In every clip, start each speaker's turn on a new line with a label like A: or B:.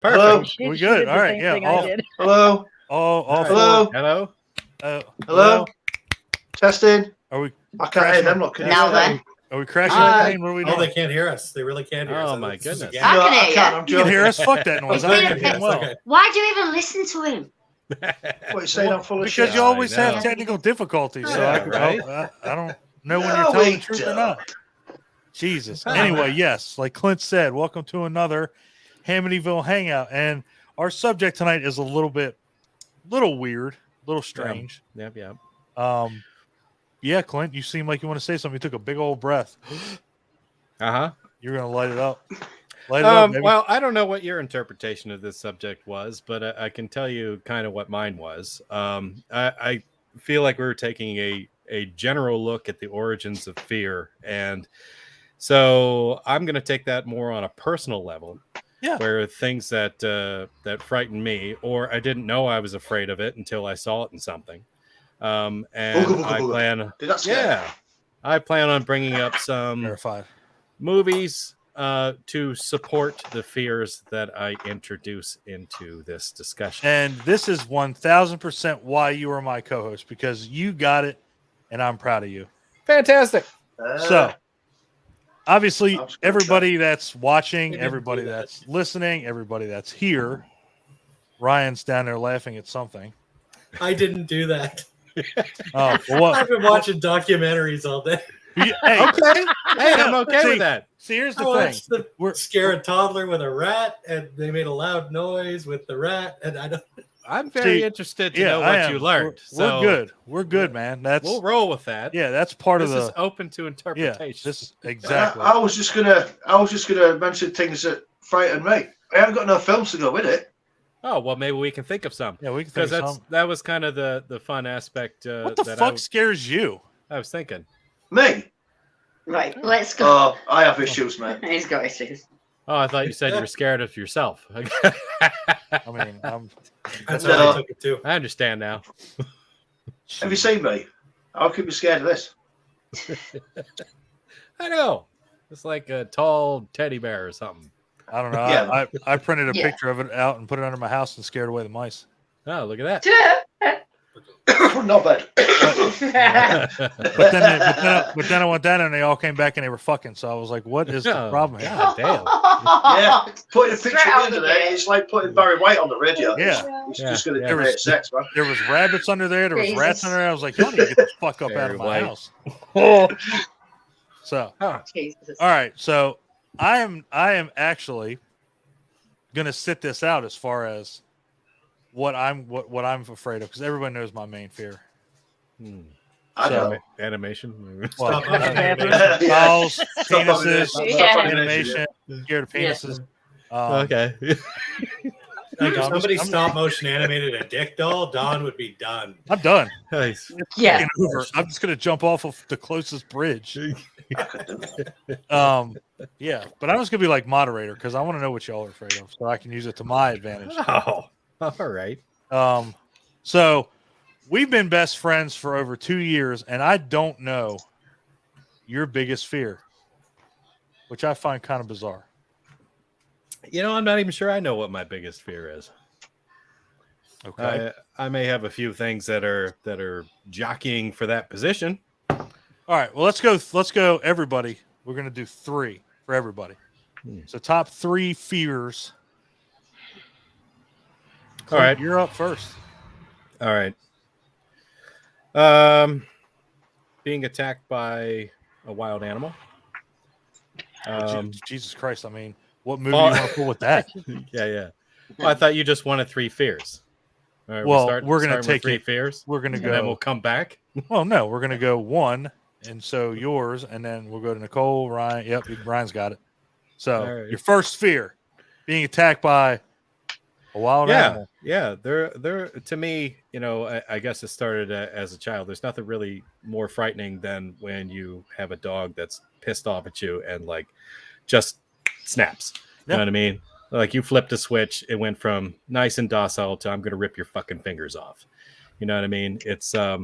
A: Perfect.
B: We good. All right. Yeah.
A: Hello.
B: All
A: Hello.
B: four.
C: Hello.
A: Hello. Testing.
B: Are we?
A: I can't hear them. Look.
D: Now then.
B: Are we crashing
C: Hi.
B: the plane? What are we doing?
E: Oh, they can't hear us. They really can't hear us.
C: Oh my goodness.
D: I
A: No,
D: can
A: I
D: hear
A: can't.
D: you.
A: I'm
B: You can hear
A: joking.
B: us. Fuck that noise.
D: He's
B: I
D: been
B: can
D: a
B: hear him well.
E: Okay.
D: Why do you even listen to him?
A: What you saying? I'm full of
B: Because
A: shit.
B: you always
C: I know.
B: have technical difficulties, so
C: Yeah,
B: I
C: right?
B: don't know when
A: No,
B: you're telling
A: we
B: the truth or
A: don't.
B: not. Jesus. Anyway, yes, like Clint said, welcome to another Hamityville Hangout, and our subject tonight is a little weird, a little strange.
C: Yep.
B: Yeah, Clint, you seem like you want to say something. You took a big old breath.
C: Uh-huh.
B: You're gonna light it up. Light it up, baby.
C: Well, I don't know what your interpretation of this subject was, but I can tell you kind of what mine was. I feel like we were taking a general look at the origins of fear, and so I'm going to take that more on a personal level.
B: Yeah.
C: Where things that frightened me, or I didn't know I was afraid of it until I saw it in something. And I plan.
A: Did that scare
C: Yeah, I plan on bringing up some
B: Verified.
C: movies to support the fears that I introduce into this discussion.
B: And this is 1,000% why you are my co-host, because you got it, and I'm proud of you.
C: Fantastic.
B: So, obviously,
A: That's good
B: everybody that's watching,
E: They didn't
B: everybody
E: do that.
B: that's listening, everybody that's here, Ryan's down there laughing at something.
E: I didn't do that.
B: Oh, well, what?
E: I've been watching documentaries all day.
B: Hey,
C: Okay. Hey, I'm okay
B: See,
C: with that.
B: see, here's
E: I
B: the thing.
E: watched them
B: We're-
E: scare a toddler with a rat, and they made a loud noise with the rat, and I don't.
C: I'm very
B: See,
C: interested to
B: Yeah,
C: know
B: I
C: what
B: am.
C: you learned.
B: We're good. We're good, man. That's
C: We'll roll with that.
B: yeah. That's part
C: This
B: of
C: is
B: the
C: open to
B: yeah.
C: interpretation.
B: This exactly.
A: I was just gonna mention things that frightened me. I haven't got no films to go with it.
C: Oh well, maybe we can think of some.
B: Yeah, we can
C: Because
B: think of some.
C: that was kind of the fun aspect.
B: What the
C: that
B: fuck scares you?
C: I was thinking.
A: Me?
D: Right, let's go.
A: Oh, I have issues, man.
D: He's got issues.
C: Oh, I thought you said you were scared of yourself.
B: I mean,
E: That's
A: No.
E: how I took it too.
C: I understand now.
A: Have you seen me? How can you be scared of this?
C: I know. It's like a tall teddy bear or something.
B: I don't know.
A: Yeah.
B: I printed a
D: Yeah.
B: picture of it out and put it under my house and scared away the mice.
C: Oh, look at that.
A: Not bad.
B: But then I went down and they all came back and they were fucking. So I was like, what is the
C: Oh,
B: problem here?
C: God damn.
A: Yeah, putting a picture
D: Straight out
A: in
D: of
A: there,
D: it.
A: it's like putting Barry White on the radio.
B: Yeah.
A: It's
C: Yeah.
A: just going to
C: Yeah.
A: create sex, man.
B: There was rabbits under there. There was
D: Jesus.
B: rats under there. I was like, y'all need to get the fuck up out
C: Very
B: of my
C: white.
B: house. So,
D: Jesus.
B: all right. So I am actually gonna sit this out as far as what I'm afraid of, because everybody knows my main fear.
A: I
B: So-
A: know.
C: Animation.
B: Well,
E: Stop animation.
B: dolls,
A: Stop
B: penises,
D: Yeah.
B: animation, scared of penises.
C: Okay.
E: Like, if
B: I'm
E: somebody
B: just-
E: stop motion animated a dick doll, Don would be done.
B: I'm done.
C: Nice.
D: Yeah.
B: Fucking over. I'm just gonna jump off of the closest bridge.
A: I could do it.
B: Yeah, but I'm just gonna be like moderator because I want to know what y'all are afraid of, so I can use it to my advantage.
C: Oh, all right.
B: So we've been best friends for over 2 years, and I don't know your biggest fear, which I find kind of bizarre.
C: You know, I'm not even sure I know what my biggest fear is.
B: Okay.
C: I may have a few things that are jockeying for that position.
B: All right. Well, let's go. Everybody, we're gonna do 3 for everybody. So top 3 fears.
C: All right.
B: You're up first.
C: All right. Being attacked by a wild animal.
B: Jesus Christ! I mean, what movie do you want to pull with that?
C: Yeah. Well, I thought you just wanted 3 fears. All right,
B: Well, we're
C: starting
B: gonna
C: with
B: take
C: 3
B: it-
C: fears,
B: We're gonna
C: and then we'll
B: go.
C: come back.
B: Well, no, we're gonna go 1, and so yours, and then we'll go to Nicole, Ryan. Yep, Ryan's got it. So
C: All right.
B: your first fear, being attacked by a wild animal.
C: Yeah. They're to me, you know, I guess it started as a child. There's nothing really more frightening than when you have a dog that's pissed off at you and like just snaps. You
B: Yeah.
C: know what I mean? Like you flipped a switch, it went from nice and docile to I'm gonna rip your fucking fingers off. You know what I mean? It's yeah,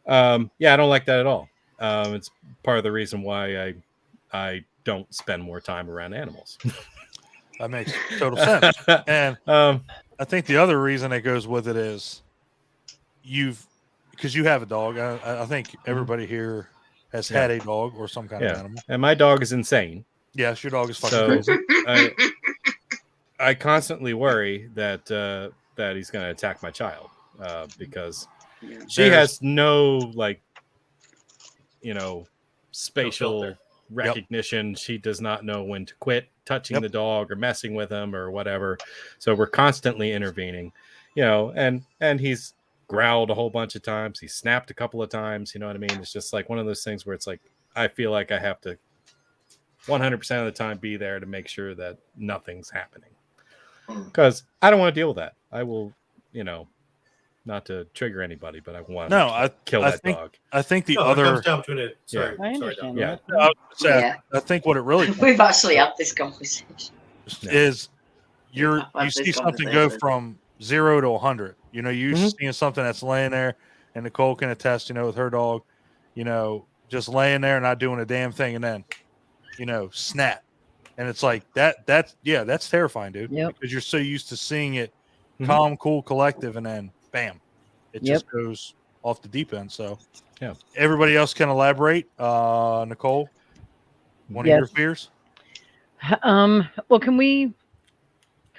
C: I don't like that at all. It's part of the reason why I don't spend more time around animals.
B: That makes total sense. And I think the other reason it goes with it is because you have a dog. I think everybody here has had a dog or some kind of animal.
C: And my dog is insane.
B: Yes, your dog is fucking
C: So
B: crazy.
C: I constantly worry that that he's going to attack my child because she has no spatial recognition. She does not know when to quit touching the dog or messing with him or whatever. So we're constantly intervening, and he's growled a whole bunch of times. He snapped a couple of times. You know what I mean? It's just like one of those things where it's like, I feel like I have to 100% of the time be there to make sure that nothing's happening. Because I don't want to deal with that. I will, not to trigger anybody, but I want to kill that dog.
B: I think the
E: It
B: other.
E: comes down to it. Sorry,
F: I understand that.
B: I think what it really
D: We've actually had this conversation.
B: is you
D: I've
B: see
D: this
B: something go
D: conversation.
B: from 0 to 100. You seeing something that's laying there, and Nicole can attest. With her dog, just laying there and not doing a damn thing, and then, snap. And it's like that's terrifying, dude.
F: Yep.
B: Because you're so used to seeing it calm, cool, collective, and then bam, it just goes off the deep end. So everybody else can elaborate. Nicole, one of your fears?
F: Well, can we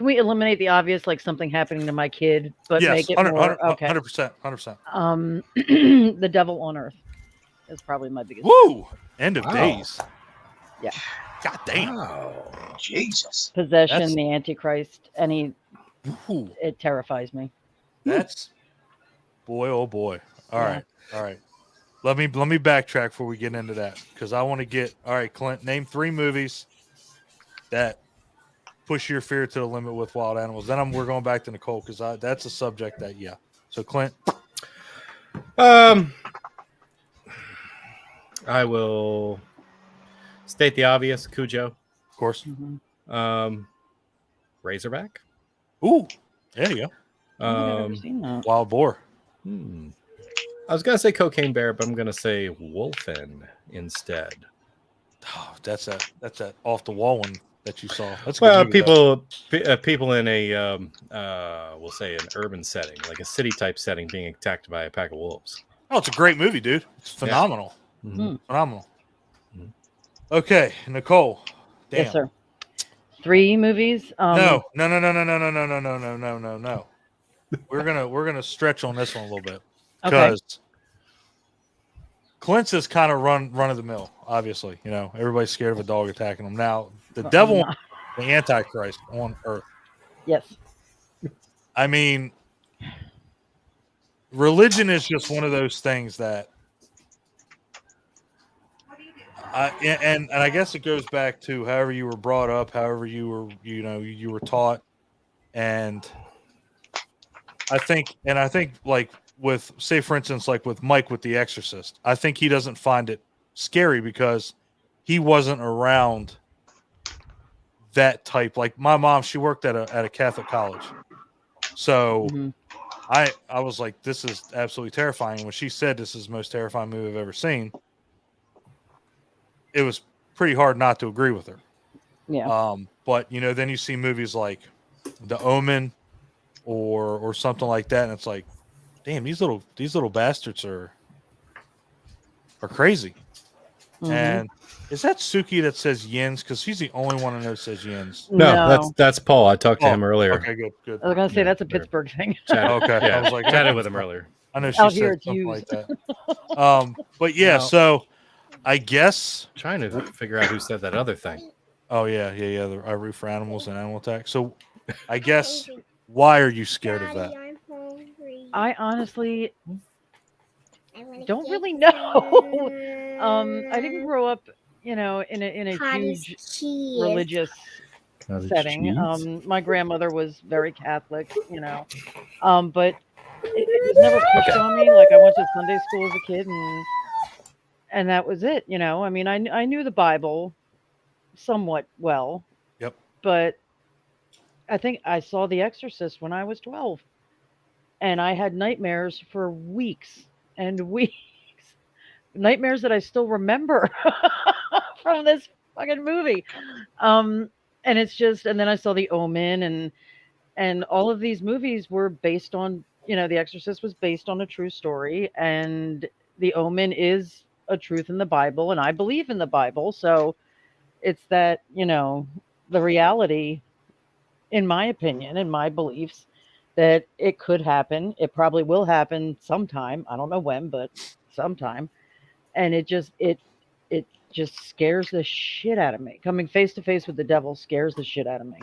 F: eliminate the obvious, like something happening to my kid, but make it more okay?
B: 100%.
F: The devil on earth is probably my biggest.
B: Woo! End of days.
F: Yeah.
B: God damn.
A: Wow. Jesus.
F: Possession, the Antichrist, it terrifies me.
B: That's boy, oh boy. All right. Let me backtrack before we get into that, because I want to get Clint, name 3 movies that push your fear to the limit with wild animals. Then we're going back to Nicole, because that's a subject that So Clint.
C: I will state the obvious. Cujo,
B: of course.
C: Razorback.
B: Ooh, there you go.
F: I've never seen that.
B: Wild boar.
C: I was gonna say Cocaine Bear, but I'm gonna say Wolfen instead.
B: Oh, that's that off the wall one that you saw. That's a
C: well,
B: good movie,
C: people in a we'll say an urban setting, like a city type setting, being attacked by a pack of wolves.
B: Oh, it's a great movie, dude. It's phenomenal. Phenomenal. Okay, Nicole. Damn.
F: Yes, sir. 3 movies.
B: No. We're gonna stretch on this one a little bit, because Clint's is kind of run of the mill. Obviously, everybody's scared of a dog attacking them. Now, the devil, the Antichrist on earth.
F: Yes.
B: I mean, religion is just one of those things that. And I guess it goes back to however you were brought up, however you were taught, and I think like with, say for instance, like with Mike with The Exorcist, I think he doesn't find it scary because he wasn't around that type. Like my mom, she worked at a Catholic college, so I was like, this is absolutely terrifying. When she said this is the most terrifying movie I've ever seen, it was pretty hard not to agree with her.
F: Yeah.
B: But then you see movies like The Omen or something like that, and it's like, damn, these little bastards are crazy. And is that Suki that says yins? Because she's the only one I know that says yins.
C: No, that's Paul. I talked to him earlier.
B: Okay, good.
F: I was gonna say that's a Pittsburgh thing.
B: Okay,
C: Yeah,
B: I was like,
C: chatted with him earlier.
B: I know she
F: Out
B: said
F: here it's
B: something
F: used.
B: like that. But yeah, so I guess
C: Trying to figure out who said that other thing.
B: Oh yeah. I root for animals and animal attack. So I guess why are you scared of that?
F: I honestly don't really know. I didn't grow up, in a huge religious setting. My grandmother was very Catholic, but it was never pushed on me. Like I went to Sunday school as a kid, and that was it. I mean, I knew the Bible somewhat well.
B: Yep.
F: But I think I saw The Exorcist when I was 12, and I had nightmares for weeks and weeks. Nightmares that I still remember from this fucking movie. and it's just, and then I saw The Omen, and all of these movies were based on, The Exorcist was based on a true story, and The Omen is a truth in the Bible, and I believe in the Bible. So it's that, the reality, in my opinion, in my beliefs, that it could happen. It probably will happen sometime. I don't know when, but sometime. And it just scares the shit out of me. Coming face to face with the devil scares the shit out of me.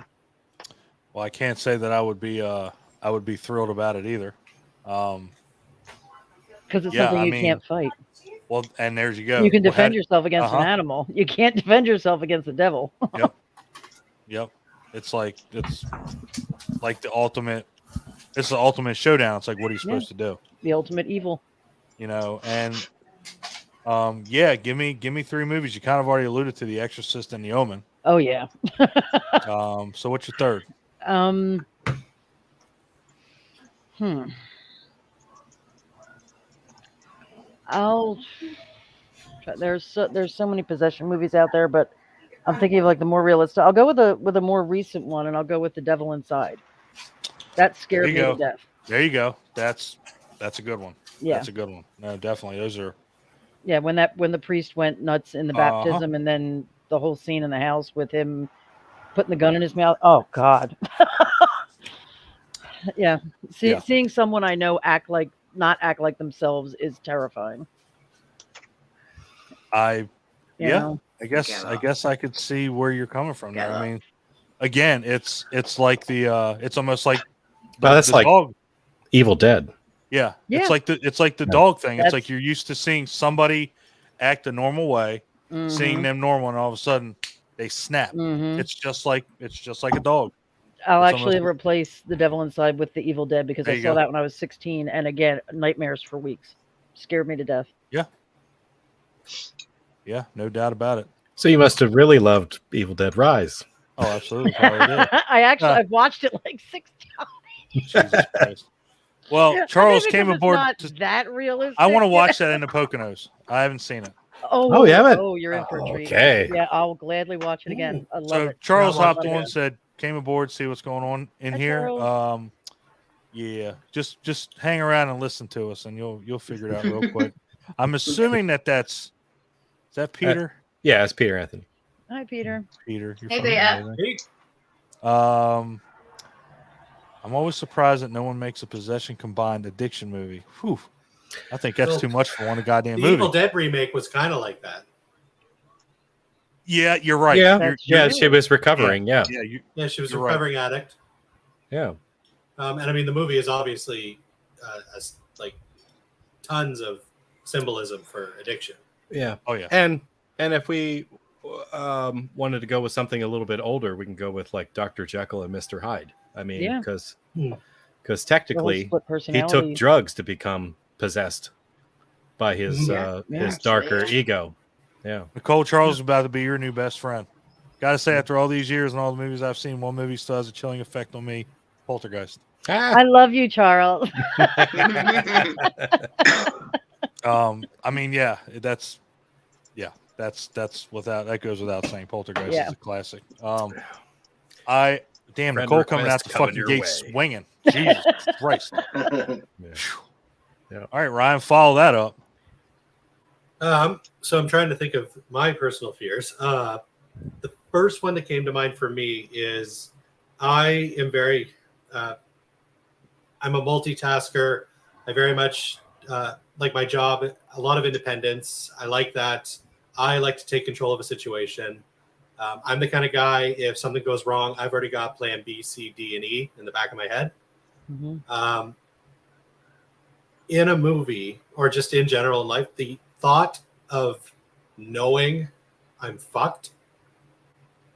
B: Well, I can't say that I would be thrilled about it either.
F: Because it's
B: Yeah,
F: something
B: I
F: you
B: mean,
F: can't fight.
B: well, and there's you go.
F: You can
B: Well,
F: defend yourself against an animal. You can't defend yourself against the devil.
B: Yep. It's like the ultimate. It's the ultimate showdown. It's like, what are you supposed to do?
F: The ultimate evil.
B: And give me 3 movies. You kind of already alluded to The Exorcist and The Omen.
F: Oh yeah.
B: So what's your third? There's so many possession movies out there, but I'm thinking of like the more realistic. I'll go with a more recent one, and I'll go with The Devil Inside. That scared me to death. There you go. That's a good one.
F: Yeah,
B: that's a good one. No, definitely, those are.
F: Yeah, when the priest went nuts in the baptism, and then the whole scene in the house with him putting the gun in his mouth. Oh God. Yeah. Seeing someone I know not act like themselves is terrifying.
B: I guess I could see where you're coming from there. I mean, again, it's like it's almost like
C: that's like
B: dog.
C: Evil Dead.
B: Yeah. It's like the dog thing. It's like you're used to seeing somebody act a normal way, seeing them normal, and all of a sudden they snap. It's just like a dog.
F: I'll actually replace The Devil Inside with The Evil Dead because I saw that when I was 16, and again, nightmares for weeks. Scared me to death.
B: Yeah, no doubt about it.
C: So you must have really loved Evil Dead Rise.
B: Oh, absolutely. Probably did.
F: I've watched it like 6 times.
B: Jesus Christ. Well, Charles came aboard.
F: Not that realistic.
B: I want to watch that in the Poconos. I haven't seen it.
C: Oh, you haven't?
F: Oh, you're in for a treat.
C: Okay.
F: Yeah, I'll gladly watch it again. I love it.
B: Charles hopped on, said, came aboard, see what's going on in here.
F: Charles.
B: Yeah, just hang around and listen to us, and you'll figure it out real quick. I'm assuming is that Peter?
C: Yeah, it's Peter Anthony.
F: Hi, Peter.
B: Peter.
D: Hey there.
B: I'm always surprised that no one makes a possession combined addiction movie. Whew. I think that's too much for one goddamn movie.
E: The Evil Dead remake was kind of like that.
B: Yeah, you're right.
C: Yeah, she was recovering. Yeah,
E: she was a recovering addict.
C: Yeah.
E: And I mean, the movie is obviously like tons of symbolism for addiction.
C: Yeah.
B: Oh yeah.
C: And if we wanted to go with something a little bit older, we can go with like Dr. Jekyll and Mr. Hyde. I mean, because technically he took drugs to become possessed by his darker ego. Yeah.
B: Nicole Charles is about to be your new best friend. Got to say, after all these years and all the movies I've seen, one movie still has a chilling effect on me. Poltergeist.
F: I love you, Charles.
B: I mean, that's that goes without saying. Poltergeist is a classic. Nicole coming out the fucking gate swinging. Jesus Christ. Yeah. All right, Ryan, follow that up.
E: So I'm trying to think of my personal fears. The first one that came to mind for me is I am very, I'm a multitasker. I very much like my job, a lot of independence. I like that. I like to take control of a situation. I'm the kind of guy, if something goes wrong, I've already got plan B, C, D, and E in the back of my head. In a movie or just in general in life, the thought of knowing I'm fucked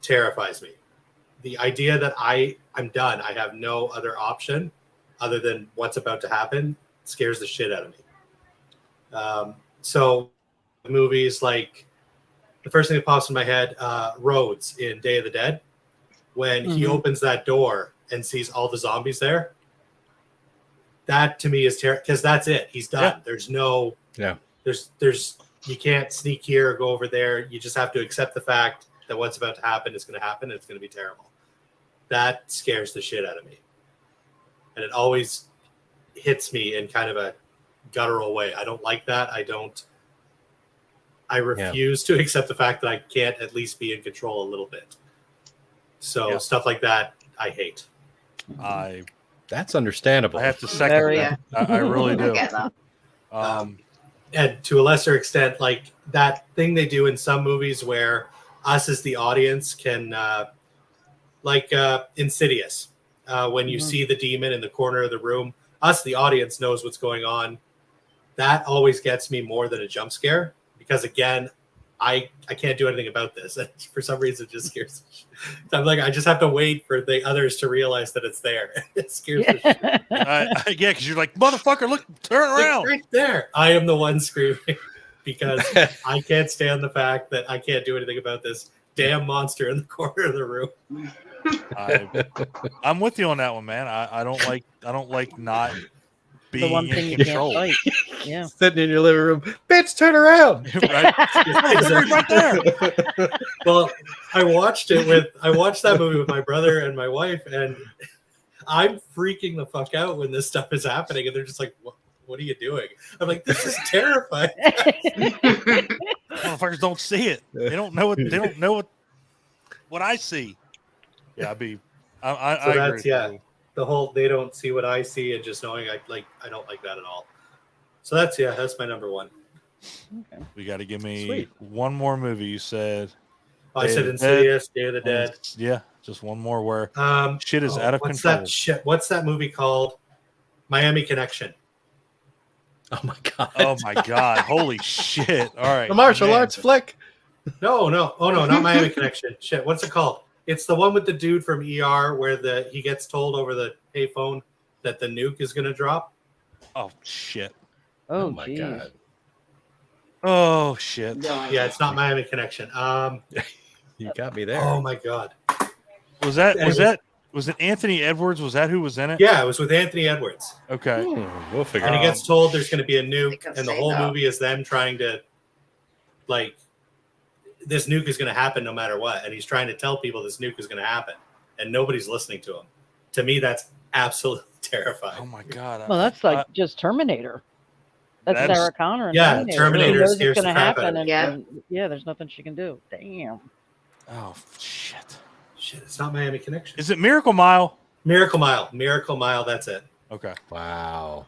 E: terrifies me. The idea that I'm done, I have no other option other than what's about to happen scares the shit out of me. So movies like, the first thing that pops in my head, Rhodes in Day of the Dead, when he opens that door and sees all the zombies there. That to me is terrible because that's it. He's done.
B: Yeah.
E: There's no, there's, you can't sneak here or go over there. You just have to accept the fact that what's about to happen is going to happen and it's going to be terrible. That scares the shit out of me. And it always hits me in kind of a guttural way. I don't like that. I refuse to accept the fact that I can't at least be in control a little bit. So stuff like that, I hate.
C: That's understandable.
B: I have to second that. I really do.
D: get that.
E: And to a lesser extent, like that thing they do in some movies where us as the audience can, Insidious, when you see the demon in the corner of the room, us, the audience, knows what's going on. That always gets me more than a jump scare because, again, I can't do anything about this. And for some reason, it just scares me. I'm like, I just have to wait for the others to realize that it's there. It scares me.
B: Because you're like, motherfucker, look, turn around.
E: Right there. I am the one screaming because I can't stand the fact that I can't do anything about this damn monster in the corner of the room.
B: I'm with you on that one, man. I don't like not being
F: The one thing
B: in
F: you
B: control.
F: can't fight. Yeah.
C: Sitting in your living room, bitch, turn around.
B: Right? Right there.
E: Well, I watched that movie with my brother and my wife, and I'm freaking the fuck out when this stuff is happening, and they're just like, what are you doing? I'm like, this is terrifying.
B: Motherfuckers don't see it. They don't know what I see. Yeah, I
E: That's
B: agree.
E: the whole they don't see what I see, and just knowing I don't like that at all. So that's my number one.
F: Okay.
B: We got to give me
C: Sweet.
B: one more movie. You said
E: I said
B: Day of the
E: Insidious, Day of the Dead.
B: Yeah, just one more where shit is out of
E: what's
B: control.
E: that shit? What's that movie called? Miami Connection.
C: Oh my god.
B: Oh my god! Holy shit! All right,
C: The martial
B: man.
C: arts flick.
E: No. Oh no, not Miami Connection. Shit, what's it called? It's the one with the dude from ER where he gets told over the payphone that the nuke is going to drop.
B: Oh shit!
F: Oh,
C: my
F: geez.
C: god.
B: Oh shit!
E: Yeah, it's not Miami Connection.
C: You got me there.
E: Oh my god.
B: Was it Anthony Edwards? Was that who was in it?
E: Yeah, it was with Anthony Edwards.
B: Okay.
C: We'll figure
E: And
C: it
E: he
C: out.
E: gets told there's going to be a
D: I
E: nuke,
D: can
E: and the
D: say
E: whole
D: that.
E: movie is them trying to, like, this nuke is going to happen no matter what. And he's trying to tell people this nuke is going to happen, and nobody's listening to him. To me, that's absolutely terrifying.
B: Oh my god!
F: Well, that's like just Terminator. That's
B: That's-
F: Sarah Connor. In
E: Yeah,
F: Terminator.
E: Terminator
F: She knows
E: scares
F: it's
E: the
F: going to
E: crap out
F: happen,
E: of
F: and,
E: me.
F: and there's nothing she can do. Damn.
B: Oh shit!
E: Shit, it's not Miami Connection.
B: Is it Miracle Mile?
E: Miracle Mile, that's it.
B: Okay.
C: Wow.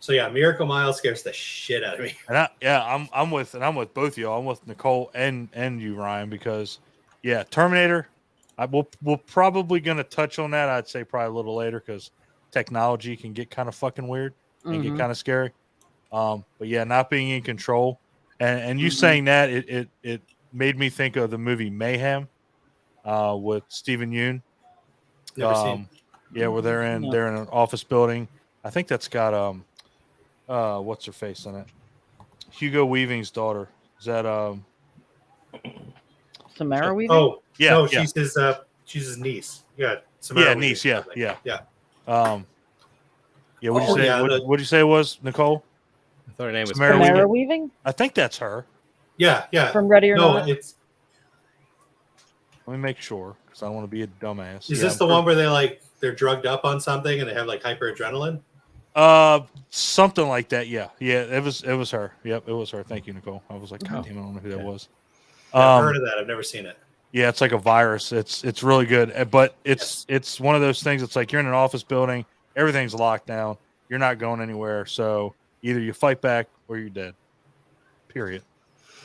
E: So yeah, Miracle Mile scares the shit out of me.
B: And I'm with both of y'all. I'm with Nicole and you, Ryan, because Terminator. We're probably gonna touch on that. I'd say probably a little later because technology can get kind of fucking weird and get kind of scary. But yeah, not being in control, and you saying that it made me think of the movie Mayhem, with Stephen Yeun.
E: Never seen.
B: Yeah, where they're in an office building. I think that's got what's her face in it? Hugo Weaving's daughter. Is that
F: Samara Weaving?
E: Oh,
B: yeah,
E: no,
B: yeah.
E: she's his niece. Yeah, Samara
B: Yeah,
E: Weaving,
B: niece, yeah,
E: I think.
B: yeah.
E: Yeah.
B: Yeah, what'd you
E: Oh,
B: say?
E: yeah,
B: What'd you say it was, Nicole?
C: I thought her name was
B: Samara
F: Samara
B: Weaving?
F: Weaving?
B: I think that's her.
E: Yeah.
F: From Ready or
E: No,
F: Not?
E: it's
B: Let me make sure because I don't want to be a dumbass.
E: is this the one where they're drugged up on something and they have like hyperadrenaline?
B: Something like that. Yeah, it was her. Yep, it was her. Thank you, Nicole. I was like, God damn, I don't know who that was.
E: I've heard of that. I've never seen it.
B: Yeah, it's like a virus. It's really good, but it's one of those things. It's like you're in an office building, everything's locked down, you're not going anywhere. So either you fight back or you're dead. Period.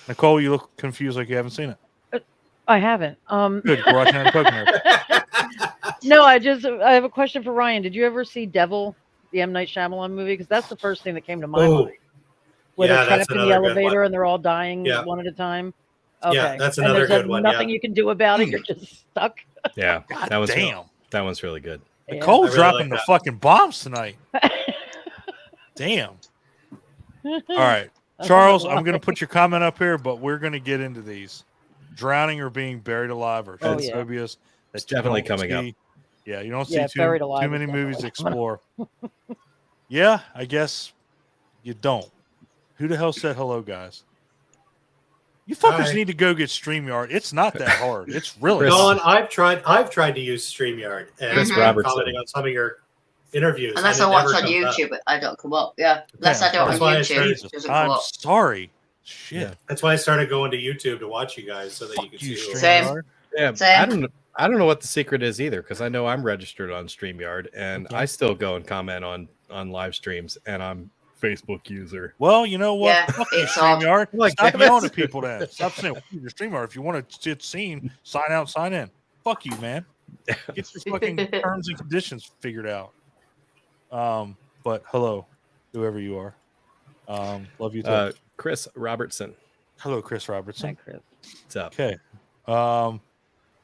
B: Nicole, you look confused, like you haven't seen it.
F: I haven't.
B: Good, you're watching it on Pocono.
F: No, I have a question for Ryan. Did you ever see Devil, the M. Night Shyamalan movie? Because that's the first thing that came to my
E: Oh,
F: mind. Where
E: yeah,
F: they're
E: that's
F: trapped in the
E: another good
F: elevator
E: one.
F: and they're all dying
E: Yeah.
F: one at a time.
E: Yeah,
F: Okay.
E: that's
F: And
E: another
F: there's
E: good one,
F: Nothing
E: yeah.
F: you can do about it. You're just stuck.
C: Yeah,
B: God
C: that was
B: damn.
C: that one's really good.
F: Yeah.
B: Nicole's
E: I really
B: dropping
E: like
B: the
E: that.
B: fucking bombs tonight. Damn. All right.
F: That's
B: Charles,
F: another
B: I'm going to
F: one.
B: put your comment up here, but we're going to get into these. Drowning or being buried alive or
F: Oh, yeah.
B: phobias.
C: It's definitely coming up.
B: Yeah, you don't
F: Yeah,
B: see
F: Buried
B: too
F: Alive
B: many
F: is
B: movies
F: definitely
B: explore. Yeah, I guess you don't. Who the hell said hello, guys? You fuckers
E: Hi.
B: need to go get StreamYard. It's not that hard. It's really
E: Don,
B: not.
E: I've tried to use StreamYard and
C: Chris
D: Mhm.
C: Robertson.
E: commenting on some of your interviews.
D: Unless
E: and
D: I
E: it
D: watch
E: never
D: on
E: comes up.
D: YouTube, I don't come up. Yeah. Unless I do it on
E: That's why I
D: YouTube,
E: started-
D: it doesn't come
B: I'm
D: up.
B: sorry. Shit.
C: Yeah.
E: That's why I started going to YouTube to watch you guys so that you
B: Fuck
E: can
B: you,
E: see who.
D: Same.
B: StreamYard.
C: Yeah,
D: Same.
C: I don't know what the secret is either because I know I'm registered on StreamYard and
B: Okay.
C: I still go and comment on live streams and I'm Facebook user.
B: Well, you know what?
D: Yeah,
B: Fuck you,
D: it's odd.
B: StreamYard.
C: Like,
B: Stop
C: damn
B: yelling
C: it.
B: at people then. Stop saying your StreamYard. If you want to get seen, sign out, sign in. Fuck you, man. Get your fucking terms and conditions figured out. But hello, whoever you are. Love you too.
C: Chris Robertson.
B: Hello, Chris
F: Hi,
B: Robertson.
F: Chris.
C: What's up?
B: Okay.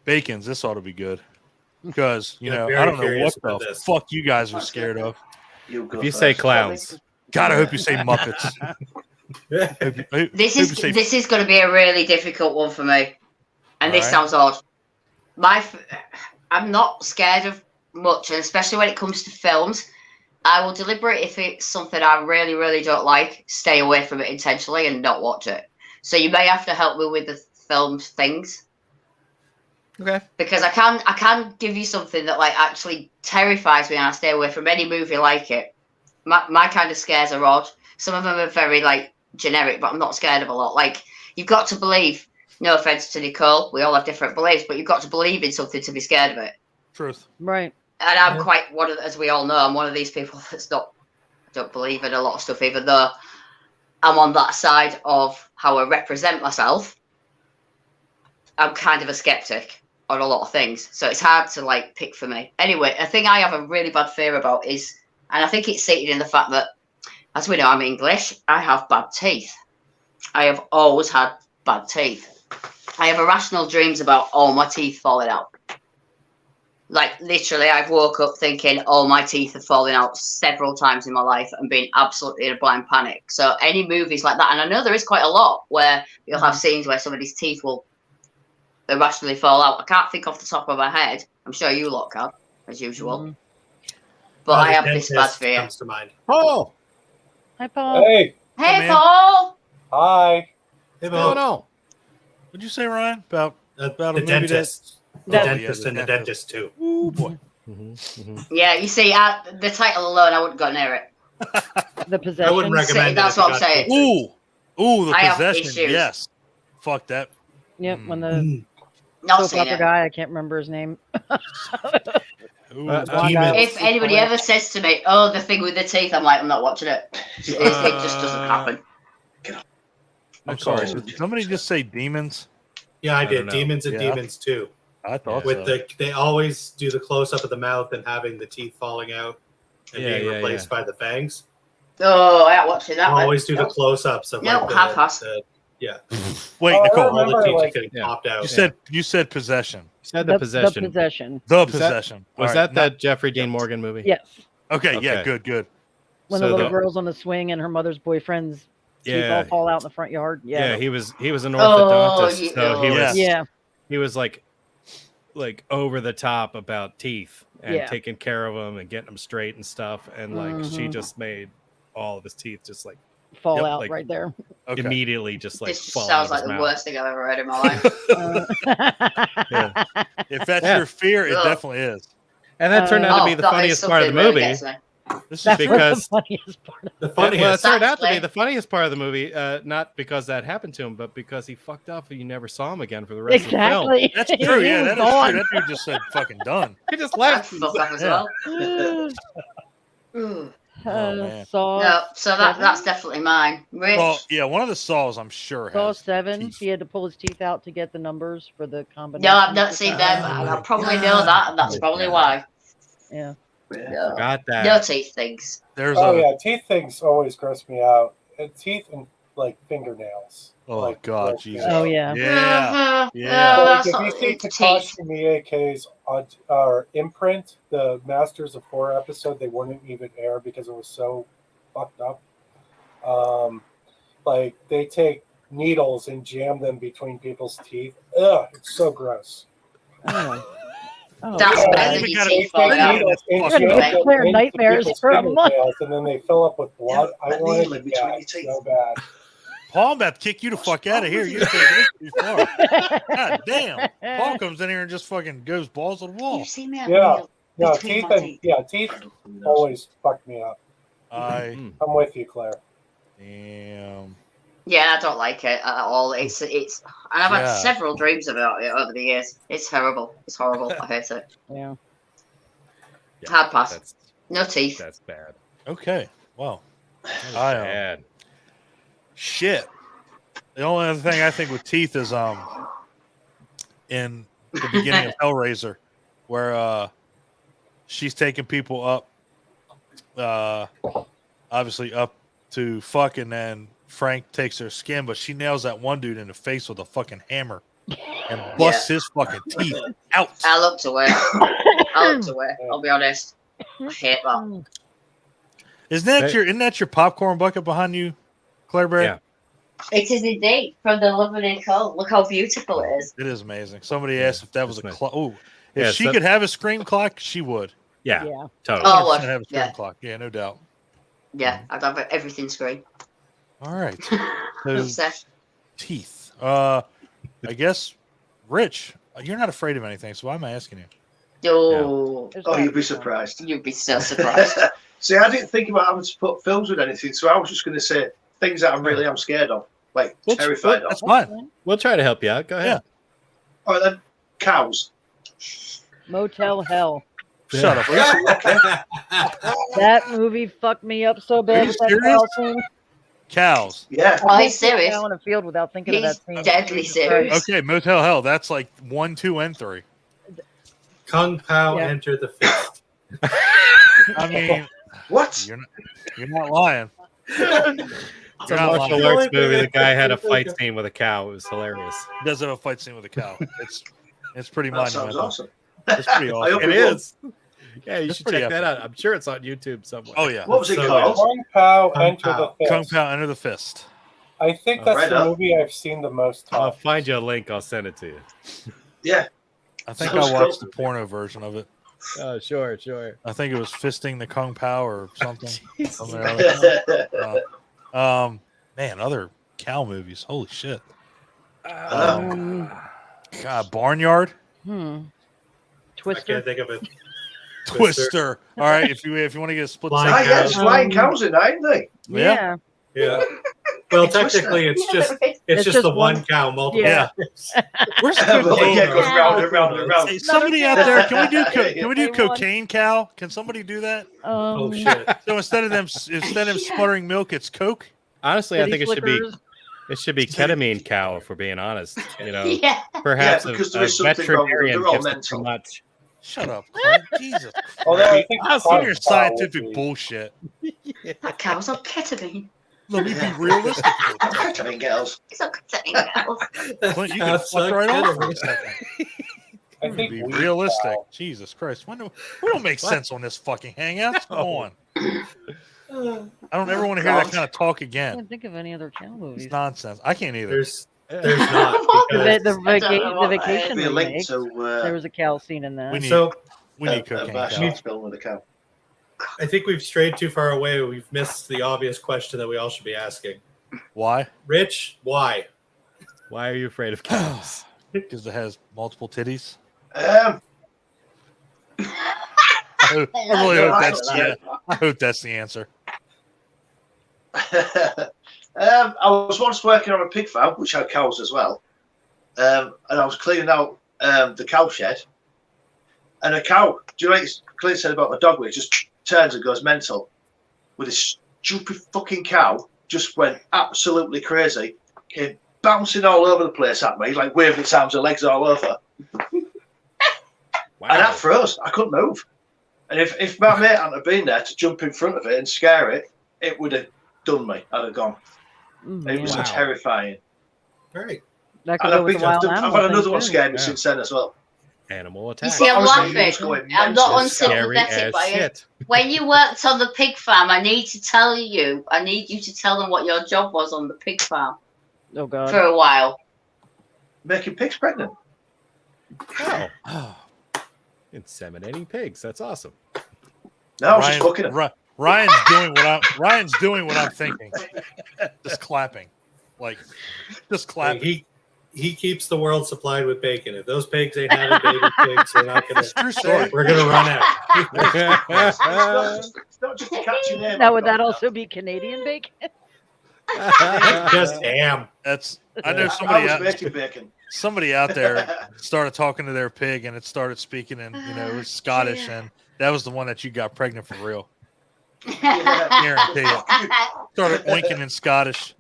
B: Bacons, this ought to be good. Because, you
E: Yeah,
B: know,
E: very
B: I don't know
E: curious
B: what
E: about
B: the
E: this.
B: fuck you guys are scared of.
C: If you say clowns,
B: God, I hope you say Muppets.
D: This is going to be a really difficult one for me, and this
B: Alright.
D: sounds odd. I'm not scared of much, and especially when it comes to films. I will deliberate if it's something I really, really don't like, stay away from it intentionally and not watch it. So you may have to help me with the film things.
C: okay.
D: Because I can give you something that like actually terrifies me and I stay away from any movie like it. My kind of scares are odd. Some of them are very like generic, but I'm not scared of a lot. Like you've got to believe, no offense to Nicole, we all have different beliefs, but you've got to believe in something to be scared of it.
B: Truth.
F: Right.
D: And I'm
C: Yeah.
D: quite one of, as we all know, I'm one of these people that's not, don't believe in a lot of stuff, even though I'm on that side of how I represent myself. I'm kind of a skeptic on a lot of things, so it's hard to like pick for me. Anyway, a thing I have a really bad fear about is, and I think it's seated in the fact that, as we know, I'm English. I have bad teeth. I have always had bad teeth. I have irrational dreams about all my teeth falling out. Like literally, I've woke up thinking all my teeth are falling out several times in my life and being absolutely in a blind panic. So any movies like that, and I know there is quite a lot where you'll have scenes where somebody's teeth will irrationally fall out. I can't think off the top of my head. I'm sure you lot can, as usual.
F: Mhm.
D: But I
E: The
D: have this bad
E: dentist
D: fear.
E: comes to mind.
C: Oh,
F: Hi, Paul.
G: Hey,
D: Hey,
B: man.
D: Paul!
G: hi.
E: Hey,
C: no,
E: Mo.
C: no.
B: What'd you say, Ryan? About
E: the
B: About a movie
E: dentist. The
F: that-
E: dentist
B: Oh, yeah,
E: and the
B: the
E: dentist too.
B: ooh boy.
D: Yeah, you see, the title alone, I wouldn't go near it.
F: The
E: I
F: possession.
E: wouldn't recommend it.
D: that's
E: if you
D: what I'm
E: got
D: saying.
E: teeth.
B: Ooh, the
D: I have
B: possession.
D: issues.
B: Yes. Fuck that.
F: Yep. When the
E: Mm.
D: Not
F: soap
D: seen
F: opera
D: it.
F: guy, I can't remember his name.
B: Ooh,
C: Uh,
F: Blonde
E: Demons.
F: guy.
D: If anybody ever says to me, "Oh, the thing with the teeth," I'm like, I'm not watching it. It just doesn't happen.
B: I'm sorry.
C: Nicole.
B: Did somebody just say demons?
E: Yeah, I
C: I
E: did.
C: don't know.
E: Demons and
B: Yeah.
E: Demons too.
B: I thought
E: With
B: so.
E: they always do the close up of the mouth and having the teeth falling out and
C: Yeah,
E: being
C: yeah,
E: replaced by the fangs.
D: Oh, I ain't watching that. one.
E: Always do the
D: Nope.
E: close ups of
D: No,
E: like
D: half-ass.
E: the
B: Wait,
G: Oh, I
B: Nicole.
E: all the
G: remember,
E: teeth
G: like-
E: getting popped out.
B: You said possession.
C: Said the possession.
F: The possession.
B: The
C: Was that-
B: possession.
C: Was
B: All
C: that
B: right,
C: that Jeffrey Dean Morgan movie?
F: Yes.
B: Okay, yeah,
C: Okay.
B: good.
F: When
C: So
F: the little
C: the-
F: girl's on the swing and her mother's boyfriend's teeth all
C: Yeah.
F: fall out in the front yard.
C: Yeah,
F: Yeah.
C: he was an
D: Oh,
C: orthodontist, so he
B: yeah.
C: was
F: Yeah.
C: he was like over the top about teeth and
F: Yeah.
C: taking care of them and getting them straight and stuff, and like she
F: Mhm.
C: just made all of his teeth just like
F: Fall
B: Yep,
F: out
C: like-
F: right there.
B: Okay.
C: immediately just like
D: This just
C: fall out
D: sounds
C: of
D: like
C: his
D: the
C: mouth.
D: worst thing I've ever heard in my life.
B: If that's
C: Yeah.
B: your fear, it
D: Ugh.
B: definitely is.
C: And that turned out to
D: Oh,
C: be the
D: that is
C: funniest part of the
D: something really
C: movie.
D: gets me.
B: This is
F: That's
C: because-
F: what the funniest part of
E: The
C: Well, it
E: funniest.
C: turned out to be
D: Exactly.
C: the funniest part of the movie, not because that happened to him, but because he fucked up and you never saw him again for the rest of the film.
F: Exactly.
B: that's true. Yeah, that is
F: Gone.
B: true. That dude just said fucking done.
C: He just
D: I'd
C: left.
D: fuck off as
B: Yeah.
D: well. Ooh.
B: Oh, man.
F: Saw
D: No, so that's definitely mine. Rich.
B: Well, yeah, one of the Saws, I'm sure,
F: Saw
B: has
F: 7.
B: teeth.
F: He had to pull his teeth out to get the numbers for the combination.
D: No, I've not seen them. I probably know that, and that's probably why.
F: Yeah.
D: No,
C: Got that.
D: no teeth things.
B: There's
G: Oh
B: a
G: yeah, teeth things always gross me out. And teeth and like fingernails.
B: oh
G: Like,
B: god,
G: gross me
B: Jesus.
G: out.
F: Oh yeah.
B: Yeah.
D: No,
B: Yeah.
G: So, like,
D: that's
G: if
D: not
G: you see
D: it's teeth.
G: Takashi Miike's imprint, the Masters of Horror episode, they wouldn't even air because it was so fucked up. Like they take needles and jam them between people's teeth. Ugh, it's so gross.
F: Oh. Oh,
D: That's
G: Yeah.
D: better than
B: We
D: your
B: gotta
D: teeth
B: be
D: falling
B: fair.
D: out.
G: Needles and
B: You're
G: jam
D: gonna
G: them
F: clear
G: into
F: nightmares
G: people's
F: for a month.
G: fingernails, and then they fill up with blood.
A: Yeah,
G: I
A: that
G: want
A: needle
G: to
A: in between your
G: gag
A: teeth.
G: so bad.
B: Paul, I'm about to kick you the fuck out of here. You're taking this too far. God damn. Paul comes in here and just fucking goes balls to the wall.
D: You see me at
G: Yeah.
D: meal
G: No,
D: between
G: teeth
D: my
G: and
D: teeth.
G: teeth always fuck me up.
B: I
G: I'm with you, Claire.
B: damn.
D: Yeah, I don't like it at all. It's and I've had
B: Yeah.
D: several dreams about it over the years. It's terrible. It's horrible. I hate it.
F: Yeah.
D: Hard pass.
C: That's
D: No teeth.
C: that's bad.
B: Okay. Well,
C: That's
B: I
C: bad.
B: shit. The only other thing I think with teeth is in the beginning of Hellraiser, where she's taking people up, obviously up to fuck, and then Frank takes her skin, but she nails that one dude in the face with a fucking hammer and busts his fucking teeth out.
D: I looked away. I looked away. I'll be honest. I hate that.
B: Isn't that your popcorn bucket behind you, Claire Berry?
C: Yeah.
D: It is indeed from the Lovely Cold. Look how beautiful it is.
B: It is amazing. Somebody asked if that was a
C: That's nice.
B: clock. Oh, if
C: Yeah,
B: she
C: so-
B: could have a scream clock, she would.
C: Yeah,
F: Yeah.
C: totally.
D: Oh,
B: 100% have a scream
D: yeah.
B: clock. Yeah, no doubt.
D: Yeah, I'd have everything screen.
B: All right.
D: Obsessed.
B: Teeth. I guess, Rich, you're not afraid of anything, so why am I asking you?
D: Oh,
F: There's
A: Oh,
F: gotta
A: you'd be
F: some.
A: surprised.
D: you'd be so surprised.
A: See, I didn't think about having to put films with anything, so I was just going to say things that I really am scared of, like
C: Well,
A: terrified of.
B: That's fine.
C: We'll try to help you out. Go ahead.
A: All right, then, cows.
F: Motel Hell.
B: Shut up.
F: That movie fucked me up so
B: Are
F: bad
B: you
F: with that
B: serious?
F: cow scene.
B: Cows.
A: Yeah.
D: Oh,
F: I
D: he's
F: can't see a
D: serious.
F: cow in a field without thinking of
D: He's
F: that scene.
D: deadly
F: Jesus
D: serious.
F: Christ.
B: Okay, Motel Hell. That's like 1, 2, and 3.
E: Kung Pao
F: Yeah.
E: enter the fist.
B: I mean,
A: What?
B: you're not lying.
C: It's
B: You're
C: a
B: not
C: martial
B: lying.
C: arts movie. The guy had a fight scene with a cow. It was hilarious.
B: He does have a fight scene with a cow. It's pretty
A: That sounds
B: monumental.
A: awesome.
B: It's pretty
A: I
B: awesome.
A: hope
C: It
A: will.
C: is. Yeah, you
B: That's
C: should
B: pretty
C: check that
B: epic.
C: out. I'm sure it's on YouTube somewhere.
B: Oh yeah.
A: What was it
E: So
A: called?
G: Kung Pao
E: Kung
G: enter
E: Pao.
G: the fist.
B: Kung Pao Enter the Fist.
G: I think that's
A: Right
G: the
A: up.
G: movie I've seen the most.
C: I'll
G: Times.
C: find you a link. I'll send it to you.
A: Yeah.
B: I think
A: Sounds
B: I watched
A: cool.
B: the porno version of it.
C: Oh, sure.
B: I think it was Fisting the Kung Pao or something.
C: Jesus.
B: Something or other. Man, other cow movies. Holy shit. God, Barnyard,
F: Hmm.
E: I
F: Twister.
E: can't think of it.
B: Twister. All right, if you want to get a split
E: Flying
A: Ah,
B: second.
A: yeah, there's flying cows in that, ain't they?
B: Yeah.
E: Yeah. Well,
A: It's Twister.
E: technically, it's just
F: It's
E: just
F: just
E: the one
F: one-
E: cow multiple
F: Yeah.
E: times.
B: Where's
A: Well,
B: cocaine?
A: yeah, it goes
F: cow.
A: round and round and round.
B: Hey, somebody out there, can we do
F: They won.
B: cocaine cow? Can somebody do that?
E: Oh shit!
B: So instead of sputtering milk, it's Coke.
C: Honestly, I
F: City
C: think
F: Slickers.
C: it should be ketamine cow. If we're being honest, you know,
D: Yeah.
C: perhaps
A: Yeah,
C: a,
A: because there
C: a
A: is something wrong with them.
C: veterinarian
A: They're all
C: gives it
A: mental.
C: too much.
B: Shut up, Clint. Jesus.
G: Although I think
B: That's
G: Kung
B: your
G: Pao
B: scientific
G: would be-
B: bullshit.
D: That cow's on ketamine.
B: Let me be realistic.
A: I mean, girls.
D: It's on ketamine, cows.
B: Clint, you can
E: That's
B: fuck
E: so
B: right off for a
E: good.
B: second.
G: I
B: Be
G: think weed
B: realistic.
G: cow.
B: Jesus Christ. We don't make sense on this fucking Hangouts. Come on. I don't ever want to hear that kind of talk
F: I
B: again.
F: can't think of any other cow movies.
B: It's nonsense. I can't either.
E: There's not.
F: The,
E: Because,
F: the,
D: I don't know
F: the
D: what that
F: vacation
A: Be a link
F: remake.
A: to
F: There was a cow scene in that.
B: We need
E: so
B: cocaine.
A: a
B: cow.
A: film with a cow.
E: I think we've strayed too far away. We've missed the obvious question that we all should be asking.
B: Why?
E: Rich, why?
C: Why are you afraid of cows?
B: Because it has multiple titties. I really hope that's I hope that's the answer.
A: I was once working on a pig farm, which had cows as well, and I was cleaning out the cow shed, and a cow. Do you know what Clint said about the dog? Where it just turns and goes mental. With this stupid fucking cow, just went absolutely crazy, came bouncing all over the place at me, like waving its arms and legs all over,
C: Wow.
A: and that froze. I couldn't move. And if my mate hadn't have been there to jump in front of it and scare it, it would have done me. I'd have gone. It was
C: Wow.
A: terrifying.
E: All right.
F: That could
A: And
F: go with the wild
A: I've
F: animal
A: had
F: thing,
A: another one
F: too.
A: scare me
C: Yeah.
A: since then as well.
C: Animal
D: You
C: attack.
D: see, I'm
A: Obviously,
D: laughing.
A: you was going
D: I'm not
A: mental.
C: Scary
D: unsympathetic,
C: as
D: but
C: shit.
D: when you worked on the pig farm, I need to tell you. I need you to tell them what your job was on the pig farm
F: Oh god.
D: for a while.
A: Making pigs pregnant.
C: Oh, inseminating pigs. That's awesome.
A: No, I was just fucking them.
B: Ryan's doing what I'm thinking. Just clapping. like just clapping.
E: He keeps the world supplied with bacon. If those pigs ain't having baby pigs, we're not gonna.
B: True story.
E: We're gonna run out.
A: It's not just a catchy name.
F: Now, would that also be Canadian bacon?
E: Just ham.
B: That's I know
A: I
B: somebody
A: was
B: out,
A: making bacon.
B: somebody out there started talking to their pig and it started speaking in it was Scottish and that was the one that you got pregnant for real. Guarantee it. Started oinking in Scottish.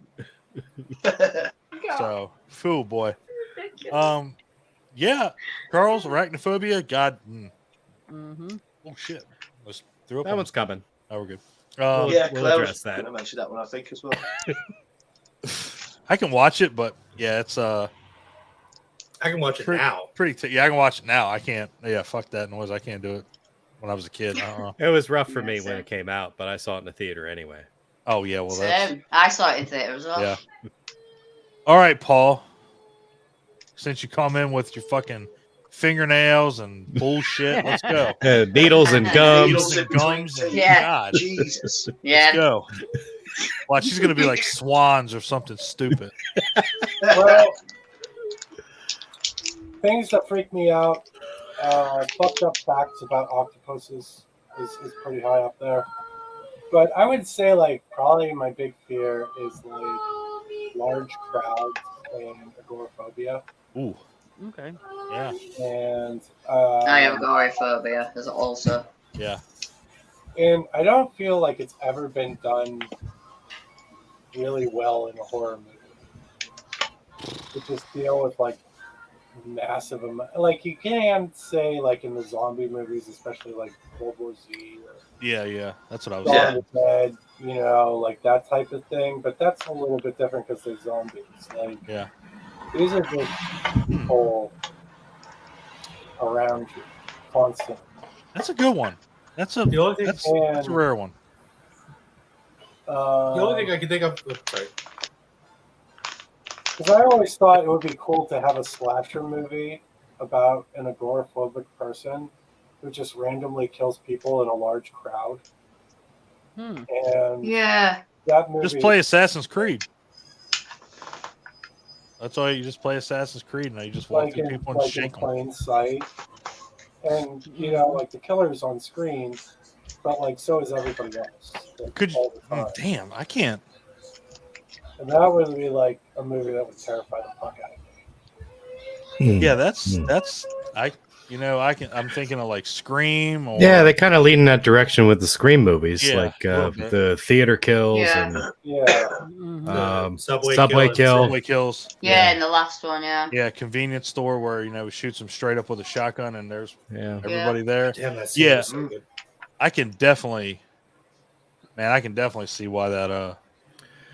B: So fool boy. Yeah, Carl's arachnophobia. God.
F: Mm-hmm.
B: Oh shit. Let's throw up.
C: That one's coming.
B: Oh, we're good.
C: We'll
A: Yeah,
C: address
A: Claire's
C: that.
A: going to mention that one, I think, as well.
B: I can watch it, but yeah, it's
E: I can watch it now.
B: yeah, I can watch it now. I can't. Yeah, fuck that noise. I can't do it. When I was a kid,
C: It was rough for me when it came out, but I saw it in the theater anyway.
B: Oh yeah, well that's
D: I saw it in theater as well.
B: yeah. All right, Paul. Since you come in with your fucking fingernails and bullshit, let's go.
C: Needles and gums.
A: Needles and
B: Gums and
D: Yeah.
B: God,
A: Jesus.
B: let's
D: Yeah.
B: go. Watch, she's gonna be like swans or something stupid.
G: Well, things that freak me out, fucked up facts about octopuses is pretty high up there. But I would say, like, probably my big fear is, like, large crowds and agoraphobia.
B: Ooh,
F: Okay.
B: yeah,
G: And
D: I have agoraphobia as also.
B: yeah.
G: and I don't feel like it's ever been done really well in a horror movie. To just deal with like massive amount, like you can say like in the zombie movies, especially like World War Z or
B: Yeah, that's what I was
G: Dawn
B: saying.
G: of the Dead, you know, like that type of thing. But that's a little bit different because they're zombies. Like
B: Yeah.
G: these are just people around you constantly.
B: That's a good one. That's a
E: The only thing,
B: that's a rare one.
E: the only thing I can think of. Oh, sorry.
G: Because I always thought it would be cool to have a slasher movie about an agoraphobic person who just randomly kills people in a large crowd.
F: Hmm.
G: And
D: Yeah.
G: that movie,
B: Just play Assassin's Creed. That's all you just play Assassin's Creed, and you just walk
G: like
B: through
G: in,
B: people and
G: like in
B: shake them.
G: plain sight. And you know, like the killer's on screen, but like so is everybody else. Like,
B: Could
G: all the time.
B: damn, I can't.
G: And that would be like a movie that would terrify the fuck out of me.
B: Yeah, that's I'm thinking of like Scream or
C: Yeah, they kind of lead in that direction with the Scream movies,
B: Yeah,
C: like
B: a little bit.
C: the theater kills
D: Yeah.
C: and
G: Yeah.
F: Mhm.
E: Subway
C: kill.
B: Subway kills.
D: Yeah, in the last one, yeah.
B: Yeah, convenience store where he shoots them straight up with a shotgun and there's
C: Yeah.
B: everybody there.
E: Damn, that's
B: Yeah.
E: so good.
B: I can definitely see why that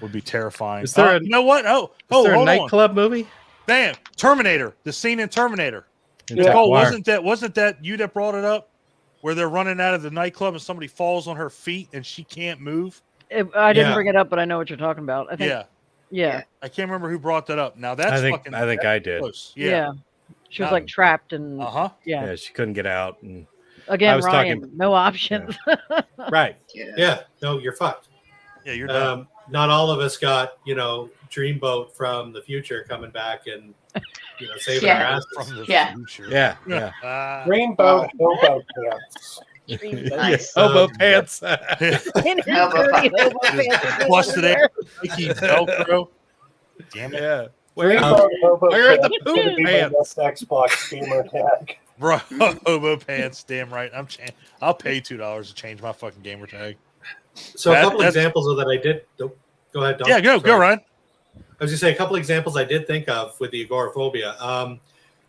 B: would be terrifying.
C: Is there
B: you know what?
C: Is there a
B: hold on.
C: nightclub movie?
B: Damn, Terminator. The scene in Terminator.
C: In
G: Yeah.
C: Jack
B: Oh,
C: Wire?
B: wasn't that you that brought it up? Where they're running out of the nightclub and somebody falls on her feet and she can't move.
F: I didn't
E: Yeah.
F: bring it up, but I know what you're talking about. I think,
B: Yeah,
F: yeah,
B: I can't remember who brought that up. Now that's
C: I think
B: fucking
C: I did.
B: close.
F: yeah.
B: Yeah.
F: She was like trapped and
B: Uh-huh.
F: yeah.
C: Yeah, she couldn't get out. And,
F: Again,
C: I was
F: Ryan,
C: talking-
F: no options.
C: right.
E: Yeah, no, you're fucked.
B: Yeah, you're done.
E: Not all of us got, Dreamboat from the future coming back and, saving
D: Yeah.
E: our asses.
B: From the
D: Yeah.
B: future.
C: Yeah. Yeah.
G: Rainbow Hobo Pants.
D: Nice.
C: Hobo pants.
F: In his
D: Hobo
F: dirty
D: pants.
F: hobo pants.
B: Busted air. Mickey Velcro. Damn it.
C: yeah.
G: Rainbow Hobo
C: where are the
G: Pants.
C: poop
G: Gonna be my
C: pants?
G: next Xbox gamer tag.
B: Bro, hobo pants. Damn right. I'll pay $2 to change my fucking gamer tag.
E: So a couple
B: That's-
E: examples of that I did. Go ahead, Don.
B: Yeah, go,
E: Sorry.
B: Ryan.
E: I was gonna say a couple examples I did think of with the agoraphobia.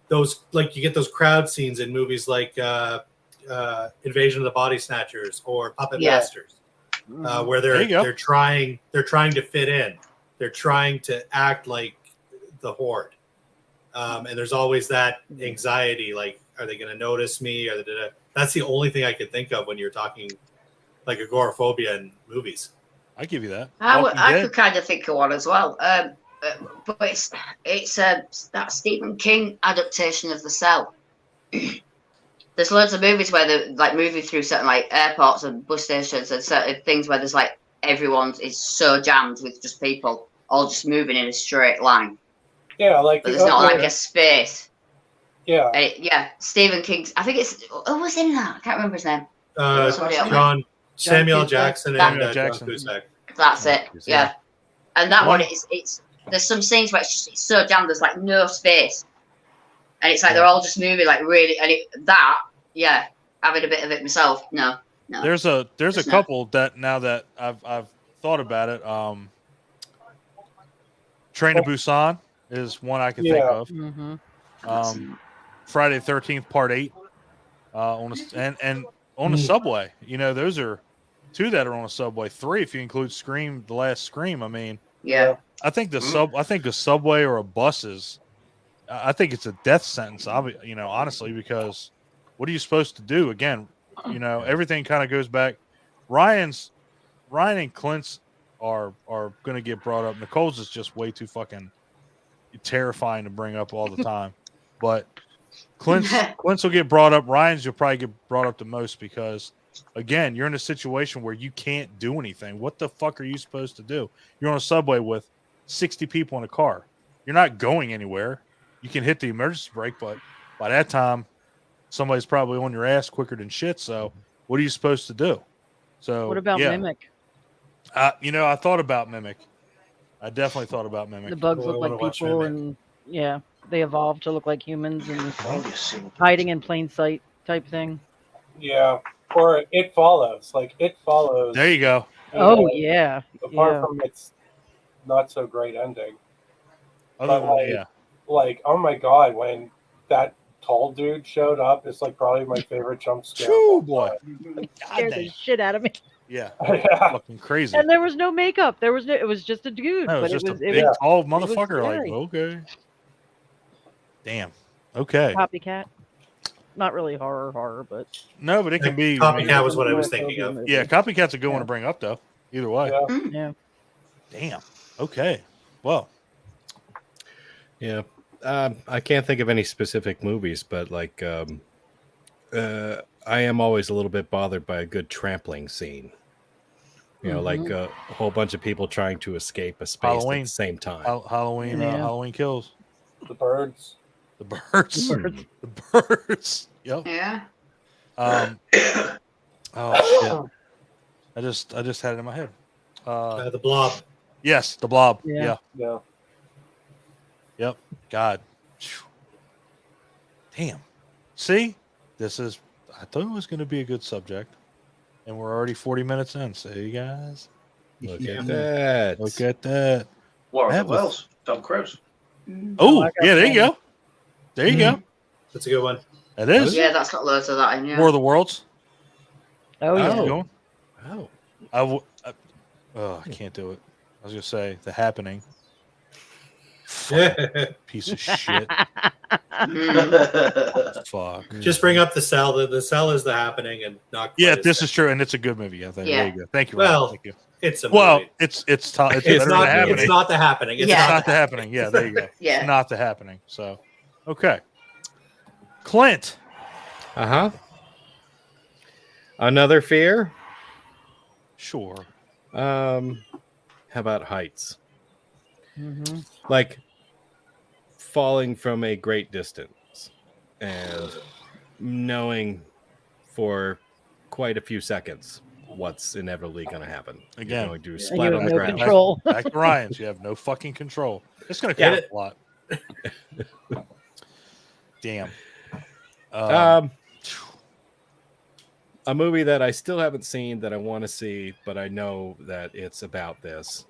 E: Those like you get those crowd scenes in movies like Invasion of the Body Snatchers or Puppet
D: Yeah.
E: Masters, where
B: There you go.
E: they're trying to fit in. They're trying to act like the horde, and there's always that anxiety. Like, are they going to notice me? That's the only thing I could think of when you're talking like agoraphobia in movies.
B: I give you that.
D: I
B: Walking
D: could
B: Dead.
D: kind of think of one as well. But it's that Stephen King adaptation of The Cell. There's loads of movies where they're like moving through certain like airports and bus stations and certain things where there's like everyone is so jammed with just people, all just moving in a straight line,
G: Yeah, like
D: but there's not like a space.
G: yeah.
D: Yeah, Stephen King's. I think it's who was in that? I can't remember his name. Somebody else.
E: Samuel
F: Cusack.
E: Jackson and
B: Samuel
E: John
B: Jackson.
E: Cusack.
D: That's it. Yeah, and that
B: One-
D: one it's there's some scenes where it's so damn there's like no space, and it's like
B: Yeah.
D: they're all just moving like really, and having a bit of it myself. No.
B: There's a
D: Just no.
B: couple that now that I've thought about it. Train to Busan is one I can think
G: Yeah.
B: of.
F: Mm-hmm.
B: Friday the 13th Part 8 on on the subway. You know, those are two that are on a subway. 3 if you include Scream, the last Scream. I mean,
D: Yeah.
B: I think the subway or a bus is. I think it's a death sentence. You know, honestly, because what are you supposed to do? Again, you know, everything kind of goes back. Ryan and Clint's are going to get brought up. Nicole's is just way too fucking terrifying to bring up all the time. But Clint's will get brought up. Ryan's you'll probably get brought up the most because, again, you're in a situation where you can't do anything. What the fuck are you supposed to do? You're on a subway with 60 people in a car. You're not going anywhere. You can hit the emergency brake, but by that time, somebody's probably on your ass quicker than shit. So what are you supposed to do? So
F: What about Mimic?
B: You know, I thought about Mimic. I definitely thought about Mimic.
F: The bugs
E: Well, I
F: look
E: wanna
F: like
E: watch
F: people,
E: Mimic.
F: and yeah, they evolve to look like humans and
A: Oh, you see.
F: hiding in plain sight type thing.
G: Yeah. Or It Follows. Like It Follows.
B: There you go.
G: you
F: Oh
G: know,
F: yeah,
G: Apart
F: yeah.
G: from its not so great ending.
B: Other
G: But,
B: than,
G: Like, oh my god, when that tall dude showed up, it's like probably my favorite jump scare.
B: Choo, boy.
F: It
B: God
F: scared
B: damn.
F: the shit out of me.
B: Yeah.
G: Yeah.
B: Fucking crazy.
F: And there was no makeup. There was no. It was just a dude.
B: No,
F: but
B: it's just
F: it
B: a
F: was.
B: big,
F: It was
B: tall
F: was
B: motherfucker. Like,
F: scary.
B: okay. Damn. Okay.
F: Copycat. Not really horror, but
B: No, but it can be.
E: Copycat was what I was thinking of.
B: Yeah, Copycat's a good one to bring up, though. Either way.
G: Yeah.
F: Yeah.
B: Damn. Okay. Well,
C: Yeah. I can't think of any specific movies, but like I am always a little bit bothered by a good trampling scene. You know, like a whole bunch of people trying to escape a space
B: Halloween.
C: at the same time.
B: Halloween.
F: Yeah.
B: Halloween Kills.
G: The birds.
B: The birds.
F: Birds.
B: The birds. Yep.
D: Yeah.
B: Oh shit! I just had it in my head.
E: The Blob.
B: Yes, the Blob.
F: Yeah.
B: Yeah.
G: Yeah.
B: Yep. God. Phew. Damn. See, this is. I thought it was going to be a good subject, and we're already 40 minutes in. See, guys.
C: Look
E: Yeah.
C: at that.
B: Look at that.
A: War of
B: That
A: the
B: was-
A: Worlds. Tom Cruise.
B: Oh,
F: I got
B: yeah. There you
F: that.
B: go. There you go.
E: That's a good one.
B: That is
D: Yeah, that's got loads of that in. Yeah.
B: War of the Worlds.
F: Oh
B: How's
F: yeah.
B: it going?
C: Oh.
B: I can't do it. I was gonna say The Happening. Piece of shit.
D: Mm.
B: Fuck.
E: Just bring up The Cell. The Cell is the happening, and not.
B: Yeah,
E: quite as
B: this
E: bad.
B: is true, and it's a good movie. I think.
D: Yeah.
B: There you go. Thank you. Ryan.
E: Well,
B: Thank you.
E: It's a movie.
B: Well, it's better
E: it's
B: than
E: not.
B: The Happening.
E: It's not the happening. It's
D: Yeah.
B: It's not The Happening. Yeah, there you go.
D: Yeah.
B: It's not The Happening. So, okay. Clint.
C: Uh-huh. Another fear?
B: Sure.
C: How about heights?
F: Mhm.
C: Like falling from a great distance and knowing for quite a few seconds what's inevitably going to happen.
B: Again.
C: You're going to
F: And
C: splat
F: you
C: on
F: have
C: the
F: no
C: ground.
F: control.
B: Back to Ryan's. You have no fucking control. It's going to
E: Yeah.
B: count a lot. Damn.
C: A movie that I still haven't seen that I want to see, but I know that it's about this,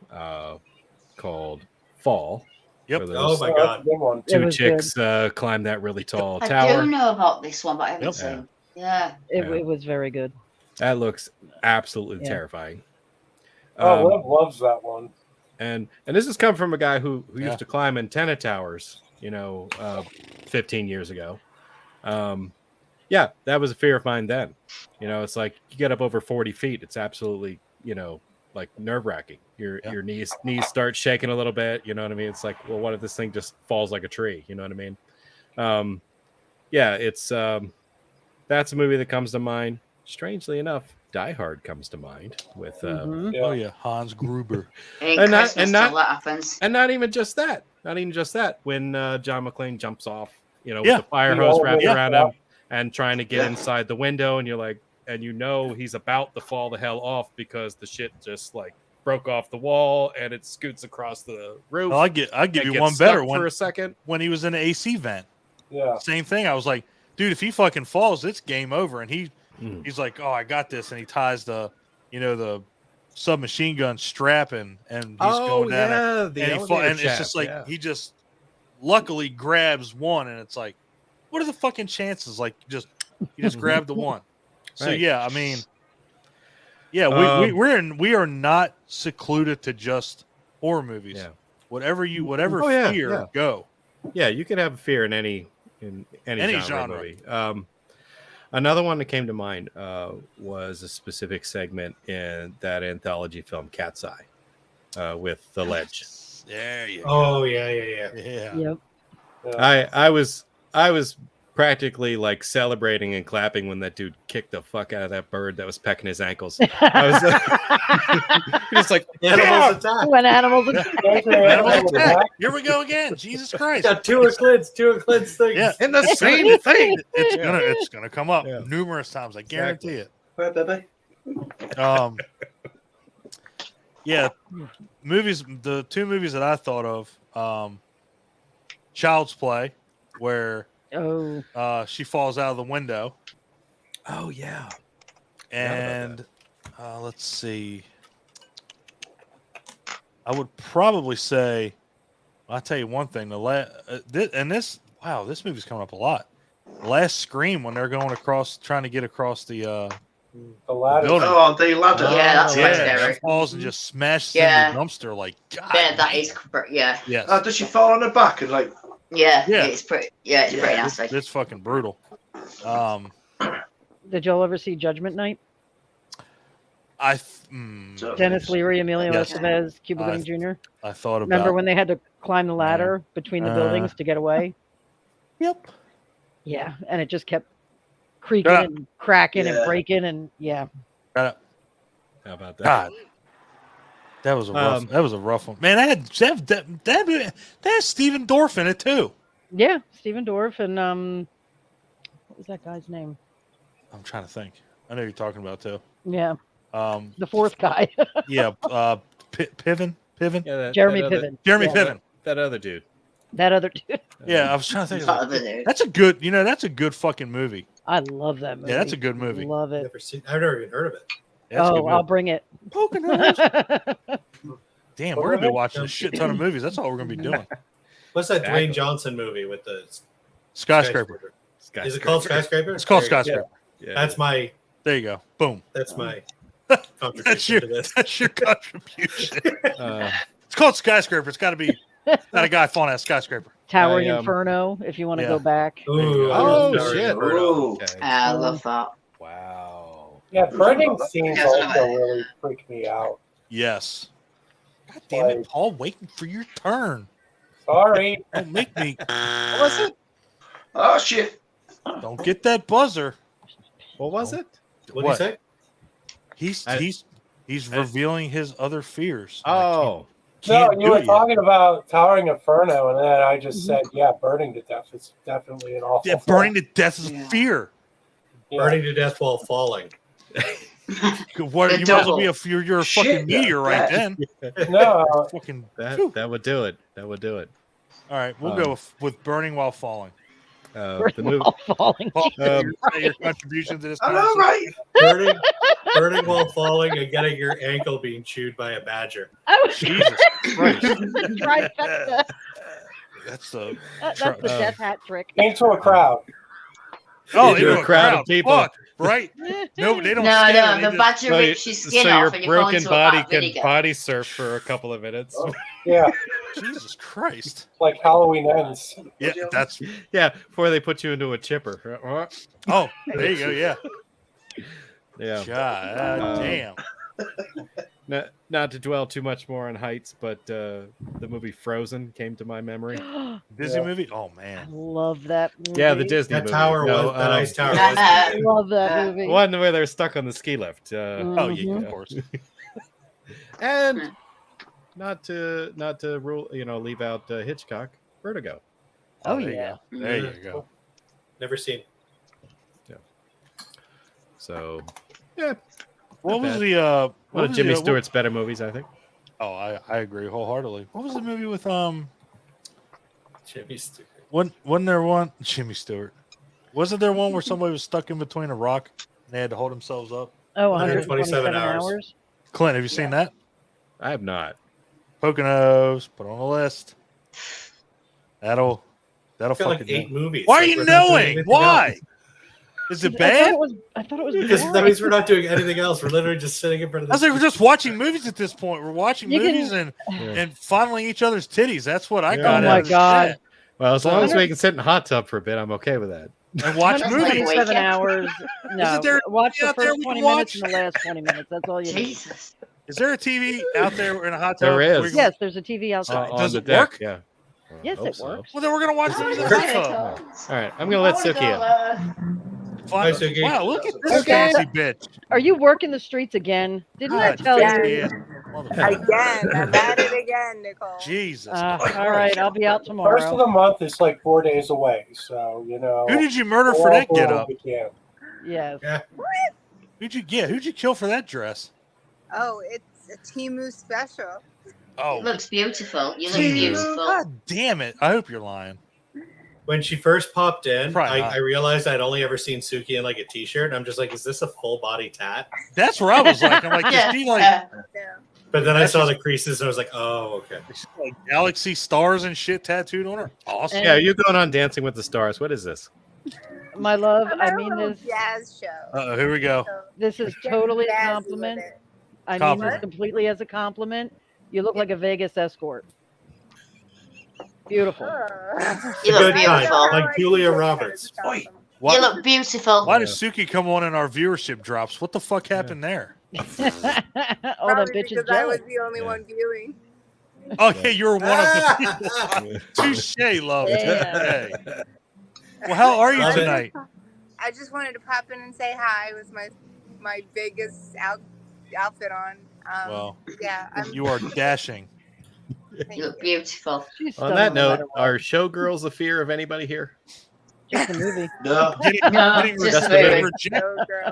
C: called Fall.
B: Yep.
C: where those
E: Oh my
G: Oh,
E: God.
G: that's a good one.
F: It
C: two
F: was
C: chicks climb that really tall
D: I
C: tower.
D: do know about this one, but I haven't
B: Yep.
D: seen. Yeah.
F: It was very good.
C: That looks absolutely
F: Yeah.
C: terrifying.
G: Oh, Webb loves that one.
C: And this has come from a guy who
B: Yeah.
C: used to climb antenna towers, 15 years ago. Yeah, that was a fear of mine then. It's like you get up over 40 feet. It's absolutely, like nerve wracking. Your knees start shaking a little bit. You know what I mean? It's like, well, what if this thing just falls like a tree? You know what I mean? Yeah, it's that's a movie that comes to mind. Strangely enough, Die Hard comes to mind with
F: Mhm.
G: Yeah.
B: Oh yeah, Hans Gruber.
D: In
C: And not-
D: Christmas
C: and not-
D: till that happens.
C: and not even just that. When John McClane jumps off, with
B: Yeah.
C: the fire
G: The
C: hose wrapped
G: elevator
C: around
G: flap.
C: him and trying to get
A: Yeah.
C: inside the window, and you're like, and he's about to fall the hell off because the shit just like broke off the wall and it scoots across the roof.
B: Well, I'll give
C: and
B: you
C: gets
B: one
C: stuck
B: better
C: for
B: one.
C: a second.
B: When he was in the AC vent,
G: Yeah.
B: same thing. I was like, dude, if he fucking falls, it's game over. And
C: Mm.
B: he's like, oh, I got this, and he ties the submachine gun strap and he's going down there.
C: the
B: And
C: elevator
B: and it's
C: shaft,
B: just like
C: yeah.
B: he just luckily grabs one, and it's like, what are the fucking chances? Like, you just grab the one. So
C: Right.
B: yeah, I mean, yeah, we are not secluded to just horror movies.
C: Yeah.
B: Whatever
C: Oh, yeah,
B: fear,
C: yeah.
B: go.
C: Yeah, you can have fear in any genre movie. Another one that came to mind was a specific segment in that anthology film Cat's Eye with The Ledge.
B: There you go.
E: Oh yeah.
B: Yeah.
F: Yep.
C: I was practically like celebrating and clapping when that dude kicked the fuck out of that bird that was pecking his ankles. I was just like,
E: Animals attack.
F: When animals.
B: Animal attack. Here we go again. Jesus Christ.
E: Got two Eclipse things.
B: Yeah.
C: in the same thing.
B: It's gonna come up
C: Yeah.
B: numerous times. I guarantee it.
A: Where, baby?
B: Yeah, movies. The two movies that I thought of, Child's Play, where
F: Oh.
B: she falls out of the window,
C: Oh yeah.
B: and let's see. I would probably say, I'll tell you one thing. This movie's coming up a lot. The last Scream, when they're going across, trying to get across the
G: The ladder.
B: building.
A: Oh, the ladder.
D: Yeah, that's
B: yeah,
D: legendary.
B: she falls and just smashes
D: Yeah.
B: in the dumpster. Like, God.
D: Yeah, that is. Yeah.
B: Yes.
A: Does she fall on her back and like?
D: Yeah.
B: Yeah.
D: It's pretty. Yeah, it's pretty nasty.
B: It's fucking brutal.
F: Did y'all ever see Judgment Night? Dennis Leary, Emilio
B: Yes.
F: Estevez, Cuba Gooding Jr.
B: I thought about.
F: Remember when they had to climb the ladder between the buildings to get away?
B: Yep.
F: Yeah, and it just kept creaking
B: Yeah.
F: and cracking and
A: Yeah.
F: breaking, and yeah.
C: How about that?
B: God, that was a rough one, man. That had Steven Dorff in it too.
F: Yeah, Stephen Dorff and what was that guy's name?
B: I'm trying to think. I know who you're talking about too.
F: Yeah,
B: Um,
F: the fourth guy,
B: yeah, Piven.
C: Yeah,
F: Jeremy
C: that other-
F: Piven.
B: Jeremy
F: Yeah,
B: Piven.
C: That other dude.
F: That other dude.
B: Yeah, I was trying to think.
D: That other dude.
B: That's a good. That's a good fucking movie.
F: I love that movie.
B: Yeah, that's a good movie.
F: Love it.
E: I've never even heard of it.
B: That's a good
F: Oh, I'll
B: movie.
F: bring it.
B: Poconos. Damn, we're gonna be watching a shit ton of movies. That's all we're gonna be doing.
E: What's that
C: Exactly.
E: Dwayne Johnson movie with the
B: Skyscraper.
E: Is it called Skyscraper?
B: It's called
E: There you go.
B: Skyscraper.
C: Yeah.
E: That's my
B: There you go. Boom.
E: contribution
B: That's your
E: to this.
B: that's your contribution.
C: Uh,
B: It's called Skyscraper. It's got to be not a guy falling out of skyscraper.
F: Towering
C: I,
F: Inferno, if you want to
B: yeah.
F: go back.
E: Ooh, I
C: oh
E: love Towering
C: shit!
E: Inferno.
A: Ooh.
C: Okay.
D: I love that.
C: Wow.
G: Yeah, burning scenes
D: Yeah,
G: also really freak me out.
B: Yes. God damn it,
G: Like-
B: Paul! Waiting for your turn.
G: Sorry.
B: Don't make me.
C: What was it?
A: Oh shit!
B: Don't get that buzzer.
C: What was it?
E: What do you say?
B: He's revealing his other fears.
C: Oh,
G: No,
B: Can't
G: you
B: do
G: were
B: it yet.
G: talking about Towering Inferno, and then I just said, yeah, burning to death is definitely an awful
B: Yeah, burning to death is
D: Yeah.
B: fear.
G: Yeah.
E: Burning to death while falling.
B: What,
D: The
B: you might as well
D: double.
B: be you're a
A: Shit,
B: fucking meteor right
A: yeah.
B: then.
G: No,
B: Fucking.
C: that would do it. That would do it.
B: All right, we'll go with burning while falling.
C: The movie.
F: All falling.
B: Paul,
C: Um,
B: your contribution to this.
A: I know,
B: conversation?
A: right?
E: Burning while falling and getting your ankle being chewed by a badger.
F: Oh,
B: Jesus Christ.
F: trifecta.
B: That's the.
F: That's the death hat trick.
G: into a crowd.
B: Oh,
C: Into
B: into
C: a crowd of people.
B: Fuck, right? No, they don't.
D: No,
B: stand there,
D: no,
B: they
D: the
B: just-
D: badger
C: So,
D: rips your skin
C: so
D: off
C: your
D: and you fall
C: broken
D: into a
C: body
D: vat
C: can
D: vinegar.
C: body surf for a couple of minutes.
G: Yeah,
B: Jesus Christ.
G: like Halloween ends.
B: Yeah, that's.
C: Yeah, before they put you into a chipper.
B: Oh, there you go. Yeah.
C: Yeah.
B: God
C: Um,
B: damn.
C: not to dwell too much more on heights, but the movie Frozen came to my memory.
B: Disney
G: Yeah.
B: movie. Oh
F: I
B: man.
F: love that movie.
C: Yeah, the Disney
E: That
C: movie.
E: tower
C: No,
E: was that ice tower was.
F: I love that movie.
C: one where they're stuck on the ski lift.
B: Oh yeah,
F: Mhm.
B: of course.
C: And not to rule, leave out Hitchcock, Vertigo.
F: Oh,
B: there
F: yeah.
B: You go. There you go.
E: Never seen.
C: So, yeah.
B: What was
C: bad.
B: the
C: One
B: what
C: of
B: was
C: Jimmy
B: the,
C: Stewart's better movies, I think.
B: Oh, I agree wholeheartedly. What was the movie with
E: Jimmy Stewart.
B: wasn't there one Jimmy Stewart? Wasn't there one where somebody was stuck in between a rock and they had to hold themselves up?
F: Oh,
E: 127
F: 127 hours.
B: Clint, have you seen that?
C: I have not.
B: Poconos, put on the list. That'll
E: It's got
B: fucking
E: like 8 movies.
B: Why are
E: Like,
B: you
E: we're not doing
B: knowing?
E: anything
B: Why?
E: else.
B: Is it
F: I
B: bad?
F: thought it was
E: Because that
F: boring.
E: means we're not doing anything else. We're literally just sitting in front of
B: I was
E: this.
B: like, we're just watching movies at this point. We're watching
F: You can-
B: movies and
C: Yeah.
B: fondling each other's titties. That's what I
C: Yeah.
B: got
F: Oh
B: out
F: my
B: of it.
F: God.
C: Well, as long as we
F: 100
C: can sit in a hot tub for a bit, I'm okay with that.
B: And watch
D: That's
B: movies.
D: funny.
F: 127 hours. No,
B: Isn't there a
F: watch
B: TV
F: the
B: out there
F: first
B: we
F: 20
B: can
F: minutes
B: watch?
F: and the last 20 minutes. That's all you need.
D: Jesus.
B: Is there a TV out there in a hot tub?
C: There is.
B: where you can-
F: Yes, there's a TV outside.
B: Does
C: on
B: it
C: the deck,
B: work?
C: Yeah.
F: Yes,
C: I hope
F: it
C: so.
F: works.
B: Well, then we're gonna watch movies in a hot tub.
C: All right, I'm gonna let Suki in.
B: Fine.
E: Nice, okay.
B: Wow, look at this
F: Okay.
B: fancy bitch.
F: Are you working the streets again? Didn't I
B: God,
F: tell
B: fancy
F: you?
B: ass motherfucker.
H: Again, I'm at it again, Nicole.
B: Jesus.
F: All
B: Christ.
F: right, I'll be out
G: First of
F: tomorrow.
G: the month is like 4 days away, so
B: Who did you murder
G: we're
B: for
G: all
B: that
G: doing
B: get
G: what
B: up?
G: we can.
F: Yes.
E: Yeah.
B: Who'd you kill for that dress?
H: Oh, it's a Timu special.
B: Oh,
D: It looks beautiful. You look
B: Jesus.
D: beautiful.
B: God damn it. I hope you're lying.
E: When she first popped in,
B: Probably not.
E: I realized I'd only ever seen Suki in like a t-shirt. And I'm just like, is this a full body tat?
B: That's where I was like, I'm like,
D: Yeah.
B: is she like,
H: Yeah.
E: But then I
B: That's
E: saw
B: just-
E: the creases and I was like, oh, okay.
B: is she like galaxy stars and shit tattooed on her? Awesome.
C: Yeah, you're going on Dancing with the Stars. What is this?
F: My love,
H: I'm
F: I
H: at a
F: mean
H: little
F: this.
H: jazz show.
B: Uh-oh, here we go.
H: So
F: This is
H: get
F: totally a
H: jazzy with
F: compliment.
H: it.
F: I mean
B: Compliment.
F: this completely as a compliment. You look like a Vegas escort. Beautiful.
D: You
E: A
D: look
E: good kind,
D: beautiful.
E: like Julia Roberts.
H: Oi.
B: Why,
D: You look beautiful.
B: why does Suki come on in our viewership drops? What the fuck happened there?
F: All that
H: Probably
F: bitches
H: because I was
F: jealous.
H: the only
C: Yeah.
H: one viewing.
B: Oh, yeah, you were one of the touche, love.
F: Damn.
B: Touche. Well, how are you
E: Love it.
B: tonight?
H: I just wanted to pop in and say hi with my Vegas outfit on.
B: Well,
H: Yeah, I'm
B: you are dashing.
D: You look beautiful.
F: She's
C: On
F: stunning
C: that
F: no
C: note,
F: matter what.
C: are showgirls a fear of anybody here?
F: Just a movie.
A: No.
D: Just very-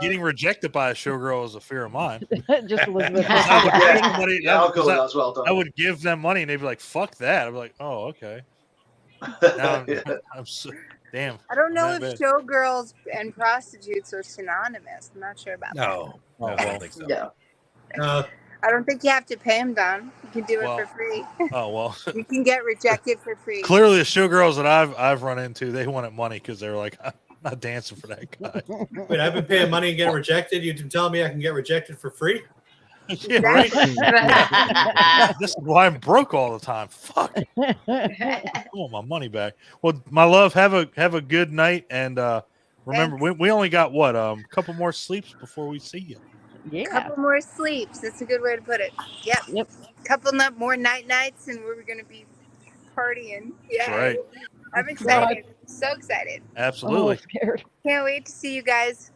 B: Getting rejected by a showgirl is a fear of mine.
F: Just Elizabeth.
B: I would give
A: Yeah,
B: somebody-
A: yeah, I'll go with
B: I-
A: that as well.
B: I would give them money and they'd be like, "Fuck that." I'd be like, "Oh, okay." Now
A: Yeah.
B: I'm so, damn.
H: I don't know
B: Not
H: if
B: bad.
H: showgirls and prostitutes are synonymous. I'm not sure about that.
B: No.
C: No, I don't think so.
D: No.
H: I don't think you have to pay them, Don. You can do it
B: Well-
H: for free.
B: Oh well.
H: You can get rejected for free.
B: Clearly, the showgirls that I've run into, they wanted money because they were like, "I'm not dancing for that guy."
E: Wait, I've been paying money and getting rejected. You can tell me I can get rejected for free?
B: Yeah, right. This is why I'm broke all the time. Fuck. I want my money back. Well, my love, have a good night, and remember, we only got what a couple more sleeps before we see you.
F: Yeah.
H: Couple more sleeps. That's a good way to put it. Yep.
F: Yep.
H: Couple more nights, and we're gonna be partying. Yeah.
B: That's right.
H: I'm excited. So excited.
F: I'm a
B: Absolutely.
F: little scared.
H: Can't wait to see you guys.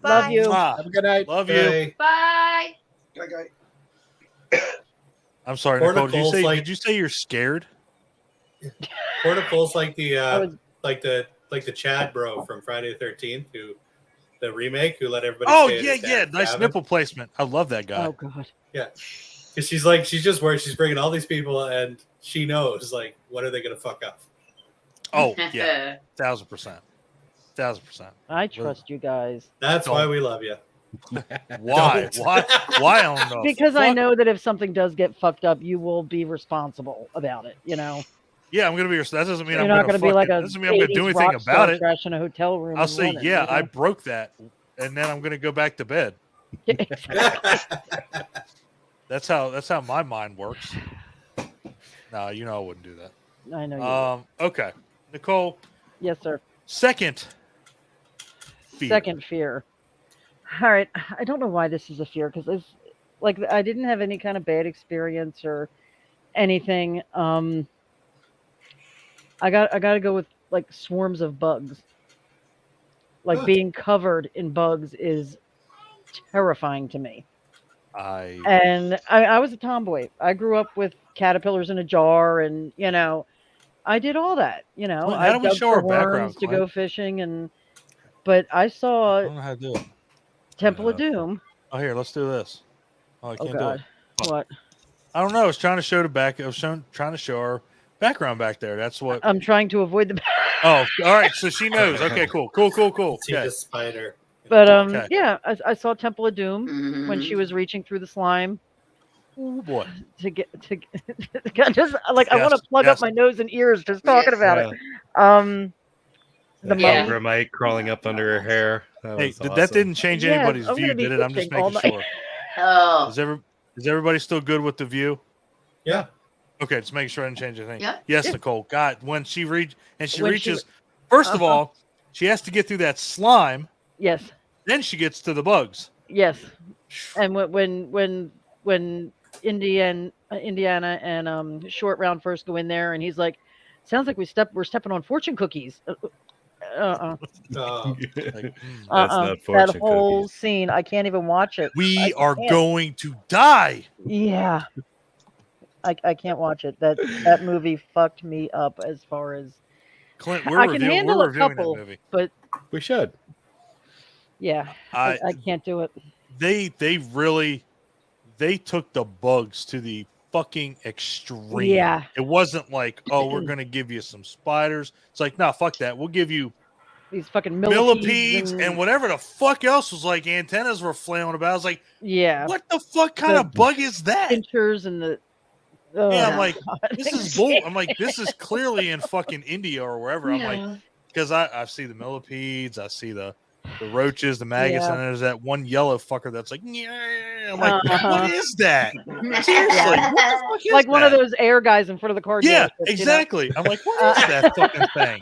F: Love
H: Bye.
F: you.
B: Mwah.
C: Have a good night.
B: Love you.
E: Hey,
D: Bye.
B: I'm sorry,
E: Porta
B: Nicole.
E: Cole's like-
B: Did you say you're scared?
E: Portaful's like the
F: I was-
E: like the Chad bro from Friday the 13th, who the remake, who let everybody.
B: Oh
E: stay at
B: yeah,
E: his
B: yeah.
E: dad's
B: Nice
E: cabin.
B: nipple placement. I love that guy.
F: Oh God.
E: 'Cause she's just worried. She's bringing all these people, and she knows like what are they gonna fuck up?
B: Oh yeah, 1000%. 1000%.
F: I trust you guys
E: That's why we love you.
B: Why?
E: Don't.
B: Why? Why? I don't know.
F: because I
B: Fuck.
F: know that if something does get fucked up, you will be responsible about it. You know,
B: Yeah, I'm gonna be. That doesn't mean
F: you're
B: I'm
F: not
B: gonna
F: going to be like a
B: Doesn't mean I'm gonna
F: 80s
B: do anything
F: rock star
B: about it.
F: trash in a hotel room.
B: I'll
F: and
B: say,
F: run it,
B: yeah,
F: you know?
B: I broke that, and then I'm gonna go back to bed. That's how my mind works. No, you know I wouldn't do that.
F: I know. You
B: Okay, Nicole.
F: yes, sir.
B: Second. Fear.
F: Second fear. All right. I don't know why this is a fear because Like I didn't have any kind of bad experience or anything. I got to go with like swarms of bugs. Like
E: Huh.
F: being covered in bugs is terrifying to me.
B: I
F: And I was a tomboy. I grew up with caterpillars in a jar, and I did all that.
B: Clint,
F: I
B: how do we
F: dug
B: show
F: for
B: our background,
F: worms to
B: Clint?
F: go fishing, but I
B: I
F: saw
B: don't know how to do it.
F: Temple of Doom.
B: Oh, here, let's do this. Oh, I
F: Oh
B: can't do it.
F: God, what?
B: I don't know. I was trying to show the back. I was trying to show our background back there. That's what.
F: I'm trying to avoid the.
B: Oh, all right. So she knows. Okay, cool.
E: See
B: Okay.
E: the spider.
F: But
B: Okay.
F: yeah, I saw Temple of Doom when she was reaching through the slime
B: Oh boy.
F: to get just like I want to
B: Yes,
F: plug
B: yes.
F: up my nose and ears just talking about it. The
D: Yeah.
F: mummy.
C: Mite crawling up under her hair. That
B: Hey,
C: was
B: that
C: awesome.
B: didn't change
F: Yes,
B: anybody's
F: I'm
B: view,
F: gonna be
B: did it? I'm just
F: itching all
B: making
F: night.
B: sure.
D: Oh.
B: Is everybody still good with the view?
E: Yeah.
B: Okay, just making sure I didn't change anything.
D: Yeah.
B: Yes,
F: Yeah.
B: Nicole. God, when she
F: When she
B: reaches, first of
F: Uh-huh.
B: all, she has to get through that slime.
F: Yes,
B: Then she gets to the bugs.
F: yes. And when Indiana and Short Round first go in there, and he's like, "Sounds like we're stepping on fortune cookies."
E: Uh,
B: Like,
C: That's
F: That
C: not fortune
F: whole
C: cookies.
F: scene, I can't even watch it.
B: we
F: I
B: are
F: can't.
B: going to die.
F: Yeah, I can't watch it. That movie fucked me up as far as
B: Clint,
F: I
B: we're
F: can
B: reviewing,
F: handle
B: we're
F: a
B: reviewing that
F: couple,
B: movie.
F: but
C: We should.
F: yeah,
B: I
F: I can't do it.
B: they really took the bugs to the fucking extreme.
F: Yeah.
B: It wasn't like, oh, we're gonna give you some spiders. It's like, nah, fuck that. We'll give you
F: These fucking
B: millipedes
F: millipedes
B: and whatever the fuck else was like antennas were flailing about. I was like,
F: yeah,
B: what the fuck kind of bug is that?
F: pinchers and the.
B: Yeah,
F: Oh,
B: I'm like,
F: God.
B: this is bull. I'm like, this is clearly in fucking India or wherever. I'm like, because I see the millipedes, I see the roaches, the maggots,
F: Yeah.
B: and there's that one yellow fucker that's like, yeah. I'm like,
F: Uh-huh.
B: what is that? Seriously, what the fuck is
F: like one of
B: that?
F: those air guys in front of the car.
B: Yeah,
F: dealership,
B: exactly. I'm like, what is that fucking thing?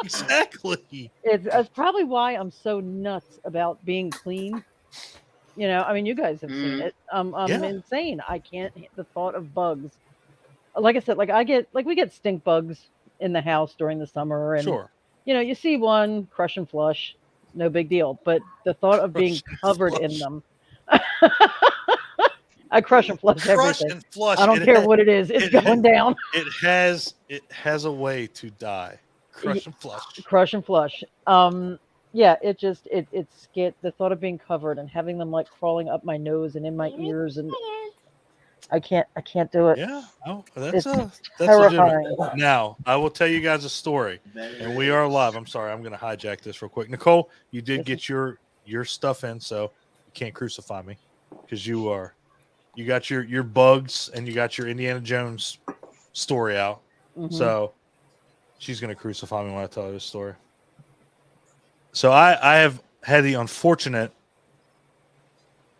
B: Exactly.
F: It's probably why I'm so nuts about being clean. I mean, you guys have seen it. I'm
B: Yeah.
F: insane. I can't. The thought of bugs. Like I said, we get stink bugs in the house during the summer, and
B: Sure.
F: you see one, crush and flush, no big deal. But the thought of being
B: Crush and
F: covered in
B: flush.
F: them. I crush and flush
B: Crush
F: everything.
B: and flush.
F: I don't care what it is. It's
B: it
F: going down.
B: It has a way to die. Crush and flush.
F: Crush and flush. Yeah, it's the thought of being covered and having them like crawling up my nose and in my ears, and I can't do it.
B: Yeah. Oh,
F: It's
B: that's
F: terrifying.
B: legitimate. Now, I will tell you guys a story, and we are live. I'm sorry, I'm going to hijack this real quick. Nicole, you did get your stuff in, so you can't crucify me because you got your bugs and you got your Indiana Jones story out.
F: Mhm.
B: So she's going to crucify me when I tell her this story. So I have had the unfortunate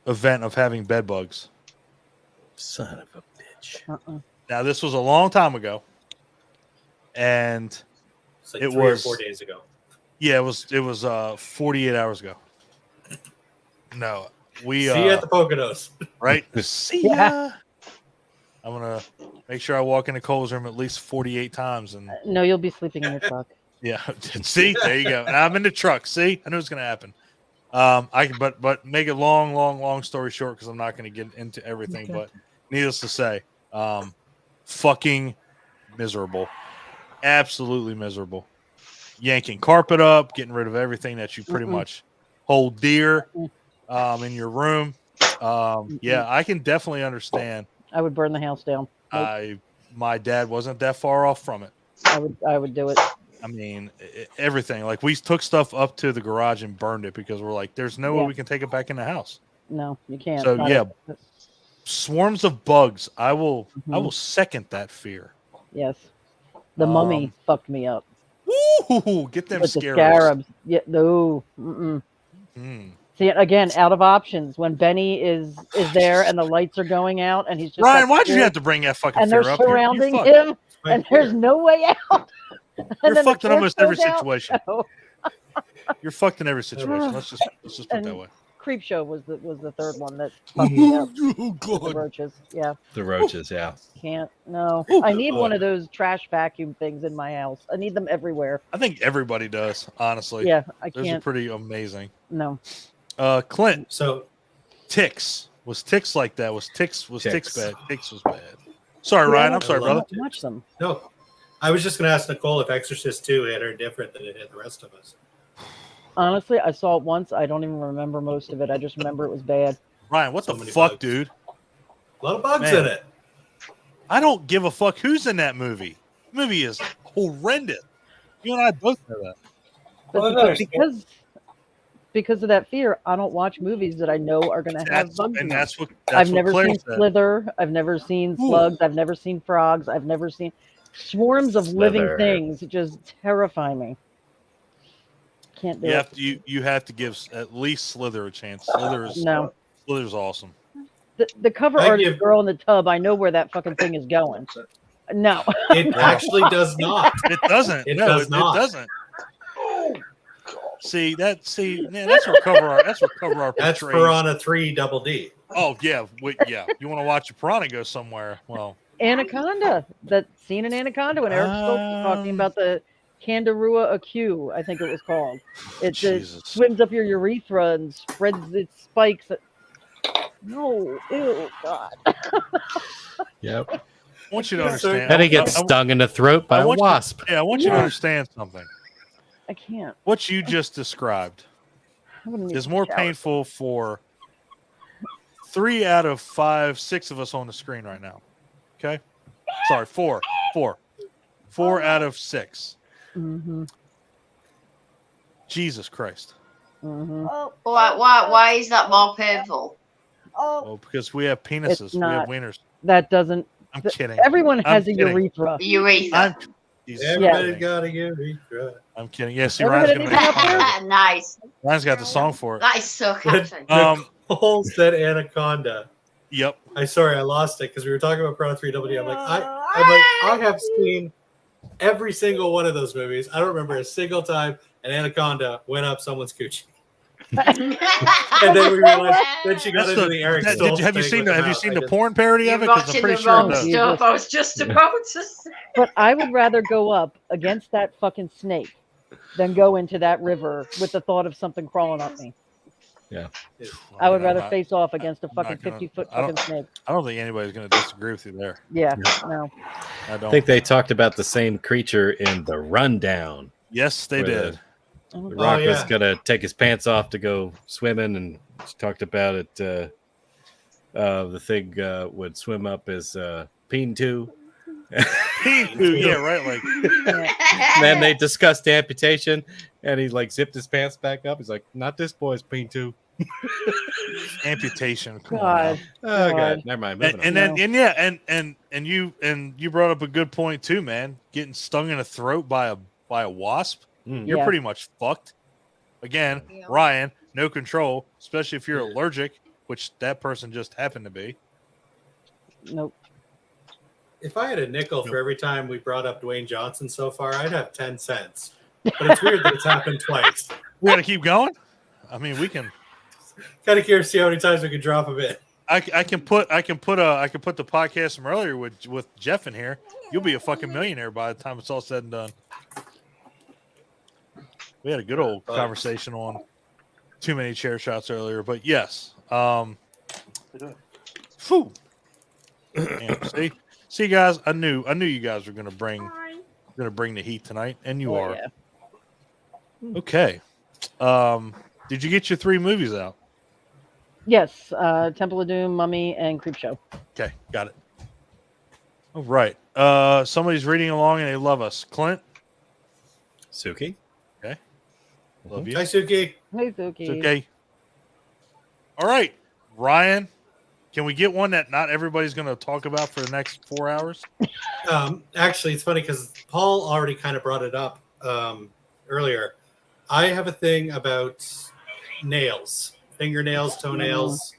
B: event of having bed bugs.
C: Son of a bitch.
B: Now, this was a long time ago, and
E: it's like
B: It
E: 3 or
B: was-
E: 4 days ago.
B: yeah, it was 48 hours ago. No, we
E: See you at the Poconos.
B: right. See ya. I'm gonna make sure I walk into Cole's room at least 48 times, and
F: No, you'll be sleeping in your truck.
B: yeah, see, there you go. And I'm in the truck. See, I knew it was gonna happen. I can, but make it long story short because I'm not gonna get into everything.
C: Okay.
B: But needless to say, fucking miserable, absolutely miserable. Yanking carpet up, getting rid of everything that you pretty much hold dear in your room. Yeah, I can definitely understand.
F: I would burn the house down. Nope.
B: My dad wasn't that far off from it.
F: I would do it.
B: I mean, everything. Like, we took stuff up to the garage and burned it because we're like, there's no way
F: Yeah.
B: we can take it back in the house.
F: No, you can't.
B: So,
F: Not
B: yeah.
F: it.
B: Swarms of bugs. I will
F: Mhm.
B: second that fear.
F: Yes. The mummy fucked me up.
B: Ooh, get them
F: With the
B: scarabs.
F: scarabs. Yeah, no. Mm-mm.
B: Mm.
F: See, again, out of options. When Benny is there and the lights are going out and he's just
B: Ryan,
F: got
B: why'd you
F: fear,
B: have to bring that fucking
F: and
B: fear
F: they're
B: up? You're
F: surrounding
B: fucked.
F: him and there's no way out. And
B: You're
F: then the
B: fucked in
F: torch
B: almost every
F: goes out.
B: situation.
F: Oh.
B: You're fucked in every situation. Let's just put it
F: And
B: that way.
F: Creepshow was the third one that fucked me up.
B: Oh
F: The
B: God.
F: roaches. Yeah.
C: The roaches, yeah.
F: Can't. No.
B: Ooh,
F: I need
B: boy.
F: one of those trash vacuum things in my house. I need them everywhere.
B: I think everybody does, honestly.
F: Yeah. I
B: Those are
F: can't.
B: pretty amazing.
F: No.
B: Clint,
E: So
B: Ticks. Was Ticks like that? Was Ticks
C: Ticks.
B: bad? Ticks was bad. Sorry, Ryan. I'm sorry,
E: I
B: brother.
E: love it.
F: Watch them.
E: no, I was just going to ask Nicole if Exorcist 2 hit her different than it hit the rest of us.
F: Honestly, I saw it once. I don't even remember most of it. I just remember it was bad.
B: Ryan, what
E: So
B: the
E: many
B: fuck,
E: bugs.
B: dude?
E: A lot of bugs
B: Man.
E: in it.
B: I don't give a fuck who's in that movie. The movie is horrendous. You and I both know that.
F: But
G: Well, there's-
F: because of that fear, I don't watch movies that I know are going to have bugs in
B: And
F: them.
B: that's what
F: I've never
B: Claire
F: seen
B: said.
F: Slither. I've never seen slugs. I've never seen frogs. I've never seen swarms of living
C: Slither.
F: things. It just terrify me. Can't do it.
B: You have to give at least Slither a chance.
F: No.
B: Slither's awesome.
F: The cover
E: I
F: art
E: give-
F: is girl in the tub. I know where that fucking thing is going. No.
E: It actually does not.
B: It doesn't.
E: It
B: no,
E: does not.
B: It doesn't. See, man, that's where cover art. That's where cover art
E: That's
B: portrays.
E: Piranha 3 Double D.
B: Oh yeah, yeah. You want to watch a piranha go somewhere? Well,
F: Anaconda. That scene in Anaconda when Eric Stoltz was talking about the Candarua acue, I think it was called. It
B: Jesus.
F: swims up your urethra and spreads its spikes. No, ew, God.
C: Yep.
B: I want you to understand.
C: And he gets stung in the throat by
B: I
C: a
B: want you-
C: wasp.
B: Yeah, I want you to
F: Yeah.
B: understand something.
F: I can't.
B: What you just described
F: I'm gonna need
B: is
F: to
B: more
F: shower.
B: painful for 3 out of 5, 6 of us on the screen right now. Okay, sorry, 4 out of 6.
F: Mm-hmm.
B: Jesus Christ!
F: Mm-hmm.
D: Why is that more painful?
B: Well, because we have penises,
F: It's
B: we have
F: not.
B: wieners.
F: That doesn't.
B: I'm
F: th-
B: kidding.
F: Everyone
B: I'm
F: has a
B: kidding.
F: urethra.
D: Urethra.
B: Jesus,
E: Everybody's
B: I'm
E: got a urethra.
B: kidding. Yeah, see,
F: Everybody
B: Ryan's
F: needs
B: gonna
F: to
B: make
F: up
D: Nice.
B: Ryan's got the song for it.
D: That is so catchy.
E: Nicole said Anaconda.
B: Yep.
E: I lost it because we were talking about Piranha 3 Double D. I'm like, I have seen every single one of those movies. I don't remember a single time an anaconda went up someone's coochie. And then we realized then she got
B: That's
E: into
B: the-
E: the Eric
B: that-
E: Stoltz
B: have you
E: thing
B: seen
E: with
B: the
E: the
B: Have you
E: mouth.
B: seen
E: I
B: the
E: just-
B: porn parody of
D: You're
B: it? Because I'm
D: watching
B: pretty
D: the
B: sure it
D: wrong
B: does.
D: stuff. I was just about to say.
F: But I would rather go up against that fucking snake than go into that river with the thought of something crawling up me. I would rather face off against a fucking
B: gonna-
F: 50-foot
B: I don't-
F: fucking snake.
B: I don't think anybody's going to disagree with you there.
F: Yeah, no.
B: I
C: I
B: don't.
C: think they talked about the same creature in the Rundown.
B: Yes, they
C: Where
B: did.
C: The
F: Oh,
C: Rock was
E: yeah.
C: gonna take his pants off to go swimming, and she talked about it. The thing would swim up his peen too.
B: Yeah, right. Like,
C: And then they discussed amputation, and he like zipped his pants back up. He's like, "Not this boy's peen too."
B: amputation. Come on.
F: God.
C: Oh
F: God.
C: god, never mind.
B: And,
C: Moving
B: and
C: on.
B: then and you brought up a good point too, man. Getting stung in the throat by a wasp, you're
F: Yeah.
B: pretty much fucked. Again,
D: Yeah.
B: Ryan, no control, especially if you're allergic, which that person just happened to be.
F: Nope.
E: If I had a nickel for every time we brought up Dwayne Johnson so far, I'd have 10 cents. But it's weird that it's happened twice.
B: We gotta keep going. I mean, we can.
E: Kind of curious to see how many times we can drop a bit.
B: I can put the podcast from earlier with Jeff in here. You'll be a fucking millionaire by the time it's all said and done. We had a good old conversation on too many chair shots earlier, but yes. Phew. Damn, see, guys. I knew you guys were gonna bring the heat tonight, and you
F: Oh,
B: are.
F: yeah.
B: Okay. Did you get your 3 movies out?
F: Yes, Temple of Doom, Mummy, and Creepshow.
B: Okay, got it. All right. Somebody's reading along and they love us. Clint,
C: Suki.
B: love you.
E: Hi, Suki.
F: Hey, Suki.
B: It's okay. All right, Ryan. Can we get one that not everybody's going to talk about for the next 4 hours?
E: Actually, it's funny because Paul already kind of brought it up earlier. I have a thing about nails, fingernails, toenails.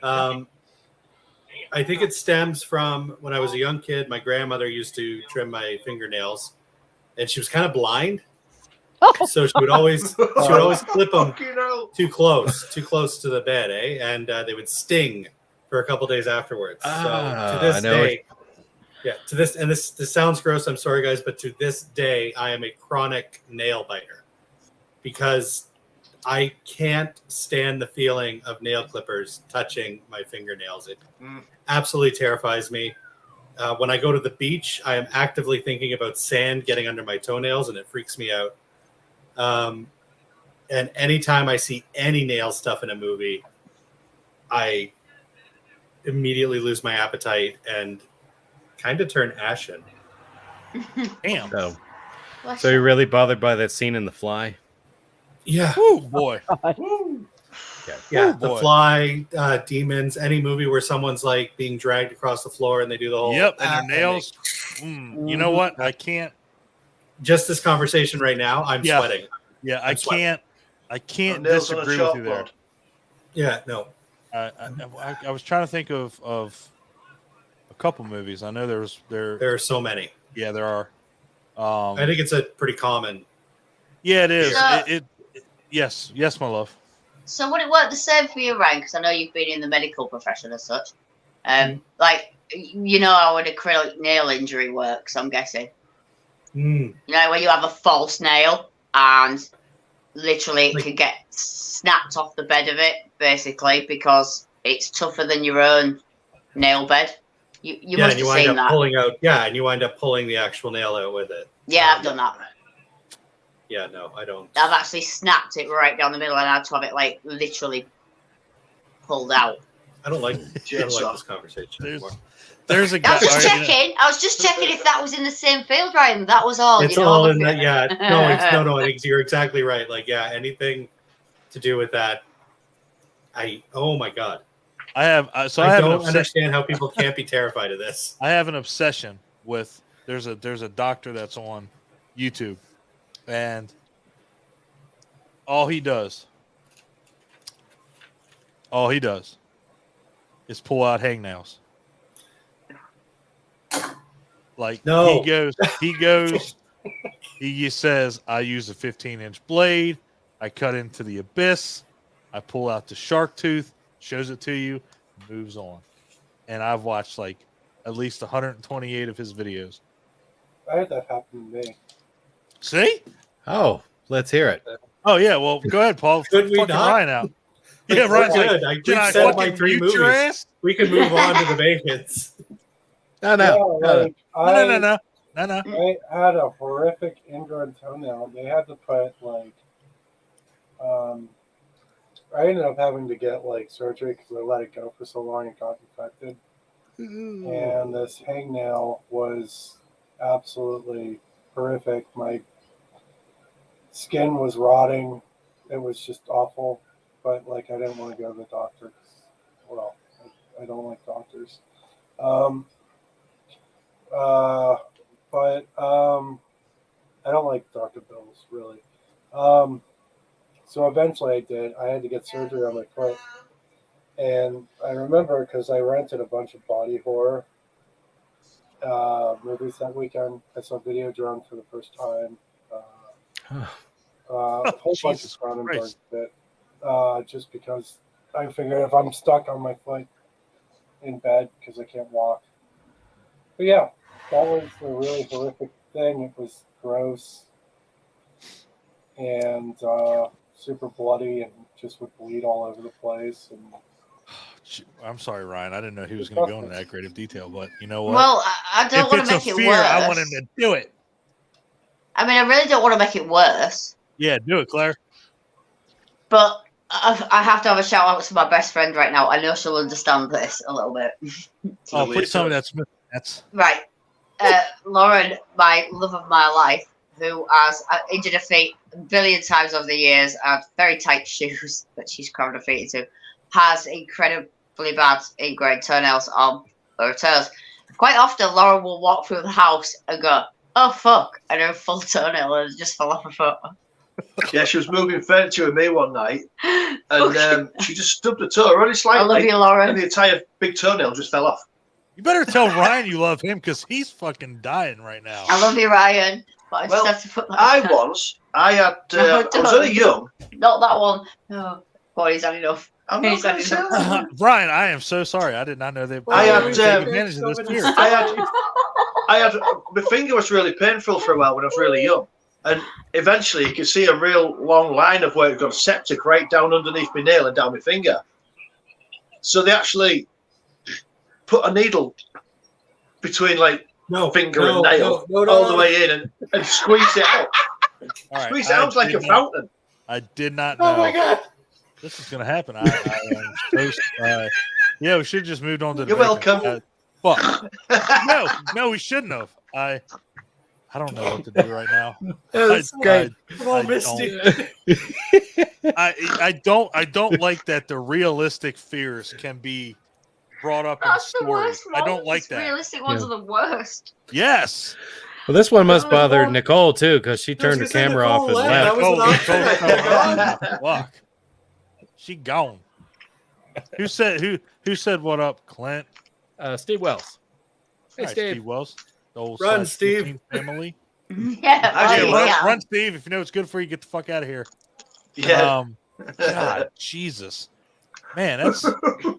E: I think it stems from when I was a young kid. My grandmother used to trim my fingernails, and she was kind of blind. So she would always clip them
A: Fucking hell.
E: too close to the bed, and they would sting for a couple days afterwards. So to this day, and this sounds gross. I'm sorry, guys, but to this day, I am a chronic nail biter because I can't stand the feeling of nail clippers touching my fingernails. It absolutely terrifies me. When I go to the beach, I am actively thinking about sand getting under my toenails, and it freaks me out. And anytime I see any nail stuff in a movie, I immediately lose my appetite and kind of turn ashen.
B: Damn.
C: So you're really bothered by that scene in The Fly?
E: Yeah.
B: Oh boy.
E: Yeah.
B: Ooh,
E: The
B: boy.
E: Fly, Demons, any movie where someone's like being dragged across the floor and they do the whole.
B: Yep, and their nails. You know what? I can't.
E: Just this conversation right now, I'm sweating.
B: Yeah,
E: I'm sweating.
B: I can't
A: Nails on a
B: disagree with you there.
A: chalkboard.
E: Yeah, no.
B: I was trying to think of a couple movies. I know
E: There are so many.
B: Yeah, there are.
E: I think it's a pretty common.
B: Yeah, it is.
D: So-
B: Yes, my love.
D: So would it work the same for you, Ryan? Because I know you've been in the medical profession as such. Like, you know how an acrylic nail injury works, I'm guessing. You know, when you have a false nail and literally it can get snapped off the bed of it, basically, because it's tougher than your own nail bed. You must have seen that.
E: And you wind up pulling the actual nail out with it.
D: Yeah, I've done that.
E: Yeah, no, I don't.
D: I've actually snapped it right down the middle and I had to have it like literally pulled out.
E: I don't like this conversation anymore.
B: There's a guy.
D: I was just checking. I was just checking if that was in the same field, Ryan. That was all.
E: It's all in that. Yeah, no. I think you're exactly right. Like, yeah, anything to do with that. Oh my god.
B: I have. I
E: don't understand how people can't be terrified of this.
B: I have an obsession with. There's a doctor that's on YouTube, and all he does is pull out hangnails. Like
E: no.
B: he says, I use a 15-inch blade, I cut into the abyss, I pull out the shark tooth, shows it to you, moves on. And I've watched like at least 128 of his videos.
G: I had that happen to me.
B: See?
C: Oh, let's hear it.
B: Oh yeah, well go ahead, Paul.
E: Could we
B: fucking
E: not?
B: Ryan out. Yeah, Ryan's
E: good.
B: like,
E: I
B: can I
E: said my
B: fucking
E: 3
B: mute your
E: movies.
B: ass?
E: We can move on to the Bacons.
C: No.
B: No.
G: I had a horrific ingrown toenail. They had to put like, I ended up having to get like surgery because I let it go for so long it got infected. And this hangnail was absolutely horrific. My skin was rotting. It was just awful. But like, I didn't want to go to the doctor. Well, I don't like doctors. But I don't like Dr. Bills, really. So eventually I did. I had to get surgery on my foot. And I remember because I rented a bunch of body horror movies that weekend. I saw Videodrome for the first time. A whole bunch of Cronenberg bit. Just because I figured if I'm stuck on my foot in bed because I can't walk. But yeah, that was a really horrific thing. It was gross and super bloody and just would bleed all over the place. And
B: I'm sorry, Ryan. I didn't know he was going to go into that great of detail, but you know what?
D: Well, I don't want to make it worse.
B: I want him to do it.
D: I mean, I really don't want to make it worse.
B: Yeah, do it, Claire.
D: But I have to have a shout out to my best friend right now. I know she'll understand this a little bit.
B: Oh, please tell me that's
D: right. Lauren, my love of my life, who has injured her feet a billion times over the years, had very tight shoes that she's covered her feet into, has incredibly bad ingrained toenails on her toes. Quite often, Lauren will walk through the house and go, "Oh fuck!" and her full toenail has just fell off her foot.
A: Yeah, she was moving furniture with me one night, and she just stubbed her toe really slightly.
D: I love you, Lauren.
A: And the entire big toenail just fell off.
B: You better tell Ryan you love him because he's fucking dying right now.
D: I love you, Ryan. But I just
A: Well,
D: have to put that
A: I
D: down.
A: I was only young.
D: Not that one. No. Boy, he's had enough.
A: I'm not
D: He's had
A: gonna say
D: enough.
A: that.
B: Brian, I am so sorry. I did not know that.
A: I had,
B: taking advantage of this fear.
A: My finger was really painful for a while when I was really young, and eventually you could see a real long line of where it got septic right down underneath my nail and down my finger. So they actually put a needle between finger and nail all the way in and squeezed it out.
B: All right,
A: Squeezed it out like a fountain.
B: I did not know.
E: Oh my god!
B: This is going to happen. I am so, yeah, we should have just moved on to the
A: You're
B: bacon.
A: welcome.
B: Fuck. No, we shouldn't have. I don't know what to do right now.
C: That's great.
E: Come on, Misty.
B: I don't like that the realistic fears can be brought up in
D: That's the
B: stories.
D: worst
B: I don't
D: ones.
B: like that.
D: Realistic ones are the worst.
B: Yes.
C: Well, this one must
E: No,
C: bother
E: Nicole-
C: Nicole too, because she turned her
E: gonna say
C: camera off and
E: Nicole
C: left.
E: left. That was an option.
B: Fuck. She gone. Who said what up, Clint?
C: Steve Wells. Hey,
B: All right,
C: Steve.
B: Steve Wells. The old
E: Run,
B: Size
E: Steve.
B: 15 family.
D: Yeah,
A: Actually,
D: right,
B: Run, Steve. If you know it's good for you, get the fuck out of here.
A: Yeah.
B: God, Jesus. Man, that's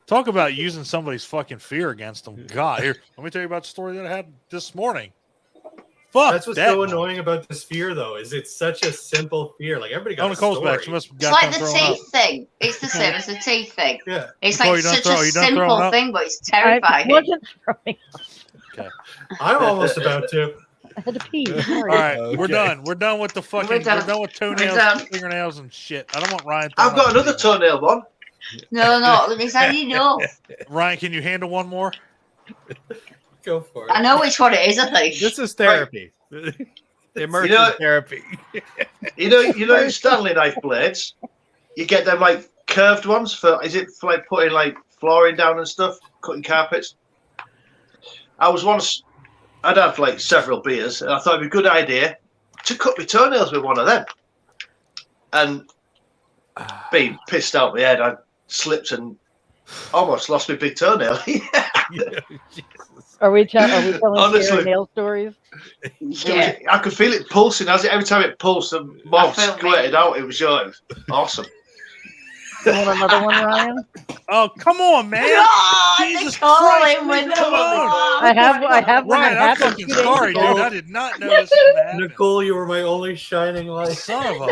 B: talk about using somebody's fucking fear against them. God, here, let me tell you about the story that I had this morning. Fuck.
E: That's what's
B: that
E: so
B: one.
E: annoying about this fear, though, is it's such a simple fear. Like everybody got
B: Oh,
E: a
B: Nicole's
E: story.
B: back. She must have
D: It's
B: got
D: like
B: done
D: the
B: throwing up.
D: teeth thing. It's the same as the teeth thing.
E: Yeah.
D: It's
B: Nicole,
D: like
B: you done
D: such
B: throw-
D: a
B: you done throwing
D: simple
B: up?
D: thing, but it's
F: I
D: terrifying.
F: wasn't throwing.
E: I'm almost about to.
F: I had to pee.
B: All
F: Sorry.
B: right,
C: Okay.
B: we're done. We're done with the fucking.
D: We're done.
B: We're done with toenails,
D: We're done.
B: fingernails, and shit. I don't want Ryan.
A: I've got another toenail one.
D: No, it's had enough.
B: Ryan, can you handle one more?
E: Go for it.
D: I know which one it is, I think.
C: This is therapy. Immersion therapy.
A: You know Stanley knife blades. You get them like curved ones for. Is it for like putting like flooring down and stuff, cutting carpets? I'd had like several beers, and I thought it'd be a good idea to cut my toenails with one of them. And being pissed out my head, I slipped and almost lost my big toenail.
F: Are we telling
A: Honestly.
F: scary nail stories?
D: Yeah.
A: I could feel it pulsing every time it pulsed. The mob
D: I felt
A: squirted
D: it.
A: out. It was awesome.
F: You want another one, Ryan?
B: Oh, come on, man!
D: God,
B: Jesus
D: Nicole
B: Christ,
D: in with
B: leave me
D: the
B: alone.
F: I have one
B: Ryan,
F: that
B: I'm
F: happened
B: fucking
F: 2 days
B: sorry,
F: ago.
B: dude. I did not know this was gonna happen.
E: Nicole, you were my only shining light.
B: Son of a.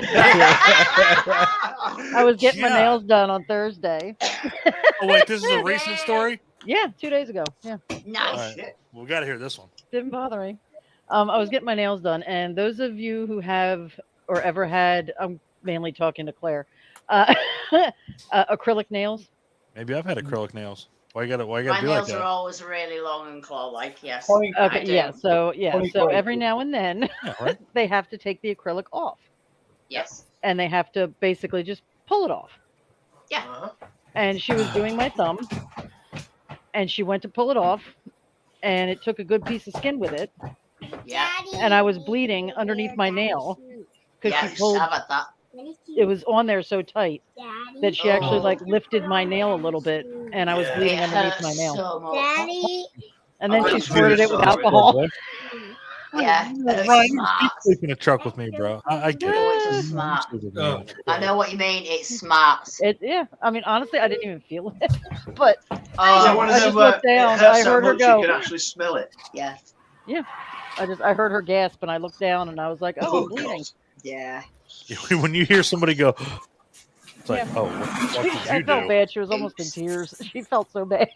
F: I was getting my
B: God.
F: nails done on Thursday.
B: Oh wait, this is a recent story.
F: Yeah, 2 days ago. Yeah,
D: Nice.
B: All right. We got to hear this one.
F: didn't bother me. I was getting my nails done, and those of you who have or ever had, I'm mainly talking to Claire, acrylic nails.
B: Maybe I've had acrylic nails. Why you got to
D: My
B: do like
D: nails are
B: that?
D: always really long and claw-like, yes.
G: Twenty-
D: I
F: Okay,
D: do.
F: yeah. So yeah, so
G: 2020.
F: every now and then
B: Yeah, right.
F: they have to take the acrylic off,
D: Yes.
F: and they have to basically just pull it off.
A: Uh-huh.
F: And she was doing my thumb, and she went to pull it off, and it took a good piece of skin with it,
D: Yeah.
F: and I was bleeding underneath my nail because
D: Yes.
F: she pulled.
D: How about that?
F: It was on there so tight that she actually
D: Oh.
F: like lifted my nail a little bit, and I was
E: Yeah.
F: bleeding
D: It
F: underneath
D: hurts
F: my nail.
D: so much.
F: And then
A: I'm
F: she
A: really
F: squirted it with
A: sorry.
F: alcohol.
D: Yeah. It's
B: Ryan, you
D: smart.
B: sleep in a truck with me, bro. I get
D: Oh,
B: it.
D: it's smart.
B: Sleep with me
E: Oh.
B: in a truck.
D: I know what you mean. It's smart.
F: Yeah. I mean, honestly, I didn't even feel it, but
A: Is that
D: Oh,
A: one of
F: I
A: them
F: just
A: where
F: looked down,
A: it hurts
F: I
A: so
F: heard her
A: much
F: go.
A: you can actually smell it?
D: yeah.
F: I heard her gasp, and I looked down, and I was like, "Oh, I'm
A: God.
F: bleeding."
D: Yeah.
B: When you hear somebody go, it's like,
F: Yeah.
B: oh, what the fuck did
F: I
B: you
F: felt
B: do?
F: bad. She was almost in tears. She felt so bad.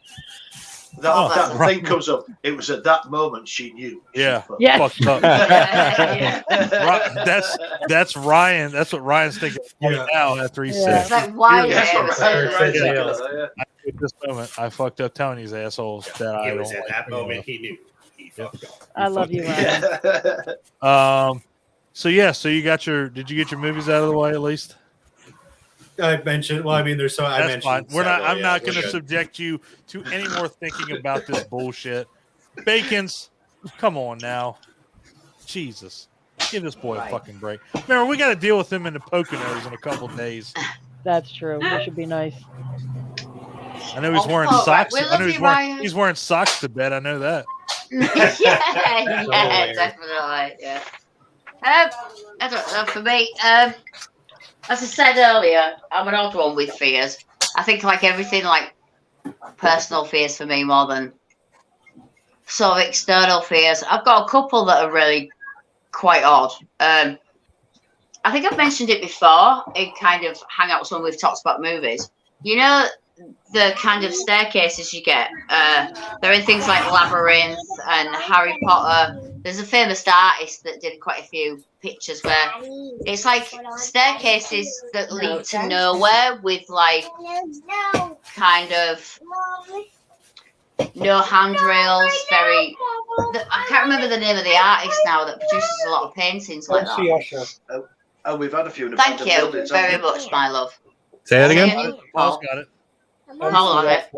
A: That,
B: Oh,
A: that
B: right.
A: thing comes up. It was at that moment she knew. She
B: Yeah.
A: fucked.
F: Yes.
B: Fucked up.
D: Yeah.
B: That's Ryan. That's what Ryan's thinking right
E: Yeah.
B: now after he
F: Yeah.
D: It's
B: said,
D: like, why
A: Yeah,
D: did
A: that's
D: I ever
A: what
D: say
E: Ryan
D: that?
E: said.
A: Yeah.
E: nails.
B: at this moment, I fucked up Tony's assholes that I
E: It
B: don't
E: was at
B: like
E: that
B: being
E: moment he knew. He fucked up.
F: I love you, Ryan.
B: with. So yeah, so did you get your movies out of the way at least?
E: I mentioned. Well, I mean, there's so I
B: That's
E: mentioned.
B: fine. I'm
E: several,
B: not
E: we're
B: going to
E: good.
B: subject you to any more thinking about this bullshit. Bacon's, come on now. Jesus. Give this boy a
D: Right.
B: fucking break. Remember, we got to deal with him in the Poconos in a couple days.
F: That's true. We should be nice.
B: I know he's
D: Oh,
B: wearing
D: right.
B: socks.
D: We
B: I know
D: love
B: he's
D: you,
B: wearing,
D: Ryan.
B: he's wearing socks to bed. I know that.
D: Yeah,
E: weird.
D: definitely. Yeah. I don't know. For me, as I said earlier, I'm an odd one with fears. I think like everything, like personal fears for me more than sort of external fears. I've got a couple that are really quite odd. I think I've mentioned it before in kind of hangouts when we've talked about movies. You know, the kind of staircases you get. They're in things like Labyrinth and Harry Potter. There's a famous artist that did quite a few pictures where it's like staircases that lead to nowhere with like kind of no handrails. I can't remember the name of the artist now that produces a lot of paintings like that.
A: And we've had a few.
D: Thank you very much, my love.
C: Say that again.
B: Paul's got it.
D: Hold on it.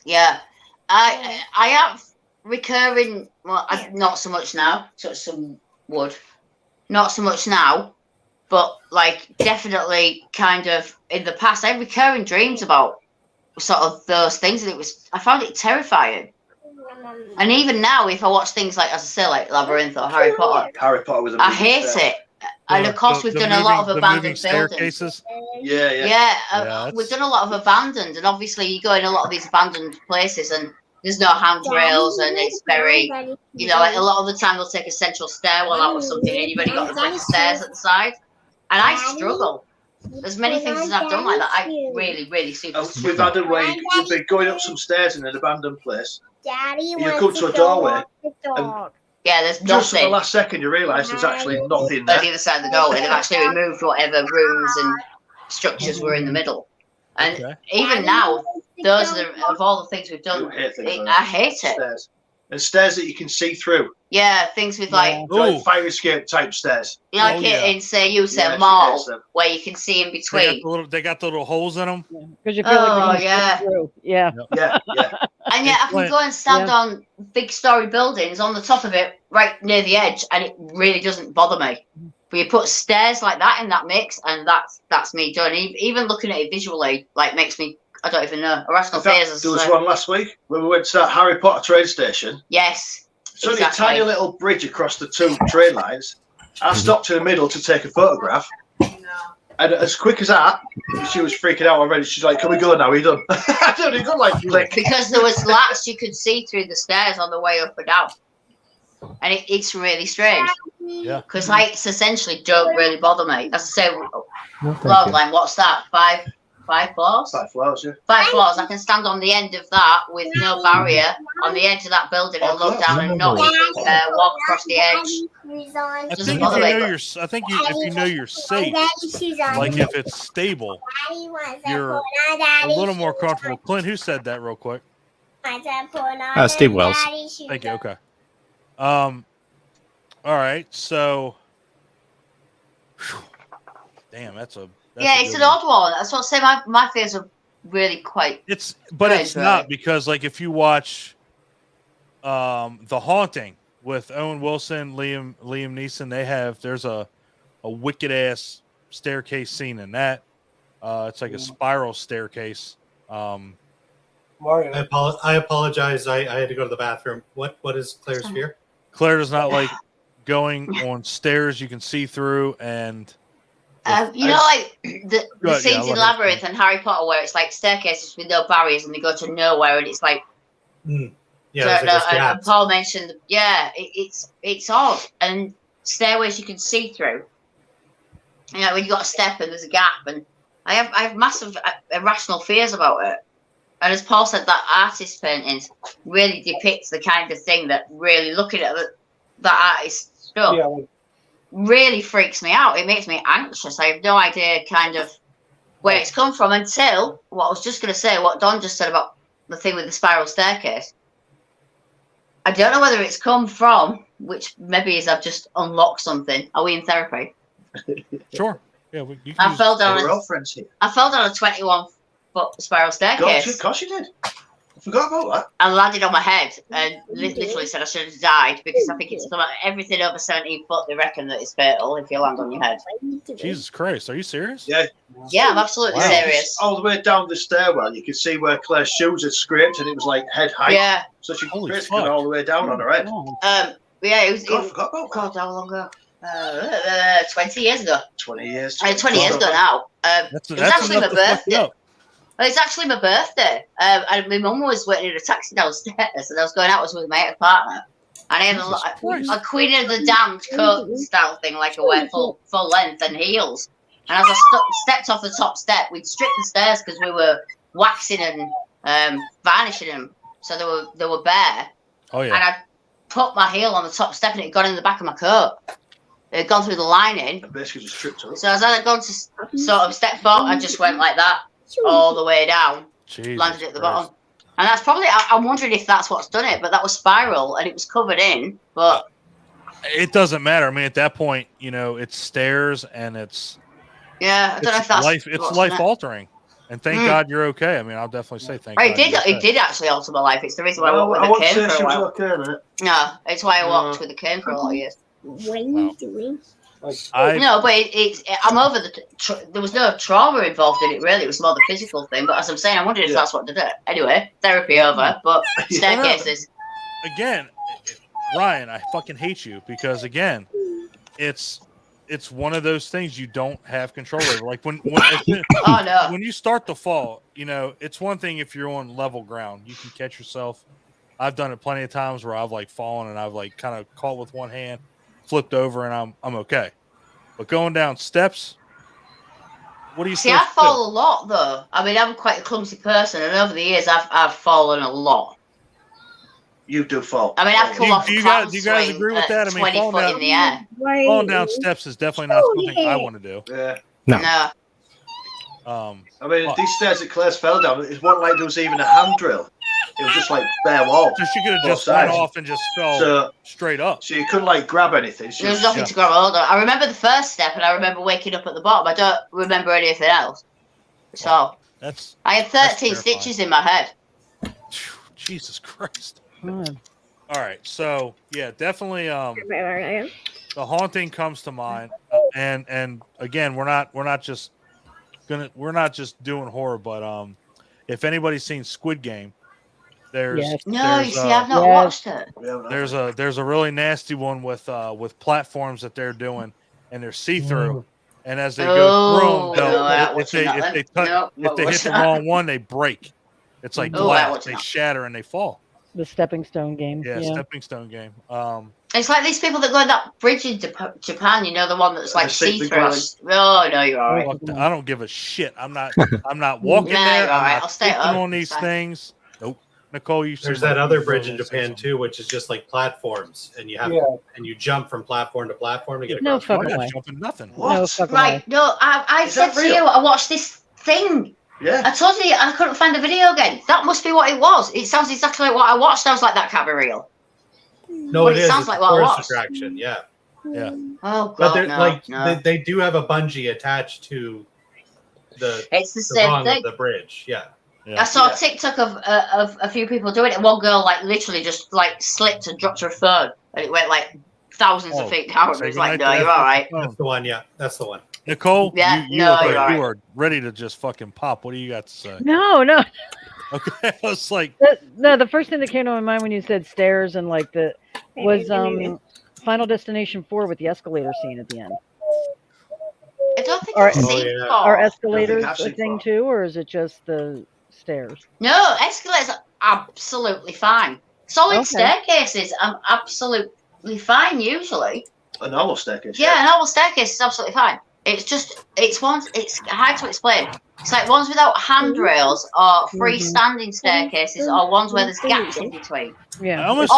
D: Yeah, I have recurring. Well, not so much now. Touch some wood. Not so much now, but like definitely kind of in the past. I had recurring dreams about sort of those things, and I found it terrifying. And even now, if I watch things like, as I say, like Labyrinth or Harry Potter,
A: was
D: I hate it. And of course, we've done a lot of abandoned buildings.
A: Yeah.
D: We've done a lot of abandoned, and obviously you go in a lot of these abandoned places, and there's no handrails, and it's very, like a lot of the time they'll take a central stairwell out or something, and you've only got the stairs at the side. And I struggle. There's many things that I've done like that. I really, really super.
A: We've had a way. We've been going up some stairs in an abandoned place. You come to a doorway.
D: Yeah, there's
A: just
D: nothing.
A: at the last second, you realise there's actually nothing
D: At
A: there.
D: the other side of the doorway, they've actually removed whatever rooms and structures were in the middle. And even now, those are of all the things we've done. I hate it.
A: Stairs. And stairs that you can see through.
D: Yeah, things with like
A: fire escape type stairs.
D: In say mall where you can see in between.
B: They got the little holes in them.
F: Because you feel like
D: yeah.
F: Yeah.
D: And yet I can go and stand on big story buildings on the top of it, right near the edge, and it really doesn't bother me. But you put stairs like that in that mix, and that's me done. Even looking at it visually, like makes me. I don't even know. Irrational fears.
A: There was one last week when we went to that Harry Potter train station.
D: Yes.
A: It's only a tiny little bridge across the two train lines. I stopped in the middle to take a photograph. And as quick as that, she was freaking out already. She's like, "Can we go now? Are you done?" I don't even got like click.
D: Because there was slats you could see through the stairs on the way up and down. And it's really strange.
B: Yeah.
D: Because heights essentially don't really bother me. As I say, log line, what's that? Five floors?
A: 5 floors, yeah.
D: 5 floors. I can stand on the end of that with no barrier on the edge of that building and look down and not walk across the edge.
B: I think if you know you're safe, like if it's stable, you're a little more comfortable. Clint, who said that real quick?
C: Steve Wells.
B: Thank you. Okay. All right. So, damn, that's
D: it's an odd one. That's what I say. My fears are really quite.
B: It's not because like if you watch, The Haunting with Owen Wilson, Liam Neeson, there's a wicked ass staircase scene in that. It's like a spiral staircase.
G: Mario.
E: I apologize. I had to go to the bathroom. What is Claire's fear?
B: Claire does not like going on stairs you can see through, and
D: like the scenes in Labyrinth and Harry Potter where it's like staircases with no barriers and they go to nowhere, and it's like and Paul mentioned it's odd, and stairways you can see through. When you got a step and there's a gap, and I have massive irrational fears about it. And as Paul said, that artist paintings really depicts the kind of thing that really looking at that artist stuff really freaks me out. It makes me anxious. I have no idea kind of where it's come from until what I was just going to say, what Don just said about the thing with the spiral staircase. I don't know whether it's come from, which maybe is I've just unlocked something. Are we in therapy?
B: Sure. Yeah,
D: I fell down a 21-foot spiral staircase.
A: Of course you did. I forgot about that.
D: I landed on my head and literally said I should have died because I think it's everything over 17 foot. They reckon that it's fatal if you land on your head.
B: Jesus Christ, are you serious?
A: Yeah.
D: Yeah, I'm absolutely serious.
A: All the way down the stairwell, you could see where Claire's shoes had scraped, and it was like head height.
D: Yeah.
A: So she basically went all the way down on her head.
D: Yeah, it was.
A: God, I forgot about
D: God, how long ago? 20 years ago.
A: 20 years.
D: 20 years ago now. It was actually my birthday. Well, it's actually my birthday. And my mum was waiting in a taxi downstairs, and I was going out with my partner. And I had a Queen of the Damned coat style thing, like I wear full length and heels. And as I stepped off the top step, we'd stripped the stairs because we were waxing and varnishing them, so they were bare.
B: Oh yeah.
D: And I put my heel on the top step, and it got in the back of my coat. It had gone through the lining.
A: Basically just tripped up.
D: So as I had gone to sort of step forward, I just went like that all the way down, landed at the bottom. And that's probably, I'm wondering if that's what's done it, but that was spiral and it was covered in, but...
B: It doesn't matter. I mean, at that point, it's stairs and it's...
D: Yeah, I don't know if that's...
B: It's life-altering. And thank God you're okay. I mean, I'll definitely say thank God.
D: It did actually alter my life. It's the reason why I walked with a cane for a while.
A: Okay,
D: no, it's why I walked with a cane for a lot of years.
I: What are you doing?
D: No, but I'm over there was no trauma involved in it, really. It was more the physical thing. But as I'm saying, I wondered if that's what did it. Anyway, therapy over, but staircases.
B: Again, Ryan, I fucking hate you because, again, it's one of those things you don't have control over. Like when
D: oh, no.
B: When you start to fall, it's one thing if you're on level ground. You can catch yourself. I've done it plenty of times where I've like fallen and I've like kind of caught with one hand, flipped over, and I'm okay. But going down steps, what do you
D: see? I fall a lot though. I mean, I'm quite a clumsy person, and over the years, I've fallen a lot.
A: You do fall.
D: I mean, I've come off.
B: Do you guys agree with that? I mean,
D: 20 foot in the air.
B: Falling down steps is definitely not something I want to do.
A: Yeah.
D: No.
A: I mean, these stairs that Claire's fell down, it wasn't like there was even a handrail. It was just like bare wall.
B: So she could have just went off and just fell straight up.
A: So you couldn't like grab anything.
D: There was nothing to grab hold of. I remember the first step, and I remember waking up at the bottom. I don't remember anything else. So I had 13 stitches in my head.
B: Jesus Christ. All right, so yeah, definitely. The haunting comes to mind, and again, we're not just doing horror, but if anybody's seen Squid Game, I've
D: not watched it.
B: There's a really nasty one with platforms that they're doing, and they're see-through, and as they go through them, if they hit the wrong one, they break. It's like glass; they shatter and they fall.
F: The stepping stone game.
B: Yeah, stepping stone game.
D: It's like these people that go on that bridge in Japan. The one that's like see-through. Oh no, you're all right.
B: I don't give a shit. I'm not walking there.
D: I'll stay
B: on these things. Nope. Nicole,
E: there's that other bridge in Japan too, which is just like platforms, and you have and you jump from platform to platform to get across.
F: No fucking way.
B: Jumping nothing.
A: What?
D: Right? No, I said to you, I watched this thing.
A: Yeah.
D: I told you I couldn't find the video again. That must be what it was. It sounds exactly like what I watched. I was like, that can't be real.
E: No,
D: but
E: it
D: sounds
E: is.
D: like
E: It's
D: what I
E: tourist
D: watched.
E: attraction. Yeah.
B: Yeah.
D: Oh
E: but
D: God, no.
E: They do have a bungee attached to
D: it's the same
E: rung
D: thing.
E: of the bridge. Yeah.
D: I saw a TikTok of a few people doing it. One girl like literally just like slipped and dropped her phone, and it went like thousands of feet down. It was like, no, you're all right.
E: That's the one. Yeah, that's the one.
B: Nicole,
D: yeah,
B: you are ready to just fucking pop. What do you got to say?
F: No.
B: Okay, I was like,
F: the first thing that came to my mind when you said stairs and like was Final Destination 4 with the escalator scene at the end.
D: I don't think I've seen
F: Are escalators a thing too, or is it just the stairs?
D: No, escalators are absolutely fine. Solid staircases, I'm absolutely fine usually.
A: A normal staircase.
D: Yeah, a normal staircase is absolutely fine. It's hard to explain. It's like ones without handrails or freestanding staircases or ones where there's gaps in between.
F: Yeah.
B: I almost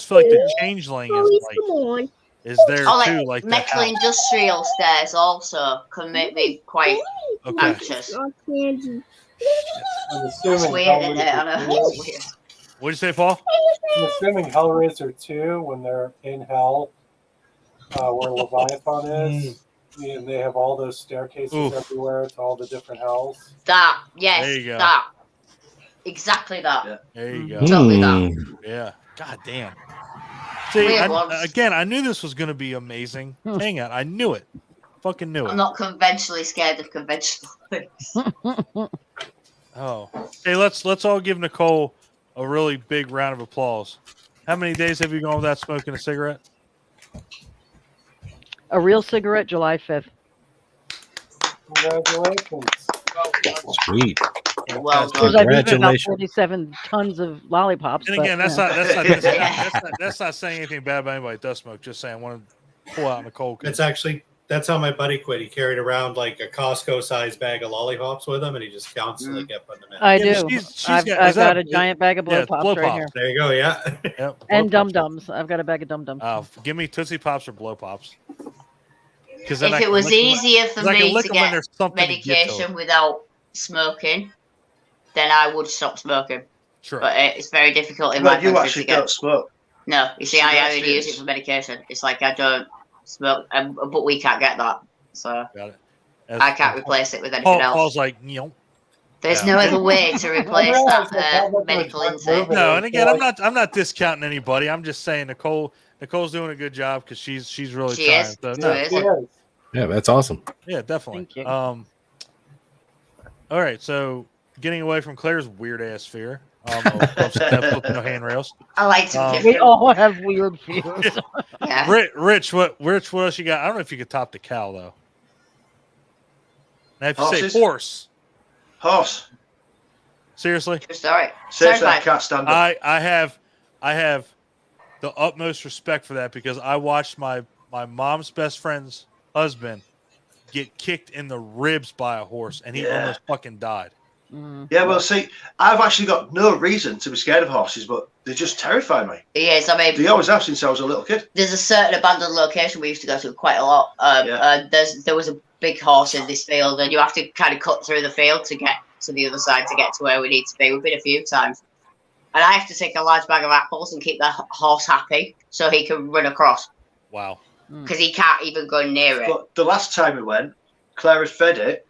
B: feel like the changeling is there too. Like
D: metal industrial stairs also can make me quite anxious. It's weird, isn't it? I know. It's weird.
B: What did you say, Paul?
G: I'm assuming Hellraiser 2, when they're in hell, where Leviathan is, and they have all those staircases everywhere to all the different hells.
D: That, yes,
B: there you go.
D: That. Exactly that.
B: Yeah. There you go.
D: Totally that.
B: Yeah. God damn. See, I knew this was going to be amazing. Hang on. I knew it. Fucking knew it.
D: I'm not conventionally scared of conventional things.
B: Oh. Hey, let's all give Nicole a really big round of applause. How many days have you gone without smoking a cigarette?
F: A real cigarette, July 5th.
G: Congratulations.
C: Sweet.
D: Well
F: Because
D: done.
F: I've eaten about
C: Congratulations.
F: 47 tons of lollipops.
B: And
F: but,
B: again,
F: you know.
B: that's not saying anything bad about anybody that does smoke. Just saying, I want to pull out Nicole.
E: That's how my buddy quit. He carried around like a Costco-sized bag of lollipops with him, and he just constantly kept putting them in.
F: I
B: Yeah,
F: do.
B: she's
F: I've got a giant bag of blow pops
B: blow
F: right
B: pops.
F: here.
E: There you go. Yeah.
B: Yep,
F: And
B: blow pops.
F: dum-dums. I've got a bag of dum-dums.
B: Give me Tootsie Pops or blow pops. Because
D: If it was easier for me to get medication
B: to
D: without smoking, then I would stop smoking.
B: Sure.
D: But it's very difficult in my
A: But you
D: country
A: actually
D: to get.
A: don't smoke.
D: No, you see,
A: So
D: I
A: that's
D: only use it for medication. It's like I don't smoke, but we can't get that, so
B: Got it.
D: I can't replace it with anything else.
B: Paul's like,
D: There's no other way to replace that medical intake.
B: No, and again, I'm not discounting anybody. I'm just saying Nicole's doing a good job because she's really
D: She
B: trying.
D: is.
B: So,
D: She
B: no,
D: is.
C: Yeah, that's awesome.
B: Yeah, definitely.
F: Thank you.
B: All right, so getting away from Claire's weird ass fear. No handrails.
D: I like to be
F: We
D: different.
F: all have weird fears.
D: Yeah.
B: Rich, what else you got? I don't know if you could top the cow though. Now, if you
A: Horses?
B: say
A: Horse.
B: seriously,
D: True story.
A: Seriously, I
D: Certified.
A: can't stand it.
B: I have the utmost respect for that because I watched my mom's best friend's husband get kicked in the ribs by a horse and he almost fucking died.
A: Yeah, well, see, I've actually got no reason to be scared of horses, but they just terrify me.
D: Yes, I mean,
A: They always have since I was a little kid.
D: there's a certain abandoned location we used to go to quite a lot. There was a big horse in this field, and you have to kind of cut through the field to get to the other side to get to where we need to be. We've been a few times, and I have to take a large bag of apples and keep the horse happy so he can run across
B: Wow.
D: because he can't even go near it.
A: But the last time we went, Claire had fed it,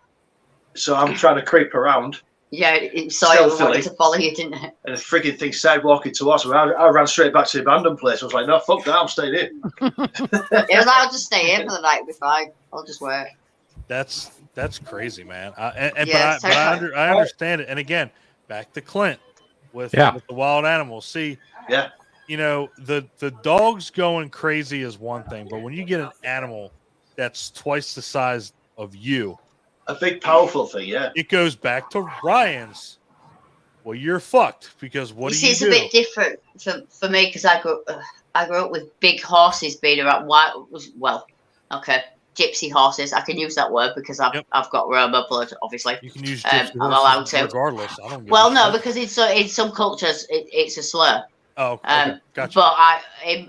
A: so I'm trying to creep around,
D: Yeah, it saw you and
A: Stealthily.
D: wanted to follow you, didn't it?
A: and the frigging thing started walking towards me. I ran straight back to the abandoned place. I was like, no, fuck that, I'm staying here.
D: It was like, I'll just stay here for the night, it'll be fine. I'll just work.
B: That's crazy, man.
D: Yeah,
B: But I understand it. And again, back to Clint with the wild animals. See,
A: Yeah.
B: you know, the dogs going crazy is one thing, but when you get an animal that's twice the size of you,
A: A big, powerful thing, yeah.
B: it goes back to Ryan's. Well, you're fucked because what
D: You
B: do you
D: see,
B: do?
D: it's a bit different for me because I grew up with big horses being around. Gypsy horses. I can use that word because I've got Roma blood, obviously.
B: You can use
D: I'm
B: gypsy
D: allowed
B: horses
D: to.
B: regardless. I don't give
D: Well,
B: a
D: no,
B: shit.
D: because in some cultures it's a slur.
B: Oh, okay. Gotcha.
D: But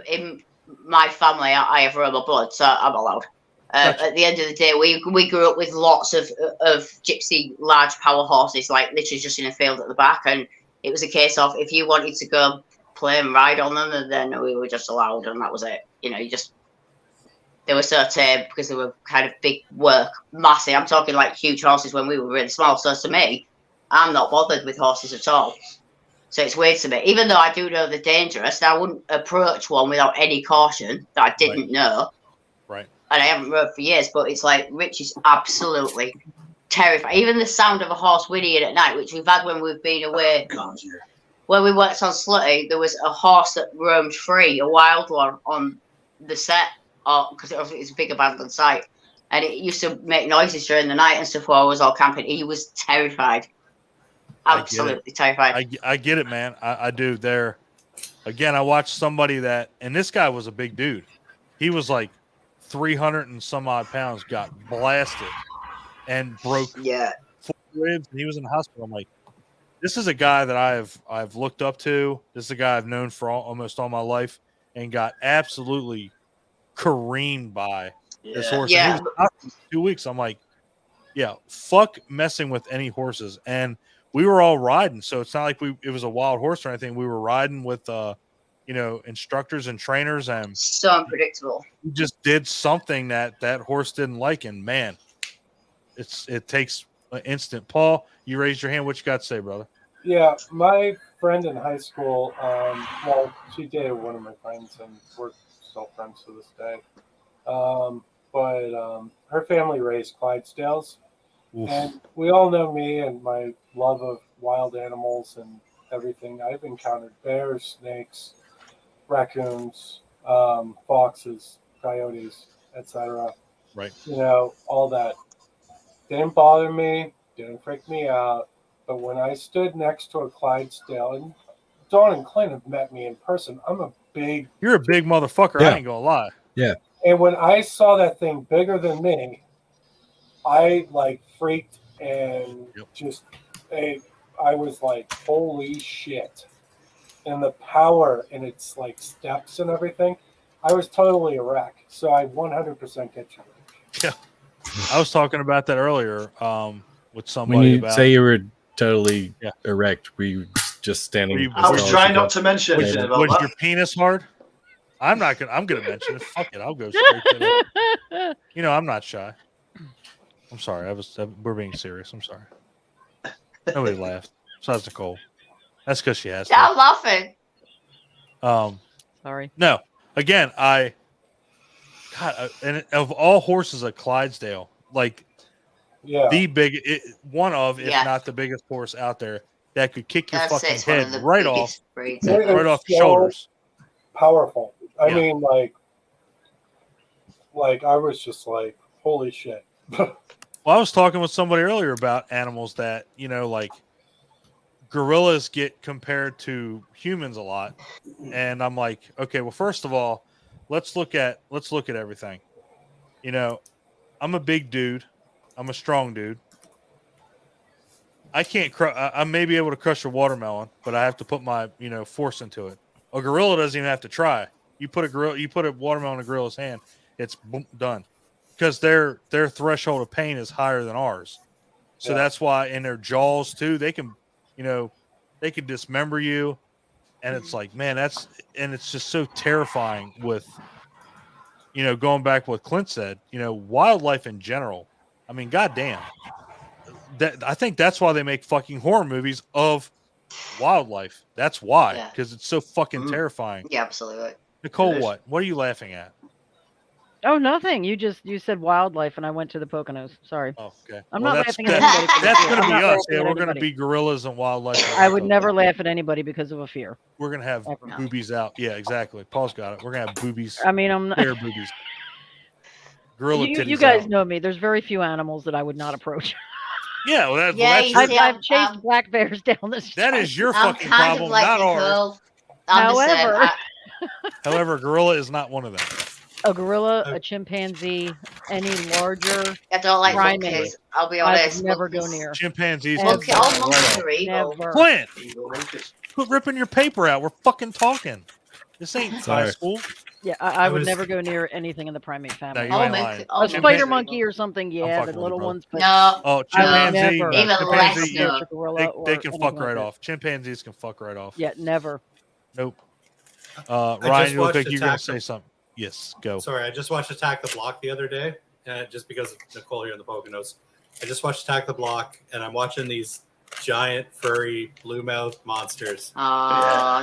D: in my family, I have Roma blood, so I'm allowed.
B: Gotcha.
D: At the end of the day, we grew up with lots of gypsy large power horses, like literally just in a field at the back, and it was a case of if you wanted to go play and ride on them, and then we were just allowed, and that was it. You know, they were so tame because they were kind of big work, massive. I'm talking like huge horses when we were really small. So to me, I'm not bothered with horses at all. So it's weird to me, even though I do know they're dangerous. I wouldn't approach one without any caution that I didn't know.
B: Right.
D: And I haven't rode for years, but it's like Rich is absolutely terrified. Even the sound of a horse whinnying at night, which we've had when we've been away. When we worked on Slutty, there was a horse that roamed free, a wild one, on the set, because it was a big abandoned site. And it used to make noises during the night and stuff while I was all camping. He was terrified. Absolutely terrified.
B: I get it, man. I do. Again, I watched somebody and this guy was a big dude. He was like 300 and some odd pounds, got blasted and broke 4 ribs, and he was in the hospital. I'm like, this is a guy that I've looked up to. This is a guy I've known for almost all my life, and got absolutely careened by this horse.
D: Yeah.
B: And he was out for 2 weeks. I'm like, yeah, fuck messing with any horses. And we were all riding, so it's not like it was a wild horse or anything. We were riding with instructors and trainers, and
D: so unpredictable.
B: we just did something that horse didn't like, and man, it takes an instant. Paul, you raised your hand. What you got to say, brother?
G: Yeah, my friend in high school, she dated one of my friends, and we're still friends to this day. But her family raised Clydesdales.
B: Oof.
G: And we all know me and my love of wild animals and everything. I've encountered bears, snakes, raccoons, foxes, coyotes. etc.
B: Right.
G: You know, all that didn't bother me, didn't freak me out. But when I stood next to a Clydesdale, and Dawn and Clint have met me in person, I'm a big.
B: You're a big motherfucker.
C: Yeah.
B: I ain't gonna lie.
C: Yeah.
G: And when I saw that thing bigger than me, I like freaked and just, I was like, holy shit. And the power in its like steps and everything, I was totally a wreck. So I 100% get you.
B: Yeah. I was talking about that earlier with somebody
C: When you
B: about.
C: say you were totally erect, were you just standing?
A: I was trying not to mention anything about
B: Was
A: that.
B: your penis hard? I'm gonna mention it. Fuck it. I'll go straight to it. You know, I'm not shy. I'm sorry. We're being serious. I'm sorry. Nobody laughed. Besides Nicole. That's because she has to.
D: I'm laughing.
F: Sorry.
B: No. Again, and of all horses at Clydesdale, like one of, if not the biggest horse out there that could kick your fucking head right off your shoulders.
G: Powerful. I mean, like I was just like, holy shit.
B: Well, I was talking with somebody earlier about animals that, you know, like gorillas get compared to humans a lot. And I'm like, okay, well, first of all, let's look at everything. You know, I'm a big dude. I'm a strong dude. I can't I may be able to crush a watermelon, but I have to put my, you know, force into it. A gorilla doesn't even have to try. You put a watermelon in a gorilla's hand, it's boom, done. Because their threshold of pain is higher than ours. So that's why in their jaws too, they can, you know, they can dismember you. And it's like, man, it's just so terrifying with, you know, going back to what Clint said, you know, wildlife in general. I mean, goddamn. I think that's why they make fucking horror movies of wildlife. That's why, because it's so fucking terrifying.
D: Yeah, absolutely.
B: Nicole, what are you laughing at?
F: Oh, nothing. You said wildlife, and I went to the Poconos. Sorry.
B: Oh, okay.
F: I'm not laughing at anybody.
B: That's going to be us. Yeah, we're going to be gorillas and wildlife.
F: I would never laugh at anybody because of a fear.
B: We're going to have boobies out. Yeah, exactly. Paul's got it. We're going to have boobies.
F: I mean, I'm not.
B: Boobies. Gorilla titties.
F: You guys know me. There's very few animals that I would not approach.
B: Yeah, well,
F: I've chased black bears down the street.
B: That is your fucking problem, not ours. However, gorilla is not one of them.
F: A gorilla, a chimpanzee, any larger.
D: I don't like
F: primate.
D: monkeys. I'll be honest.
F: I would never go near.
B: Chimpanzees.
F: Never.
B: Clint, quit ripping your paper out. We're fucking talking. This ain't high school.
F: Yeah, I would never go near anything in the primate family.
B: No, you ain't lying.
F: A spider monkey or something, yeah, the little ones. But
D: no.
B: Oh, chimpanzee.
D: Chimpanzee.
B: They can fuck right off. Chimpanzees can fuck right off.
F: Yeah, never.
B: Nope. Ryan, you look like you're going to say something. Yes, go.
E: Sorry, I just watched Attack the Block the other day, just because of Nicole here in the Poconos. I just watched Attack the Block, and I'm watching these giant, furry, blue-mouthed monsters.
D: I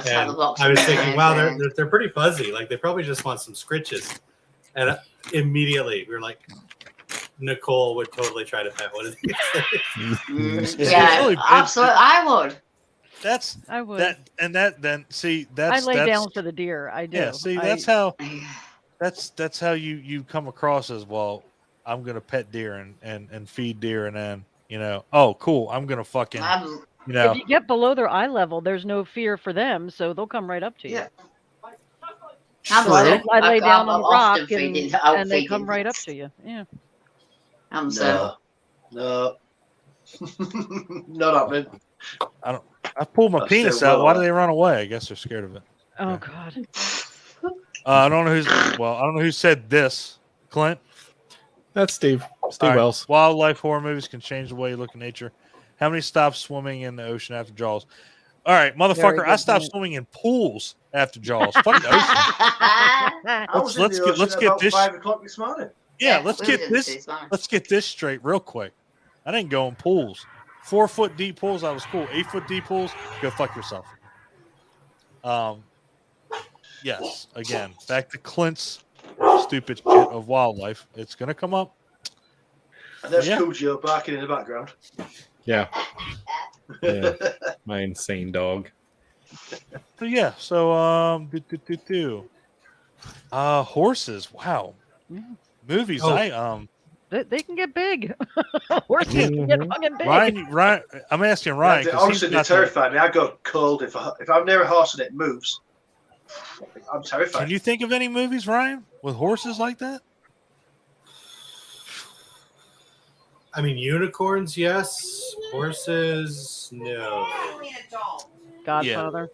E: was thinking, wow, they're pretty fuzzy. Like, they probably just want some scritches. And immediately, we were like, Nicole would totally try to pet one of these things.
D: Yeah, absolutely, I would.
F: I would.
B: I
F: lay down for the deer. I do.
B: Yeah, see, that's how you come across as, well, I'm gonna pet deer and feed deer, and then, you know, oh cool, I'm gonna fucking, you know,
F: if you get below their eye level, there's no fear for them, so they'll come right up to you. I lay down on the rock and they come right up to you. Yeah.
A: No, not happening.
B: I pulled my penis out. Why do they run away? I guess they're scared of it.
F: Oh God.
B: I don't know who said this. Clint?
C: That's Steve. Steve Wells.
B: Wildlife horror movies can change the way you look at nature. How many stopped swimming in the ocean after Jaws? All right, motherfucker, I stopped swimming in pools after Jaws. Fuck the ocean. Let's get this
A: 5 o'clock this morning.
B: Yeah, let's get this straight real quick. I didn't go in pools. 4 foot deep pools, I was cool. 8 foot deep pools, go fuck yourself. Yes, again, back to Clint's stupid shit of wildlife. It's gonna come up.
A: And there's Cujo barking in the background.
C: Yeah. My insane dog.
B: But yeah, so horses. Wow. movies.
E: Oh.
F: They can get big. Horses can get fucking big.
B: Ryan, I'm asking Ryan.
A: Yeah,
B: 'cause
A: honestly,
B: he's
A: they
B: got
A: terrify me. I go cold if I'm near a horse and it moves. I'm terrified.
B: Can you think of any movies, Ryan, with horses like that?
E: I mean, unicorns, yes. Horses, no.
F: Godfather.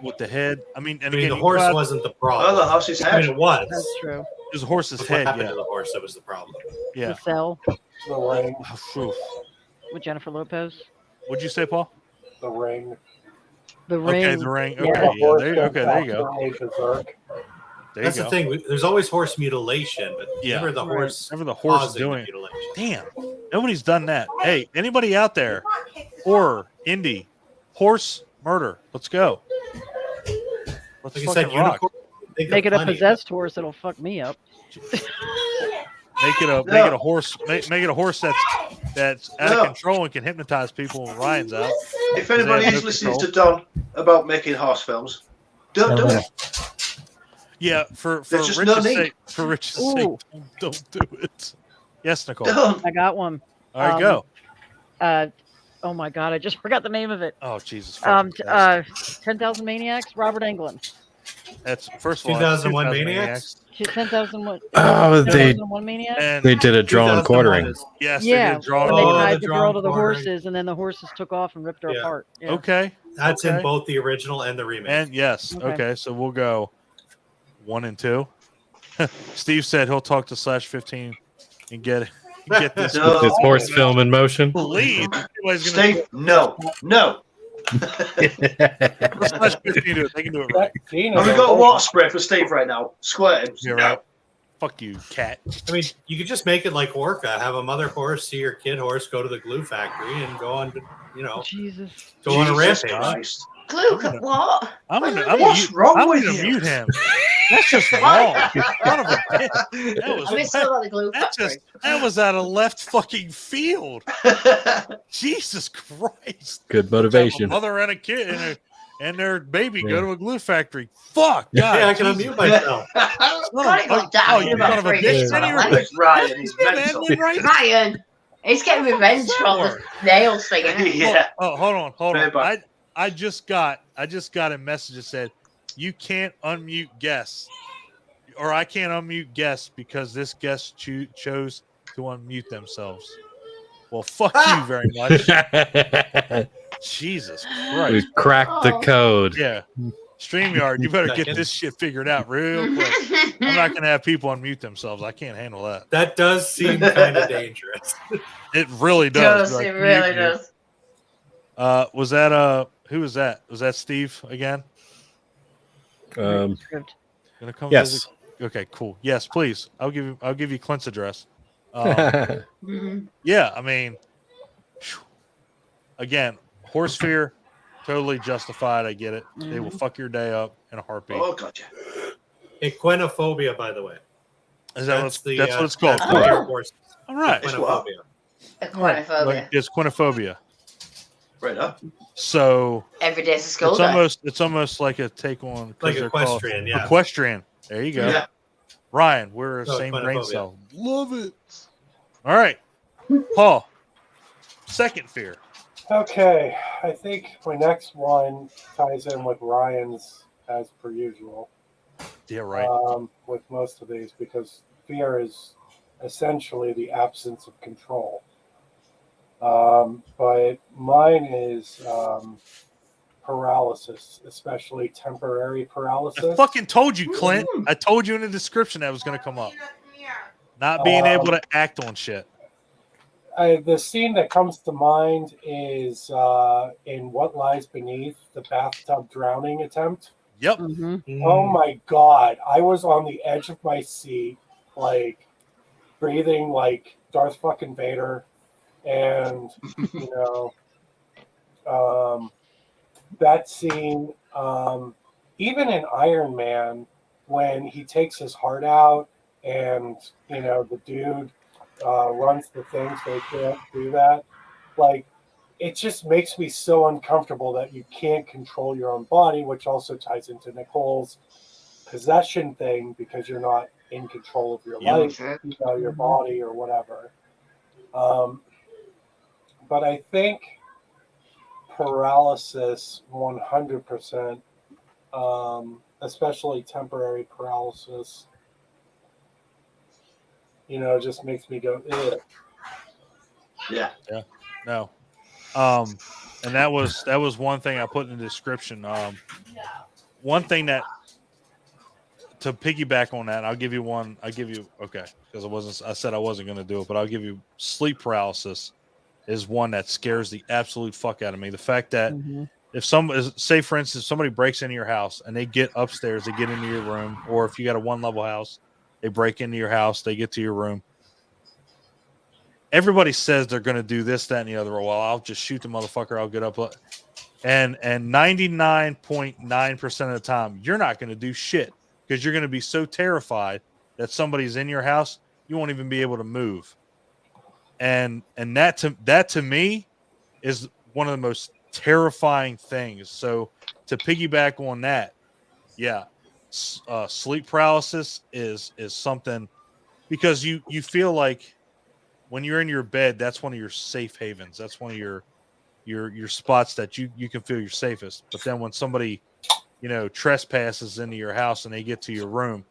B: With the head. I mean, and
E: I mean,
B: again,
E: the
B: you
E: horse
B: go out-
E: wasn't the
A: Oh,
E: problem.
A: the horse's
E: I
A: head.
E: mean, it was.
F: That's true.
B: it was a horse's
E: What
B: head.
E: happened
B: Yeah,
E: to the horse that was the problem.
B: yeah.
F: The Cell
G: The Ring.
B: Oof.
F: with Jennifer Lopez.
B: What'd you say, Paul?
G: The Ring.
F: The Ring.
B: Okay, the ring.
F: Yeah.
B: Okay, yeah.
G: Horse
B: There,
G: goes
B: okay, there you go.
G: absolutely berserk.
B: There
E: That's
B: you
E: the
B: go.
E: thing. There's always horse mutilation, but
B: Yeah.
E: never the
F: Right.
E: horse.
B: Whatever the horse is
E: causing the
B: doing.
E: mutilation.
B: Damn, nobody's done that. Hey, anybody out there? Horror, indie, horse murder. Let's go. Let's
E: Like I
B: fucking
E: said,
B: rock.
E: unicorn. think of
F: Make it a
E: plenty.
F: possessed horse, it'll fuck me up.
B: Make it a horse. Make it a horse that's out of control and can hypnotize people when Ryan's out.
A: If anybody is listening to Don about making horse films, don't do it.
B: Yeah, for
A: There's just
B: Rich's
A: no need.
B: sake, for Rich's sake, don't do it. Yes, Nicole.
A: Don't.
F: I got one.
B: All right, go.
F: Oh my god, I just forgot the name of it.
B: Oh Jesus. fucking Christ.
F: 10,000 Maniacs. Robert Englund.
B: That's first of all.
E: 2001
B: 2000
E: Maniacs?
F: 10,001.
C: Oh, they
F: 10,001 Maniacs.
B: And
C: they did a drawn
E: 2001
C: quartering.
E: is-
B: yes,
F: Yeah,
B: they did draw.
F: when they
E: Oh,
F: tied
E: the
F: the
E: drawn
F: girl to the
E: quartering.
F: horses, and then the horses took off and ripped her
E: Yeah.
F: apart. Yeah.
B: Okay.
E: That's
B: Okay.
E: in both the original and the remake.
B: And yes,
F: Okay.
B: okay. So we'll go 1 and 2. Steve said he'll talk to /15 and get this
A: No.
C: This horse film in motion.
B: lead. Everybody's
A: Steve, no.
B: /15 do it. They can do it right.
G: Dina,
A: Have we got a water spray for Steve right now? Squirt him.
B: You're right. Fuck you, cat.
E: I mean, you could just make it like Orca. Have a mother horse see your kid horse go to the glue factory and go on,
F: Jesus.
E: go on a
A: Jesus
E: rampage.
A: Christ.
D: Glue, what?
A: What's wrong
B: I'm
A: with
B: gonna
A: you?
B: mute him. That's just wrong. Son of a bitch. That was
D: I missed about the glue factory.
B: that was out of left fucking field. Jesus Christ.
C: Good
B: A
C: motivation.
B: mother and a kid and their baby go to a glue factory. Fuck. God,
E: Yeah, I can
B: Jesus.
E: unmute myself.
D: Probably got down
B: oh,
D: in
B: you
D: about
B: son of a
D: 3
B: bitch.
D: minutes
B: Then
D: on
B: you
D: the
B: were-
D: left.
A: Ryan, he's
B: Yeah,
A: mental.
B: man, right?
D: Ryan, he's getting revenge from the nails thing. Isn't he?
A: Yeah.
B: Oh, hold on.
A: Very bad.
B: I just got a message that said you can't unmute guests, or I can't unmute guests because this guest chose to unmute themselves. Well, fuck you very much. Jesus Christ.
C: We cracked the code.
B: Yeah. StreamYard, you better get this shit figured out real quick. I'm not gonna have people unmute themselves. I can't handle that.
E: That does seem kind of dangerous.
B: It really does.
D: Does,
B: Like,
D: it really
B: mute you.
D: does.
B: Was that who was that? Was that Steve again?
C: Um,
F: Script.
B: Gonna come
C: yes.
B: visit? Okay, cool. Yes, please. I'll give you Clint's address.
D: Mhm.
B: Yeah, I mean, phew. Again, horse fear, totally justified. I get it. They will fuck your day up in a heartbeat.
A: Oh, gotcha.
E: Equinophobia, by the way.
B: Is that what
E: the,
B: that's what it's called?
E: that's what your horse-
B: All right.
E: Equinophobia.
D: Equinophobia.
B: Like, it's quinophobia.
A: Right up.
B: So
D: Every day's a school
B: it's almost like a take on 'cause
E: Like
B: they're called
E: equestrian, yeah.
B: equestrian. There you go.
A: Yeah.
B: Ryan, we're the
E: Oh,
B: same brain
E: equinophobia.
B: cell. Love it. All right. Paul, second fear.
G: Okay, I think my next one ties in with Ryan's as per usual.
B: Yeah, right.
G: With most of these, because fear is essentially the absence of control. But mine is paralysis, especially temporary
B: I
G: paralysis.
B: fucking told you, Clint. I told you in the description that was going to come up. Not being able to act on shit.
G: The scene that comes to mind is in What Lies Beneath, the bathtub drowning attempt.
B: Yep.
F: Mm-hmm.
G: Oh my God. I was on the edge of my seat, like breathing like Darth fucking Vader. And, that scene, even in Iron Man, when he takes his heart out and, the dude runs the thing so he can't do that, like, it just makes me so uncomfortable that you can't control your own body, which also ties into Nicole's possession thing because you're not in control of your
B: Yeah,
G: life,
D: sure.
G: your body or whatever. But I think paralysis 100%, especially temporary paralysis, just makes me go, ugh.
A: Yeah.
B: No. And that was one thing I put in the description. One thing that, to piggyback on that, okay, because I said I wasn't going to do it, but I'll give you sleep paralysis is one that scares the absolute fuck out of me. The fact that say for instance, somebody breaks into your house and they get upstairs, they get into your room, or if you got a 1-level house, they break into your house, they get to your room. Everybody says they're going to do this, that, and the other. Well, I'll just shoot the motherfucker. I'll get up. And 99.9% of the time, you're not going to do shit because you're going to be so terrified that somebody's in your house, you won't even be able to move. And that to me is one of the most terrifying things. So to piggyback on that, yeah, sleep paralysis is something, because you feel like when you're in your bed, that's one of your safe havens. That's one of your spots that you can feel your safest. But then when somebody, trespasses into your house and they get to your room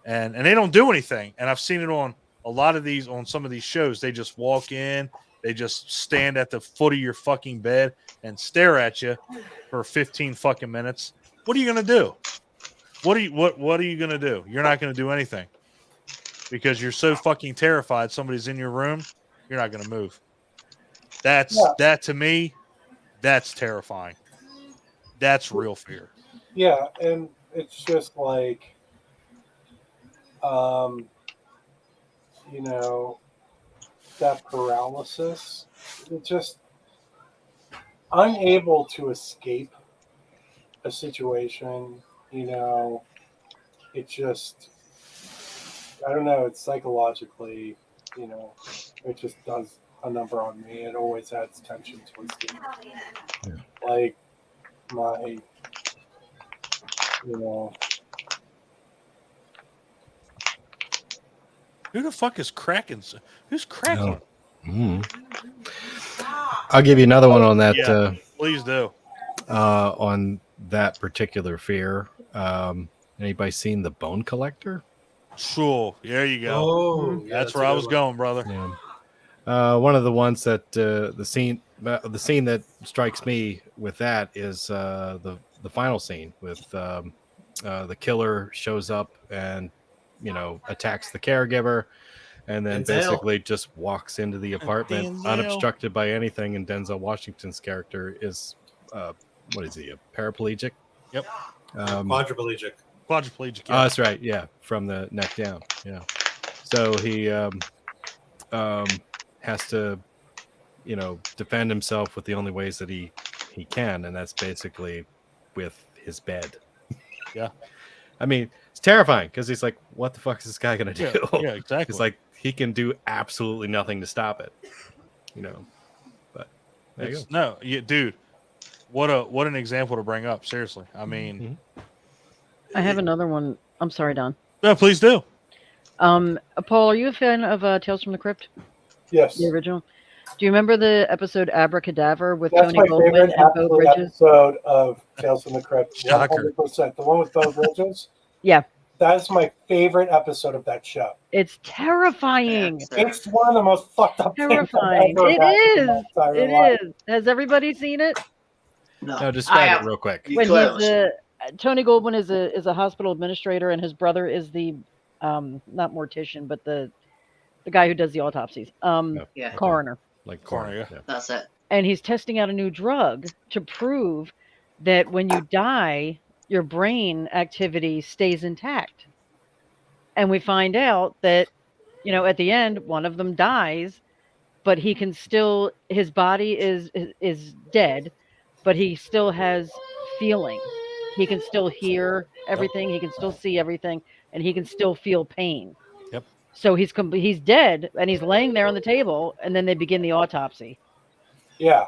B: and they don't do anything. And I've seen it on some of these shows. They just walk in, they just stand at the foot of your fucking bed and stare at you for 15 fucking minutes. What are you going to do? What are you going to do? You're not going to do anything because you're so fucking terrified somebody's in your room. You're not going to move. That to me, that's terrifying. That's real fear.
G: Yeah, and it's just like, that paralysis, it just unable to escape a situation, it just, I don't know, it's psychologically, it just does a number on me. It always adds tension to a scene.
C: Yeah.
G: Like my,
B: Who the fuck is cracking? Who's cracking?
C: I'll give you another one on that.
B: Yeah, please do.
C: On that particular fear. Anybody seen The Bone Collector?
B: Sure. There you go.
E: Oh, yeah,
B: that's where I was going, brother.
C: Yeah. One of the ones that the scene that strikes me with that is the final scene with the killer shows up and attacks the caregiver, and then basically just walks into the apartment unobstructed by anything. And Denzel Washington's character is what is he, a paraplegic?
B: Yep.
E: Quadriplegic.
B: Quadriplegic.
C: Yeah. Oh, that's right. Yeah, from the neck down. Yeah. So he has to, defend himself with the only ways that he can, and that's basically with his bed.
B: Yeah.
C: I mean, it's terrifying because he's like, what the fuck is this guy going to do?
B: Yeah, exactly.
C: It's like he can do absolutely nothing to stop it, But there you go.
B: No, dude, what an example to bring up. Seriously. I mean,
F: I have another one. I'm sorry, Don.
B: No, please do.
F: Paul, are you a fan of Tales from the Crypt?
G: Yes.
F: The original? Do you remember the episode Abracadabra with
G: That's
F: Tony
G: my
F: Goldwyn
G: favorite
F: and Bo Bridges?
G: episode of Tales from the Crypt.
B: Shocker.
G: 100%. The one with Bo Bridges?
F: Yeah.
G: That's my favorite episode of that show.
F: It's terrifying.
G: It's one of the most fucked up
F: Terrifying.
G: things I've ever
F: It
G: had in
F: is.
G: my entire
F: It
G: life.
F: is. Has everybody seen it?
C: No, describe it real quick.
F: When he's Tony Goldwyn is a hospital administrator, and his brother is the not mortician, but the guy who does the autopsies. Coroner.
C: Like coroner.
B: Yeah.
D: That's it.
F: And he's testing out a new drug to prove that when you die, your brain activity stays intact. And we find out that, at the end, one of them dies, but he can still, his body is dead, but he still has feeling. He can still hear everything. He can still see everything, and he can still feel pain.
B: Yep.
F: So he's dead, and he's laying there on the table, and then they begin the autopsy.
G: Yeah.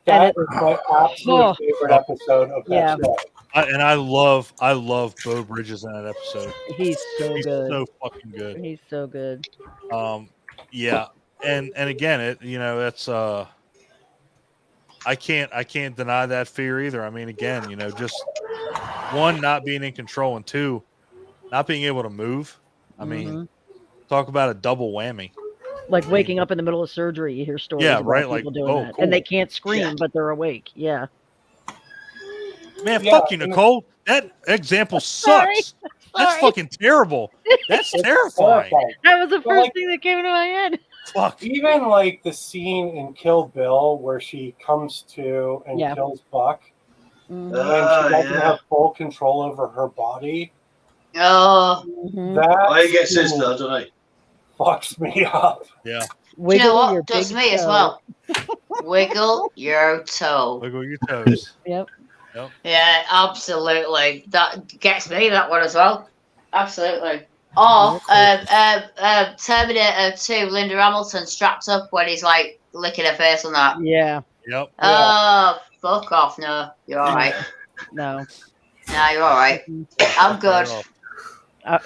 G: That is my absolute favorite episode of that show.
B: I love Bo Bridges in that episode.
F: He's so
B: He's
F: good.
B: so fucking good.
F: He's so good.
B: Yeah, and again, it's I can't deny that fear either. I mean, again, just one, not being in control, and two, not being able to move. I mean, talk about a double whammy.
F: Like waking up in the middle of surgery, you hear stories
B: Yeah,
F: about
B: right,
F: people
B: like,
F: doing
B: oh,
F: that, and they
B: cool.
F: can't scream, but they're awake. Yeah.
B: Man,
G: Yeah,
B: fuck you,
G: and
B: Nicole. That example
F: Sorry.
B: sucks. That's
F: Sorry.
B: fucking terrible. That's
G: It's
B: terrifying.
G: horrifying.
F: That was the
G: But,
F: first
G: like,
F: thing that came into my head.
B: Fuck.
G: even like the scene in Kill Bill where she comes to and
F: Yeah.
G: kills Buck,
F: Mhm.
G: and she doesn't
A: yeah.
G: have full control over her body.
D: Oh,
F: Mhm.
G: That
A: Oh, he gets his
G: scene
A: though, doesn't he?
G: fucks me up.
B: Yeah.
D: do you know
F: Wiggle your
D: what? Does
F: big
D: me as
F: toe.
D: well. Wiggle your toe.
B: Wiggle your toes.
F: Yep.
D: Yeah, absolutely. That gets me, that one as well. Absolutely. Or Terminator 2, Linda Hamilton strapped up when he's like licking her face on that.
F: Yeah.
B: Yep.
D: Oh, fuck off. No, you're all right.
F: No.
D: No, you're all right. I'm good.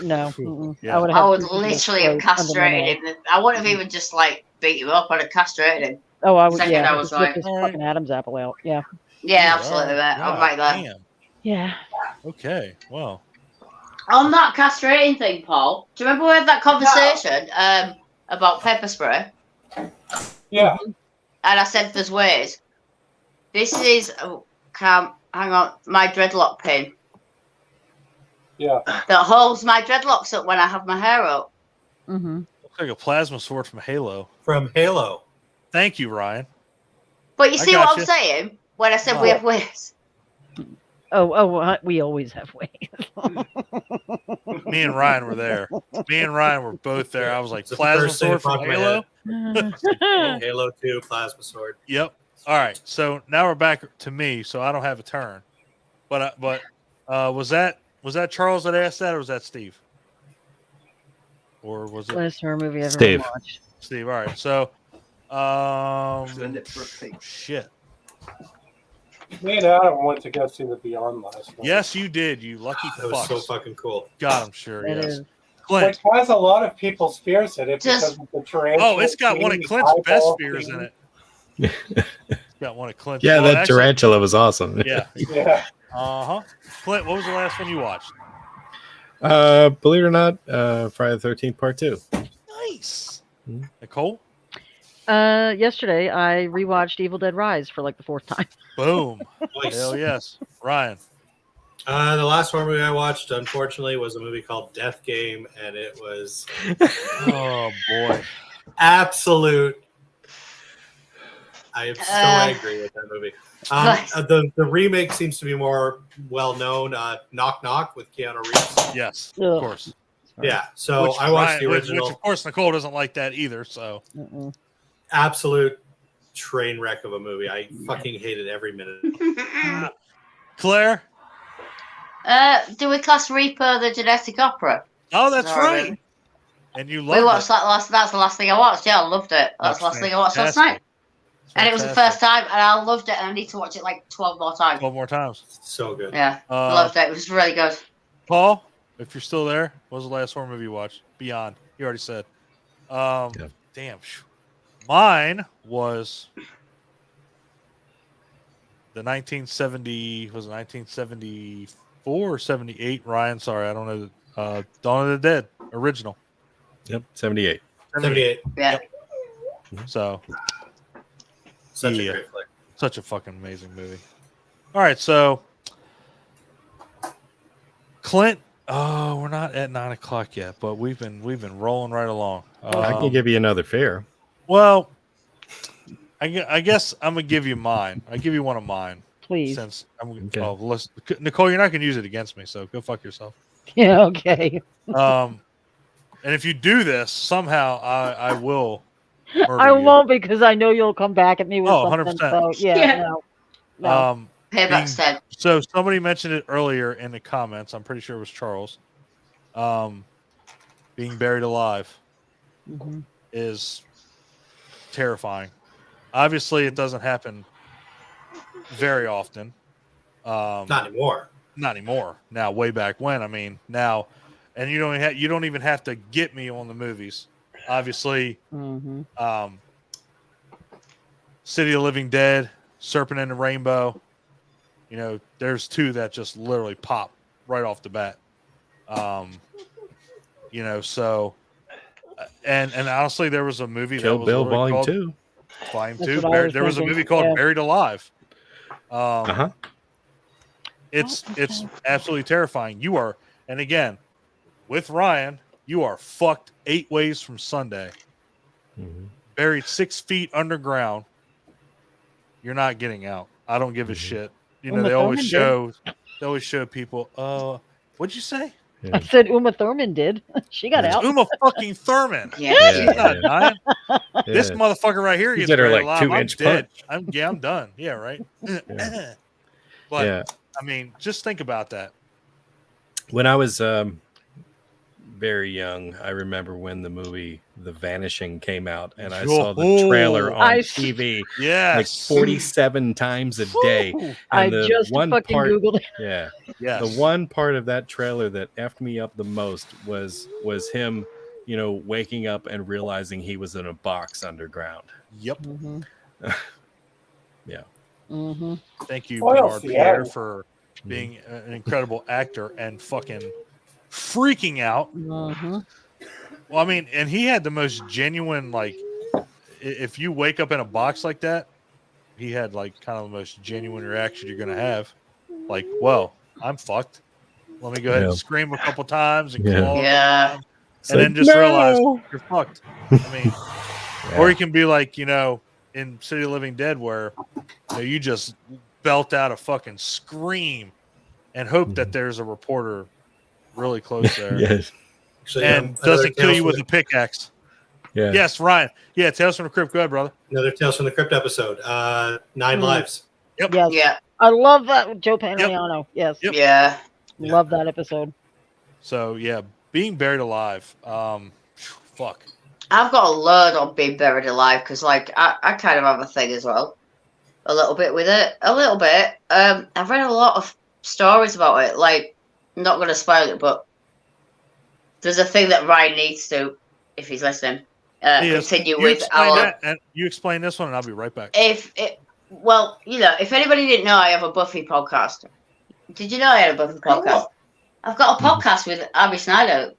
F: No. Mm-mm.
B: Yeah.
F: would
D: I
F: have
D: would
F: people
D: literally have
F: straight under my
D: castrated him. I wouldn't have even just like beat him up. I'd have castrated him.
F: nose. Oh, I would.
D: Second,
F: Yeah.
D: I was
F: Just rip
D: like,
F: his
B: all right.
F: fucking Adam's apple out. Yeah.
D: Yeah,
B: Ooh,
D: absolutely.
B: all
D: I'm right there.
B: Damn.
F: Yeah.
B: Okay. Well.
D: On that castrating thing, Paul, do you remember we had that conversation about pepper spray?
G: Yeah.
D: And I said there's ways. This is hang on, my dreadlock pin
G: Yeah.
D: that holds my dreadlocks up when I have my hair up.
F: Mm-hmm.
B: Looks like a plasma sword from Halo.
E: From Halo.
B: Thank you, Ryan.
D: But you
B: I
D: see what I'm
B: gotcha.
D: saying when I said
B: Oh.
D: we have ways.
F: We always have ways.
B: Me and Ryan were there. Me and Ryan were both there. I was like,
E: It's the
B: plasma
E: first thing
B: sword
E: that
B: from
E: popped in my
B: Halo?
E: head. Halo 2 plasma sword.
B: Yep. All right. So now we're back to me. So I don't have a turn. But was that Charles that asked that, or was that Steve? Or was it
F: Last horror movie I've
C: Steve.
F: ever watched.
B: Steve? All right. So,
A: Send it for a peek.
B: shit.
G: Me and Adam went to go see the Beyond last night.
B: Yes, you did. You lucky
E: That was so
B: fucks.
E: fucking cool.
B: God, I'm sure.
F: It
B: Yes.
F: is.
B: Clint.
G: Which has a lot of people's fears in it
D: Just-
G: because of the tarantula.
B: Oh, it's got one of
G: scene,
B: Clint's best
G: eyeball
B: fears
G: scene.
B: in it. It's got one of Clint's.
C: Yeah,
B: oh,
C: that
B: actually-
C: tarantula was awesome.
B: Yeah.
G: Yeah.
B: Uh huh. Clint, what was the last one you watched?
C: Believe it or not, Friday the 13th Part 2.
B: Nice.
C: Mhm.
B: Nicole.
F: Yesterday I rewatched Evil Dead Rise for like the 4th time.
B: Boom.
E: Nice.
B: Hell yes. Ryan.
E: The last horror movie I watched, unfortunately, was a movie called Death Game, and it was
B: Oh boy.
E: absolute. I am so angry with that movie. The remake seems to be more well known. Knock Knock with Keanu Reeves.
B: Yes.
F: Ugh.
B: Of course.
E: Yeah, so
B: Which
E: I watched
B: Ryan-
E: the original.
B: Which of course Nicole doesn't like that either. So
F: Mm-mm.
E: Absolute train wreck of a movie. I fucking hated every minute.
B: Claire.
D: Do we class Reaper the genetic opera?
B: Oh, that's
D: Sorry.
B: right. And you
D: We
B: loved
D: watched
B: it.
D: that last. That's the last thing I watched. Yeah, I loved it. That's the last thing I watched last night. And it was the first time, and I loved it, and I need to watch it like 12 more times.
B: 12 more times.
E: So good.
D: Yeah, loved it. It was really good.
B: Paul, if you're still there, what was the last horror movie you watched? Beyond. You already said. Damn. Mine was the 1970. Was it 1974 or 78? Ryan, sorry, I don't know. Dawn of the Dead original.
C: Yep, 78.
E: 78.
D: Yeah.
B: So
E: Such
B: Yeah.
E: a great flick.
B: such a fucking amazing movie. All right, so Clint. Oh, we're not at 9 o'clock yet, but we've been rolling right along.
C: I can give you another fear.
B: Well, I guess I'm gonna give you mine. I give you one of mine.
F: Please.
B: Since I'm
C: Okay.
B: Nicole, you're not gonna use it against me, so go fuck yourself.
F: Yeah, okay.
B: And if you do this somehow, I will. Murder
F: I
B: you.
F: won't because I know you'll come back at me with
B: Oh,
F: something.
B: 100%.
F: So, yeah,
D: Yeah.
F: no.
D: Payback's dead.
B: So somebody mentioned it earlier in the comments. I'm pretty sure it was Charles. Being buried alive
F: Mhm.
B: is terrifying. Obviously, it doesn't happen very often.
E: Not anymore.
B: not anymore. Now, way back when, I mean, now, and you don't even have to get me on the movies. Obviously, City of the Living Dead, Serpent and the Rainbow. You know, there's two that just literally pop right off the bat. You know, so and honestly, there was a movie
C: Kill
B: that was
C: Bill
B: literally
C: Volume
B: called
C: 2.
B: Volume
F: That's
B: 2.
F: what I was
B: There was a
F: thinking,
B: movie called
F: yeah.
B: Buried Alive.
C: Uh-huh.
B: It's absolutely terrifying. You are, and again, with Ryan, you are fucked 8 ways from Sunday. Buried 6 feet underground. You're not getting out. I don't give a shit. You know,
F: Uma
B: they always
F: Thurman
B: show people, what'd you say?
F: I said Uma Thurman did. She got
B: It's
F: out.
B: Uma fucking Thurman.
D: Yeah.
B: She's not dying. This
C: Yeah.
B: motherfucker right here
C: She
B: gets
C: did her,
B: buried
C: like,
B: alive. I'm
C: 2-inch
B: dead.
C: punch.
B: I'm done. Yeah, right. But
C: Yeah.
B: I mean, just think about that.
C: When I was very young, I remember when the movie The Vanishing came out, and I saw the trailer on TV like 47 times a day. And
F: I
C: the
F: just
C: one
F: fucking
C: part,
F: Googled it.
C: yeah,
B: Yes.
C: the one part of that trailer that effed me up the most was him, you know, waking up and realizing he was in a box underground.
B: Yep.
C: Yeah.
B: Thank you,
G: Spoils
B: Bernard
G: the
B: Pierre,
G: end.
B: for being an incredible actor and fucking freaking out. Well, I mean, and he had the most genuine, like, if you wake up in a box like that, he had like kind of the most genuine reaction you're gonna have. Like, well, I'm fucked. Let me go ahead and scream a couple times and claw a couple times, and then just realize you're fucked. I mean, or you can be like, you know, in City of the Living Dead, where you just belt out a fucking scream and hope that there's a reporter really close there.
C: Yes.
E: Actually,
B: And doesn't kill you with a pickaxe.
C: Yeah.
B: Yes, Ryan. Yeah, Tales from the Crypt. Go ahead, brother.
E: Another Tales from the Crypt episode. 9 Lives.
B: Yep.
F: Yes.
D: Yeah.
F: I love that with Joe Pantoliano. Yes.
B: Yep.
D: Yeah.
F: Love that episode.
B: So yeah, being buried alive. Fuck.
D: I've got a load on being buried alive because, like, I kind of have a thing as well. A little bit with it. A little bit. I've read a lot of stories about it. Like, I'm not going to spoil it, but there's a thing that Ryan needs to, if he's listening, continue with.
B: You explain this one, and I'll be right back.
D: Well, you know, if anybody didn't know, I have a Buffy podcast. Did you know I had a Buffy podcast? I've got a podcast with Abby Snyder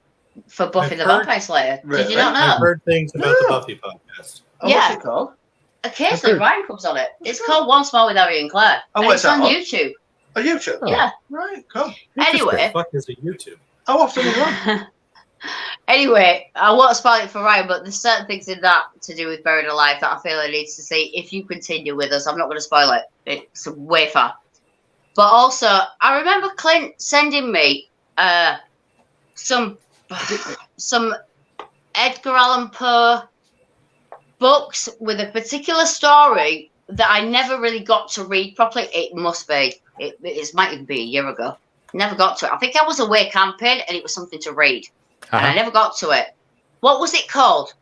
D: for Buffy the Vampire Slayer.
A: Really?
D: Did you not know?
E: I've heard things about the Buffy podcast.
D: Yeah.
A: What's it called?
D: Occasionally, Ryan comes on it. It's called Once More with Abby and Claire.
A: Oh,
D: And
A: what's
D: it's on
A: that on?
D: YouTube.
A: On YouTube?
D: Yeah.
A: Right, come.
D: Anyway.
E: What the fuck is a YouTube?
A: How often is that?
D: Anyway, I won't spoil it for Ryan, but there's certain things in that to do with Buried Alive that I feel I need to see. If you continue with us, I'm not going to spoil it. It's way far. But also, I remember Clint sending me some Edgar Allan Poe books with a particular story that I never really got to read properly. It must be. It might even be a year ago. Never got to it. I think I was away camping and it was something to read. And I never got to it. What was it called?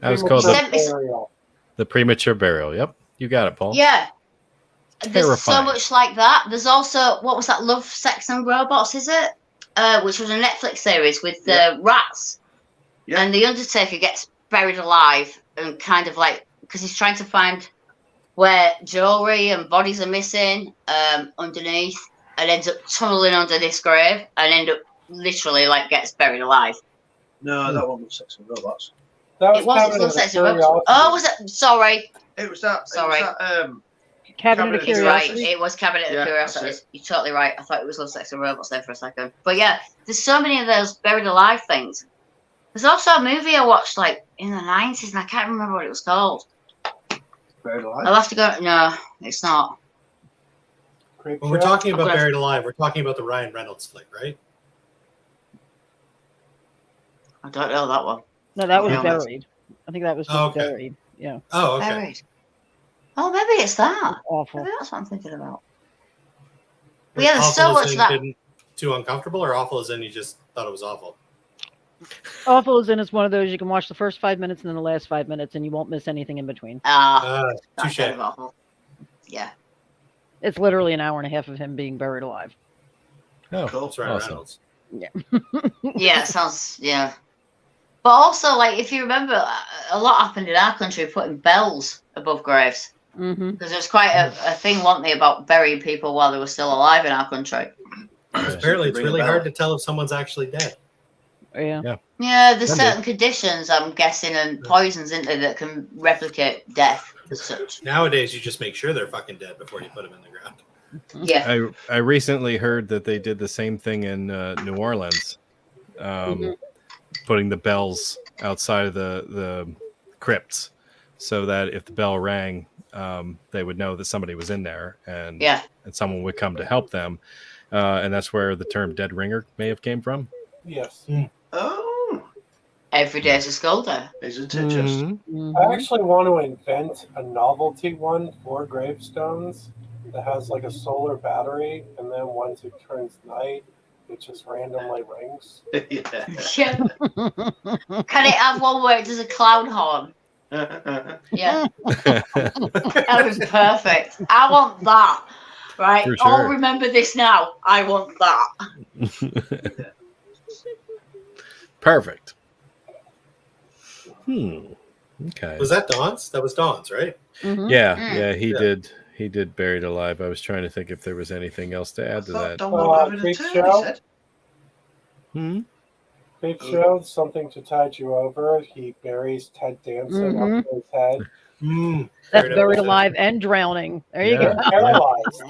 C: That was called
G: Burial.
C: The Premature Burial. Yep. You got it, Paul.
D: Yeah. There's so
C: Terrifying.
D: much like that. There's also, what was that? Love, Sex and Robots, is it? Which was a Netflix series with rats.
A: Yeah.
D: And the Undertaker gets buried alive and kind of like, because he's trying to find where jewelry and bodies are missing underneath, and ends up tunneling under this grave and end up literally like gets buried alive.
A: No, that one was Sex and Robots.
G: That
D: It was Love, Sex and Robots.
G: Curiosity.
D: Oh, was it? Sorry.
A: It was that.
D: Sorry.
A: It was that,
F: Cabinet of
D: It's right.
F: Curiosity.
D: It was Cabinet
A: Yeah,
D: of
A: that's
D: Curiosities. You're totally right. I thought it was Love, Sex and Robots there for a second. But yeah, there's so many of those buried alive things. There's also a movie I watched like in the 90s and I can't remember what it was called.
A: Buried Alive.
D: I'll have to go. No, it's not.
G: Creep
E: When we're
G: show.
E: talking about
D: Okay.
E: Buried Alive, we're talking about the Ryan Reynolds flick, right?
D: I don't know that one.
F: No, that was
D: Yeah.
F: Buried. I think that was just
E: Oh, okay.
F: Buried. Yeah.
E: Oh, okay.
D: Buried. Oh, maybe it's that.
F: Awful.
D: Maybe that's what I'm thinking about. But yeah, there's so
E: Awful as
D: much
E: in
D: that.
E: didn't- Too uncomfortable, or awful as in you just thought it was awful?
F: Awful as in it's one of those you can watch the first 5 minutes and then the last 5 minutes and you won't miss anything in between.
D: That's
E: Touche.
D: kind of awful. Yeah.
F: It's literally an hour and a half of him being buried alive.
C: Oh,
A: Cool.
E: That's Ryan
C: awesome.
E: Reynolds.
D: Yeah, it sounds, yeah. But also, like, if you remember, a lot happened in our country putting bells above graves.
F: Mm-hmm.
D: Because there's quite a thing, wasn't there, about burying people while they were still alive in our country.
E: Apparently, it's
A: Ring a
E: really
A: bell.
E: hard to tell if someone's actually dead.
F: Yeah.
D: Yeah, there's
C: Can do.
D: certain conditions, I'm guessing, and poisons, isn't there, that can replicate death as such.
E: Nowadays, you just make sure they're fucking dead before you put them in the ground.
D: Yeah.
C: I recently heard that they did the same thing in New Orleans, putting the bells outside of the crypts, so that if the bell rang, they would know that somebody was in there, and someone would come to help them, and that's where the term "dead ringer" may have came from.
G: Yes.
A: Oh,
D: Every day's a skull day.
A: isn't it just?
F: Mm-hmm.
G: I actually want to invent a novelty one for gravestones that has like a solar battery, and then once it turns night, it just randomly rings.
A: Yeah.
D: Yeah. Can it have one where it does a clown horn? Yeah. That was perfect. I want that. Right?
C: For
D: All
C: sure.
D: remember this now. I want that.
C: Perfect. Okay.
E: Was that Dawn's? That was Dawn's, right?
F: Mm-hmm.
C: Yeah, he
E: Yeah.
C: did. He did Buried Alive. I was trying to think if there was anything else to add to that.
G: Creep show.
C: Hmm?
G: Creep show, something to tide you over. He buries Ted Danson up to his head.
F: That's Buried Alive and Drowning. There you go.
G: Paralyzed.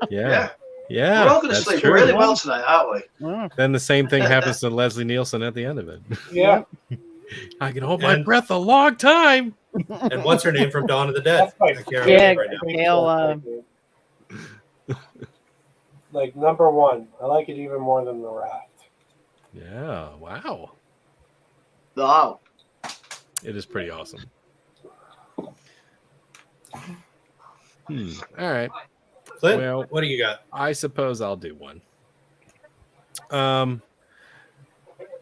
D: Yeah.
C: Yeah.
A: We're all going to
C: that's
A: sleep
C: true.
A: really well tonight, aren't we?
C: Then the same thing happens to Leslie Nielsen at the end of it.
G: Yeah.
C: I can hold my breath a long time.
E: And what's her name from Dawn of the Dead?
G: That's my
E: I can't
F: Yeah,
E: remember right now.
F: Gail,
G: Like number one. I like it even more than the Raft.
C: Yeah. Wow.
D: Wow.
C: It is pretty awesome. All right.
E: Clint,
C: Well,
E: what do you got?
C: I suppose I'll do one.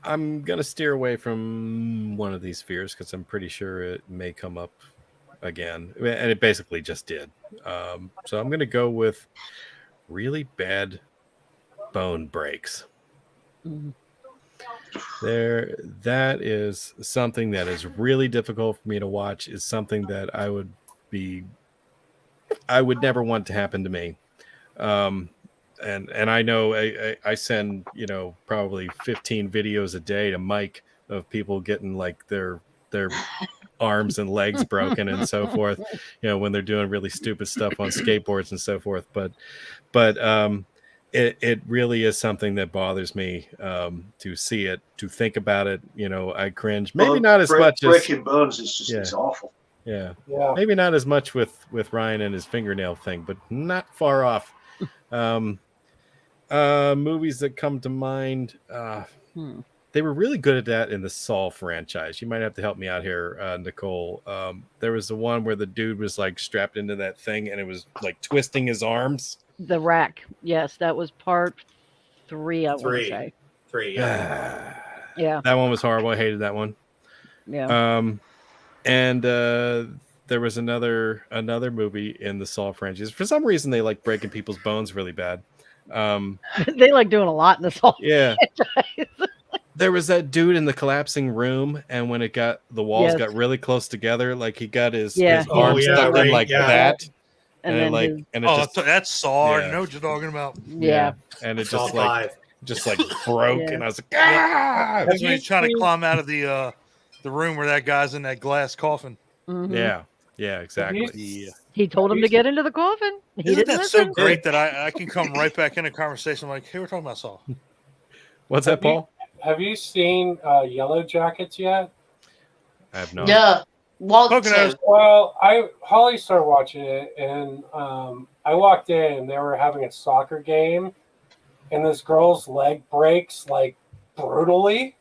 C: I'm gonna steer away from one of these fears because I'm pretty sure it may come up again, and it basically just did. So I'm gonna go with really bad bone breaks. That is something that is really difficult for me to watch. Is something that I would never want to happen to me. And I know I send, probably 15 videos a day to Mike of people getting like their arms and legs broken and so forth, when they're doing really stupid stuff on skateboards and so forth. But it really is something that bothers me to see it, to think about it. I cringe. Maybe not as much as
A: breaking bones is just it's awful.
C: Yeah.
G: Yeah.
C: Maybe not as much with Ryan and his fingernail thing, but not far off. Movies that come to mind. They were really good at that in the Saw franchise. You might have to help me out here, Nicole. There was the one where the dude was like strapped into that thing and it was like twisting his arms.
F: The Rack. Yes, that was part 3, I want to say.
E: 3, yeah.
F: Yeah.
C: That one was horrible. I hated that one.
F: Yeah.
C: And there was another movie in the Saw franchise. For some reason, they like breaking people's bones really bad.
F: They like doing a lot in this whole
C: Yeah.
F: franchise.
C: There was that dude in the collapsing room, and when the walls got really close together, like he got his arm stuck in like that.
F: And then
B: that's Saw.
C: Yeah.
B: You know what you're talking about.
F: Yeah.
C: And it
E: Saw
C: just like broke,
F: Yeah.
C: and I was like,
B: That's when he's trying to climb out of the room where that guy's in that glass coffin.
F: Mhm.
C: Yeah, exactly.
F: He told him to get into the coffin. He
B: Isn't
F: didn't
B: that so
F: listen.
B: great that I can come right back in a conversation like, hey, we're talking about Saw.
C: What's that, Paul?
G: Have you seen Yellow Jackets yet?
C: I have no.
D: No. Want to.
G: Well, Holly started watching it, and I walked in, and they were having a soccer game, and this girl's leg breaks like brutally.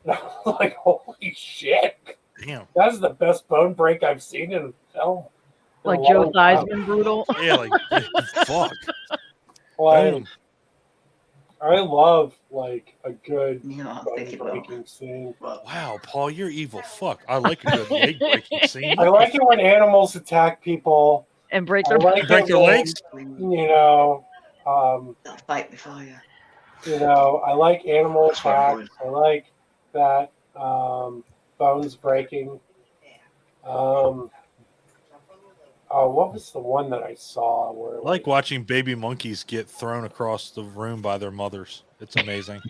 G: And I was like, holy shit!
B: Damn.
G: That's the best bone break I've seen in film.
F: Like Joe Theismann brutal.
B: Yeah, like fuck.
G: Like, I love like a good
D: Yeah,
G: bone breaking scene.
B: Wow, Paul, you're evil. Fuck. I like a good leg breaking scene.
G: I like it when animals attack people
F: And break
G: I
F: their
G: like
B: break
G: it
B: their
G: when,
B: legs.
G: You know,
D: They'll fight before you.
G: I like animal
A: That's what I'm
G: attacks. I like that bones breaking. Oh, what was the one that I saw where
B: I like watching baby monkeys get thrown across the room by their mothers. It's amazing.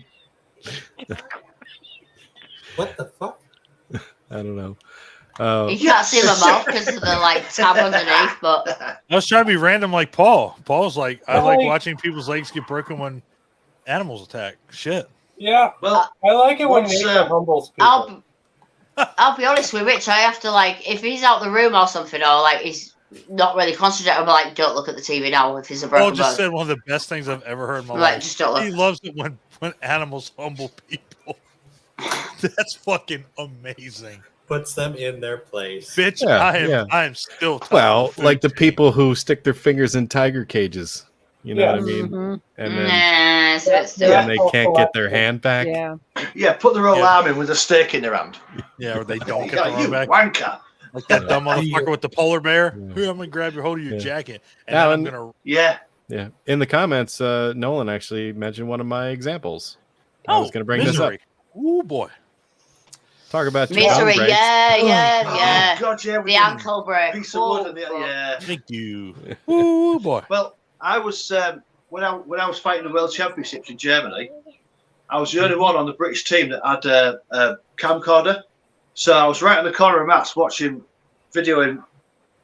E: What the fuck?
C: I don't know.
D: You can't see my mouth because of the like tab underneath, but
B: I was trying to be random like Paul. Paul's like, I like
G: Like-
B: watching people's legs get broken when animals attack. Shit.
G: Yeah,
A: Well,
G: I like it when
A: What's,
G: nature humbles people.
D: I'll be honest with Rich. I have to like if he's out the room or something, or like he's not really concentrating. I'm like, don't look at the TV now if he's a
B: Paul
D: broken
B: just
D: bone.
B: said one of the best things I've ever heard in my
D: Like,
B: life.
D: just don't
B: He
D: look.
B: loves it when animals humble people. That's fucking amazing.
E: Puts them in their place.
B: Bitch,
C: Yeah,
B: I am still tired
C: Well,
B: of food
C: like the
B: chain.
C: people who stick their fingers in tiger cages. You know
G: Yeah.
C: what I mean?
F: Mhm.
C: And then
D: Nah, it's a bit stupid.
C: when they can't get their hand back.
F: Yeah.
A: Yeah, put their whole
B: Yeah.
A: arm in with a stake in their hand.
B: Yeah, or they don't get
A: Yeah,
B: their arm
A: you
B: back.
A: wanker.
B: Like that dumb motherfucker with the polar bear.
C: Yeah.
B: Here, I'm gonna grab your hold of your
C: Yeah.
B: jacket, and
C: Alan-
B: then I'm gonna.
A: Yeah.
C: Yeah. In the comments, Nolan actually mentioned one of my examples. I was going to bring
B: misery.
C: this
B: Ooh boy.
C: up. Talk about two
D: Misery,
C: bone breaks.
D: yeah.
A: Oh, God, yeah.
D: The ankle break.
A: Piece of wood and the,
D: Oh,
A: yeah.
B: Thank you. Ooh boy.
A: Well, I was when I was fighting the World Championships in Germany, I was the only one on the British team that had a camcorder. So I was right in the corner of Matt's watching, videoing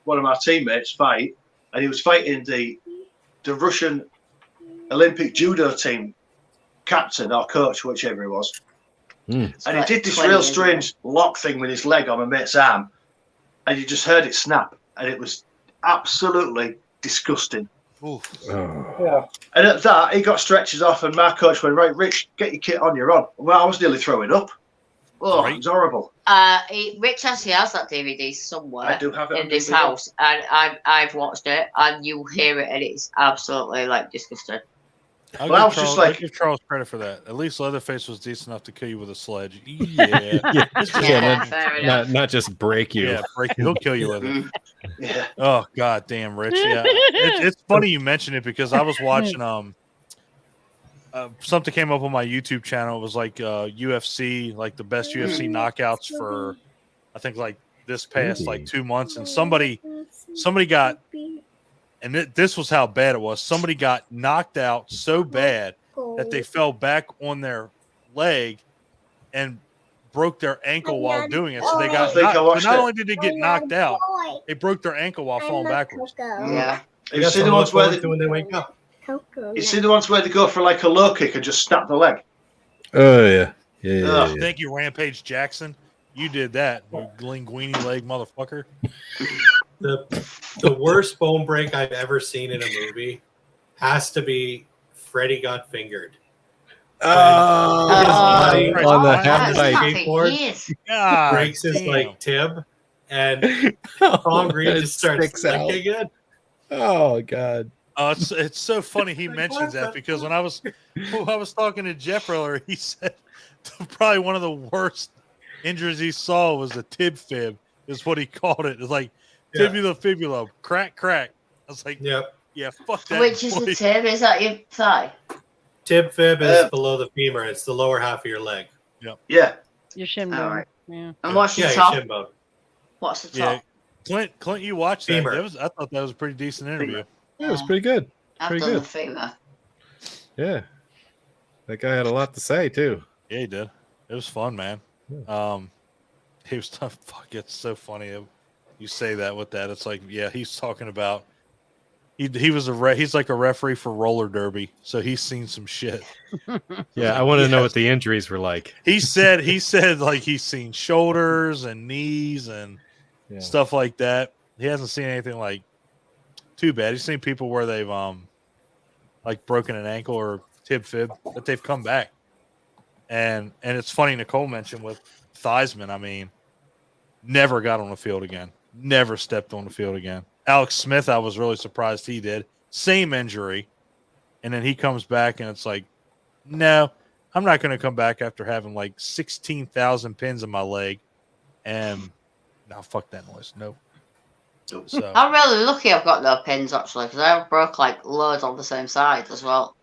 A: one of my teammates fight, and he was fighting the Russian Olympic judo team captain or coach, whichever he was.
C: Mm.
A: And
D: like
A: he did this
D: 20
A: real
D: years ago.
A: strange lock thing with his leg on my mate's arm, and you just heard it snap, and it was absolutely disgusting.
B: Oof.
C: Oh.
G: Yeah.
A: And at that, he got stretches off, and my coach went, "Right, Rich, get your kit on, you're on." Well, I was nearly throwing up. Oh,
B: Right.
A: it was horrible.
D: Rich actually has that DVD somewhere
A: I do have it
D: in
A: on
D: this
A: DVD.
D: house, and I've watched it, and you hear it, and it's absolutely like disgusting.
B: I'll
A: Well, I
B: give
A: was just
B: Charles,
A: like-
B: I'll give Charles credit for that. At least Leatherface was decent enough to kill you with a sledge. Yeah.
C: Yeah.
B: It's just
D: Yeah,
B: fucking-
D: fair enough.
C: Not just break you.
B: yeah, break you. He'll kill you with it.
D: Mm.
A: Yeah.
B: Oh god damn, Rich. Yeah, it's funny you mention it because I was watching something came up on my YouTube channel. It was like UFC, like the best UFC knockouts for I think like this past like 2 months, and somebody got, and this was how bad it was. Somebody got knocked out so bad that they fell back on their leg and broke their ankle while doing it. So they got
A: I think I
B: knocked,
A: watched
B: so not
A: it.
B: only did they get knocked out, they broke their ankle while falling backwards.
D: Yeah.
A: You see the ones where they,
E: when they wake up.
A: you see the ones where they go for like a low kick and just snap the leg.
C: Oh yeah. Yeah.
A: Ugh.
B: Thank you, Rampage Jackson. You did that, you linguini leg motherfucker.
E: The worst bone break I've ever seen in a movie has to be Freddy Got Fingered.
C: Oh,
E: His buddy
C: on the
B: that's
C: half
D: That's
C: pipe.
D: fucking
E: skateboard.
D: years.
B: God,
E: Breaks his
B: damn.
E: like tib, and Tom Green just starts
C: Sticks out.
E: licking it.
C: Oh god.
B: It's so funny he
E: Like,
B: mentions
E: what
B: that
E: the
B: because when I was talking to Jeff earlier, he said probably one of the worst injuries he saw was a tib fib, is what he called it. It's like
E: Yeah.
B: tibula fibula, crack. I was like,
E: Yep.
B: yeah, fuck that.
D: Which is the
B: boy.
D: tib? Is that your thigh?
E: Tib fib is
A: Uh,
E: below the femur. It's the lower half of your leg.
A: Yeah.
F: Your shin bone.
D: Alright.
F: Yeah.
D: And what's the
E: Yeah, your
D: top?
E: shin bone.
D: What's the
B: Yeah,
D: top?
B: Clint, you watched that.
E: Femur.
B: I thought that was a pretty decent interview.
C: Yeah, it was pretty good.
D: I've
C: pretty
D: done
C: good.
D: the femur.
C: Yeah. That guy had a lot to say too.
B: Yeah, he did. It was fun, man. He was tough. Fuck, it's so funny. You say that with that. It's like, yeah, he's talking about. He was he's like a referee for roller derby, so he's seen some shit.
C: Yeah, I want to know
A: Yes.
C: what the injuries were like.
B: He said like he's seen shoulders and knees and
C: Yeah.
B: stuff like that. He hasn't seen anything like too bad. He's seen people where they've like broken an ankle or tib fib, but they've come back. And it's funny, Nicole mentioned with Theismann, I mean, never got on the field again. Never stepped on the field again. Alex Smith, I was really surprised he did. Same injury. And then he comes back and it's like, no, I'm not going to come back after having like 16,000 pins in my leg. And no, fuck that noise. Nope. So
D: I'm really lucky I've got no pins actually, because I broke like loads on the same side as well.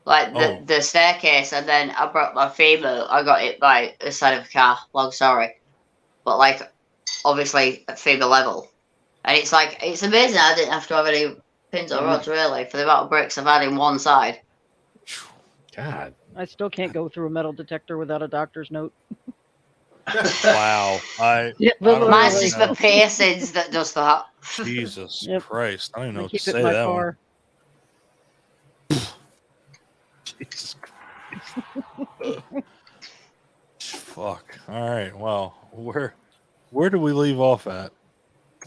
D: like the staircase, and then I broke my femur. I got hit by the side of a car. Long story, but like obviously at femur level, and it's like it's amazing. I didn't have to have any pins or rods really for the amount of bricks I've had in one side.
C: God,
F: I still can't go through a metal detector without a doctor's note.
B: Wow.
F: Yeah,
D: Mine's just
B: know.
D: the piercings that does that.
B: Jesus
F: Yep.
B: Christ. I don't even know
F: I
B: what to
F: keep it
B: say
F: in my
B: that
F: car.
B: one. Jesus Christ. Fuck. All right. Well, where do we leave off at?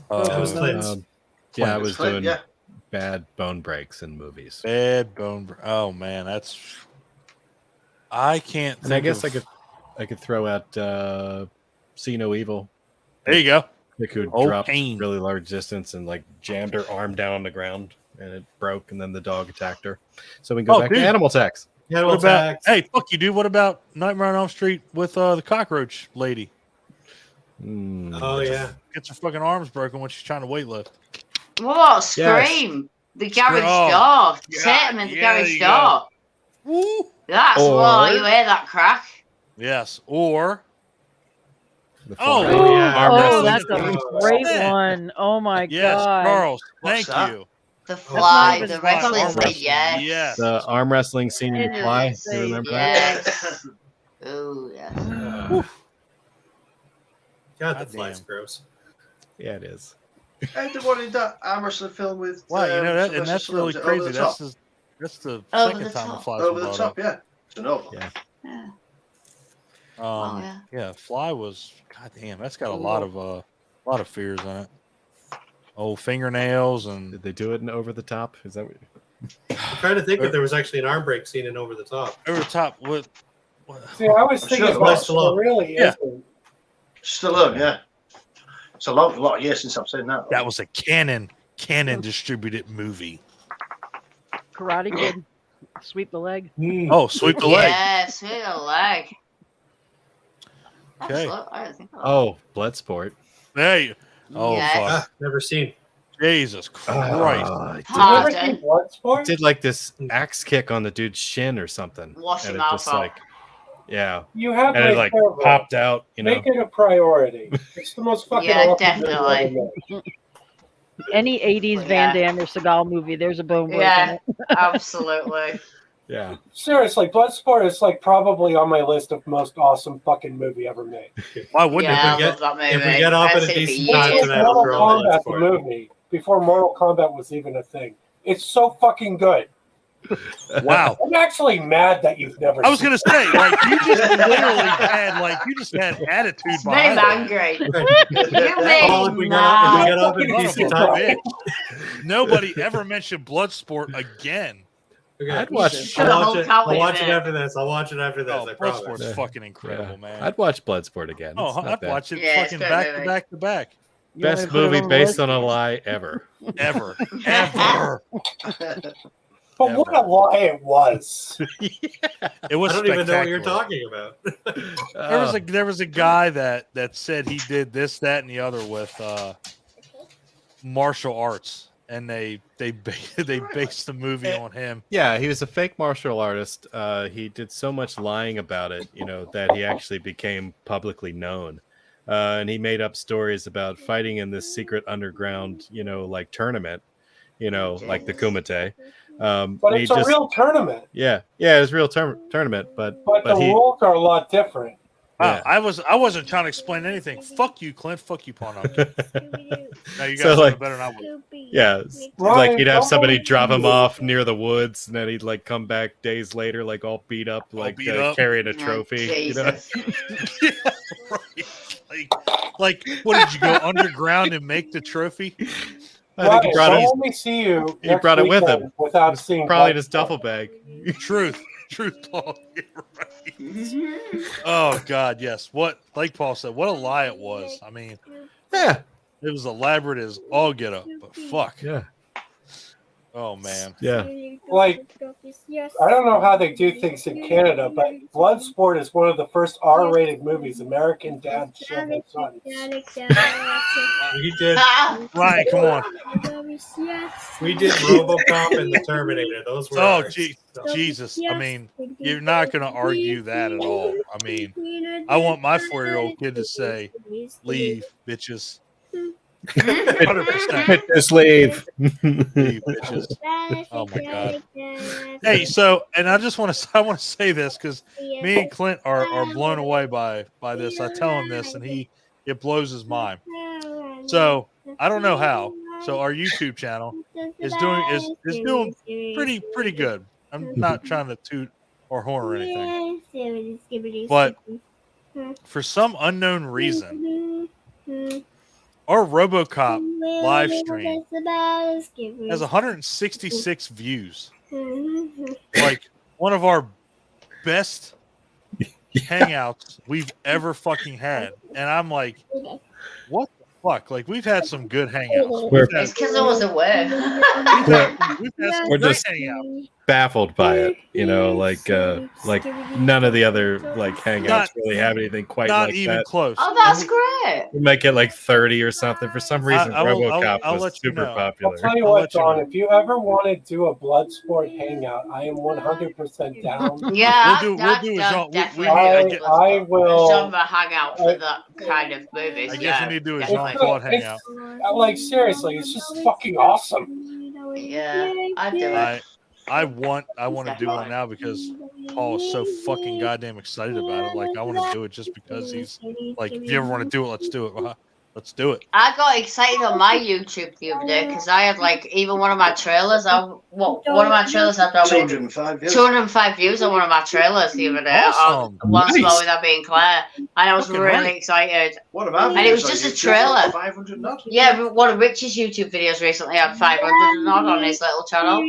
E: That was Clint's.
C: Yeah, I was
A: Clint,
C: doing bad bone breaks in movies.
B: Bad bone. Oh man, that's. I can't.
C: And I
B: think
C: guess
B: of-
C: I could throw out See No Evil.
B: There you go.
C: Nick who
B: Oh,
C: dropped
B: pain.
C: really large distance and like jammed her arm down on the ground and it broke and then the dog attacked her. So we can go back
B: dude.
C: to animal tax.
E: Animal
B: What about?
E: tax.
B: Hey, fuck you, dude. What about Nightmare on Elm Street with the cockroach lady?
E: Oh yeah.
B: Gets her fucking arms broken when she's trying to weightlift.
D: What Scream? The garage door. Take him in the garage door.
B: Woo.
D: That's why you hear that crack.
B: Yes. Or
C: The
B: Oh,
C: full-
E: yeah.
C: arm
F: Oh,
C: wrestling.
F: that's a great
B: Yeah.
F: one. Oh my
B: yes,
F: god.
B: Charles.
A: What's
B: Thank
A: that?
B: you.
D: The
F: not
D: fly,
F: even
D: the
F: fly.
D: wrestling
F: Arm
D: scene,
C: wrestling.
D: yes.
B: Yes.
C: The arm wrestling scene in
D: Yeah.
C: Fly. You remember that?
D: Yes. Oh, yes.
E: God, the
B: Goddamn.
E: fly's gross.
C: Yeah, it is.
A: Hey, the one in that arm wrestling film with.
B: Wow, you know that, and
A: Sylvester
B: that's
A: Stallone,
B: really
A: was it
B: crazy.
A: Over the
B: That's
A: Top?
B: that's the
D: Over
B: second
D: the
B: time the
D: top.
B: flies
A: Over
B: were
A: the
B: brought
A: top,
B: up.
A: yeah. It's a novel.
C: Yeah.
D: Yeah.
B: Yeah, Fly was goddamn. That's got a lot of fears in it. Oh, fingernails and
C: Did they do it in Over the Top? Is that what?
E: I'm trying to think if there was actually an arm break scene in Over the Top.
B: over the top. What?
G: See, I was
A: I'm
G: thinking
A: sure
G: about
E: Sylvester Stallone.
G: really
B: Yeah.
G: isn't.
A: Stallone, yeah. It's a lot of years since I've seen that.
B: That was a Canon distributed movie.
F: Karate Kid. Sweep the leg.
B: Oh, sweep the leg.
D: Yes, hit a leg.
B: Okay.
D: I don't think
C: Oh, Bloodsport.
B: Hey. Oh
D: Yes.
B: fuck.
E: Ah, never seen.
B: Jesus Christ.
C: It
G: Did you ever see
D: Pardon.
G: Bloodsport?
C: did like this axe kick on the dude's shin or something.
D: Wash
C: and
D: your
C: it
D: mouth
C: just
D: out.
C: like, yeah,
G: You have
C: and
G: my
C: it like
G: cover.
C: popped out. You know,
G: Make it a priority. It's the most fucking
D: Yeah,
G: awesome movie
D: definitely.
G: ever made.
F: Any 80s Van
D: Yeah.
F: Damme or Seagal movie, there's a bone break
D: Yeah.
F: in it.
D: Absolutely.
C: yeah.
G: Seriously, Bloodsport is like probably on my list of most awesome fucking movie ever made.
B: Why wouldn't
D: Yeah,
E: we
D: I
E: get-
D: love that movie.
E: if we get off
D: I've
E: at a
D: seen it for
E: decent
D: years.
E: time
G: It's
E: tonight, we'll
G: Mortal
E: throw on
G: Kombat, the
E: Bloodsport.
G: movie, before Mortal Kombat was even a thing. It's so fucking good.
B: it? Wow.
G: I'm actually mad that you've never
B: I was
G: seen
B: gonna say, like, you just literally had attitude
D: Made
B: behind
D: him
B: that.
D: angry. You
E: Well, if
D: made
E: we
D: him
E: get off at
B: Son
E: a
B: of
E: decent
B: a
E: time.
B: bitch. Nobody ever mentioned Bloodsport again.
E: Okay.
C: I'd watch-
D: Shut the whole count
E: I'll watch
D: with
E: it
D: it.
E: after this. I'll watch it after this.
B: Oh,
E: I promise.
B: Bloodsport's
C: Yeah.
B: fucking incredible, man.
C: I'd watch Bloodsport again.
B: Oh,
C: It's not
B: I'd
C: bad.
B: watch it
D: Yeah, it's
B: fucking
D: good
B: back to
D: movie.
B: back to back.
F: You want me
C: Best
F: to put it
C: movie
F: on the
C: based
F: list?
C: on a lie ever.
B: Ever. Ever.
G: But what a lie it was.
B: It was
E: I don't even know what you're
B: spectacular.
E: talking about.
B: There was a guy that said he did this, that, and the other with martial arts, and they based the movie on him.
C: Yeah, he was a fake martial artist. He did so much lying about it, that he actually became publicly known. And he made up stories about fighting in this secret underground, like tournament, like the Kumite.
G: But it's a real tournament.
C: Yeah, it was a real tournament, but
G: the rules are a lot different.
B: Wow,
C: Yeah.
B: I wasn't trying to explain anything. Fuck you, Clint. Fuck you, Pawn. Now you guys
C: So,
B: know
C: like-
B: better than I would.
C: yeah, it's
G: Ryan,
C: like he'd have somebody
G: don't
C: drop him
G: believe
C: off near the woods, and then he'd like come back days later, like all beat up, like
B: beat up.
C: carrying a
D: Oh,
C: trophy.
D: Jesus.
B: Yeah, right. Like, what did you go underground and make the trophy?
C: I think he
G: Ryan,
C: brought
G: don't
C: it.
G: let me see you.
C: He
G: next
C: brought it with
G: weekend
C: him.
G: without seeing.
C: Probably in his
G: Bloodsport.
C: duffel bag.
B: Truth, Paul. You're right. Oh God, yes. What, like Paul said, what a lie it was. I mean,
C: Yeah,
B: it was elaborate as all get up, but fuck.
C: yeah.
B: Oh man.
C: Yeah.
G: Like, I don't know how they do things in Canada, but Bloodsport is one of the first R-rated movies American dads show their sons.
E: We did.
B: Ryan, come on.
E: We did RoboCop and the Terminator. Those were.
B: Oh,
E: ours.
B: Jesus. I mean, you're not going to argue that at all. I mean, I want my 4-year-old kid to say, "Leave, bitches." 100%.
C: Just leave.
B: Leave, bitches. Oh my god. Hey, so and I want to say this because me and Clint are blown away by this. I tell him this and it blows his mind. So I don't know how. So our YouTube channel is doing pretty good. I'm not trying to toot or horn or anything, but for some unknown reason, our RoboCop live stream has 166 views. Like one of our best hangouts we've ever fucking had. And I'm like, what the fuck? Like we've had some good hangouts.
D: It's because I was aware.
B: We've had some
C: We're
B: great
C: just
B: hangouts.
C: baffled by it, like none of the other like hangouts really have anything quite
B: Not
C: like
B: even
C: that.
B: close.
D: Oh, that's great.
C: We make it like 30 or something. For some reason,
B: I'll
C: RoboCop was
B: let you
C: super
B: know.
C: popular.
G: I'll tell you
B: I'll
G: what,
B: let you
G: John,
B: know.
G: if you ever want to do a Bloodsport hangout, I am 100% down.
D: Yeah,
B: We'll do a genre.
D: definitely.
G: I will.
D: Genre hangout for that kind of movies.
B: I guess we need to do a
D: definitely.
B: Jean-Claude hangout.
G: Like seriously, it's just fucking awesome.
D: Yeah, I'd do it.
B: I want to do one now because Paul is so fucking goddamn excited about it. Like I want to do it just because he's like, if you ever want to do it, let's do it. Let's do it.
D: I got excited on my YouTube the other day because I had like even one of my trailers. One of my trailers had
A: 205 views.
D: 205 views on one of my trailers the other day.
B: Awesome.
D: Once
C: Nice.
D: more without being Claire, and I was
B: Fucking
D: really
B: right.
D: excited.
A: What about?
D: And it was just a trailer.
A: 500 not.
D: Yeah, one of Rich's YouTube videos recently had 500 and odd on his little channel.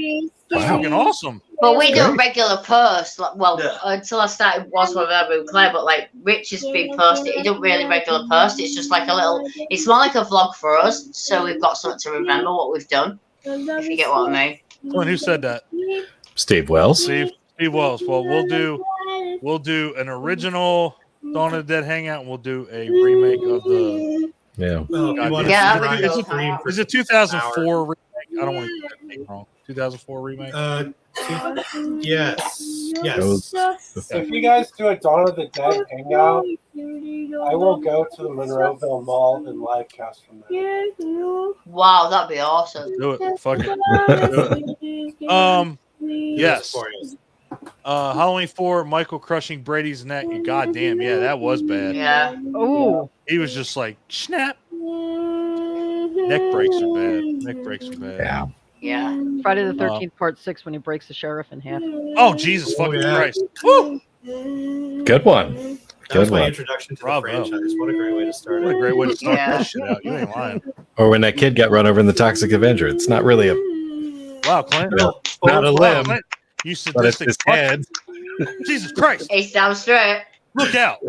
B: That's fucking awesome.
D: But we do a
C: Great.
D: regular post. Well,
A: Yeah.
D: until I started was with Urban Claire, but like Rich has been posting. He don't really regular post. It's just like a little. It's more like a vlog for us, so we've got something to remember what we've done. If you get what I mean.
B: Clint, who said that?
C: Steve Wells.
B: Steve Wells. Well, we'll do an original Dawn of the Dead hangout, and we'll do a remake of the.
C: Yeah.
E: Well, if you want to
D: Yeah,
E: see
D: we
E: Ryan's
D: can go
E: stream for
B: Is it 2004 remake? I don't want to get that name wrong. 2004 remake.
E: Yes.
G: If you guys do a Dawn of the Dead hangout, I will go to the Monroeville Mall and live cast from there.
D: Wow, that'd be awesome.
B: Do it. Fuck it. Yes. Halloween 4, Michael crushing Brady's neck. Goddamn, yeah, that was bad.
D: Yeah.
F: Oh,
B: He was just like, snap. Neck breaks are bad. Neck breaks are bad.
C: Yeah.
D: Yeah.
F: Friday the 13th, part 6, when he breaks the sheriff in half.
B: Oh, Jesus
E: Oh,
B: fucking
E: yeah.
B: Christ. Woo!
C: Good one.
E: That was
C: Good
E: my
C: one.
E: introduction to
B: Bravo.
E: the franchise. What a great way to start
B: What a
E: it.
B: great way to start
D: Yeah.
B: that shit out. You ain't lying.
C: Or when that kid got run over in the Toxic Avenger. It's not really a
B: Wow, Clint.
C: not a limb,
B: Clint, you
C: but it's
B: sadistic
C: his
B: fuck.
C: head.
B: Jesus Christ.
D: He's down straight.
B: Look out.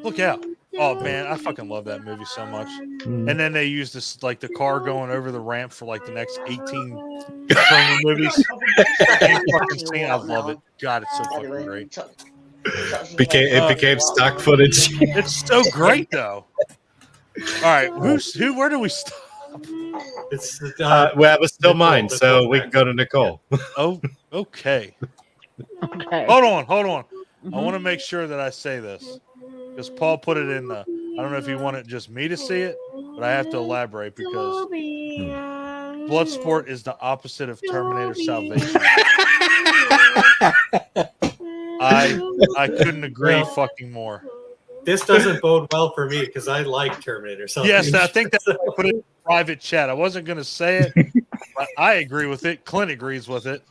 B: Look out. Oh, man, I fucking love that movie so much. And then they use this, like, the car going over the ramp for, like, the next 18 Transformer movies. Same fucking scene. I love it. God, it's so fucking great.
C: It became stock footage.
B: It's so great, though. All right, where do we stop?
E: It's
C: Well, it was still
E: Nicole,
C: mine, so
E: Nicole
C: we can go to Nicole.
B: Oh, okay.
F: Okay.
B: Hold on. I
F: Mhm.
B: want to make sure that I say this because Paul put it in the. I don't know if you wanted just me to see it, but I have to elaborate because Bloodsport is the opposite of Terminator Salvation. I couldn't agree fucking more.
E: this doesn't bode well for me because I like Terminator. So
B: Yes, I think that I put it in private chat. I wasn't going to say it, but I agree with it. Clint agrees with it.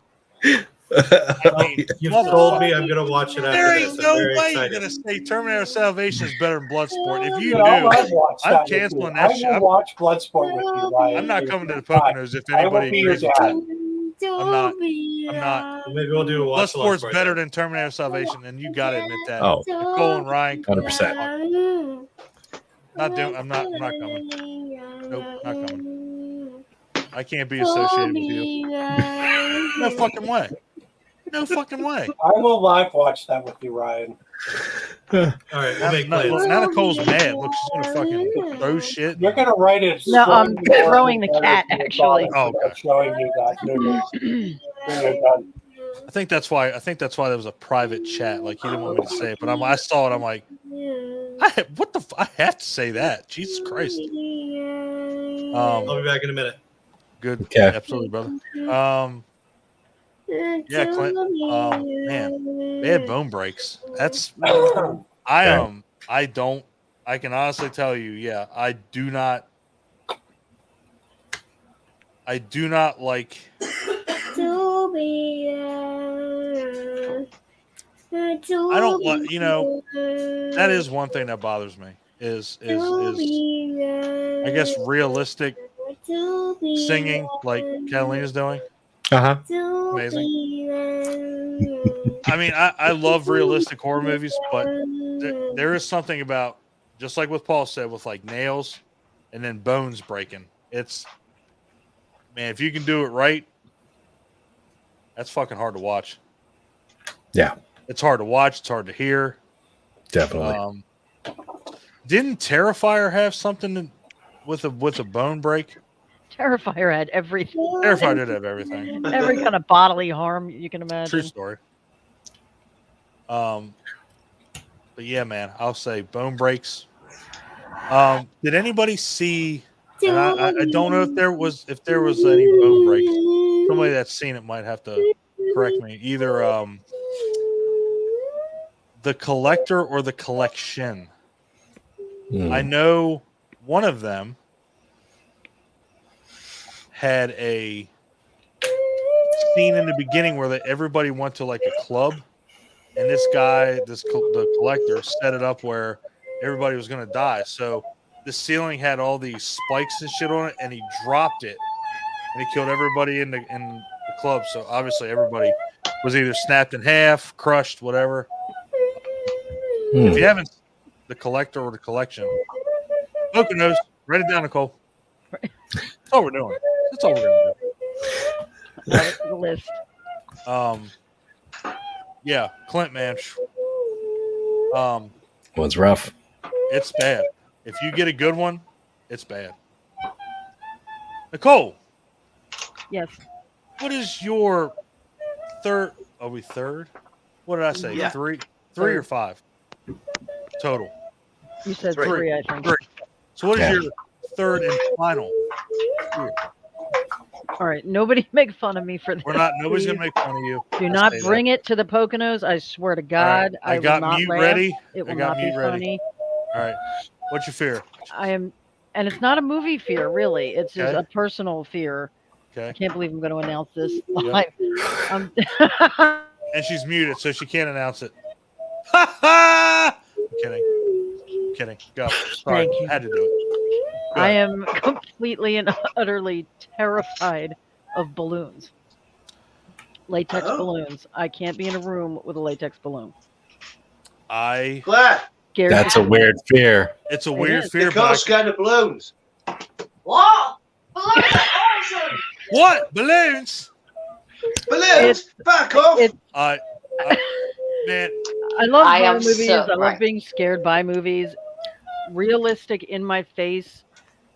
E: You've told me I'm gonna watch it after
B: There
E: this.
B: ain't
E: I'm
B: no
E: very
B: way you're
E: excited.
B: going to say Terminator Salvation is better than Bloodsport. If you
G: Dude, I'll
B: do,
G: watch
B: I'm
G: that with
B: canceling
G: you.
B: that
G: I
B: shit.
G: will watch Bloodsport with you, Ryan.
B: I'm not coming to the
G: Fine.
B: Poconos if
G: I will
B: anybody
G: be your
B: agrees with
G: dad.
B: that. I'm not.
E: Maybe we'll do a watch along
B: Bloodsport's
E: for
B: better
E: that.
B: than Terminator Salvation, and you got to admit that.
C: Oh,
B: Nicole and Ryan,
C: 100%.
B: I'm not coming. Nope, not coming. I can't be associated with you. No fucking way. No fucking way.
G: I will live watch that with you, Ryan.
E: All right, we'll make plans.
B: Now Nicole's mad. Look, she's gonna fucking throw shit.
G: You're gonna write it.
F: No, I'm throwing the cat, actually.
B: Oh, okay.
G: Showing you that noodles. When you're done.
B: I think that's why there was a private chat. Like he didn't want me to say it, but I saw it. I'm like, I have to say that. Jesus Christ.
E: I'll be back in a minute.
B: Good.
C: Okay.
B: Absolutely, brother. Yeah, Clint. Man, bad bone breaks. That's I can honestly tell you, yeah, I do not like I don't like, that is one thing that bothers me is I guess realistic singing like Catalina's doing. Amazing. I mean, I love realistic horror movies, but there is something about, just like what Paul said, with like nails and then bones breaking. It's, man, if you can do it right, that's fucking hard to watch.
C: Yeah.
B: It's hard to watch. It's hard to hear.
C: Definitely.
B: Didn't Terrifier have something with a bone break?
F: Terrifier had everything.
B: Terrifier did have everything.
F: Every kind of bodily harm you can imagine.
B: True story. But yeah, man, I'll say bone breaks. Did anybody see? And I don't know if there was any bone breaks. Somebody that's seen it might have to correct me. Either The Collector or The Collection. I know one of them had a scene in the beginning where everybody went to like a club, and this guy, the collector, set it up where everybody was going to die. So the ceiling had all these spikes and shit on it, and he dropped it, and he killed everybody in the club. So obviously everybody was either snapped in half, crushed, whatever. If you haven't, The Collector or The Collection, Poconos, write it down, Nicole. That's all we're doing. That's all we're going to do.
F: Add it to the list.
B: Yeah, Clint, man.
C: One's rough.
B: It's bad. If you get a good one, it's bad. Nicole.
F: Yes.
B: What is your third? Are we third? What did I say?
A: Yeah.
B: Three or five total?
F: You said
A: Three.
F: three, I think.
B: Three. So what is
C: Yeah.
B: your third and final?
F: All right. Nobody make fun of me for this.
B: Nobody's gonna
F: please.
B: make fun of you.
F: Do
B: I'll
F: not
B: say that.
F: bring it to the Poconos. I swear to
B: All
F: God,
B: right. I
F: will
B: got
F: not
B: mute
F: laugh.
B: ready.
F: It will
B: I got
F: not be
B: mute ready.
F: funny.
B: All right. What's your fear?
F: I am, and it's not a movie fear, really. It's just
B: Okay.
F: a personal fear. I
B: Okay.
F: can't believe I'm going to announce this
B: Yep.
F: live.
B: And she's muted, so she can't announce it. Ha ha! Kidding. Go. Sorry,
F: Thank you.
B: had to do it. Go
F: I
B: ahead.
F: am completely and utterly terrified of balloons. Latex
A: Oh.
F: balloons. I can't be in a room with a latex balloon.
A: Glad.
F: Scares
C: That's a
F: me.
C: weird fear.
B: It's a
F: It
B: weird
F: is.
B: fear,
A: Nicole's
B: but
A: scared of balloons.
D: What? Balloons are awesome.
B: what? Balloons?
A: Balloons? Back off.
F: It's,
B: Man,
F: I love
D: I
F: horror
D: am
F: movies.
D: so-
F: I love
D: right.
F: being scared by movies. Realistic in my face.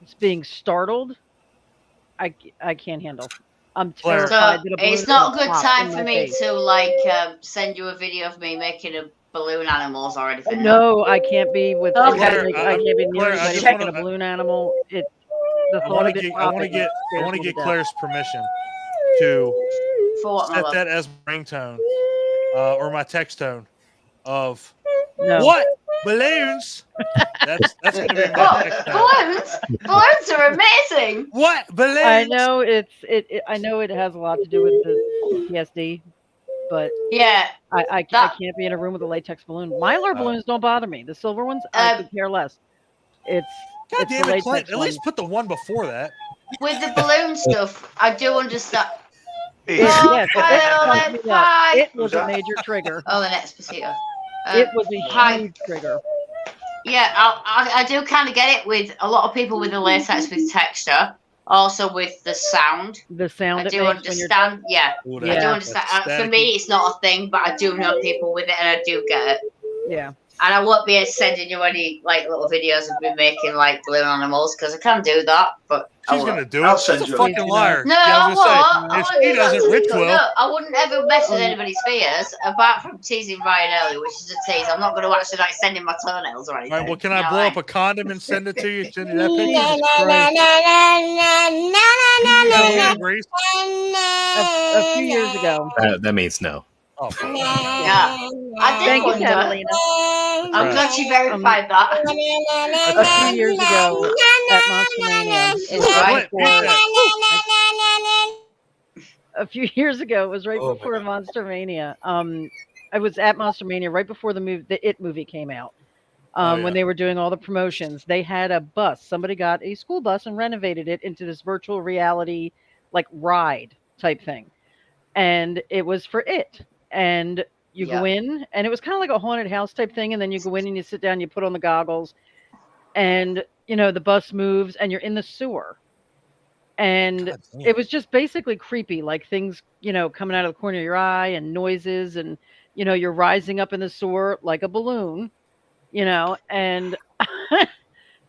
F: It's being startled. I can't handle. I'm
B: Claire.
F: terrified.
D: So
F: that a balloon
D: it's not a
F: is
D: good
F: pop
D: time
F: in
D: for
F: my
D: me
F: face.
D: to like send you a video of me making a balloon animals or anything.
F: No, I can't be with
D: Okay.
F: anybody.
B: Claire,
F: I can't be near
B: Claire, I
F: anybody
B: just
F: making
B: wanna-
F: a balloon animal. The
B: I
F: thought
B: want
F: of
B: to
F: it
B: get
F: popping scares me to death.
B: Claire's permission to
D: For what, my
B: set
D: love?
B: that as my ringtone or my text tone of
F: No.
B: what balloons. That's gonna be my
D: What?
B: text tone.
D: Balloons? Balloons are amazing.
B: What balloons?
F: I know I know it has a lot to do with the PTSD, but
D: Yeah.
F: I
D: That-
F: can't be in a room with a latex balloon. Mylar balloons don't bother me. The silver ones, I could care less.
B: God
F: It's the
B: damn it,
F: latex
B: Clint! At
F: ones.
B: least put the one before that.
D: With the balloon stuff, I do understand.
F: Yes,
D: Oh,
F: it
D: Violet
F: was
D: pie.
F: a
A: Who's that?
F: major trigger.
D: Oh, the next potato.
F: It was a
D: Hi.
F: huge trigger.
D: Yeah, I do kind of get it with a lot of people with the latex with texture. Also with the sound.
F: The sound
D: I
F: it
D: do
F: makes when you're
D: understand. Yeah,
B: Ooh,
D: I do
F: Yeah.
D: understand.
B: that's
D: For me, it's not a thing, but I do know people with it, and I do get it.
F: yeah.
D: And I won't be sending you any like little videos of me making like balloon animals because I can do that, but I
B: She's
D: won't.
B: gonna do
A: I'll
B: it. She's
A: send
B: a
A: you a-
B: fucking liar.
D: No,
B: Yeah, I
D: I
B: was gonna
D: won't.
B: say,
D: I
B: if
D: won't
B: she
D: do that
B: doesn't,
D: to
B: Rich
D: people.
B: will.
D: No, I wouldn't ever mess with anybody's fears, apart from teasing Ryan earlier, which is a tease. I'm not going to actually like send him my toenails or
B: All
D: anything.
B: right, well, can
D: You
B: I
D: know,
B: blow
D: like-
B: up a condom and send it to you? Send you that picture?
F: Jesus Christ.
B: Yeah, Grace.
F: A few years ago.
C: That means no.
B: Oh, fuck.
D: Yeah, I did
F: Thank you,
D: wonder.
F: Catalina.
D: I'm glad she verified that.
F: A few years ago at Monster Mania, it was right
B: Clint, beat
F: before. A few years ago, it was right
E: Oh my
F: before
E: God.
F: Monster Mania. I was at Monster Mania right before the It movie came out.
B: Oh, yeah.
F: When they were doing all the promotions, they had a bus. Somebody got a school bus and renovated it into this virtual reality like ride type thing, and it was for it. And you go in, and it was kind of like a haunted house type thing. And then you go in and you sit down, you put on the goggles, and the bus moves, and you're in the sewer. And
B: God damn.
F: it was just basically creepy, like things, coming out of the corner of your eye and noises, and you're rising up in the sewer like a balloon, and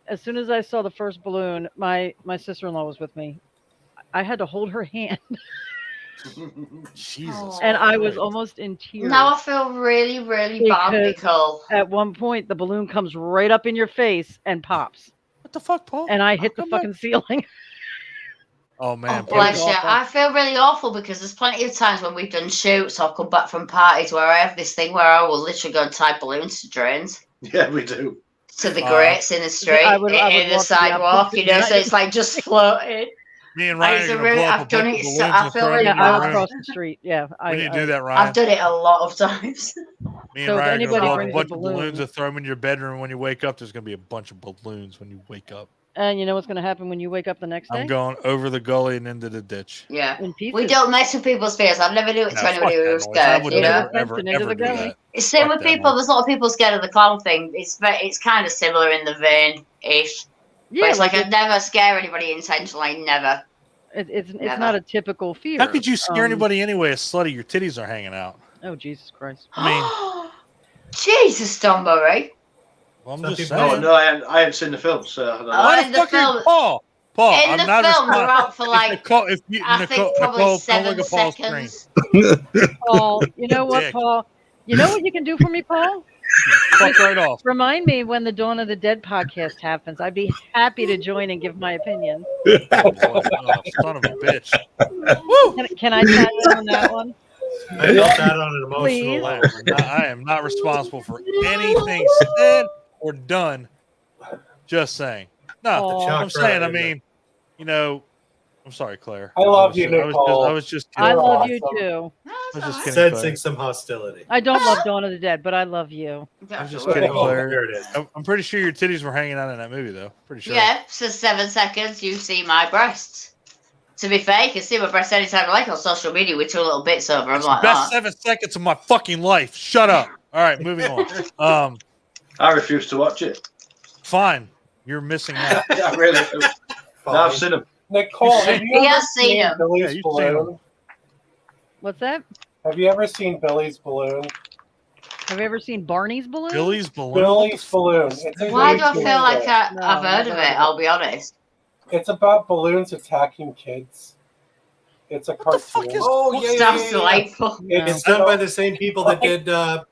F: as soon as I saw the first balloon, my sister-in-law was with me. I had to hold her hand,
B: Jesus.
F: and I was almost in tears.
D: Now I feel really, really bad because
F: at one point the balloon comes right up in your face and pops,
B: What the fuck, Paul?
F: and I hit the
B: How come
F: fucking ceiling.
B: Oh, man.
D: oh, bless you.
F: awful.
D: I feel really awful because there's plenty of times when we've done shoots or come back from parties where I have this thing where I will literally go and tie balloons to drains,
A: Yeah, we do.
D: to the grates in the street,
F: I would
D: in
F: walk
D: the
F: the
D: sidewalk,
F: opposite
D: so it's like just floating.
B: Me and
D: And
B: Ryan
D: it's
B: are
D: a
B: going to
D: really,
B: blow up
D: I've
B: a
D: done
B: bunch
D: it.
B: of
D: So
B: balloons
D: I
B: and
D: feel
B: throw them
D: really
B: in
F: I
B: your
F: was
D: bad.
B: room.
F: across the street. Yeah,
B: We need to do that,
D: I've
B: Ryan.
D: done it a lot of times.
B: Me and
F: So if
B: Ryan are going to
F: anybody
B: blow up a
F: brings a
B: bunch of
F: balloon-
B: balloons and throw them in your bedroom. When you wake up, there's going to be a bunch of balloons when you wake up.
F: And you know what's going to happen when you wake up the next day?
B: I'm going over the gully and into the ditch.
D: Yeah.
F: In pieces.
D: We don't mess with people's fears. I'd never do it
B: No,
D: to anybody
B: fuck
D: who
B: that
D: was
B: noise. I
D: scared,
B: would
D: you know?
B: never,
F: Fenced
B: ever,
F: and into
B: ever
F: the
B: do
F: gully.
B: that.
D: It's same
B: Fuck
D: with
B: that
D: people.
B: noise.
D: There's a lot of people scared of the clown thing. It's kind of similar in the vein-ish.
F: Yeah,
D: But it's like
F: it's,
D: I'd never scare anybody intentionally. Never.
F: it's
D: Never.
F: not a typical fear.
B: How could you scare anybody anyway? A slutty, your titties are hanging out.
F: Oh, Jesus Christ.
B: I mean,
D: Jesus, Don Murray.
B: well, I'm
E: Some
B: just
E: people-
A: Oh
B: saying.
A: no, I haven't seen the film, so I don't know.
D: Oh,
B: Why
D: in
B: the
D: the
B: fuck are you,
D: film-
B: Paul? Paul,
D: in
B: I'm
D: the
B: not
D: film, they're
B: responsible.
D: out for like,
B: Nicole, if you,
D: I think
B: Nicole,
D: probably
B: Nicole, don't
D: 7
B: look at Paul's screen.
D: seconds.
F: Paul, you know what,
B: Dick.
F: Paul? You know what you can do for me, Paul?
B: Fuck right off.
F: Remind me when the Dawn of the Dead podcast happens. I'd be happy to join and give my opinion.
B: Oh, boy. Oh, son of a bitch. Woo!
F: Can I tag in on that one?
E: I felt that on an emotional
F: Please.
E: level.
B: I am not responsible for anything said or done. Just saying. No,
F: Aw.
B: I'm saying. I mean, I'm sorry, Claire.
G: I love you, Nicole.
B: I was just
F: I
B: kidding.
F: love you
G: awesome.
F: too.
B: I was just kidding,
E: Sensing
B: Claire.
E: some hostility.
F: I don't love Dawn of the Dead, but I love you.
B: I was just
D: Don't
B: kidding,
D: worry.
B: Claire.
E: There it is.
B: I'm pretty sure your titties were hanging out in that movie, though. Pretty sure.
D: Yeah, for 7 seconds, you see my breasts. To be fair, you can see my breasts anytime I like on social media with 2 little bits over. I'm
B: It's
D: like,
B: the best
D: that.
B: 7 seconds of my fucking life. Shut up. All right, moving on.
A: I refuse to watch it.
B: Fine. You're missing out.
A: I really do. No, I've seen them.
G: Nicole, have
D: He
G: you ever
D: has seen
G: seen
D: him.
G: Billy's
B: Yeah, you've seen
G: balloon?
F: What's that?
G: Have you ever seen Billy's balloon?
F: Have you ever seen Barney's balloon?
B: Billy's balloon.
G: Billy's balloon. It's a
D: Why do I
G: YouTube
D: feel like
G: video.
D: I've heard of it? I'll be honest.
G: It's about balloons attacking kids. It's a
B: What the fuck
G: cartoon.
B: is-
E: Oh yeah,
D: Sounds
E: yeah, yeah.
D: delightful.
E: It's done by the same people that did the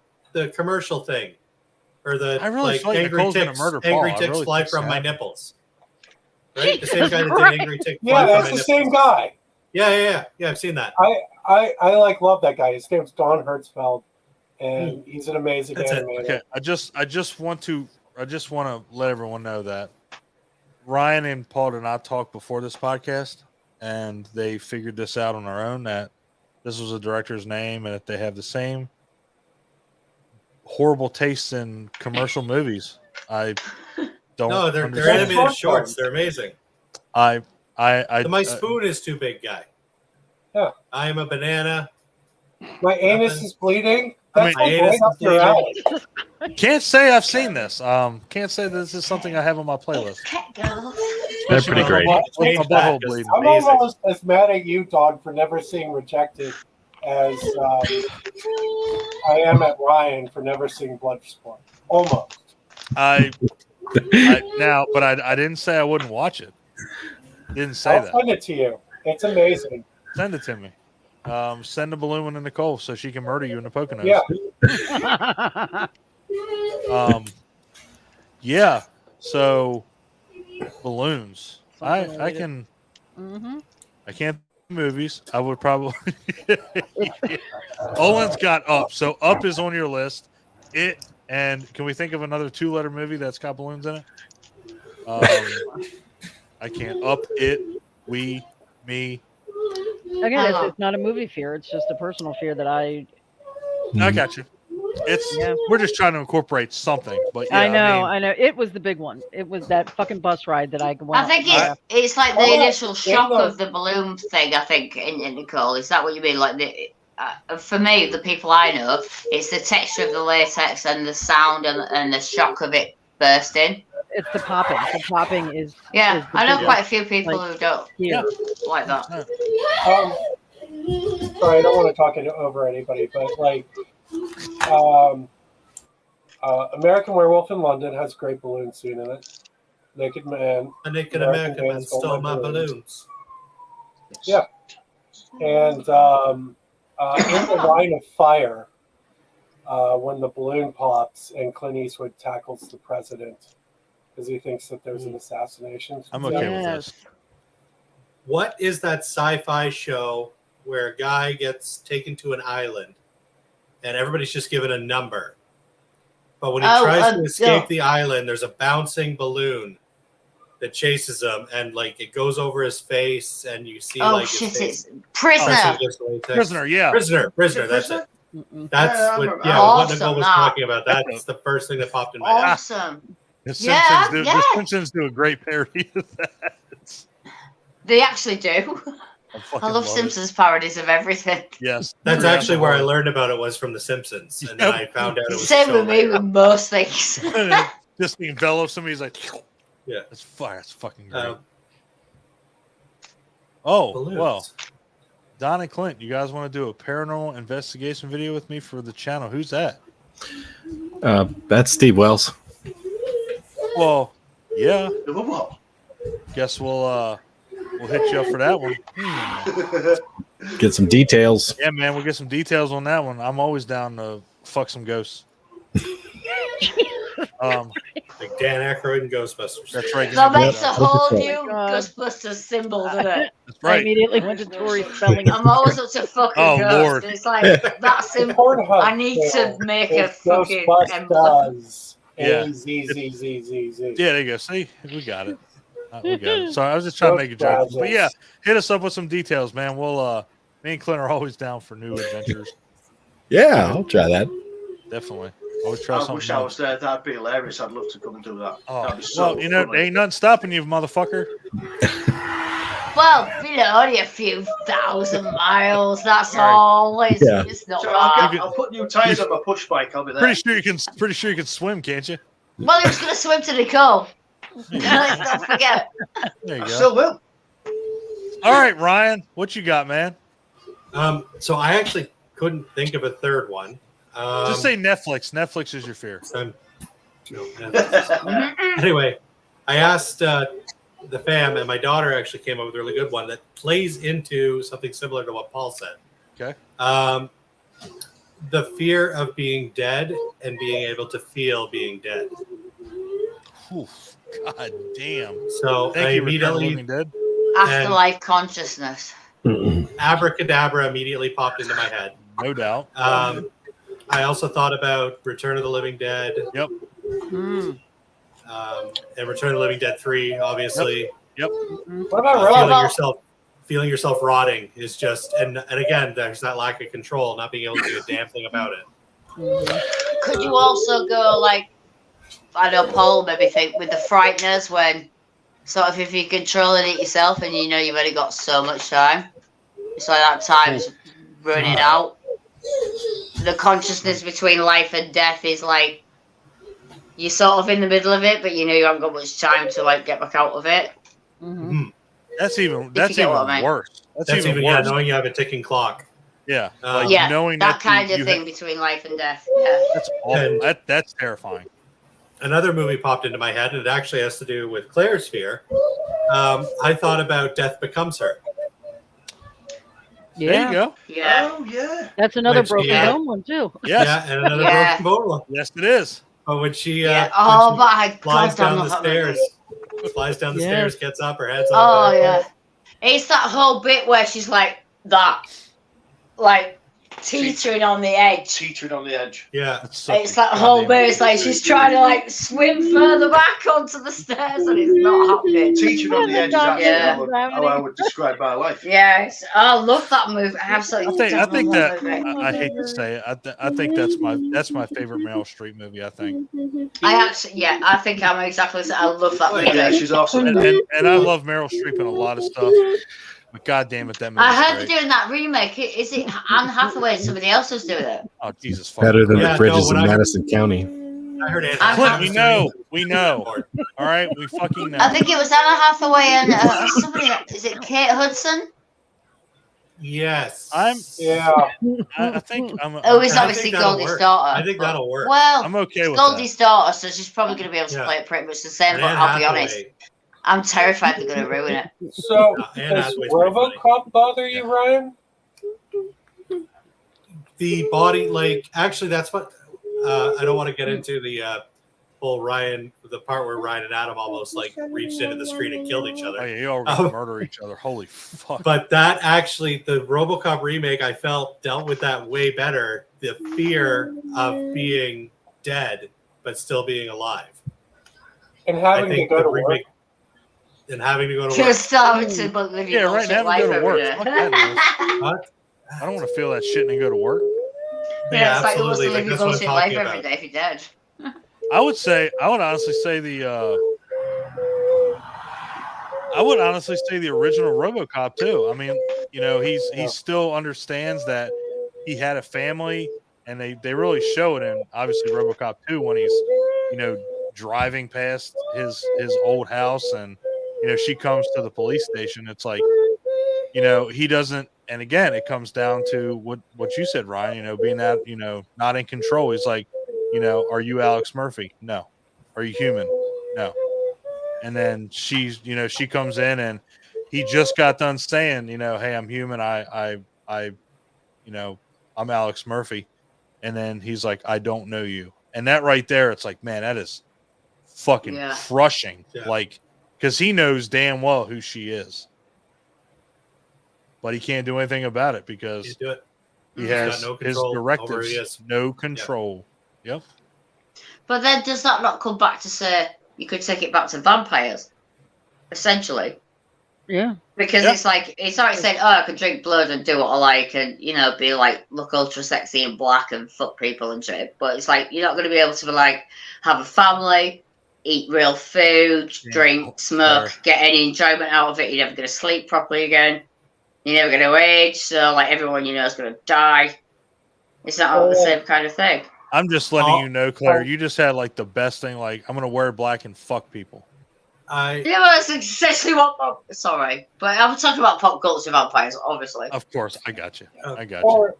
E: commercial thing, or the
B: I really
E: like
B: feel like
E: angry
B: Nicole's gonna
E: ticks.
B: murder Paul.
E: Angry
B: I
E: ticks
B: really
E: fly
B: think
E: from
B: so.
E: my nipples. Right, the same
F: Jesus
E: guy that
F: Christ.
E: did angry tick.
G: Yeah,
E: fly from
G: that's
E: my
G: the
E: nipples.
G: same guy.
E: Yeah. I've seen that.
G: I like love that guy. His name's Don Hertzfeld, and he's an amazing
E: That's it.
G: animator.
B: Okay, I just want to let everyone know that Ryan and Paul did not talk before this podcast, and they figured this out on their own that this was a director's name and that they have the same horrible taste in commercial movies. I don't.
E: No, they're
B: understand.
E: animated shorts. They're amazing.
B: I
E: My spoon is too big, guy.
G: Yeah.
E: I am a banana.
G: My anus is bleeding.
B: I
G: That's
B: mean,
G: like
E: anus
G: right
E: is
G: up your
E: bleeding.
G: alley.
B: can't say I've seen this. Can't say this is something I have on my playlist.
D: Cat girl.
C: They're pretty great.
B: My butthole
E: It's
B: bleeding.
G: I'm
E: amazing.
G: almost as mad at you, Dog, for never seeing Rejected as I am at Ryan for never seeing Bloodsport. Almost.
B: I didn't say I wouldn't watch it. Didn't say
G: I'll
B: that.
G: send it to you. It's amazing.
B: Send it to me. Send a balloon to Nicole so she can murder you in the Poconos.
G: Yeah.
B: Yeah. So balloons.
F: Something
B: I
F: related.
B: can.
F: Mhm.
B: I can't do movies. I would probably. Olin's got Up. So Up is on your list. It and can we think of another 2-letter movie that's got balloons in it? I can't. Up, It, We, Me.
F: Again, it's not a movie fear. It's just a personal fear that I
B: got you. It's
F: Yeah.
B: we're just trying to incorporate something. But yeah,
F: I know. It was the big one. It was that fucking bus ride that I went.
D: I think it's like the initial shock of the balloon thing. I think, in Nicole, is that what you mean? Like for me, the people I know, it's the texture of the latex and the sound and the shock of it bursting.
F: It's the popping. The popping is.
D: Yeah,
F: is the
D: I know
F: biggest,
D: quite a few people
F: like,
D: who don't
F: fear.
D: like that.
G: Sorry, I don't want to talk over anybody, but like, American Werewolf in London has a great balloon scene in it. Naked Man.
E: A naked American man stole my balloons.
G: Yeah. And in the Line of Fire, when the balloon pops and Clint Eastwood tackles the president because he thinks that there's an assassination.
B: I'm okay with this.
E: What is that sci-fi show where a guy gets taken to an island and everybody's just given a number? But when he tries to escape the island, there's a bouncing balloon that chases him, and like it goes over his face, and you see his face.
D: It's Prisoner.
B: Prisoner, yeah.
E: Prisoner. That's it. That's what Nicole was talking about. That's the first thing that popped in my head.
D: Awesome.
B: The Simpsons do a great parody of that.
D: They actually do. I love Simpsons parodies of everything.
B: Yes.
E: That's actually where I learned about it, was from The Simpsons. And then I found out it was
D: same with me with most things.
B: Just envelops him. He's like,
E: yeah,
B: that's fire. That's fucking great. Well, Don and Clint, you guys want to do a paranormal investigation video with me for the channel? Who's that?
C: That's Steve Wells.
B: Well, yeah.
A: What?
B: Guess we'll hit you up for that one.
C: Get some details.
B: Yeah, man, we'll get some details on that one. I'm always down to fuck some ghosts.
E: Like Dan Aykroyd and Ghostbusters.
B: That's right.
D: That makes a whole new Ghostbusters symbol, doesn't it?
B: That's right.
F: I immediately went to Tori spelling.
D: I'm always up to fucking ghost.
B: Lord.
D: It's like that symbol. I need to make a fucking emblem.
B: Yeah.
G: A-Z-Z-Z-Z-Z.
B: Yeah, there you go. See, we got it. Sorry, I was just trying to make a joke. But yeah, hit us up with some details, man. We'll me and Clint are always down for new adventures.
C: Yeah, I'll try that.
B: Definitely. Always try
A: I
B: something.
A: wish I was there. That'd be hilarious. I'd love to come and do that.
B: Oh,
A: That'd be so
B: well, you know,
A: funny.
B: ain't nothing stopping you, motherfucker.
D: Well, only a few thousand miles. That's all. It's not
A: So
D: bad.
A: I'll put new tires on my push bike. I'll be there.
B: Pretty sure you can swim, can't you?
D: Well, he was going to swim to Nicole. Let's not forget.
B: There you
A: I
B: go.
A: still will.
B: All right, Ryan, what you got, man?
E: So I actually couldn't think of a third one.
B: Just say Netflix. Netflix is your fear.
E: Anyway, I asked the fam, and my daughter actually came up with a really good one that plays into something similar to what Paul said.
B: Okay.
E: The fear of being dead and being able to feel being dead.
B: Oof, God damn.
E: So
B: Thank
E: I
B: you, Return of the
E: immediately,
B: Living Dead.
D: Afterlife consciousness.
E: abracadabra immediately popped into my head.
B: No doubt.
E: I also thought about Return of the Living Dead.
B: Yep.
E: And Return of the Living Dead 3, obviously.
B: Yep.
G: What about Rob?
E: Feeling yourself rotting is just, and again, there's that lack of control, not being able to do a damn thing about it.
D: Could you also go like, I know Paul maybe think with the frighteners, when sort of if you're controlling it yourself and you know you've only got so much time, it's like that time's running out. The consciousness between life and death is like you're sort of in the middle of it, but you know you haven't got much time to like get back out of it.
F: Mhm.
B: That's even
D: you get what I mean.
B: worse. That's even
E: yeah,
B: worse.
E: knowing you have a ticking clock.
B: Yeah, like
D: Yeah,
B: knowing
D: that kind
B: you
D: of thing between life and death. Yeah.
B: That's awful.
E: And-
B: That's terrifying.
E: Another movie popped into my head, and it actually has to do with Claire's fear. I thought about Death Becomes Her.
B: There you go.
D: Yeah.
A: Oh yeah.
F: That's another
E: Which,
F: broken
E: yeah.
F: bone one too.
B: Yes.
E: Yeah, and another
D: Yeah.
E: broken bone one.
B: Yes, it is.
E: But when she,
D: Yeah. Oh,
E: when
D: but I
E: she flies
D: God,
E: down
D: I'm
E: the
D: not
E: stairs, flies down the
F: Yes.
E: stairs, gets up, her head's on
D: Oh
E: the
D: yeah. It's that whole bit where she's like that, like teetering on the edge.
A: Teetering on the edge.
E: Yeah.
B: That's such
D: It's
B: a
D: that whole
B: goddamn-
D: bit. It's like she's trying to like swim further back onto the stairs, and it's not happening.
A: Teetering on the edge is actually
D: Yeah.
A: how I would describe my life.
D: Yes, I love that movie. I absolutely.
B: I think
D: love
B: that
D: movie.
B: I hate to say it. I think that's my favorite Meryl Streep movie. I think,
D: I think I'm exactly the same. I love that movie.
A: Yeah, she's awesome.
B: and I love Meryl Streep in a lot of stuff. But God damn it, that movie.
D: I heard they're doing that remake. Is it Anne Hathaway and somebody else is doing it?
B: Oh Jesus! fucking
C: Better than
E: Yeah,
C: the bridges
E: no, when
C: in
E: I-
C: Madison County.
E: I heard Anne
D: I-
E: Hathaway was
B: we
E: doing
B: know.
E: it.
B: All right, we fucking know.
D: I think it was Anne Hathaway and somebody. Is it Kate Hudson?
E: Yes.
G: Yeah.
B: I think I'm.
D: Oh, it's
E: I
D: obviously
E: think that'll
D: Goldie's
E: work.
D: daughter.
E: I think that'll work.
D: Well,
B: I'm okay
D: it's
B: with
D: Goldie's daughter, so she's probably going to be able to
E: Yeah.
D: play it pretty much the same.
E: And
D: But
E: Anne
D: I'll be
E: Hathaway-
D: honest, I'm terrified they're going to ruin it.
G: So
E: Anne
G: does
E: Hathaway's pretty funny.
G: RoboCop bother you, Ryan?
E: The body, like, actually, that's what I don't want to get into the whole Ryan, the part where Ryan and Adam almost like reached into the screen and killed each
B: Oh
E: other.
B: yeah, you all gonna murder each other. Holy fuck!
E: But that actually, the RoboCop remake, I felt dealt with that way better. The fear of being dead but still being alive.
G: And
E: I
G: having to
E: think
G: go
E: the
G: to work.
E: remake and having to go to work.
D: Just starting to believe
B: Yeah, right,
D: bullshit
B: and having to go to
D: life
B: work.
D: every
B: Fuck
D: day.
B: that
E: What?
B: I don't want to feel that shit and then go to work.
D: Yeah, it's like who wants to
E: absolutely.
D: live your
E: That's what I'm
D: bullshit life
E: talking
D: every
E: about.
D: day if you're dead?
B: I would honestly say the original RoboCop too. I mean, you know, he still understands that he had a family, and they really show it in obviously RoboCop 2 when he's, you know, driving past his old house, and you know, she comes to the police station. It's like, you know, he doesn't. And again, it comes down to what you said, Ryan. You know, being that, you know, not in control. He's like, you know, are you Alex Murphy? No. Are you human? No. And then she comes in, and he just got done saying, you know, hey, I'm human. I you know, I'm Alex Murphy. And then he's like, I don't know you. And that right there, it's like, man, that is fucking crushing.
E: Yeah.
B: Like, because he knows damn well who she is. But he can't do anything about it because
E: Can't do it.
B: he
E: He's
B: has
E: got no
B: his
E: control over
B: directives,
E: his-
B: no control. Yep.
D: But then does that not come back to say you could take it back to vampires, essentially?
F: Yeah.
D: Because
B: Yeah.
D: it's like saying, oh, I can drink blood and do what I like, and you know, be like look ultra sexy and black and fuck people and shit. But it's like you're not going to be able to like have a family, eat real food, drink, smoke, get any enjoyment out of it. You're never going to sleep properly again. You're never going to age. So like everyone you know is going to die. It's not all the same kind of thing.
B: I'm just letting you know, Claire, you just had like the best thing. Like, I'm going to wear black and fuck people.
D: Yeah, well, that's essentially what. Sorry, but I'm talking about pop culture vampires, obviously.
B: Of course, I got you. I got you.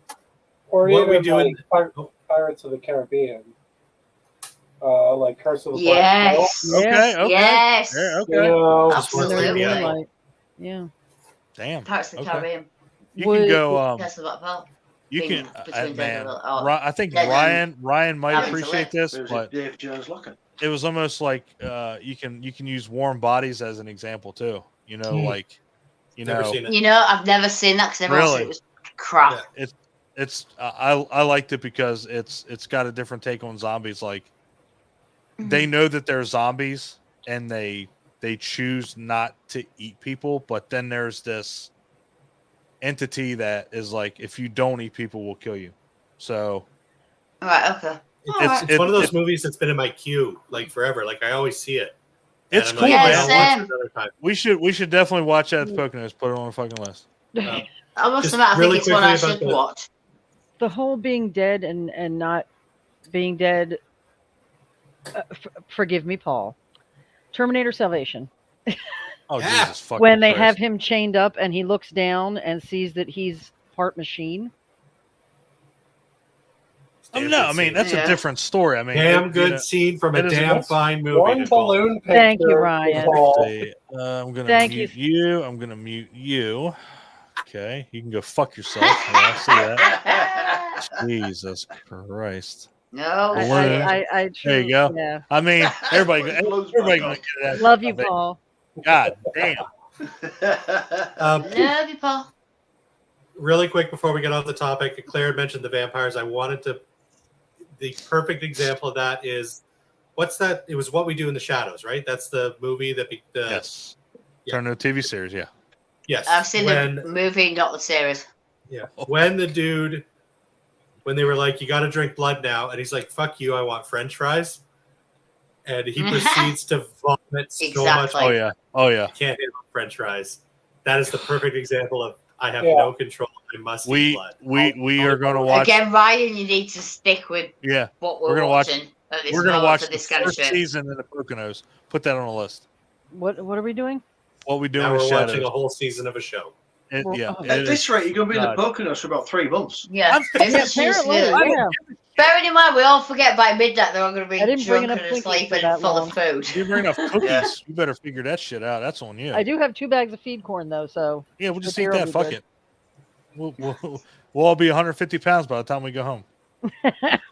G: Or
E: What
G: even
E: we doing?
G: like Pirates of the Caribbean. Like Curse of the Black
D: Yes.
G: Pearl.
B: Okay. Okay.
D: Yes.
B: Yeah,
G: You
B: okay.
G: know,
D: Absolutely.
E: Yeah.
F: Moonlight. Yeah.
B: Damn.
D: Pirates of the
B: Okay.
D: Caribbean.
B: You can go.
D: That's the Black Pearl.
B: You
D: Between
B: can. Man,
D: Daredevil- oh,
B: I think
D: Daredevil.
B: Ryan might
D: Absolutely.
B: appreciate this,
A: It was
B: but
A: Dave Jones looking.
B: it was almost like you can use Warm Bodies as an example too. You know, like
E: Never seen it.
D: You know, I've never seen that because everyone said
B: Really?
D: it was crap.
E: Yeah.
B: it's I liked it because it's got a different take on zombies. Like they know that they're zombies and they choose not to eat people, but then there's this entity that is like, if you don't eat people, we'll kill you. So
D: Right. Okay.
E: It's one of those movies that's been in my queue like forever. Like I always see it.
B: It's
E: And
B: cool,
E: I'm like,
D: Yeah,
E: I'll watch
D: same.
E: it another time.
B: we should definitely watch that at the Poconos. Put it on the fucking list.
D: I must
E: Just
D: admit, I think
E: really
D: it's one I
E: quickly
D: should
E: about the-
D: watch.
F: The whole being dead and not being dead. Forgive me, Paul. Terminator Salvation.
B: Oh
E: Yeah.
B: Jesus fucking
F: when they
B: Christ.
F: have him chained up and he looks down and sees that he's part machine.
E: Damn
B: No,
E: good
B: I mean
E: scene.
B: that's
D: Yeah.
B: a different story. I mean,
E: Damn good scene from a
B: it is a
E: damn
B: good-
E: fine movie.
G: One
E: Nicole.
G: balloon picture.
F: Thank you,
G: is
F: Ryan.
G: all.
B: See, I'm gonna
F: Thank
B: mute you. I'm gonna mute you. Okay, you can go fuck yourself. Yeah, I see that. Jesus Christ.
D: No,
B: Balloon.
F: I
B: There you go.
F: Yeah.
B: I mean, everybody
A: Blows
B: gonna
A: back
B: get that.
F: Love you, Paul.
B: God damn.
D: love you, Paul.
E: Really quick before we get off the topic, Claire had mentioned the vampires. I wanted to. The perfect example of that is what's that? It was What We Do in the Shadows, right? That's the movie that.
B: Yes.
E: Yeah.
B: Turn to a TV series. Yeah.
E: Yes.
D: I've seen the movie, not the series.
E: Yeah. When the dude, when they were like, you got to drink blood now, and he's like, fuck you, I want French fries. And he proceeds to vomit so much.
D: Exactly.
B: Oh yeah. Oh yeah.
E: I can't handle French fries. That is the perfect example of I have
G: Yeah.
E: no control. I must eat blood.
B: We are going to watch.
D: Again, Ryan, you need to stick with
B: Yeah.
D: what
B: We're
D: we're,
B: gonna watch-
D: watching at this
B: We're going to
D: moment
B: watch
D: for
B: the
D: this kind of
B: first
D: shit.
B: season of the Poconos. Put that on the list.
F: What are we doing?
B: What we do
E: Now
B: in the
E: we're watching
B: shadows.
E: a whole season of a show.
B: Yeah.
F: Oh.
B: it
A: At
B: is-
A: this rate, you're going to be in the
B: God.
A: Poconos for about 3 months.
D: Yeah, this is just
F: Apparently, yeah.
D: bearing in mind we all forget by midnight they're all going to be
F: I didn't bring
D: drunk
F: enough
D: and
F: Twinkies
D: asleep
F: for
D: and
F: that
D: full
F: long.
D: of food.
B: You bring enough cookies.
A: Yeah.
B: You better figure that shit out. That's on you.
F: I do have 2 bags of feed corn though, so
B: Yeah, we'll just
F: the
B: eat
F: beer will
B: that.
F: be
B: Fuck
F: good.
B: it. We'll all be 150 pounds by the time we go home.
D: But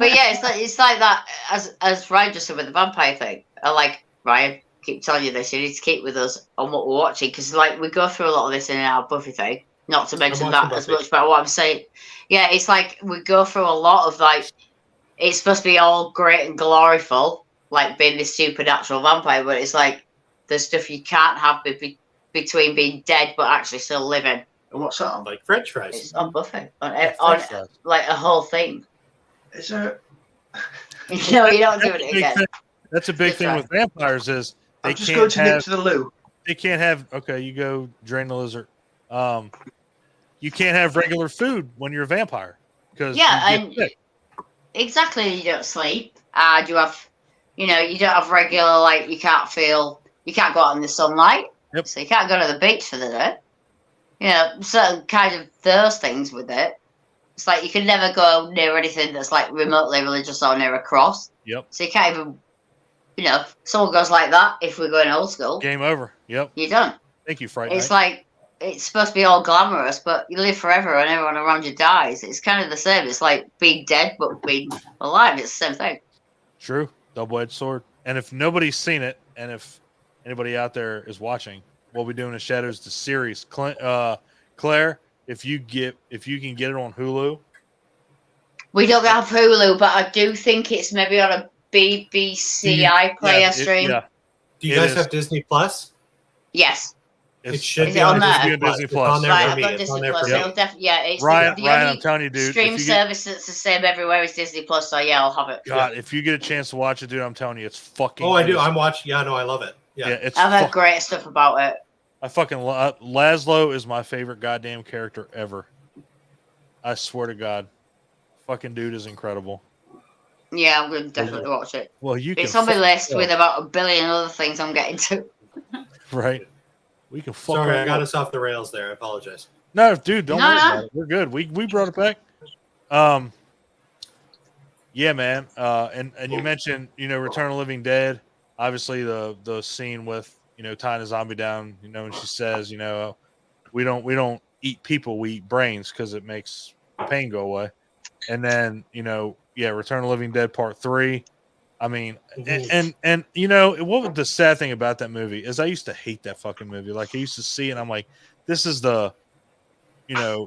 D: yeah, it's like that as Ryan just said with the vampire thing. I like Ryan, keep telling you this. You need to keep with us on what we're watching because like we go through a lot of this in our Buffy thing. Not to mention
E: watching
D: that as
E: Buffy.
D: much, but what I'm saying, yeah, it's like we go through a lot of like it's supposed to be all great and gloriful, like being this supernatural vampire, but it's like there's stuff you can't have between being dead but actually still living.
A: And what's that on?
E: Like French fries.
D: It's on Buffy on
B: French fries.
D: like a whole thing.
A: Is there...
D: No, you're not doing
B: That's a
D: it
B: big
D: again.
B: thing. That's a big
D: That's
B: thing
D: right.
B: with vampires is they
A: I'm just going
B: can't
A: to nip
B: have
A: to the loo.
B: they can't have okay, you go drain the lizard. You can't have regular food when you're a vampire because
D: Yeah,
B: you get
D: and
B: sick.
D: exactly. You don't sleep, and you have, you don't have regular like you can't go out in the sunlight,
B: Yep.
D: so you can't go to the beach for the day. Certain kind of those things with it. It's like you can never go near anything that's like remotely religious or near a cross.
B: Yep.
D: So you can't even, if someone goes like that, if we're going old school,
B: Game over. Yep.
D: you're done.
B: Thank you, Fright
D: It's
B: Night.
D: like it's supposed to be all glamorous, but you live forever and everyone around you dies. It's kind of the same. It's like being dead but being alive. It's the same thing.
B: True. Double-edged sword. And if nobody's seen it, and if anybody out there is watching, What We Do in the Shadows, the series, Claire, if you can get it on Hulu.
D: We don't have Hulu, but I do think it's maybe on a BBC iPlayer stream.
B: Yeah.
E: Do you
B: It
E: guys
B: is.
E: have Disney Plus?
D: Yes.
E: It should
D: Is
E: be
D: it on
E: on
D: there?
E: Disney
B: It's
E: Plus.
B: Disney
E: It's
B: Plus.
E: on there
D: Right,
E: for
D: I've
E: me.
D: got
E: It's on
D: Disney
E: there
D: Plus.
E: for
D: So
E: me.
D: it'll it's
B: Ryan,
D: the
B: I'm
D: only
B: telling you, dude.
D: stream
B: if you get,
D: service that's the same everywhere is Disney Plus. So yeah, I'll have it.
B: God, if you get a chance to watch it, dude, I'm telling you, it's fucking.
E: Oh, I do.
B: it's-
E: I'm watching. Yeah, no, I love it. Yeah.
B: it's.
D: I've heard
B: fuck-
D: great stuff about it.
B: I fucking Laszlo is my favorite goddamn character ever. I swear to God, fucking dude is incredible.
D: Yeah, I'm gonna definitely watch it.
B: Well, you
D: It's
B: can
D: on my
B: fuck
D: list
B: up,
D: with about 1 billion other things I'm getting to.
B: right. We can fuck.
E: Sorry,
B: all
E: I got
B: up.
E: us off the rails there. I apologize.
B: No, dude, don't
D: No,
B: worry
D: no.
B: about it. We're good. We brought it back. Yeah, man. And you mentioned, Return of the Living Dead. Obviously, the scene with tying a zombie down. And she says, we don't eat people, we eat brains because it makes the pain go away. And then Return of the Living Dead Part 3. I mean, and what was the sad thing about that movie is I used to hate that fucking movie. Like I used to see it and I'm like, this is the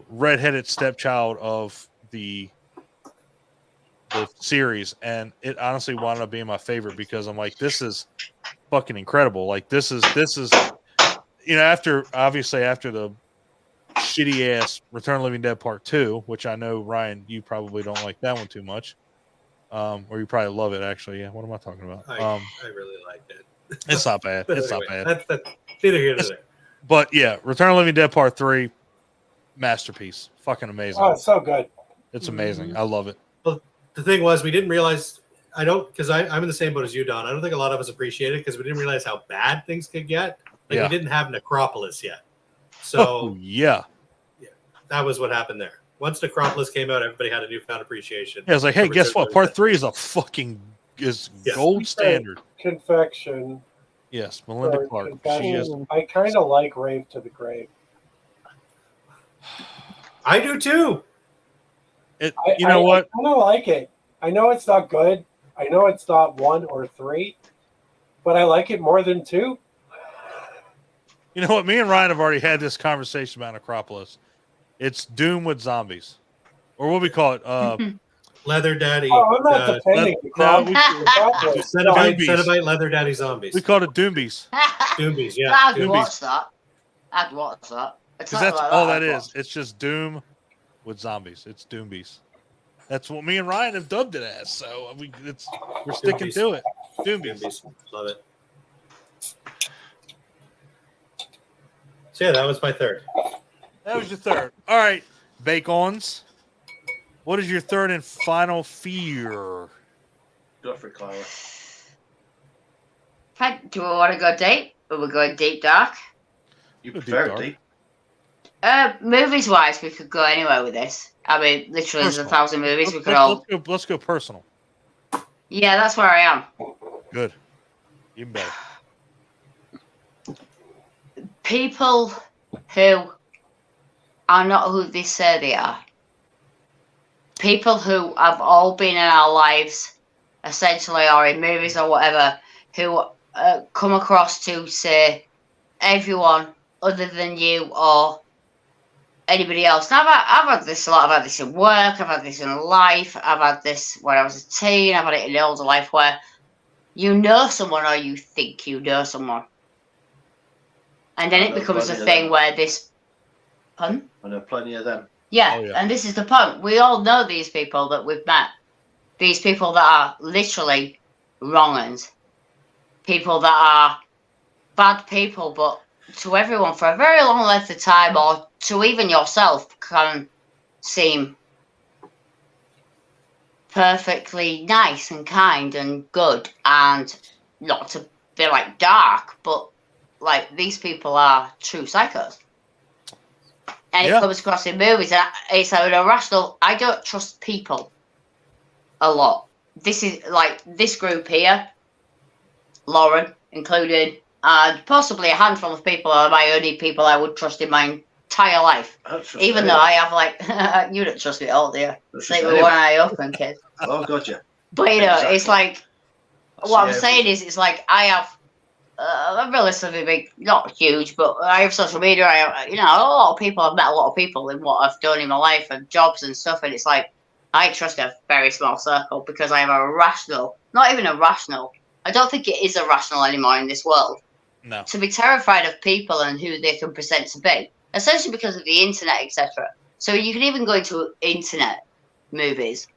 B: redheaded stepchild of the series, and it honestly wound up being my favorite because I'm like, this is fucking incredible. Like this is after the shitty ass Return of the Living Dead Part 2, which I know, Ryan, you probably don't like that one too much. Or you probably love it actually. Yeah, what am I talking about?
E: I really liked it.
B: It's not bad.
E: But
B: It's
E: anyway,
B: not bad.
E: That's neither here nor there.
B: But yeah, Return of the Living Dead Part 3, masterpiece. Fucking amazing.
G: Oh, it's so good.
B: It's amazing. I love it.
E: The thing was, we didn't realize. I don't, because I'm in the same boat as you, Don. I don't think a lot of us appreciate it because we didn't realize how bad things could get Like
B: Yeah.
E: we didn't have Necropolis yet.
B: Oh,
E: So
B: yeah.
E: that was what happened there. Once Necropolis came out, everybody had a newfound appreciation.
B: Yeah, it's like, hey,
E: for
B: guess
E: Return
B: what?
E: of the
B: Part
E: Jedi.
B: 3 is a fucking
E: Yeah.
B: gold standard.
G: Confection.
B: Yes, Melinda
G: or
B: Clark. She
G: confession.
B: is.
G: I kind of like Rave to the Grave.
E: I do too.
B: You know what?
G: I kind of like it. I know it's not good. I know it's not 1 or 3, but I like it more than 2.
B: You know what? Me and Ryan have already had this conversation about Necropolis. It's Doom with zombies, or what we call it.
E: Leather Daddy.
G: Oh, I'm not defending the crowd.
E: Cenobite Leather Daddy zombies.
B: We call it Doombies.
E: Doombies, yeah.
D: I'd
E: Doombies.
D: watch that. I'd watch that.
B: Because that's all that is. It's just Doom with zombies. It's Doombies. That's what me and Ryan have dubbed it as. So we're sticking
E: Doombies.
B: to it. Doombies.
E: Doombies. Love it. So yeah, that was my third.
B: That was your third. All right, Bacons. What is your third and final fear?
A: Go for it, Clara.
D: Do we want to go deep? Or we're going deep dark?
A: You
B: Go
A: prefer
B: deep
A: it
B: dark.
A: deep?
D: Movies wise, we could go anywhere with this. I mean, literally, there's
B: Personal.
D: 1,000 movies we could all.
B: Let's go personal.
D: Yeah, that's where I am.
B: Good. Even better.
D: People who are not who they say they are. People who have all been in our lives, essentially, or in movies or whatever, who come across to say everyone other than you or anybody else. Now, I've had this a lot. I've had this in work. I've had this in life. I've had this when I was a teen. I've had it in the older life where you know someone or you think you know someone. And then it becomes a thing where this... Pardon?
A: I know plenty of them.
D: Yeah,
B: Oh, yeah.
D: and this is the point. We all know these people that we've met. These people that are literally wrong-uns. People that are bad people, but to everyone for a very long length of time, or to even yourself, can seem perfectly nice and kind and good, and not to be like dark, but like these people are true psychos. And
B: Yeah.
D: it comes across in movies, and it's an irrational. I don't trust people a lot. This is like this group here, Lauren included, and possibly a handful of people are my only people I would trust in my entire life.
A: I don't trust
D: Even though
A: anyone.
D: I have like, you don't trust me at all, do you?
A: Don't trust
D: Sleep with
A: anyone.
D: one eye open, kid.
A: Oh, gotcha.
D: But you know,
A: Exactly.
D: it's like
A: I
D: what I'm
A: see
D: saying is, it's like I have a relatively big, not huge, but I have social media. I have, a lot of people. I've met a lot of people in what I've done in my life and jobs and stuff, and it's like I trust a very small circle because I have a rational, not even a rational. I don't think it is irrational anymore in this world
B: No.
D: to be terrified of people and who they can present to be, essentially because of the internet, etc. So you can even go into internet movies,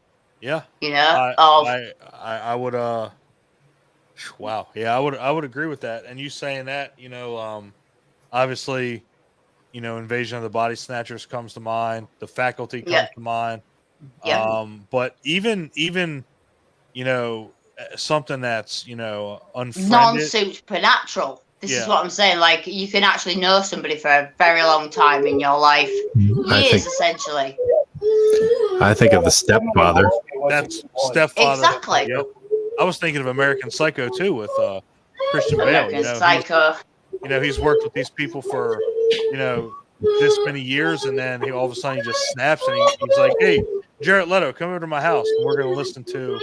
B: Yeah. I would wow. Yeah, I would agree with that. And you saying that, obviously, Invasion of the Body Snatchers comes to mind, The Faculty comes to mind.
D: Yeah.
B: But even something that's, unfriended.
D: non-supernatural. This is what I'm saying. Like, you can actually know somebody for a very long time in your life, years essentially.
C: I think of The Stepfather.
B: That's Stepfather.
D: Exactly.
B: Yep. I was thinking of American Psycho too with Christian Bale.
D: American Psycho.
B: He's worked with these people for this many years, and then all of a sudden he just snaps and he's like, "Hey, Jared Leto, come over to my house, and we're going to listen to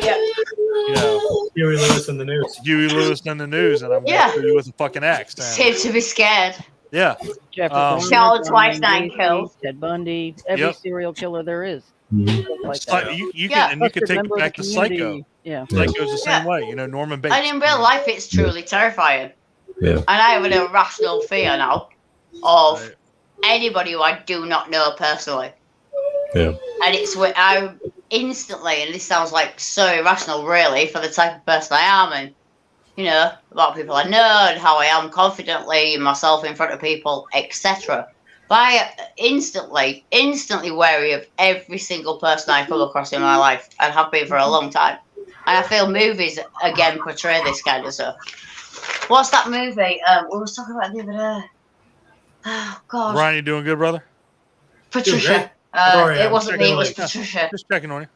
E: Huey Lewis in the news.
B: Huey Lewis in the news, and I'm going to shoot you with a fucking axe."
D: Seem to be scared.
B: Yeah.
F: Jeffrey
B: Charlotte
F: Dahmer,
D: Twice
F: John
D: 9 kills.
F: Ted Bundy, every
B: Yep.
F: serial killer there is. Like
B: Psy-
F: that.
B: you
D: Yeah.
B: can and you can
F: Trusted
B: take
F: member
B: it
F: of
B: back
F: the
B: to
F: community.
B: Psycho.
F: Yeah.
B: Psycho's the same way. Norman Bates.
D: And in real life, it's truly terrifying.
C: Yeah.
D: And I have an irrational fear now of
B: Right.
D: anybody who I do not know personally.
C: Yeah.
D: And it's where I instantly, and this sounds like so irrational, really, for the type of person I am, and a lot of people I know, and how I am confidently in myself in front of people, etc. But I instantly wary of every single person I come across in my life, and have been for a long time. And I feel movies again portray this kind of stuff. What's that movie? We was talking about it the other day. Oh God,
B: Ryan, you doing good, brother?
D: Patricia.
E: Sorry,
D: It
E: I'm
D: wasn't me. It was
E: fiddling.
D: Patricia.
B: Just checking on you.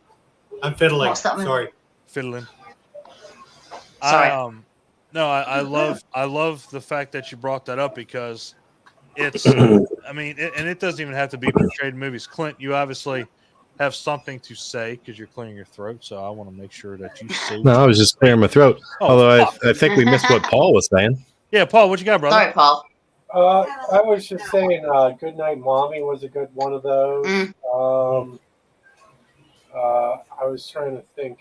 E: I'm fiddling.
D: What's that movie?
E: Sorry.
B: Fiddling.
D: Sorry.
B: No, I love the fact that you brought that up because it's, I mean, and it doesn't even have to be portrayed in movies. Clint, you obviously have something to say because you're clearing your throat, so I want to make sure that you say.
C: No, I was just clearing my throat.
B: Oh,
C: Although
B: fuck.
C: I think we missed what Paul was saying.
B: Yeah, Paul, what you got, brother?
D: Sorry, Paul.
G: I was just saying, Good Night Mommy was a good one of those. I was trying to think.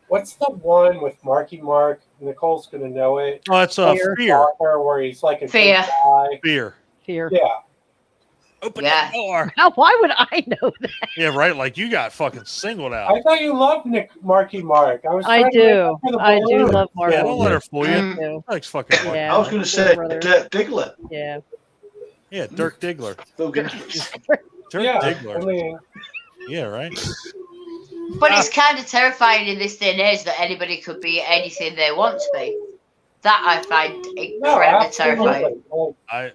G: What's the one with Marky Mark? Nicole's going to know it.
B: Oh, it's Fear.
G: Soccer, where he's like a
D: Fear.
G: good guy.
B: Fear.
G: Yeah.
B: Open
D: Yeah.
B: the door.
F: Why would I know that?
B: Yeah, right. Like you got fucking singled out.
G: I thought you loved Marky Mark. I was.
F: I
G: trying to
F: do.
G: remember the
F: I do
G: balloon.
F: love Marky.
B: Yeah, don't let her fool you.
F: I do.
B: Likes fucking Marky.
F: Yeah.
A: I was going to say
F: brother.
A: Dirk Diggler.
F: Yeah.
B: Yeah, Dirk Diggler. Dirk
G: Yeah.
B: Diggler.
G: I mean,
B: Yeah, right.
D: But it's kind of terrifying in this day and age that anybody could be anything they want to be. That I find incredibly terrifying.
B: I.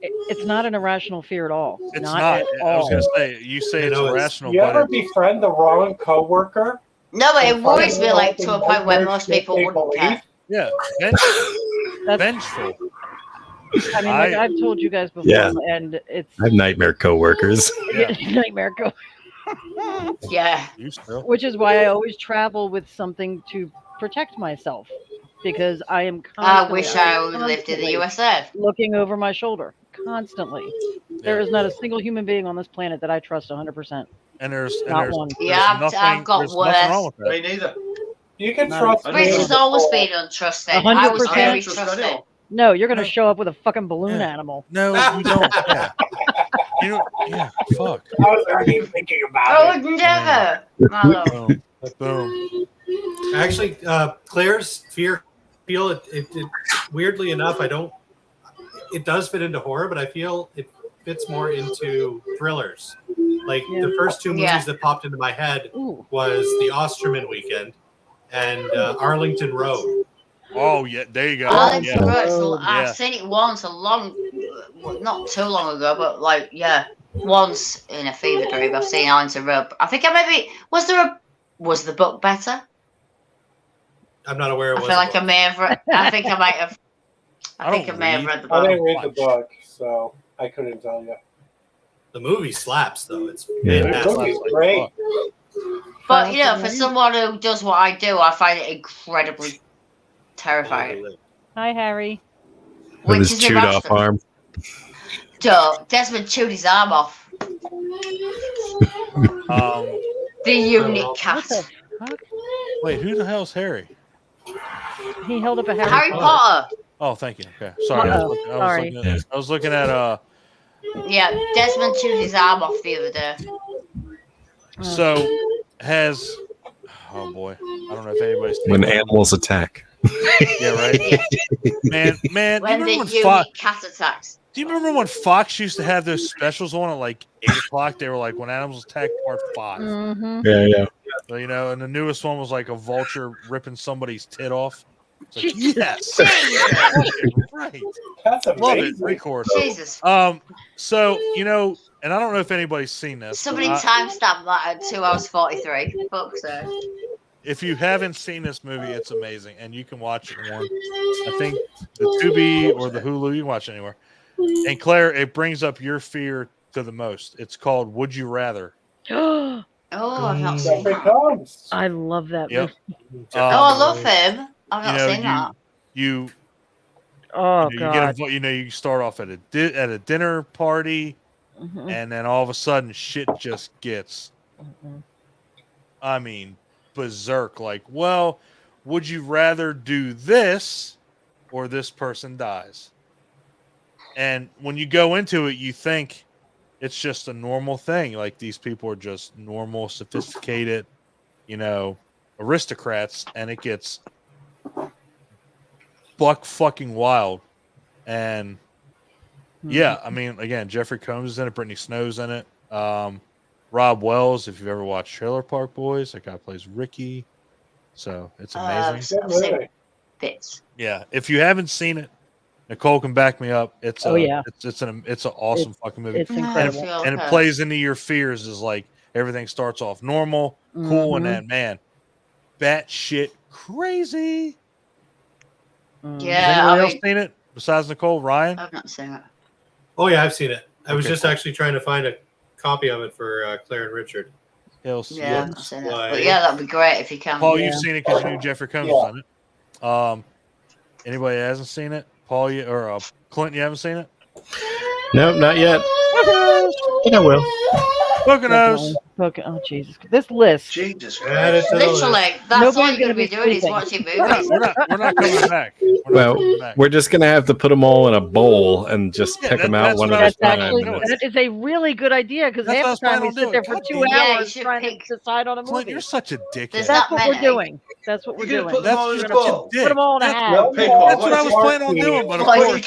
F: It's not an irrational fear at all.
B: It's
F: not.
B: not.
F: At
B: I was
F: all.
B: going to say you say it's irrational,
G: you
B: but
G: ever befriend the wrong coworker?
D: No, but it worries me like to a point where most people wouldn't care.
B: yeah, vengeful.
F: I mean, like I've told you guys before,
C: Yeah.
F: and it's
C: I have nightmare coworkers.
F: nightmare go.
D: Yeah.
B: You still.
F: Which is why I always travel with something to protect myself, because I am
D: I
F: constantly.
D: wish I lived in the USA.
F: Looking over my shoulder constantly. There is not a single human being on this planet that I trust 100%.
B: And there's
F: one.
D: Yeah,
B: nothing,
D: I've got
B: there's nothing wrong
D: worse.
B: with that.
A: Me neither.
G: You can
F: Not
G: trust.
A: a-
D: Rich
A: Yeah.
D: has always been untrusting. I was
F: 100%.
D: very
A: Trust
D: trusting.
A: anyone.
F: No, you're going to show up with a fucking balloon animal.
B: No, you don't. Yeah. Yeah, fuck.
G: I was already thinking
D: I
G: about it.
D: would never. My love.
B: Boom.
E: Actually, Claire's fear feel it weirdly enough, I don't. It does fit into horror, but I feel it fits more into thrillers. Like the first two movies that popped into my head was The Osterman Weekend and Arlington Road.
B: Oh yeah, there you go.
D: Arlington
B: Yeah.
D: Road. I've seen it once not too long ago, but like once in a fever dream. I've seen Arlington Road. I think was the book better?
E: I'm not aware.
D: I feel like I may have. I think I might have. I think I may have read the
G: I
D: book.
G: didn't read the book, so I couldn't tell you.
E: The movie slaps, though. It's
G: The
E: fantastic.
G: movie's great.
D: But for someone who does what I do, I find it incredibly terrifying.
F: Hi, Harry.
C: With his chewed off arm.
D: Desmond chewed his arm off. The unique cat.
F: What the fuck?
B: Wait, who the hell's Harry?
F: He held up a
D: Harry Potter.
B: Oh, thank you. Okay, sorry. I was looking at
D: Yeah, Desmond chewed his arm off the other day.
B: So has oh boy, I don't know if anybody's
C: When animals attack.
B: Yeah, right. Man,
D: When
B: do
D: the
B: you remember
D: unique cat attacks.
B: Do you remember when Fox used to have those specials on at like 8:00? They were like When Animals Attack Part 5.
F: Mm-hmm.
C: Yeah.
B: So, and the newest one was like a vulture ripping somebody's tit off. It's like, yes, right.
G: That's
B: Love it.
G: amazing.
B: Record.
D: Jesus.
B: So and I don't know if anybody's seen this.
D: Somebody
B: but
D: timestamped that at 2 hours 43. Fuck's sake.
B: if you haven't seen this movie, it's amazing, and you can watch it on, I think, the Tubi or the Hulu. You can watch it anywhere. And Claire, it brings up your fear to the most. It's called Would You Rather.
D: Oh, I've not seen
G: Here it
D: that.
G: comes.
F: I love that
B: Yep.
F: movie.
D: I love him. I've not seen that.
B: You
F: Oh,
B: you
F: God.
B: get you start off at a dinner party,
F: Mhm.
B: and then all of a sudden shit just gets, I mean, berserk. Like, well, would you rather do this or this person dies? And when you go into it, you think it's just a normal thing. Like, these people are just normal, sophisticated, aristocrats, and it gets buck fucking wild. And yeah, I mean, again, Jeffrey Combs is in it, Brittany Snow's in it. Rob Wells, if you've ever watched Trailer Park Boys, that guy plays Ricky. So it's amazing.
D: I've seen bits.
B: Yeah, if you haven't seen it, Nicole can back me up. It's it's an awesome fucking movie.
F: It's incredible.
B: And it plays into your fears. Is like everything starts off normal, cool, and then man, batshit crazy.
D: Yeah,
B: has anybody else seen it besides Nicole? Ryan?
D: I've not seen it.
E: Oh yeah, I've seen it. I was
B: Okay,
E: just
B: cool.
E: actually trying to find a copy of it for Claire and Richard.
D: Yeah, I've seen it. But yeah, that'd be great if you can.
B: Paul, you've seen it because you knew Jeffrey Combs was on it. Anybody that hasn't seen it? Paul, or Clint, you haven't seen it?
C: Nope, not yet. But I will.
B: Poconos.
F: Oh Jesus! This list.
A: Jesus
E: Christ.
D: Literally, that's all you're going to be doing is watching movies.
B: We're not coming back.
C: We're just gonna have to put them all in a bowl and just pick them out one at a time.
F: That is a really good idea because half the time we sit there for 2 hours trying to decide on a movie.
B: Clint, you're such a dickhead.
F: That's what we're doing. That's what we're doing.
A: Put them all in a bowl.
F: Put them all in a hat.
B: That's what I was planning on doing, but of course,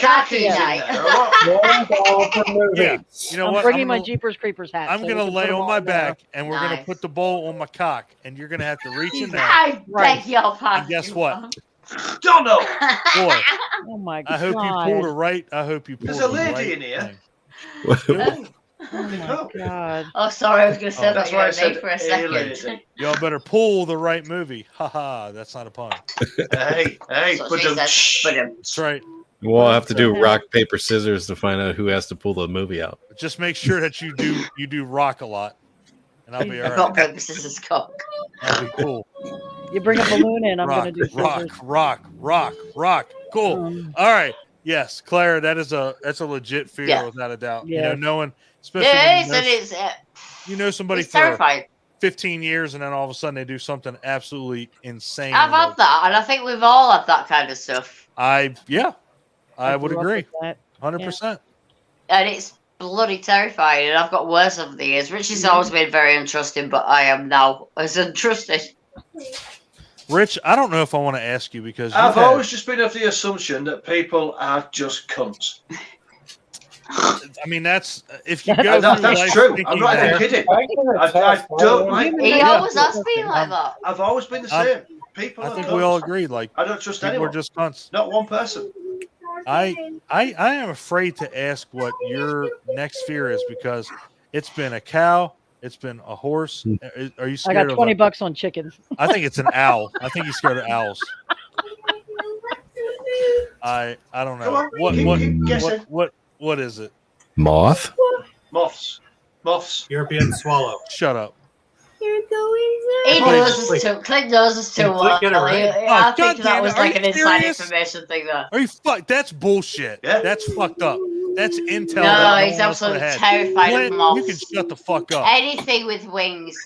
B: yeah. You know
F: I'm
B: what?
F: bringing my Jeepers Creepers hat.
B: I'm
F: so
B: gonna
F: we can
B: lay
F: put 'em
B: on
F: all
B: my
F: in there.
B: back, and we're gonna put the bowl on my cock, and you're gonna have to reach in there.
D: I beg your pardon.
B: And guess what?
A: Don't know.
B: Boy,
F: Oh my God!
B: I hope you pull the right. I hope you pull
A: There's
B: the
A: a lady
B: right
A: in here.
B: thing.
F: Oh my God!
D: Oh, sorry, I was going to say
A: That's
D: that
A: why I
D: you
A: said
D: for a
A: alien.
D: second.
B: Y'all better pull the right movie. Haha, that's not a pun.
A: Hey,
D: That's what she said.
B: That's right.
C: We'll have to do rock, paper, scissors to find out who has to pull the movie out.
B: Just make sure that you do rock a lot, and I'll be all
D: Rock,
B: right.
D: paper, scissors, cock.
B: That'll be cool.
F: You bring a balloon in, I'm
B: rock,
F: going to do scissors.
B: rock. Cool. All right. Yes, Claire, that's a legit fear without a doubt.
F: Yeah.
B: You know, knowing, especially
D: Yeah,
B: when
D: it's
B: you know somebody
D: it's
B: for
D: terrifying.
B: 15 years, and then all of a sudden they do something absolutely insane.
D: I've had that, and I think we've all had that kind of stuff.
B: I would
F: grew up
B: agree,
F: with that.
B: 100%.
D: And it's bloody terrifying, and I've got worse over the years. Richie's always been very untrusting, but I am now as untrusted.
B: Rich, I don't know if I want to ask you because
A: I've always just been of the assumption that people are just cunts.
B: I mean, that's if you go through
A: that's
B: life
A: true.
B: thinking
A: I'm not even
B: that-
A: kidding. I don't like.
D: He always has been like that.
A: I've always been the same. People.
B: I
A: are
B: think
A: cunts.
B: we all agreed. Like
A: I don't trust
B: people
A: anyone.
B: are just cunts.
A: Not one person.
B: I am afraid to ask what your next fear is because it's been a cow, it's been a horse. Are you
F: I
B: scared
F: got
B: of
F: $20 on chickens.
B: I think it's an owl. I think he's scared of owls. I don't know.
A: Come on, keep guessing.
B: What is it?
C: Moth?
A: Moths.
E: European swallow.
B: Shut up.
D: He knows us too. Clint knows us too well.
E: Get it right.
D: I
B: Oh,
D: think
B: God
D: that
B: damn
D: was
B: it. Are
D: like
B: you
D: an inside
B: serious?
D: information thing there.
B: Are you fuck? That's bullshit.
A: Yeah.
B: That's fucked up. That's intel.
D: No,
B: that
D: he's
B: one else
D: absolutely
B: would've had.
D: terrified
B: Clint,
D: of moths.
B: You can shut the fuck up.
D: Anything with wings.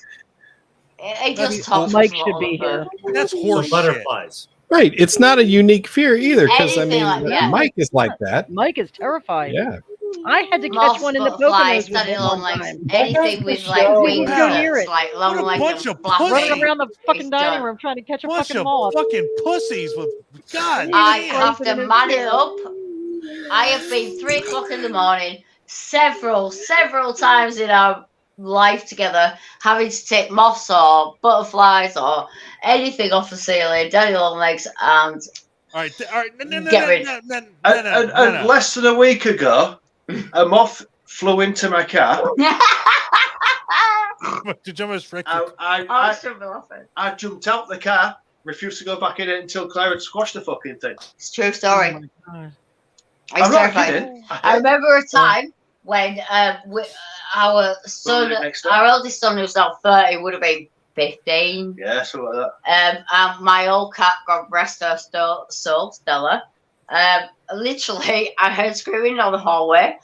D: He just talks
F: Mike
D: a
F: should
D: lot
F: be
D: of
F: here.
B: That's horse shit.
E: Butterflies.
C: Right. It's not a unique fear either, because I
D: Anything
C: mean,
D: like that.
C: Mike is like that.
F: Mike is terrified.
C: Yeah.
F: I had to catch
D: Moths,
F: one in the
D: butterflies,
F: Poconos with
D: standing
F: him
D: long
F: one
D: legs.
F: time.
D: Anything with like
G: show.
D: wings
F: You can hear
D: that's
F: it.
D: like long
B: What a
D: legs
B: bunch
D: and
B: of
D: flapping.
B: pussies.
F: Running around the fucking
D: He's
F: dining
D: done.
F: room trying to catch a
B: Bunch
F: fucking
B: of
F: moth.
B: fucking pussies with God.
D: I
F: He
D: have
F: was
D: to
F: sleeping in
D: man
F: his
D: it
F: chair.
D: up. I have been 3 o'clock in the morning, several times in our life together, having to take moths or butterflies or anything off the ceiling, daddy long legs, and
B: All right. No.
D: Get rid.
A: And less than a week ago, a moth flew into my car.
B: Did you almost frick
A: I,
B: it?
A: I,
D: should be laughing.
A: I jumped out the car, refused to go back in it until Claire had squashed the fucking thing.
D: It's a true story.
F: Oh my God.
D: It's
A: I'm not
D: terrifying.
A: kidding.
D: I remember a time when our son,
A: next door.
D: our eldest son, who's now 30, would have been 15.
A: Yeah, something like that.
D: And my old cat, God rest her soul, Stella. Literally, I heard screaming down the hallway,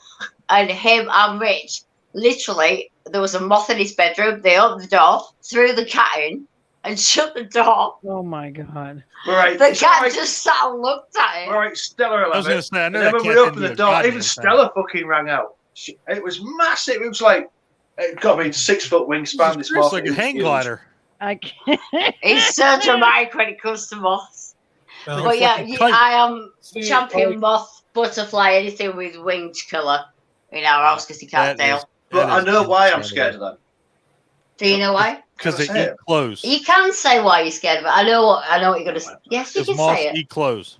D: and him and Rich, literally, there was a moth in his bedroom. They opened the door, threw the cat in, and shut the door.
F: Oh my God.
A: All right,
D: The
A: it's
D: cat
A: all right.
D: just sat and looked at him.
A: All right, Stella.
B: I was going to say, I know
A: And
B: that
A: then when
B: cat
A: we
B: didn't
A: opened
B: do
A: the
B: a
A: door,
B: goddamn
A: even
B: thing.
A: Stella fucking rang out. It was massive. It was like, it got me 6 foot wingspan. This
B: It's
A: moth.
B: like
A: It
B: a
A: was
B: hang
A: huge.
B: glider.
F: I can't.
D: He's so dramatic when it comes to moths.
E: Well,
D: But yeah,
B: fucking kite.
D: I am
G: See,
D: champion
G: like,
D: moth, butterfly, anything with winged killer in our house because he can't
B: That
D: deal.
B: is-
A: But
B: that
A: I
B: is
A: know why I'm
B: incredible.
A: scared of them.
D: Do you know why?
B: Because they
A: Say
B: eat
A: it.
B: clothes.
D: You can say why you're scared, but I know what you're gonna say. Yes, you
B: Because
D: can
B: moths
D: say it.
B: eat clothes.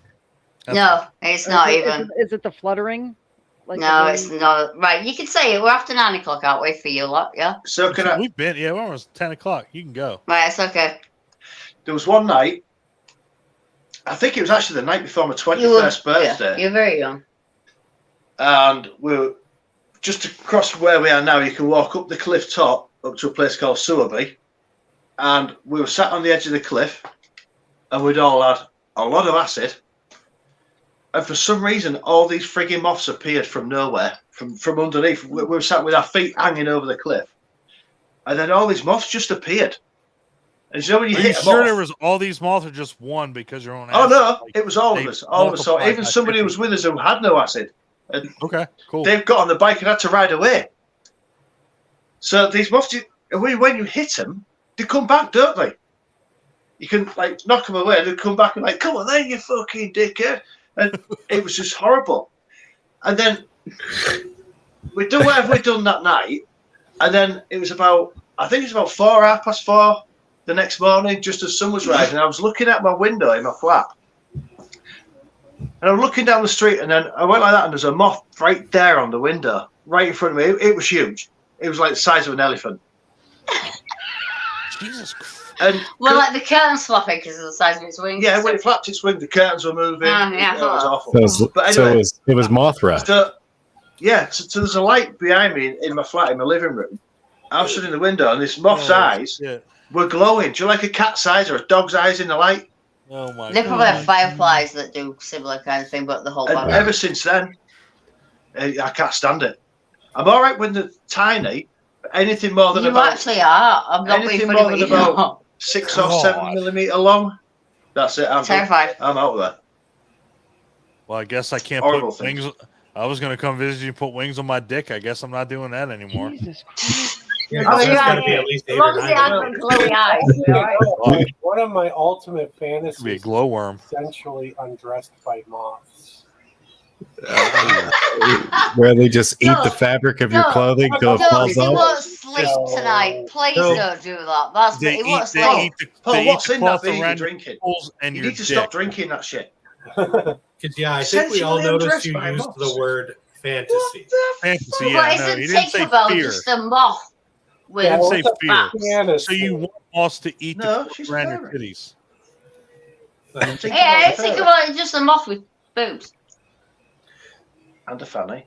B: That's
D: No, it's not even.
F: Is it the fluttering? Like
D: No,
F: the
D: it's not. Right, you can say it. We're after 9 o'clock, aren't we, for you lot? Yeah.
A: So can I?
B: We've been, we're almost 10 o'clock. You can go.
D: Right, it's okay.
A: There was one night. I think it was actually the night before my
D: You were
A: 21st birthday,
D: You're very young.
A: and we were just across from where we are now. You can walk up the cliff top up to a place called Sowerby, and we were sat on the edge of the cliff, and we'd all had a lot of acid. And for some reason, all these frigging moths appeared from nowhere, from underneath. We were sat with our feet hanging over the cliff, and then all these moths just appeared. And you know when you
B: Are you
A: hit them
B: sure
A: off,
B: there was all these moths or just one because you're on
A: oh
B: acid?
A: no,
B: Like,
A: it was all of
B: they
A: us, all of us. So
B: multiplied
A: even
B: by
A: somebody who
B: 50.
A: was with us who had no acid,
B: Okay, cool.
A: they've got on the bike and had to ride away. So these moths, when you hit them, they come back, don't they? You can like knock them away, and they come back and like, come on then, you fucking dickhead. And it was just horrible. And then we'd done whatever we'd done that night, and then it was about, I think it was about 4:30 the next morning, just as sun was rising. I was looking out my window in my flat, and I'm looking down the street, and then I went like that, and there's a moth right there on the window, right in front of me. It was huge. It was like the size of an elephant.
B: Jesus Christ.
A: And
D: Well, like the curtain's flapping because of the size of its wings.
A: yeah, when it flapped its wings, the curtains were moving.
D: Yeah,
A: It was awful. But
C: So
A: anyway,
C: it was Mothra.
A: so there's a light behind me in my flat, in my living room. I was stood in the window, and this moth's eyes
B: Yeah.
A: were glowing. Do you like a cat's eyes or a dog's eyes in the light?
B: Oh my
D: They probably
B: God.
D: have fireflies that do similar kind of thing, but the whole
A: And
D: body.
A: ever since then, I can't stand it. I'm all right when they're tiny, but anything more than
D: You
A: about
D: actually are. I'm not being
A: anything
D: funny,
A: more
D: but
A: than
D: you
A: about
D: know.
A: 6 or
B: God.
A: 7 millimeter long, that's it. I'm
D: Terrified.
A: I'm out of there.
B: Well, I guess I can't
A: Horrible
B: put
A: things.
B: wings. I was going to come visit you and put wings on my dick. I guess I'm not doing that anymore.
F: Jesus Christ.
E: Yeah,
D: Oh,
E: 'cause
D: you're
E: there's got
D: right.
E: to be at least
D: As
E: 8
D: long
E: or
D: as
E: 9
D: they
E: of
D: have
E: them.
D: the glowy eyes, you'll be all right.
G: One of my ultimate
B: It could be a
G: fantasies
B: glowworm.
G: essentially undressed by moths.
C: Where they just eat
D: No,
C: the fabric of your
D: no,
C: clothing till it
D: Don't,
C: falls
D: he
C: off.
D: won't sleep
G: So-
D: tonight. Please
E: So-
D: don't do that. That's
B: They
D: he won't
B: eat,
D: sleep.
B: they eat the,
A: Paul,
B: they eat
A: what's
B: the
A: in that
B: cloth
A: beer you're
B: around your
A: drinking?
B: nipples and
A: You
B: your
A: need to
B: dick.
A: stop drinking that shit.
E: Because, yeah, I think we all
A: Essentially
E: noticed
A: undressed
E: you
A: by
E: used
A: moths.
E: the word fantasy.
B: Fantasy,
D: But
B: yeah, no, he
D: isn't
B: didn't say
D: Tinkerbell
B: fear.
D: just a moth with
B: He didn't say
G: it's a
B: fear.
D: flaps?
B: So you want moths to eat
A: No,
B: the cloth
A: she's
B: around your
A: fairy.
B: titties.
D: Yeah, Tinkerbell is just a moth with boobs.
A: And a fanny.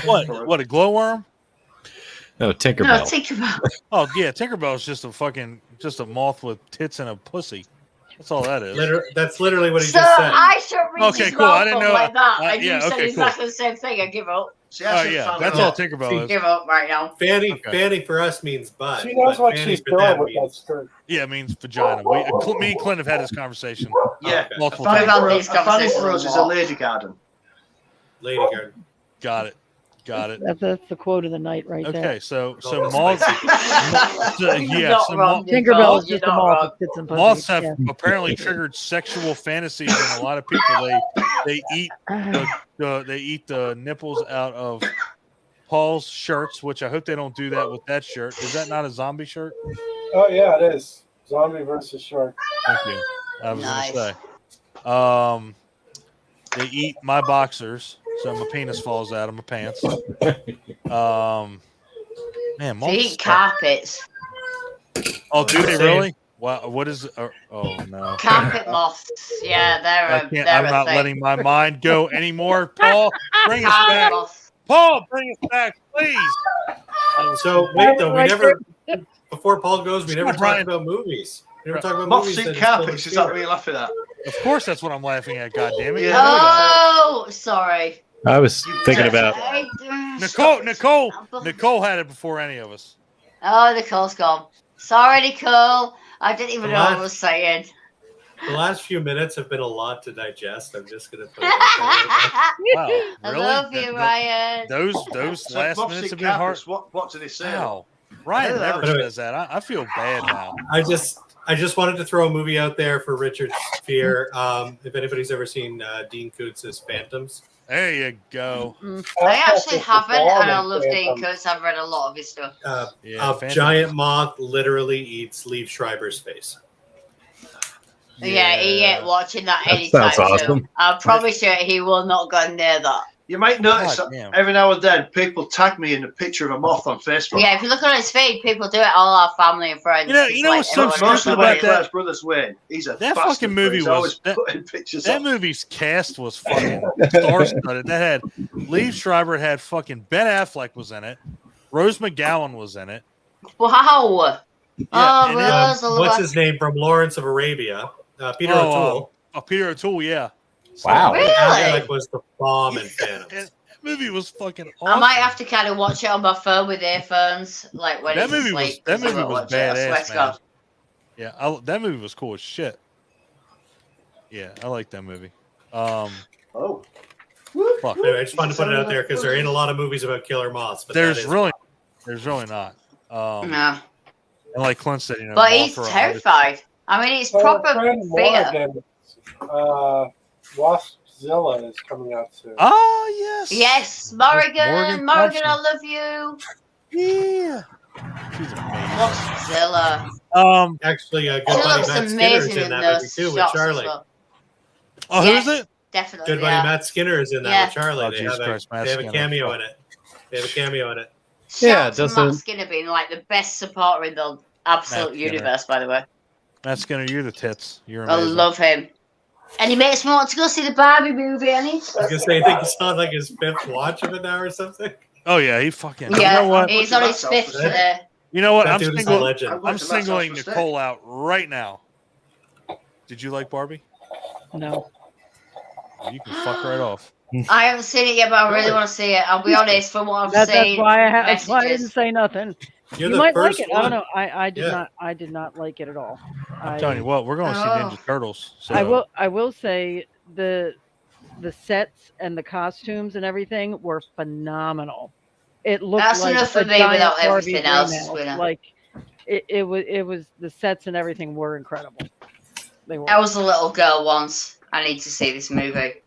B: What? What, a glowworm?
C: No,
D: No,
C: Tinkerbell.
D: Tinkerbell.
B: Oh yeah, Tinkerbell's just a moth with tits and a pussy. That's all that is.
E: That's literally what he
D: So
E: just said.
D: I should read
B: Okay,
D: his
B: cool. I
D: mouth
B: didn't
D: up
B: know-
D: like that, and
B: yeah,
D: you said
B: okay, cool.
D: exactly the same thing. I give up.
A: See,
B: Oh yeah, that's all Tinkerbell is.
D: Give up right now.
E: Fanny,
B: Okay.
E: fanny for us means butt.
G: She knows
E: but
G: what
E: fanny
G: she's
E: for them
G: doing with that
E: means-
G: skirt.
B: Yeah, it means vagina. Me and Clint have had this conversation
A: Yeah. A
B: multiple
A: fanny
B: times.
A: for
D: These
A: us, a fanny for
D: conversations
A: us is
D: are
A: a
D: what?
A: lady garden.
E: Lady garden.
B: Got it.
F: That's the quote of the night right there.
B: Okay, so
E: Oh,
B: moths.
D: You're
B: yeah,
D: not
B: so
D: wrong, Nicole.
F: Tinkerbell is
D: You're
F: just a
D: not
F: moth
D: wrong.
F: with tits and pussy.
B: moths have
F: Yeah.
B: apparently triggered sexual fantasies in a lot of people. They eat they eat the nipples out of Paul's shirts, which I hope they don't do that with that shirt. Is that not a zombie shirt?
G: Oh yeah, it is. Zombie versus shark.
B: Thank you. I was
D: Nice.
B: gonna say. They eat my boxers, so my penis falls out of my pants. Man,
D: They
B: moths
D: eat
B: suck.
D: carpets.
B: Oh, do they
E: Same.
B: really? Wow, what is? Oh no.
D: Carpet moths. Yeah,
B: I
D: they're
B: can't,
D: they're
B: I'm
D: a
B: not
D: thing.
B: letting my mind go anymore. Paul, bring us
D: Carpet
B: back.
D: moths.
B: Paul, bring us back, please.
E: So wait, though, we
F: Right
E: never. Before Paul goes, we
B: Come
E: never
B: on, Brian.
E: talked about movies. We never talked about
A: Moths
E: movies.
A: in
E: that instill
A: carpets, is
E: fear.
A: that what you're laughing at?
B: Of course, that's what I'm laughing at. God damn it.
A: Yeah.
D: Oh, sorry.
C: I was thinking about
B: Nicole had it before any of us.
D: Oh, Nicole's gone. Sorry, Nicole. I didn't even know what I was saying.
E: The last few minutes have been a lot to digest. I'm just gonna put it out
B: Wow,
D: I
B: really?
D: love you, Ryan.
B: Those
A: So
B: last
A: moths
B: minutes
A: in
B: have been hard.
A: carpets, what do they say?
B: Wow, Ryan
A: Yeah,
B: never
E: but-
B: says that. I feel bad now.
E: there. I just wanted to throw a movie out there for Richard's fear. If anybody's ever seen Dean Kootz's Phantoms,
B: There you go.
D: I actually haven't, and I love Dean Koontz. I've read a lot of his stuff.
B: Yeah,
E: a giant moth literally eats Liev Schreiber's face.
D: Yeah, he ain't watching that
C: That
D: anytime
C: sounds awesome.
D: soon. I promise you, he will not go near that.
A: You might notice
B: God
A: that
B: damn.
A: every now and then people tag me in a picture of a moth on Facebook.
D: Yeah, if you look on his feed, people do it. All our family and friends.
B: You know what's so
D: everyone
B: stupid
D: knows
A: Mostly
B: about
A: when
B: that-
A: Claire's brother's Wayne. He's a
B: that
A: bastard,
B: fucking
A: but
B: movie
A: he's
B: was-
A: always
B: that-
A: putting pictures
B: That
A: up.
B: movie's cast was fucking star-studded. That had Liev Schreiber, had fucking Ben Affleck was in it. Rose McGowan was in it.
D: Wow.
B: Yeah,
D: Oh,
B: and it-
D: Rose, I love
E: What's
D: her.
E: his name from Lawrence of Arabia? Peter O'Toole.
B: Peter O'Toole, yeah.
C: Wow.
D: Really?
E: Affleck was the bomb in Phantom.
B: And that movie was fucking
D: I
B: awesome.
D: might have to kind of watch it on my phone with earphones, like when
B: That
D: it's
B: movie
D: asleep.
B: was
D: 'cause I won't watch it, I swear
B: badass,
D: to
B: man.
D: God.
B: Yeah, that movie was cool as shit. Yeah, I like that movie.
A: Oh.
B: Fuck.
E: Anyway, I just wanted to put it out there because there ain't a lot of movies about killer moths. But
B: There's
E: that is
B: really not.
D: No.
B: And like Clint said, you know,
D: But he's
B: Mothra-
D: terrified. I mean, it's
G: So
D: proper
G: friend
D: fear.
G: Morgan, Waspzilla is coming out soon.
B: Oh yes.
D: Yes, Morgan,
B: Morgan
D: I
B: Thompson.
D: love you.
B: Yeah. She's amazing.
D: Waspzilla.
E: actually good
D: She
E: buddy
D: looks
E: Matt Skinner's
D: amazing
E: in
D: in
E: that
D: those
E: movie too with
D: shots as
E: Charlie.
D: well.
B: Oh,
D: Yes.
B: who is it?
D: Definitely.
E: Good buddy
D: yeah.
E: Matt Skinner is in that
D: Yeah.
E: with Charlie.
B: Oh,
E: They
B: Jesus
E: have
B: Christ, Matt
E: they have a
B: Skinner.
E: cameo
B: Fuck.
E: in it. They have a cameo in it.
C: Yeah,
D: Shout out to
C: doesn't-
D: Matt Skinner being like the best supporter in the absolute
B: Matt Skinner.
D: universe, by the way.
B: Matt Skinner, you're the tits. You're
D: I
B: amazing.
D: love him. And he makes me want to go see the Barbie movie, and
E: I was gonna say, I think he's on like his 5th watch of it now or something.
B: Oh yeah, he fucking.
D: yeah,
B: You know what?
D: he's on his 5th today.
B: You know what?
E: That
B: I'm
E: dude is a
B: singling.
E: legend.
A: I'm going
B: I'm
A: to Matt's
B: singling
A: house for
B: Nicole out right now. Did you like Barbie?
F: No.
B: You can fuck right off.
D: I haven't seen it yet, but I really want to see it. I'll be honest, from what I've
F: That's
D: seen,
F: why that's why I
D: messages.
F: didn't say nothing.
E: You're
F: You
E: the
F: might like
E: first
F: it.
E: one.
F: I don't know. I did
E: Yeah.
F: not. I did not like it at all.
B: I'm telling you what, we're going to see
D: Oh.
B: Ninja Turtles. So.
F: I will say the sets and the costumes and everything were phenomenal. It looked
D: That's
F: like
D: enough for
F: a
D: me
F: giant
D: without
F: Barbie
D: everything else,
F: greenhouse.
D: you know.
F: Like it was the sets and everything were incredible. They were.
D: I was a little girl once. I need to see this movie.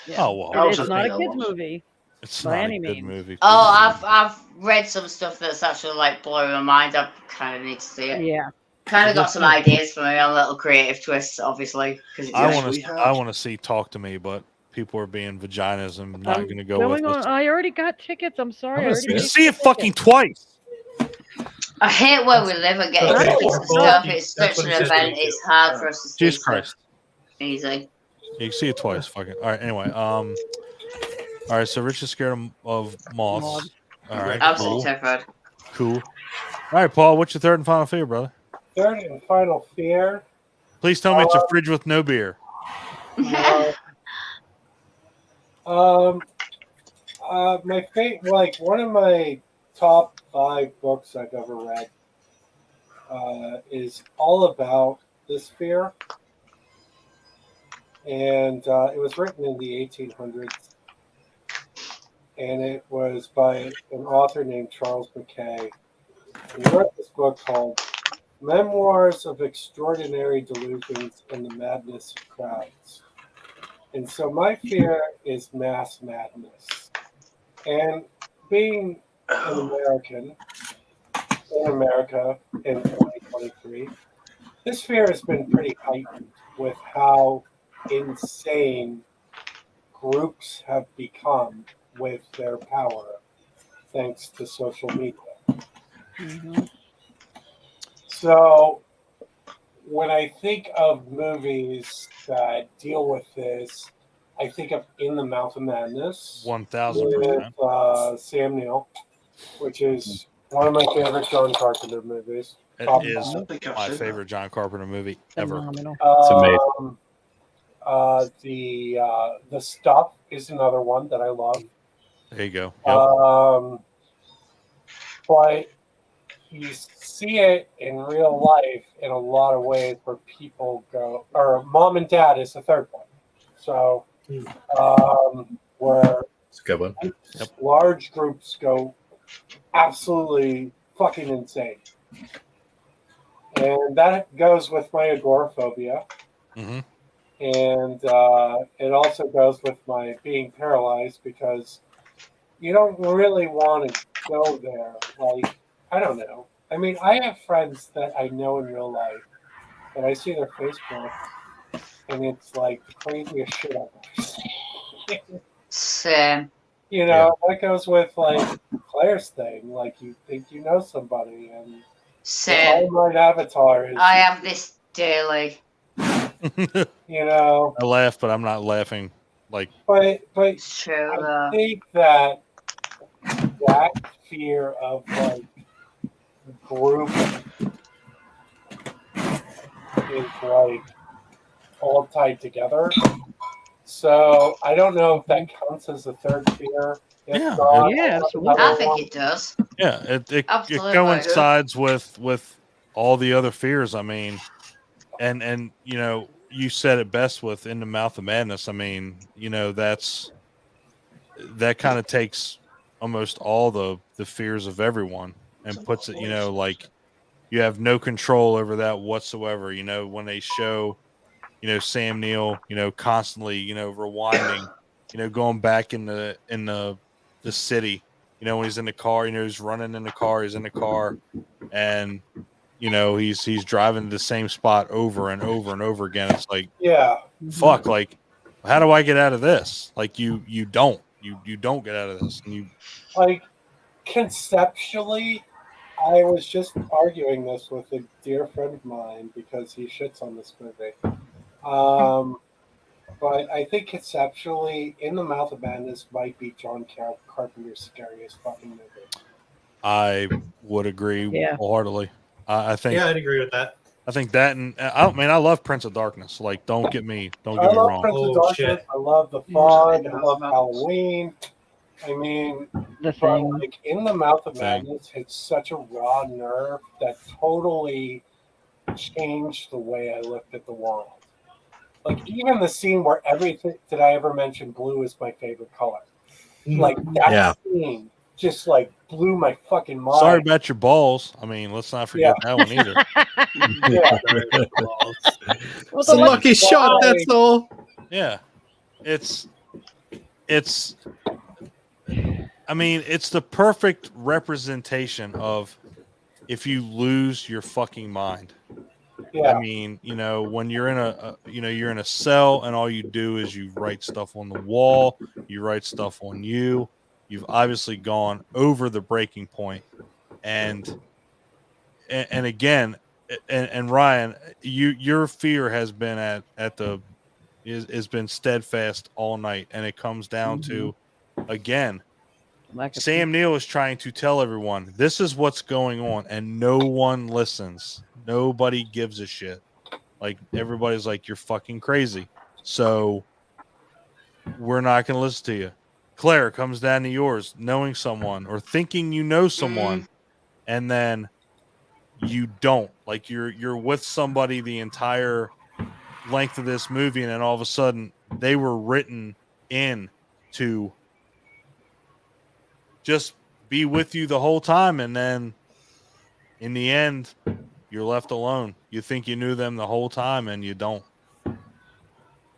F: Yeah.
B: Oh well,
A: I was
F: It's
A: a
F: not
A: big
F: a kids
A: old one.
F: movie.
B: it's
F: by
B: not
F: any
B: a good
F: means.
B: movie.
D: Oh, I've read some stuff that's actually like blowing my mind. I kind of need to see it.
F: Yeah.
D: Kind of got some ideas for me on little creative twists, obviously. Because
B: I
A: Yes,
B: want
A: we
B: to.
A: have.
B: I want to see Talk to Me, but people are being vaginas and not
F: I'm
B: going to go with
F: going on.
B: us.
F: I already got tickets. I'm sorry.
C: I'm
F: I
C: gonna
F: already
B: You
F: paid
B: can see it
F: for
B: fucking
F: tickets.
B: twice.
D: I hate where we live and getting
E: Okay,
D: tickets and
E: well,
D: stuff.
E: he-
D: It's
E: that's
D: such
E: what
D: an
E: he said to
D: event.
E: me,
D: It's
E: too.
D: hard for us to see
B: Jesus
D: stuff
B: Christ.
D: easy.
B: You can see it twice. Fucking. All right. Anyway. All right. So Rich is scared of moths.
F: Moths.
B: All right.
D: Absolutely
B: Cool.
D: terrified.
B: Cool. All right, Paul. What's your third and final fear, brother?
G: Third and final fear.
B: Please tell me it's a fridge with no beer.
G: My like one of my top 5 books I've ever read is all about this fear, and it was written in the 1800s, and it was by an author named Charles Mackay. He wrote this book called Memoirs of Extraordinary Delusions and the Madness of Crowds. And so my fear is mass madness. And being an American in America in 2023, this fear has been pretty heightened with how insane groups have become with their power thanks to social media.
F: Mhm.
G: So when I think of movies that deal with this, I think of In the Mouth of Madness
B: 1000%.
G: with Sam Neill, which is one of my favorite John Carpenter movies.
B: It
G: Top
B: is
A: I don't think I've
B: my
A: seen that.
B: favorite John Carpenter movie ever.
F: Phenomenal.
C: amazing.
G: The Stuff is another one that I love.
B: There you go. Yep.
G: But you see it in real life in a lot of ways where people go, or mom and dad is the third one. So, where
C: It's a good one.
G: large groups go absolutely fucking insane. And that goes with my agoraphobia.
B: Mhm.
G: And it also goes with my being paralyzed because you don't really want to go there. Like, I don't know. I mean, I have friends that I know in real life, and I see their Facebook, and it's like the craziest shit I've ever seen.
D: Same.
G: You know, that goes with like Claire's thing. Like, you think you know somebody, and the
D: Same.
G: online avatar is,
D: I have this daily.
G: you know.
B: I laugh, but I'm not laughing like.
G: But
D: It's true,
G: I
D: though.
G: think that fear of like group is like all tied together. So I don't know if that counts as a third fear. If
B: Yeah,
G: not,
F: Yeah,
G: I'll
F: absolutely.
G: another
D: I think
G: one.
D: it does.
B: Yeah, it
D: Absolutely.
B: coincides with all the other fears. I mean, and you know, you said it best with In the Mouth of Madness. I mean, you know, that kind of takes almost all the fears of everyone and puts it, you know, like you have no control over that whatsoever. You know, when they show, you know, Sam Neill, you know, constantly, you know, rewinding, you know, going back in the city, you know, when he's in the car, you know, he's running in the car, he's in the car, and you know, he's driving to the same spot over and over and over again. It's like,
G: Yeah.
B: fuck, like, how do I get out of this? Like, you don't get out of this, and you
G: Like conceptually, I was just arguing this with a dear friend of mine because he shits on this movie. But I think conceptually, In the Mouth of Madness might be John Carpenter's scariest fucking movie.
B: I would agree
F: Yeah.
B: wholeheartedly. I think
E: Yeah, I'd agree with that.
B: I think that, and I love Prince of Darkness. Like, don't get me
G: I
B: wrong.
G: love Prince of
E: Oh,
G: Darkness.
E: shit.
G: I love the fun. I love Halloween. I mean,
F: The
G: but
F: Thing.
G: like In the Mouth of
B: Thing.
G: Madness hits such a raw nerve that totally changed the way I looked at the world. Like even the scene where everything did I ever mention blue is my favorite color. Like that
C: Yeah.
G: scene just like blew my fucking mind.
B: Sorry about your balls. I mean, let's not forget that one either.
G: Yeah.
F: Well,
C: It's a lucky shot, that's all.
B: Yeah, it's. I mean, it's the perfect representation of if you lose your fucking mind.
G: Yeah.
B: I mean, you know, when you're in you're in a cell and all you do is you write stuff on the wall, you write stuff on you. You've obviously gone over the breaking point, and again, and Ryan, your fear has been has been steadfast all night, and it comes down to, again, Sam Neill is trying to tell everyone this is what's going on, and no one listens. Nobody gives a shit. Like, everybody's like, you're fucking crazy. So we're not going to listen to you. Claire comes down to yours, knowing someone or thinking you know someone, and then you don't. Like, you're with somebody the entire length of this movie, and then all of a sudden they were written in to just be with you the whole time, and then in the end you're left alone. You think you knew them the whole time, and you don't.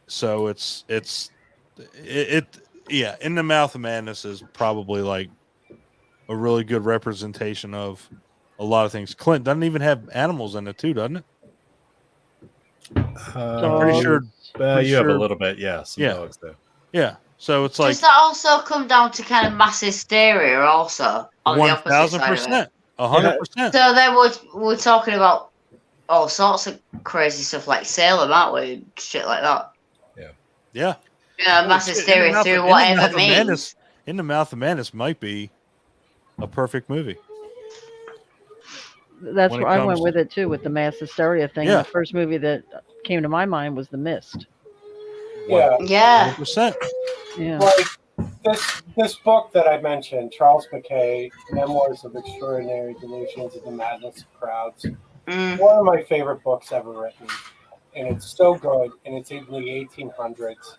B: So yeah, In the Mouth of Madness is probably like a really good representation of a lot of things. Clint doesn't even have animals in it too, doesn't it? I'm pretty sure
C: you have a little bit, yeah. Some
B: Yeah.
C: dogs though.
B: Yeah. So it's like,
D: Does that also come down to kind of mass hysteria also on the opposite side of it?
B: 100%.
D: So then we're talking about all sorts of crazy stuff like Salem, aren't we? Shit like that.
B: Yeah.
D: Yeah, mass hysteria through whatever means.
B: In the Mouth of Madness might be a perfect movie.
F: That's
B: when it
F: where I went
B: comes-
F: with it too, with the mass hysteria thing.
B: Yeah.
F: The first movie that came to my mind was The Mist.
G: Yeah.
D: Yeah.
B: 100%.
F: Yeah.
G: Like this book that I mentioned, Charles McKay, Memoirs of Extraordinary Delusions and the Madness of Crowds, one of my favorite books ever written. And it's so good, and it's in the 1800s.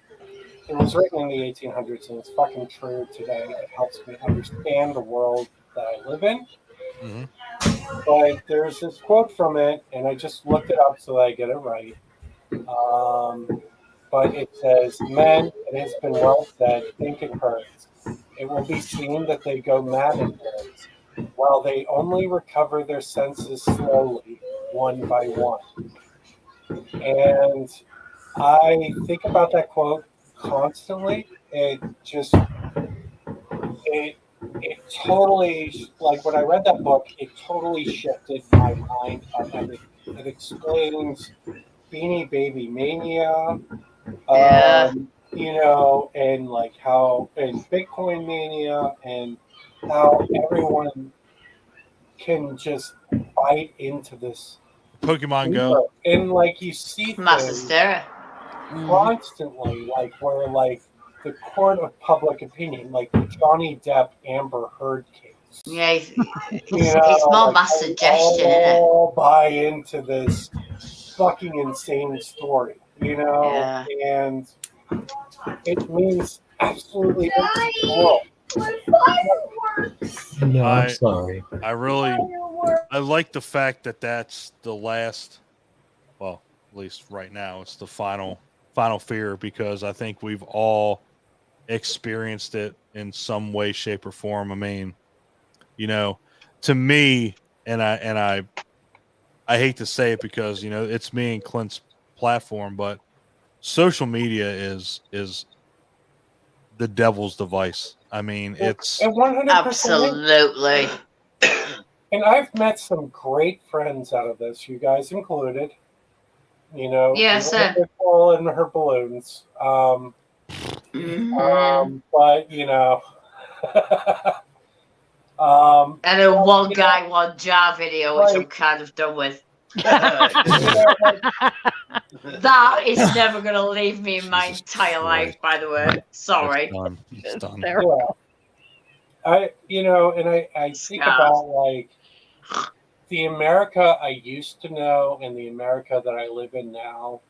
G: It was written in the 1800s, and it's fucking true today. It helps me understand the world that I live in. But there's this quote from it, and I just looked it up so that I get it right. but it says, "Men, it has been well said, think it hurts. It will be seen that they go mad in hurts, while they only recover their senses slowly, one by one." And I think about that quote constantly. It totally, like when I read that book, it totally shifted my mind on everything. It explains Beanie Baby Mania,
D: Yeah.
G: and like how, and Bitcoin Mania, and how everyone can just bite into this
B: Pokemon
G: fever.
B: Go.
G: And like you see
D: Mass
G: things
D: hysteria.
G: constantly, like where like the court of public opinion, like the Johnny Depp Amber Heard case.
D: Yeah, it's more
G: Like
D: mass
G: they
D: suggestion, isn't it?
G: all buy into this fucking insane story,
D: Yeah.
G: and it means absolutely nothing in the world.
I: No, I'm
B: I-
I: sorry.
B: I like the fact that that's the last, well, at least right now, it's the final fear, because I think we've all experienced it in some way, shape, or form. I mean, to me, and I hate to say it because it's me and Clint's platform, but social media is the devil's device. I mean, it's
G: And 100%.
D: Absolutely.
G: And I've met some great friends out of this, you guys included.
D: Yeah,
G: even
D: same.
G: Nicole and her balloons.
D: Mhm.
G: But
D: And a one guy, one jar video, which I'm kind of done with. That is never going to leave me in my entire life, by the way. Sorry.
B: It's done.
F: Terrible.
G: I think about like the America I used to know and the America that I live in now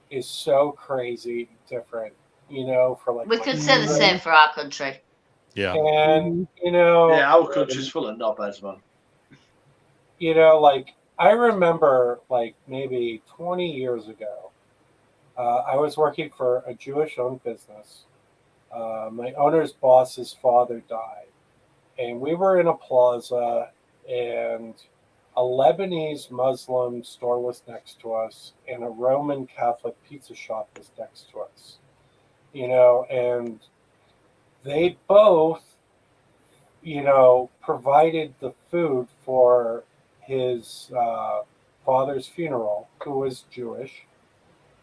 G: is so crazy different, for like
D: We
G: my
D: could say the
G: children.
D: same for our country.
B: Yeah.
G: And
A: Yeah, our country's full of knobheads, man.
G: like I remember like maybe 20 years ago, I was working for a Jewish-owned business. My owner's boss's father died, and we were in a plaza, and a Lebanese Muslim store was next to us, and a Roman Catholic pizza shop was next to us. And they both, provided the food for his father's funeral, who was Jewish,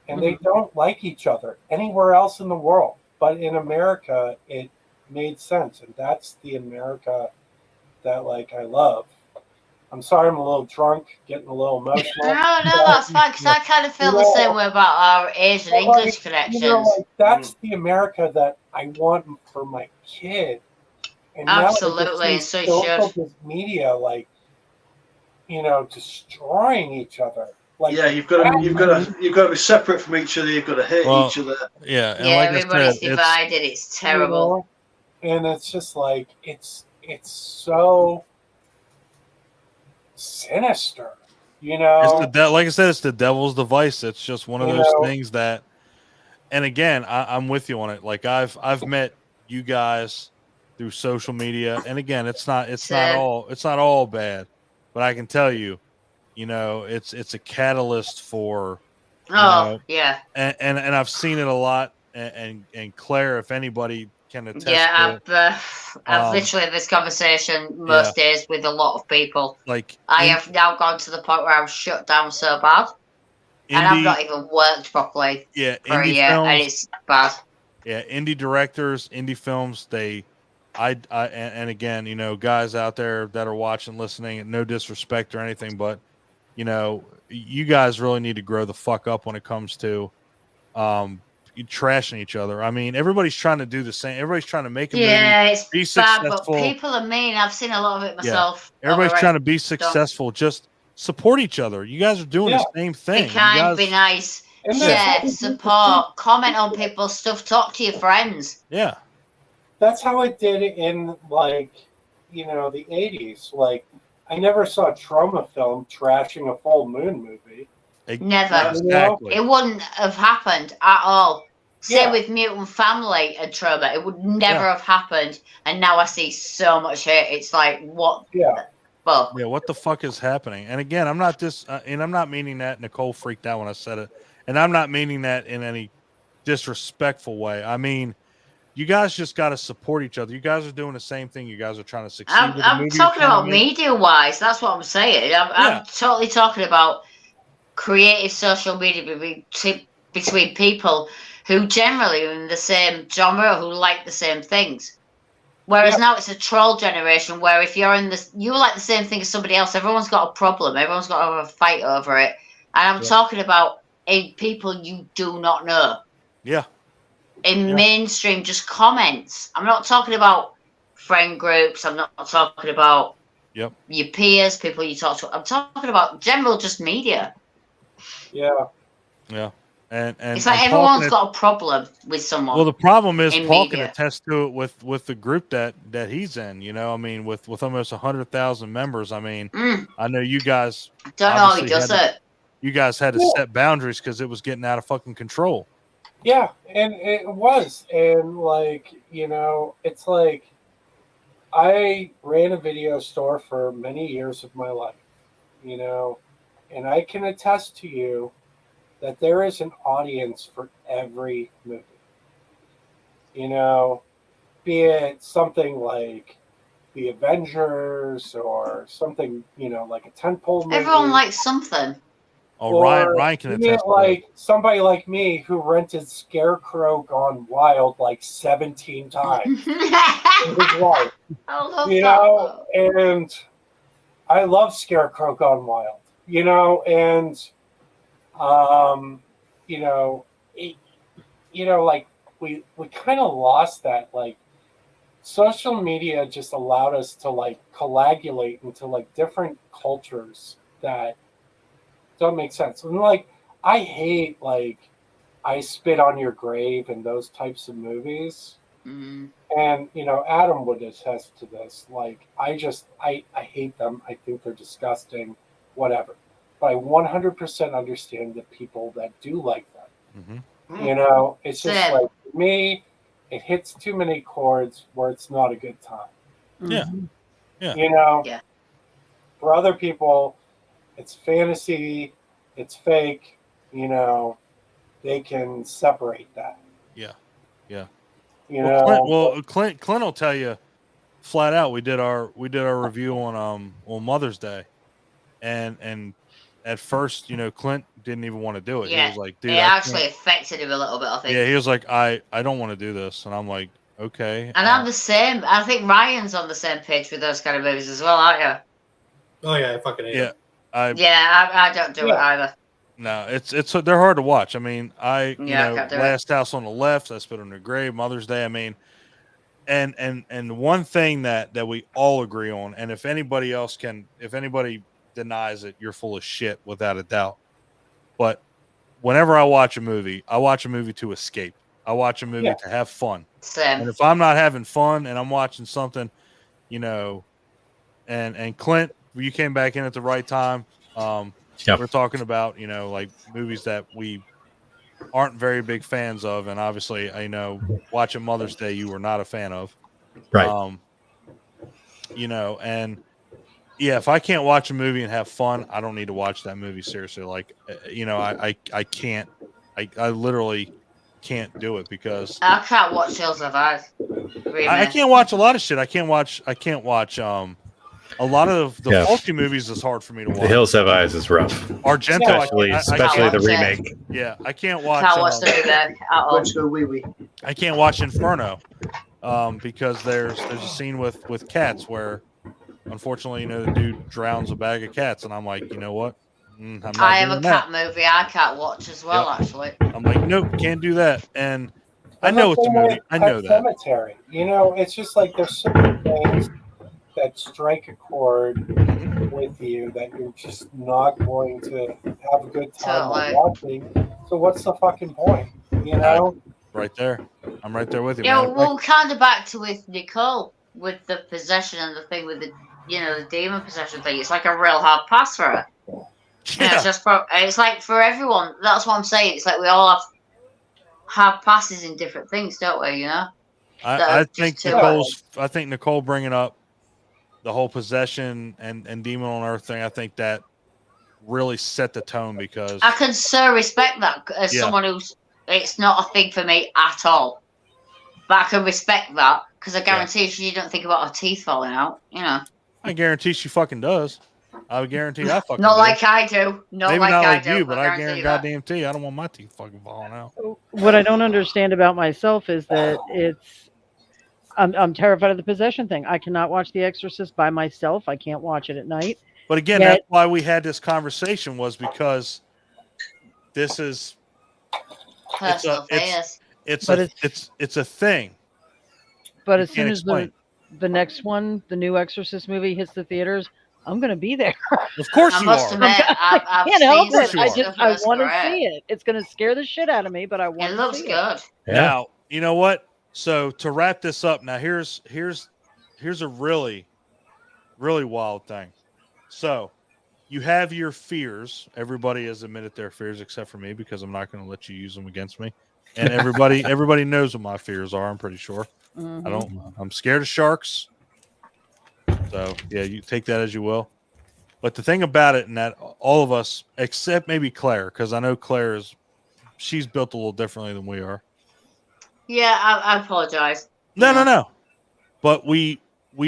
G: and they don't like each other anywhere else in the world. But in America, it made sense, and that's the America that like I love. I'm sorry, I'm a little drunk, getting a little emotional.
D: No, that's fine, because I kind of feel the same way about our Asian English connections.
G: That's the America that I want for my kid. And
D: Absolutely,
G: now
D: so you
G: social
D: should.
G: media, like, destroying each other. Like,
A: Yeah, you've got to be separate from each other. You've got to hate each other.
B: Yeah, and
D: Yeah,
B: like I
D: everybody's
B: said,
D: divided. It's terrible.
G: And it's just like it's so sinister.
B: like I said, it's the devil's device. It's just one of those things that, and again, I'm with you on it. Like I've met you guys through social media, and again, it's not all bad, but I can tell you, it's a catalyst for,
D: Yeah.
B: and I've seen it a lot, and Claire, if anybody can attest.
D: Yeah,
B: to
D: I've literally had this conversation most days with a lot of people.
B: Like
D: I have now gone to the point where I'm shut down so bad, and I've not even worked properly for a year, and it's bad.
B: Yeah, indie directors, indie films, and again, guys out there that are watching, listening, no disrespect or anything, but you guys really need to grow the fuck up when it comes to trashing each other. I mean, everybody's trying to do the same. Everybody's trying to make a movie,
D: it's
B: be
D: bad,
B: successful.
D: But people are mean. I've seen a lot of it myself.
B: Yeah. Everybody's trying to be successful. Just support each other. You guys are doing the same thing.
D: Be kind, be nice, share, support, comment on people's stuff, talk to your friends.
B: Yeah.
G: That's how it did in like, the 80s. Like, I never saw a trauma film trashing a full moon movie.
D: Never.
B: Exactly.
D: It wouldn't have happened at all. Same
E: Yeah.
D: with Mutant Family and Trauma. It would never have happened. And now I see so much hate. It's like, what?
E: Yeah.
D: Well,
B: Yeah, what the fuck is happening? And again, I'm not and I'm not meaning that. Nicole freaked out when I said it, and I'm not meaning that in any disrespectful way. I mean, you guys just got to support each other. You guys are doing the same thing. You guys are trying to succeed.
D: I'm talking about media-wise. That's what I'm saying. I'm totally talking about creative social media between people who generally are in the same genre, who like the same things. Whereas now it's a troll generation where if you're in this, you like the same thing as somebody else. Everyone's got a problem. Everyone's got to have a fight over it. And I'm talking about people you do not know.
B: Yeah.
D: In mainstream, just comments. I'm not talking about friend groups. I'm not talking about your peers, people you talk to. I'm talking about general just media.
G: Yeah.
B: Yeah. And
D: it's like everyone's got a problem with someone.
B: Well, the problem is Paul can
D: media.
B: attest to it with the group that he's in. You know, I mean, with almost 100,000 members. I mean, I know you guys.
D: Don't know how he does it.
B: You guys had to set boundaries because it was getting out of fucking control.
G: Yeah, and it was, and like, you know, it's like I ran a video store for many years of my life, you know, and I can attest to you that there is an audience for every movie. You know, be it something like The Avengers or something, you know, like a tentpole movie.
D: Everyone likes something.
B: Oh, Ryan can attest to
G: like somebody like me who rented Scarecrow Gone Wild like 17 times in his life.
D: I love
G: you know, and I love Scarecrow Gone Wild. You know, and you know, like we kind of lost that. Like social media just allowed us to like coagulate into like different cultures that don't make sense. And like I hate like I Spit on Your Grave and those types of movies.
D: Mm-hmm.
G: And you know, Adam would attest to this. Like I hate them. I think they're disgusting, whatever. But I 100% understand the people that do like them.
B: Mm-hmm.
G: You know, it's just like for me, it hits too many chords where it's not a good time.
B: Yeah. Yeah.
G: You know,
D: yeah.
G: For other people, it's fantasy, it's fake, you know, they can separate that.
B: Yeah. Yeah.
G: You know,
B: Clint will tell you flat out. We did our review on Mother's Day, and at first, you know, Clint didn't even want to do it.
D: Yeah.
B: He was like, dude,
D: it actually affected him a little bit, I think.
B: Yeah, he was like, I don't want to do this, and I'm like, okay.
D: And I'm the same. I think Ryan's on the same page with those kind of movies as well, aren't you?
E: Oh yeah, I fucking hate it.
D: I don't do it either.
B: No, it's they're hard to watch. I mean,
D: I can't do
B: Last House on the Left, I Spit on Your Grave, Mother's Day. I mean, and one thing that we all agree on, and if anybody denies it, you're full of shit without a doubt. But whenever I watch a movie to escape. I watch a movie to have fun.
D: Same.
B: And if I'm not having fun and I'm watching something, you know, and Clint, you came back in at the right time. We're talking about, you know, like movies that we aren't very big fans of, and obviously, I know watching Mother's Day you were not a fan of,
C: right?
B: You know, and yeah, if I can't watch a movie and have fun, I don't need to watch that movie seriously. Like, you know, I can't, I literally can't do it because
D: I can't watch Hills of Eyes.
B: I can't watch a lot of shit. I can't watch a lot of the faulty movies is hard for me to watch.
C: The Hills Have Eyes is rough.
B: Argento,
C: especially the remake.
B: Yeah, I can't watch.
D: Can't watch the remake at all.
B: I can't watch Inferno because there's a scene with cats where, unfortunately, you know, the dude drowns a bag of cats, and I'm like, you know what?
D: I have a cat movie I can't watch as well. Actually,
B: I'm like, nope, can't do that. And I know it's a movie. I know that.
G: Cemetery. You know, it's just like there's so many things that strike a chord with you that you're just not going to have a good time watching. So what's the fucking point? You know?
B: Right there. I'm right there with you.
D: Yeah,
B: man.
D: well, kind of back to with Nicole with the possession and the thing with the, you know, the demon possession thing. It's like a real hard pass for her. Yeah, it's like for everyone. That's what I'm saying. It's like we all have passes in different things, don't we? You know.
B: I think Nicole bringing up the whole possession and demon on earth thing. I think that really set the tone because
D: I can so respect that as someone who's. It's not a thing for me at all, but I can respect that because I guarantee she don't think about her teeth falling out. You know.
B: I guarantee she fucking does. I would guarantee I fucking
D: not
B: do.
D: like I do.
B: Maybe
D: like
B: not
D: I
B: like
D: do.
B: you, but I guarantee goddamn I don't want my teeth fucking falling out.
F: What I don't understand about myself is that I'm terrified of the possession thing. I cannot watch The Exorcist by myself. I can't watch it at night.
B: But again, that's why we had this conversation was because this is it's a thing.
F: But as soon as the next one, the new Exorcist movie hits the theaters, I'm going to be there.
B: Of course you are.
D: I
F: can't help it. I want to see it. It's going to scare the shit out of me, but I want to see it. It looks
D: good.
B: Now, you know what? So to wrap this up, now here's a really, really wild thing. So you have your fears. Everybody has admitted their fears except for me because I'm not going to let you use them against me. And everybody knows what my fears are. I'm pretty sure.
F: Mm-hmm.
B: I'm scared of sharks. So yeah, you take that as you will. But the thing about it, and that all of us, except maybe Claire, because I know Claire she's built a little differently than we are.
D: Yeah, I apologize.
B: No. But we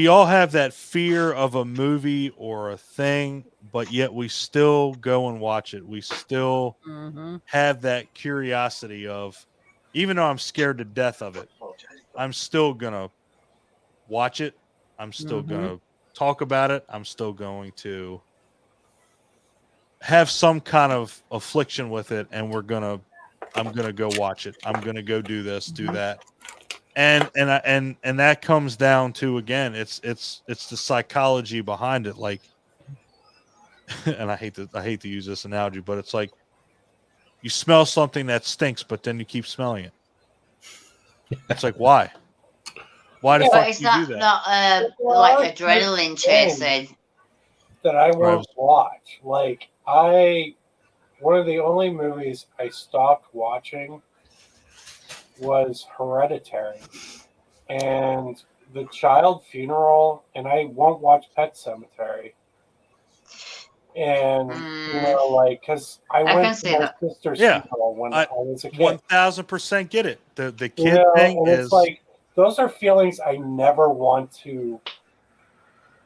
B: all have that fear of a movie or a thing, but yet we still go and watch it. We still have that curiosity of, even though I'm scared to death of it, I'm still gonna watch it. I'm still gonna talk about it. I'm still going to have some kind of affliction with it, and I'm gonna go watch it. I'm gonna go do this, do that. And that comes down to, again, it's the psychology behind it. Like, and I hate to use this analogy, but it's like you smell something that stinks, but then you keep smelling it. It's like, why? Why the fuck do you do that?
D: Not like adrenaline chasing
G: that I won't watch. Like one of the only movies I stopped watching was Hereditary, and the child funeral, and I won't watch Pet Sematary. And because I went to my sister's funeral when I was a kid.
B: 1000% get it. The kid thing
G: and it's like those are feelings I never want to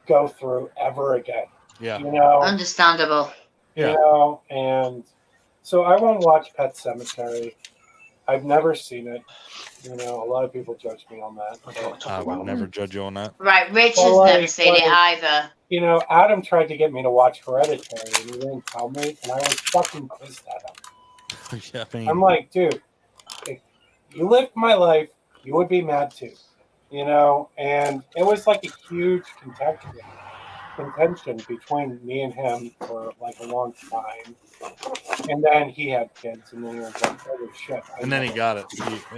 G: go through ever again.
B: Yeah,
D: understandable.
G: And so I won't watch Pet Sematary. I've never seen it. A lot of people judge me on that.
B: I would never judge you on that.
D: Right, Rich has never seen it either.
G: Adam tried to get me to watch Hereditary, and he didn't tell me, and I was fucking pissed at him. I'm like, dude, if you lived my life, you would be mad too. And it was like a huge contention between me and him for like a long time. And then he had kids, and then he was like, holy shit.
B: And then he got it.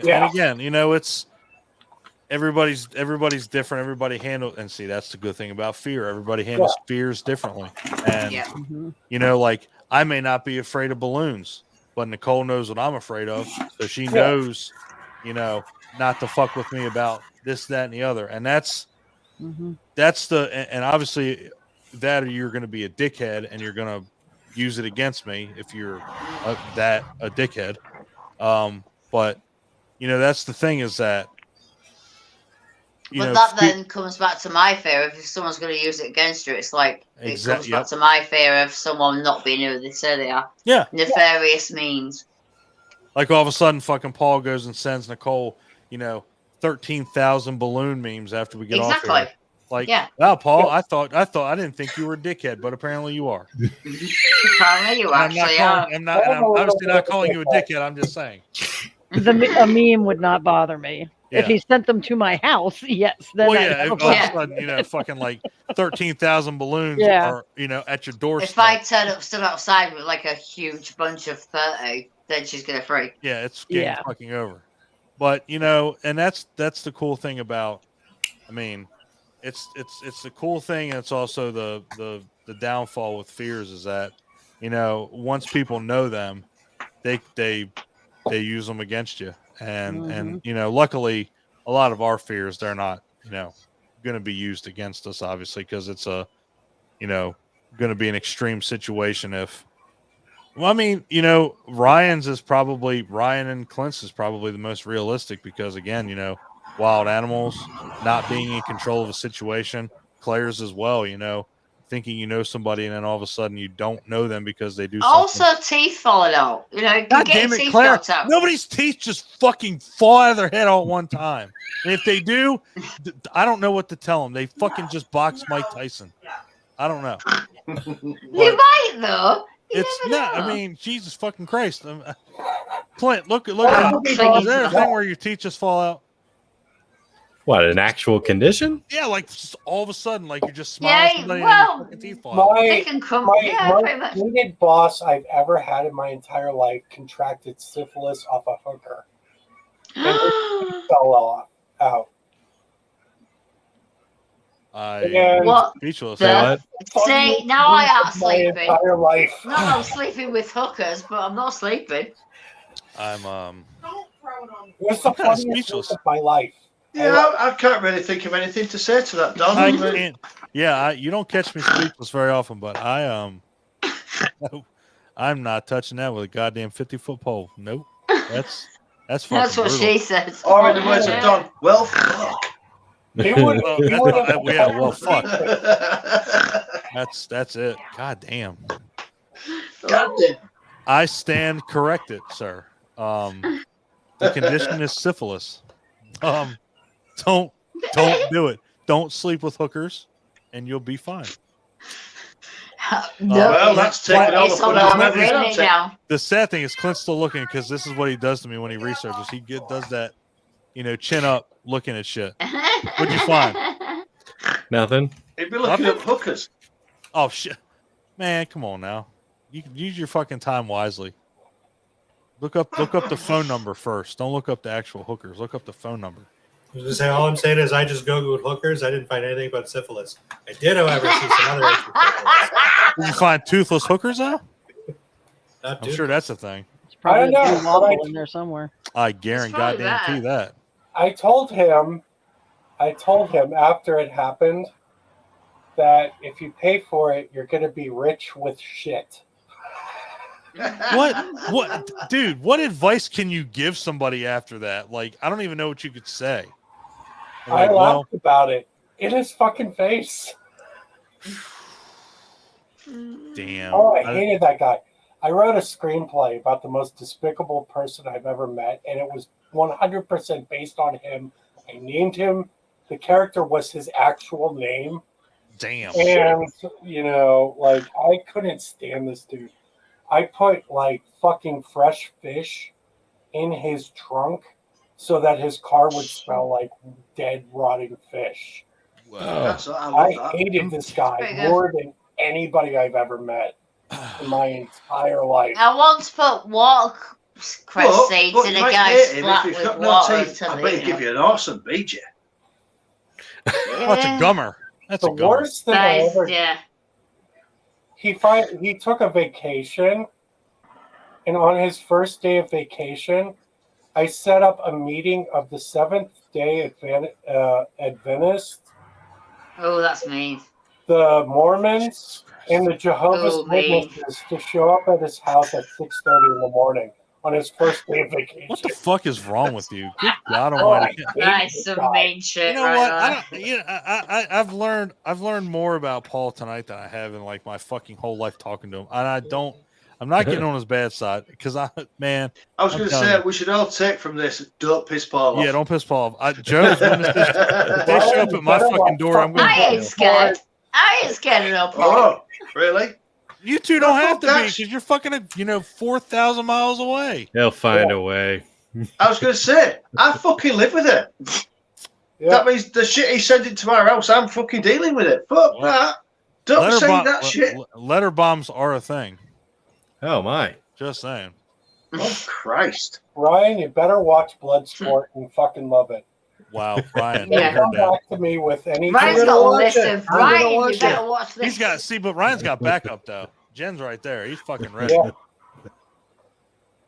B: And again, it's everybody's different. Everybody handles, and see, that's the good thing about fear. Everybody handles fears differently. And like I may not be afraid of balloons, but Nicole knows what I'm afraid of, so she knows, not to fuck with me about this, that, and the other. And that's and obviously that, or you're going to be a dickhead, and you're going to use it against me if you're a dickhead. But that's the thing, is that
D: then comes back to my fear. If someone's going to use it against you, it's like it comes back to my fear of someone not being who they say they are.
B: Yeah,
D: nefarious means.
B: Like all of a sudden, fucking Paul goes and sends Nicole, 13,000 balloon memes after we get off here. Like, wow, Paul, I I didn't think you were a dickhead, but apparently you are.
D: Apparently you actually are.
B: I'm obviously not calling you a dickhead. I'm just saying.
F: A meme would not bother me. Yeah. If he sent them to my house, yes. Then
B: all of a sudden, fucking like 13,000 balloons are, at your doorstep.
D: If I stood outside with like a huge bunch of 30, then she's gonna freak.
B: Yeah, it's getting fucking over. But and that's the cool thing about. I mean, it's the cool thing, and it's also the downfall with fears is that once people know them, they use them against you. And luckily, a lot of our fears, they're not, going to be used against us, obviously, because it's a, going to be an extreme situation if. Well, I mean, Ryan and Clint's is probably the most realistic because, again, wild animals, not being in control of a situation, Claire's as well, thinking you know somebody and then all of a sudden you don't know them because they do something.
D: Also, teeth falling out.
B: God damn it, Claire. Nobody's teeth just fucking fall out of their head all at one time. And if they do, I don't know what to tell them. They fucking just box Mike Tyson. I don't know.
D: You might, though.
B: It's not. I mean, Jesus fucking Christ, Clint. Look at. Is there a thing where your teeth just fall out?
C: What, an actual condition?
B: Yeah, like just all of a sudden, like you're just smiling.
D: Yeah, well,
B: and your teeth fall out.
D: they can come.
G: My hated boss I've ever had in my entire life contracted syphilis off a hooker, and it fell out.
B: What? Speechless.
D: See, now I am sleeping.
G: Entire life.
D: No, I'm sleeping with hookers, but I'm not sleeping.
B: I'm
G: What's the funniest
B: speechless
G: of my life?
A: Yeah, I can't really think of anything to say to that, Don.
B: I can't. Yeah, you don't catch me speechless very often, but I'm not touching that with a goddamn 50-foot pole. Nope. That's fucking
D: That's what
B: brutal.
D: she says.
A: Or in the words of Don, well, fuck.
B: Well, fuck. That's it. God damn. I stand corrected, sir. The condition is syphilis. Don't do it. Don't sleep with hookers, and you'll be fine.
D: No,
A: well, that's taking all the fun out of everything.
B: The sad thing is Clint's still looking because this is what he does to me when he researches. He does that, chin up, looking at shit. What'd you find?
C: Nothing.
A: He'd be looking at hookers.
B: Oh shit, man! Come on now. You can use your fucking time wisely. Look up the phone number first. Don't look up the actual hookers. Look up the phone number.
E: I was gonna say, all I'm saying is I just Googled hookers. I didn't find anything about syphilis. I did, however, see some other issues.
B: Did you find toothless hookers though?
E: Not
B: I'm sure that's a thing.
F: It's probably
E: I
F: a
E: don't
F: blue
E: know.
F: wobble in there somewhere.
B: I guarantee that.
E: I told him after it happened that if you pay for it, you're gonna be rich with shit.
B: What, dude? What advice can you give somebody after that? Like, I don't even know what you could say.
E: I laughed about it in his fucking face.
B: Damn.
E: Oh, I hated that guy. I wrote a screenplay about the most despicable person I've ever met, and it was 100% based on him. I named him. The character was his actual name.
B: Damn.
E: And, I couldn't stand this dude. I put, fucking fresh fish in his trunk so that his car would smell like dead, rotting fish.
A: Wow.
E: I hated this guy more than anybody I've ever met in my entire life.
D: I once put watercress seeds in a guy's flat with water.
A: I bet he'd give you an awesome BJ.
B: That's a gummer. That's
E: the
B: a gummer.
E: worst thing I ever.
D: Yeah.
E: He took a vacation, and on his first day of vacation, I set up a meeting of the Seventh-day Adventists,
D: Oh, that's mean.
E: the Mormons, and the Jehovah's Witnesses to show up at his house at 6:30 in the morning on his first day of vacation.
B: What the fuck is wrong with you? Good God Almighty!
D: That's some mean shit.
B: You know what? I've learned more about Paul tonight than I have in my fucking whole life talking to him, and I'm not getting on his bad side because I was
A: going to say we should all take from this: don't piss Paul off.
B: Yeah, don't piss Paul off. Joe's witnesses. If they show up at my fucking door, I'm going to.
D: I ain't scared. I ain't scared of no Paul.
A: Oh, really?
B: You two don't have to be because you're fucking 4,000 miles away.
C: They'll find a way.
A: I was going to say, I fucking live with it. Yeah. That means the shit he's sending to our house, I'm fucking dealing with it. Fuck that. Don't say that shit.
B: Letter bombs are a thing.
C: Oh, my.
B: Just saying.
A: Oh, Christ.
E: Ryan, you better watch Bloodsport and fucking love it.
B: Wow, Ryan.
E: Come back to me with any.
D: Ryan's got a list of Ryan. You better watch this.
B: But Ryan's got backup though. Jen's right there. He's fucking ready.
G: Yeah.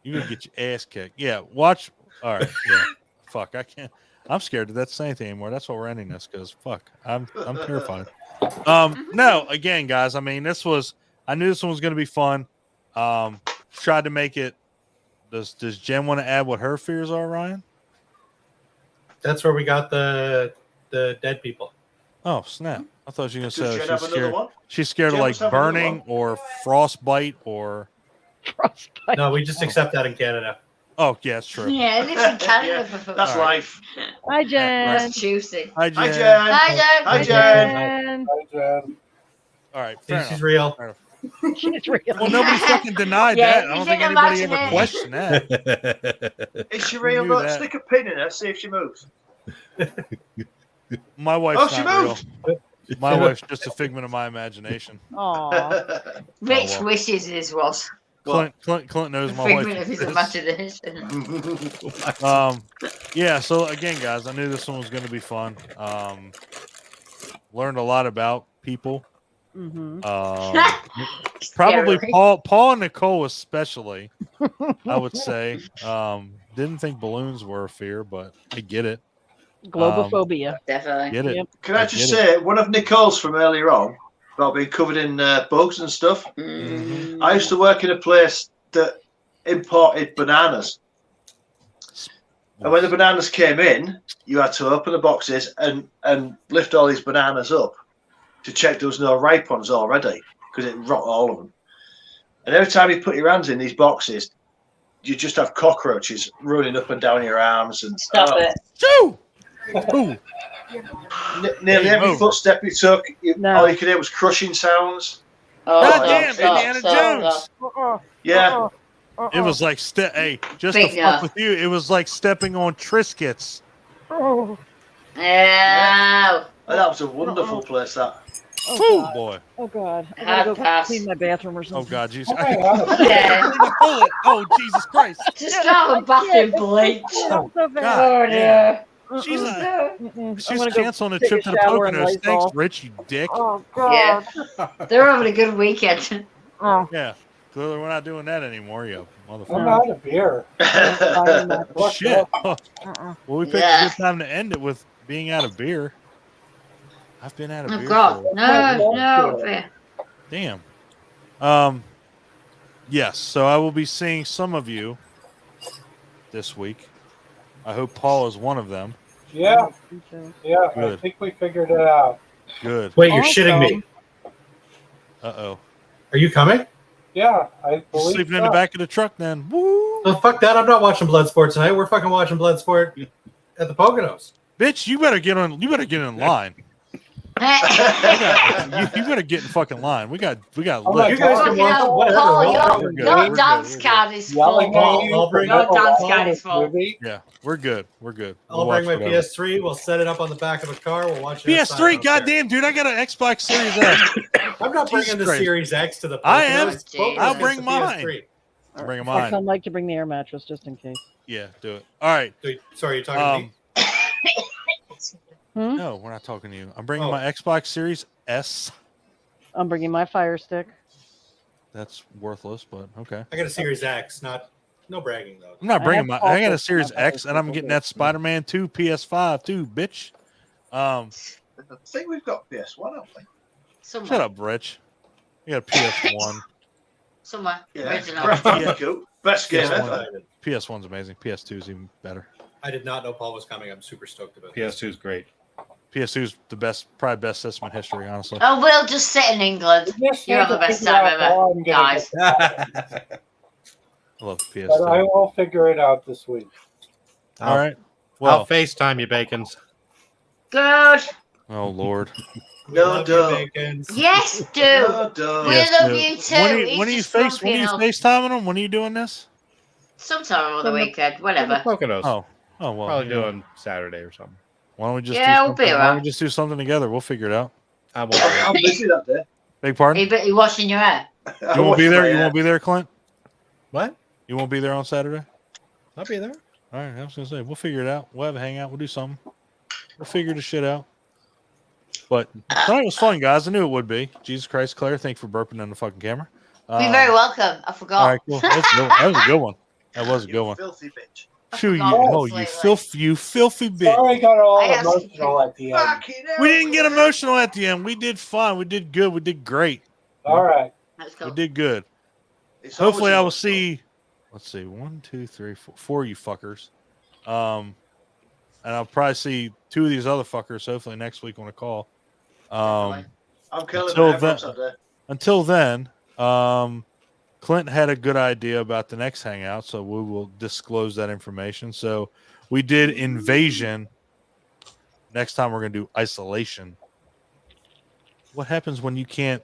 B: You gonna get your ass kicked. Yeah, watch. All right. Yeah. Fuck. I can't. I'm scared to death to say anything anymore. That's why we're ending this because fuck. I'm terrified. No, again, guys. I mean, I knew this one was gonna be fun. Tried to make it. Does Jen want to add what her fears are, Ryan?
E: That's where we got the dead people.
B: Oh snap! I thought you were gonna
A: Does
B: say
A: Jen have
B: she's
A: another
B: scared.
A: one?
B: She's scared
A: Jen
B: of like
A: must have another
B: burning
A: one.
B: or frostbite or.
F: Frostbite.
E: No, we just accept that in Canada.
B: Oh yeah, it's true.
D: Yeah, it lives in Canada
A: Yeah,
D: for fuck's
A: that's
B: All right.
A: life.
F: Hi, Jen.
D: That's juicy.
B: Hi,
A: Hi,
B: Jen.
A: Jen.
D: Hi, Jen.
A: Hi,
F: Hi,
A: Jen.
F: Jen.
G: Hi, Jen.
B: All right, fair
E: She's
B: enough.
E: real.
B: Fair enough.
F: She's real.
B: Well, nobody fucking denied
D: Yeah,
B: that. I
D: you
B: don't think
D: didn't
B: anybody
D: imagine
B: ever
D: it.
B: questioned that.
A: Is she
B: Who
A: real?
B: knew
A: Look,
B: that?
A: stick a pin in her, see if she moves.
B: My wife's
A: Oh, she
B: not real.
A: moved.
B: My wife's just a figment of my imagination.
F: Aw.
D: Rich
B: well.
D: wishes his was
B: Clint knows
D: a
B: my
D: figment
B: wife.
D: of his
B: is.
D: imagination.
B: Yeah. So again, guys, I knew this one was going to be fun. Learned a lot about people.
F: Mm-hmm.
B: Probably
D: Scary.
B: Paul and Nicole especially. I would say. Didn't think balloons were a fear, but I get it.
F: Globophobia.
D: Definitely.
B: Get it.
F: Yep.
A: Can I just say, one of Nicole's from earlier on about being covered in bugs and stuff.
D: Mm.
A: I used to work in a place that imported bananas. And when the bananas came in, you had to open the boxes and lift all these bananas up to check there was no ripe ones already because it rot all of them. And every time you put your hands in these boxes, you just have cockroaches running up and down your arms. And
D: Stop it.
B: Shoo! Ooh.
A: Nearly
B: Hey,
A: every
B: move.
A: footstep you took,
F: No.
A: all you could hear was crushing sounds.
D: Oh,
B: God
D: stop,
B: damn,
D: stop,
B: Indiana
D: stop,
B: Jones.
D: stop.
A: Yeah.
B: It was like hey, just
D: Big
B: to
D: no.
B: fuck with you, it was like stepping on Triscuits.
F: Oh,
D: Ow.
A: And that was a wonderful place, that.
F: oh,
B: Whew,
F: God.
B: boy.
F: Oh, God. I
D: Hard
F: gotta go
D: pass.
F: clean my bathroom or
B: Oh
F: something.
B: God, Jesus.
G: Oh my God.
D: Yeah.
B: Oh Jesus Christ.
D: Just have a bath in bleach.
F: Oh, so bad.
B: God.
D: Oh dear.
B: She's
F: Mm-mm.
B: like,
F: Mm-mm.
B: she's
F: I'm gonna go
B: canceling a
F: take
B: trip to the
F: shower and
B: Poconos. Thanks,
F: Lysol.
B: Rich, you dick.
F: Oh,
D: Yeah.
F: God.
D: They're having a good weekend.
F: Oh,
B: Yeah. Clearly we're not doing that anymore, you
G: I'm
B: motherfucker.
G: out of beer.
F: fine, Matt.
G: Fuck
B: Shit.
G: up.
F: Uh-uh.
B: Well, we picked
D: Yeah.
B: a good time to end it with being out of beer. I've been out of
D: Oh
B: beer
D: God.
B: for
D: No, fear.
B: damn. Yes, so I will be seeing some of you this week. I hope Paul is one of them.
G: Yeah,
F: Me too.
G: yeah. I
B: Good.
G: think we figured it out.
B: Good.
E: Wait, you're
F: Awesome.
E: shitting me.
B: Uh-oh.
E: Are you coming?
G: Yeah, I
B: You're
G: believe
B: sleeping in the
G: so.
B: back of the truck then. Woo!
E: Oh, fuck that. I'm not watching Bloodsport tonight. We're fucking watching Bloodsport at the Poconos.
B: Bitch, you better get in line. You better get in fucking line. We got
G: Oh my
B: lit.
E: You guys can
D: Fucking
E: watch
D: hell,
E: whatever.
D: Paul,
E: We're
D: your,
B: good.
D: your
B: We're good.
D: dance
B: We're
D: card is
G: Yelling
D: full.
G: at you
E: I'll
G: for
E: bring
D: Your
E: it.
D: dance
G: Paul
D: card is full.
G: movie.
B: Yeah, we're good. We're good.
E: I'll
B: We'll
E: bring my
B: watch whatever.
E: PS3. We'll set it up on the back of a car. We'll watch it. outside. I
B: PS3,
E: don't care.
B: goddamn, dude! I got an Xbox Series X.
E: I'm not
B: Jesus
E: bringing the
B: Christ.
E: Series X to the Poconos.
B: I am.
E: Poconos
D: I'll
E: gets
B: bring
E: the
B: mine.
E: PS3.
B: I'm bringing
F: I
B: mine.
F: tell Mike to bring the air mattress just in case.
B: Yeah, do it. All right.
E: Sorry, you're talking to me?
F: Hmm?
B: No, we're not talking to you. I'm bringing
E: Oh.
B: my Xbox Series S.
F: I'm bringing my Fire Stick.
B: That's worthless, but okay.
E: I got a Series X. No bragging though.
B: I'm not
F: I
B: bringing
F: have
B: I got a
F: also
B: Series
F: my
B: X, and I'm
F: Fire
B: getting
F: Stick.
B: that Spider-Man 2 PS5 too, bitch.
A: I think we've got PS1, haven't we?
D: Somewhere.
B: Shut up, Rich. You got a PS1.
D: Somewhere.
A: Yeah.
D: Original.
A: Crash Bandicoot. Best game
B: PS1.
A: ever.
B: PS1's amazing. PS2 is even better.
E: I did not know Paul was coming. I'm super stoked about it.
C: PS2 is great.
B: PS2 is the best, probably best system in history, honestly.
D: Oh, we'll just sit in England.
G: Just
D: You're
G: need
D: the
G: to
D: best
G: figure
D: time
G: out
D: ever,
G: how I'm gonna
D: guys.
G: get that,
B: I love the
G: but I
B: PS2.
G: will figure it out this week.
B: All right.
C: I'll
B: Well,
C: FaceTime you, Bacons.
D: Good.
B: oh Lord.
E: We
A: No,
E: love you,
A: duh.
E: Bacons.
D: Yes, do.
A: Oh, duh.
D: We
B: Yes,
D: love
B: dude.
D: you too.
B: When are
D: He's
B: you
D: just
B: when are you
D: grumpy
B: FaceTiming them? When are you doing this?
D: Sometime on the
F: From the-
D: weekend,
C: The
D: whatever.
C: Poconos.
B: Oh well.
C: Probably
B: you know,
C: doing Saturday or something.
B: Why don't we just
D: Yeah,
B: do
D: we'll be
B: something? Why don't
D: around.
B: we just do something together? We'll figure it out.
C: I won't.
A: I'm busy that day.
B: Big pardon.
D: He washing your hair.
B: You won't be there. You won't be there, Clint.
C: What?
B: You won't be there on Saturday.
C: I'll be there.
B: All right. I was gonna say we'll figure it out. We'll have a hangout. We'll do something. We'll figure the shit out. But tonight was fun, guys. I knew it would be. Jesus Christ, Claire, thank you for burping on the fucking camera.
D: Be very welcome. I forgot.
B: All right, cool. That was a good one. That was a good one.
A: Filthy bitch.
B: Shoo, you,
D: forgot
B: oh,
D: completely.
B: you filthy bitch.
G: Sorry, I got all
D: I asked
G: emotional at the end.
A: Fucking hell,
B: We didn't get
A: Clint.
B: emotional at the end. We did fine. We did good. We did great.
G: All right.
D: Let's go.
B: We did good.
A: It's
B: Hopefully, I will
A: always
B: see. Let's see, 1, 2, 3, 4 of you fuckers. And I'll probably see 2 of these other fuckers. Hopefully next week on a call.
A: I'm killing
B: until
A: it. Everyone's
B: then-
A: up there.
B: Until then, Clint had a good idea about the next hangout, so we will disclose that information. So we did invasion. Next time we're gonna do isolation. What happens when you can't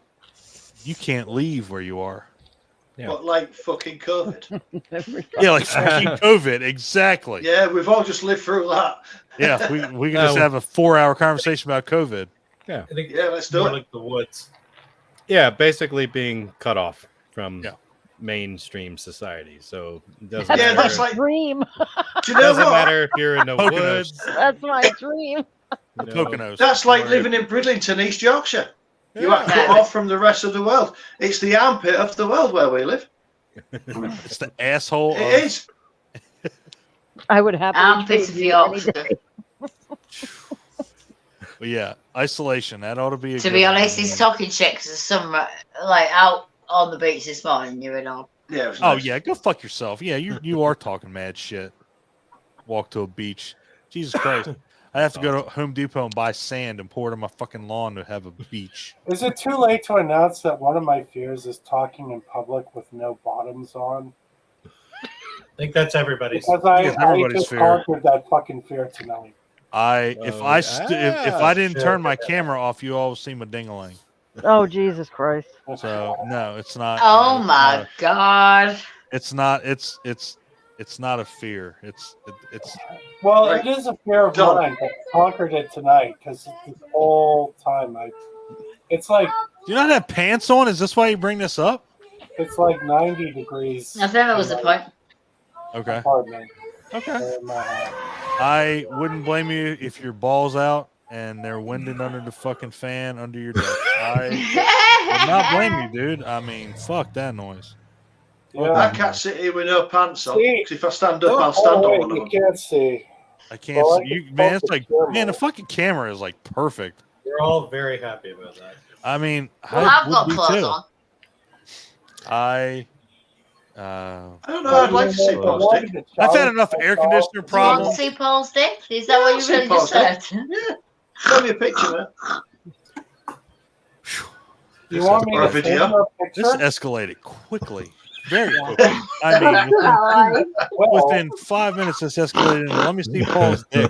B: leave where you are?
C: Yeah.
A: But like fucking COVID.
B: Yeah, like fucking COVID. Exactly.
A: Yeah, we've all just lived through that.
B: Yeah, we can just have a 4-hour conversation about COVID.
E: I think
A: Yeah, let's do
E: more
A: it.
E: like the woods.
C: Yeah, basically being cut off from
B: Yeah.
C: mainstream society. So it doesn't
F: That's
A: Yeah,
F: my
A: that's like-
F: dream.
A: Do you know
C: doesn't
A: what?
C: matter if you're in the
B: Poconos.
C: woods.
F: That's my dream.
C: you know.
B: Poconos.
A: That's like
C: Or-
A: living in Bridlington, East Yorkshire. You
C: Yeah.
A: are cut off from the rest of the world. It's the armpit of the world where we live.
B: It's the asshole.
A: It
B: Of,
A: is.
F: I would happily
D: Armpits of
F: trade you any
D: Yorkshire.
F: day.
B: But yeah, isolation. That ought to be. A
D: To
B: good
D: be
B: one.
D: honest, he's talking shit because there's some like out on the beach this morning. You're in all.
A: Yeah. It was
B: Oh
A: nice.
B: yeah, go fuck yourself. Yeah, you are talking mad shit. Walk to a beach. Jesus Christ. I have to go to Home Depot and buy sand and pour it on my fucking lawn to have a beach.
G: Is it too late to announce that one of my fears is talking in public with no bottoms on?
E: I think that's everybody's.
G: Because
B: It's
G: I
B: everybody's
G: just
B: fear.
G: conquered that fucking fear tonight.
B: If I didn't turn my camera off, you all see my ding-a-ling.
F: Oh, Jesus Christ.
B: So no, it's not.
D: Oh
B: it's
D: my
B: not-
D: god!
B: It's not. It's not a fear. It's
G: Well,
A: Right.
G: it is a fear of
A: Don't.
G: mine, but I conquered it tonight because the whole time it's like
B: Do you not have pants on? Is this why you bring this up?
G: it's like 90 degrees.
D: I think that was the point.
B: Okay.
G: Apartment
B: Okay.
G: in my house.
B: I wouldn't blame you if your ball's out and they're winded under the fucking fan under your desk. I would not blame you, dude. I mean, fuck that noise.
G: Yeah.
A: I can't sit here with no pants on.
G: See?
A: 'Cause if I stand up, I'll stand
G: wait,
A: on one of
G: you
A: them.
G: can't see.
B: I can't
G: Well,
B: see
G: I
B: you,
G: can
B: man. It's
G: focus
B: like,
G: camera.
B: man, the fucking camera is like perfect.
E: We're all very happy about that.
B: I mean,
D: Well,
B: I
D: I've
B: would
D: got
B: be
D: clothes
B: too.
D: on.
B: I
A: I don't know. I'd like to see Paul's dick.
B: I've had enough air conditioner
D: Do you want to
B: problems.
D: see Paul's dick? Is that
A: Yeah,
D: what
A: I'll
D: you
A: see
D: really
A: Paul's
D: just said?
A: Yeah. Show me a picture, man.
G: You want me
A: Or a
G: to send
A: video.
G: you a picture?
B: This escalated quickly, very quickly. I mean,
G: Well,
B: within 5 minutes, this escalated. And let me see Paul's dick.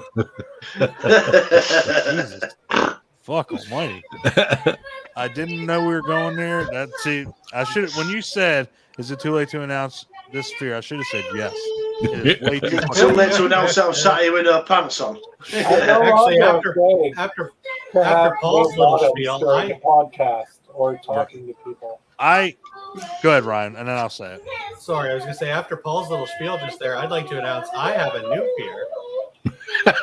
B: Jesus, fuck almighty! I didn't know we were going there. I should. When you said, "Is it too late to announce this fear?" I should have said yes. It is way too
A: Too
B: fucking
A: late to announce that I'm sat here with no pants on.
G: I'm no
E: Actually,
G: longer afraid
E: After
G: to have
E: Paul's
G: no
E: little
G: bottoms
E: spiel,
G: during the podcast or talking to people.
B: Go ahead, Ryan, and then I'll say it.
E: sorry, I was gonna say after Paul's little spiel just there, I'd like to announce I have a new fear.
B: Okay,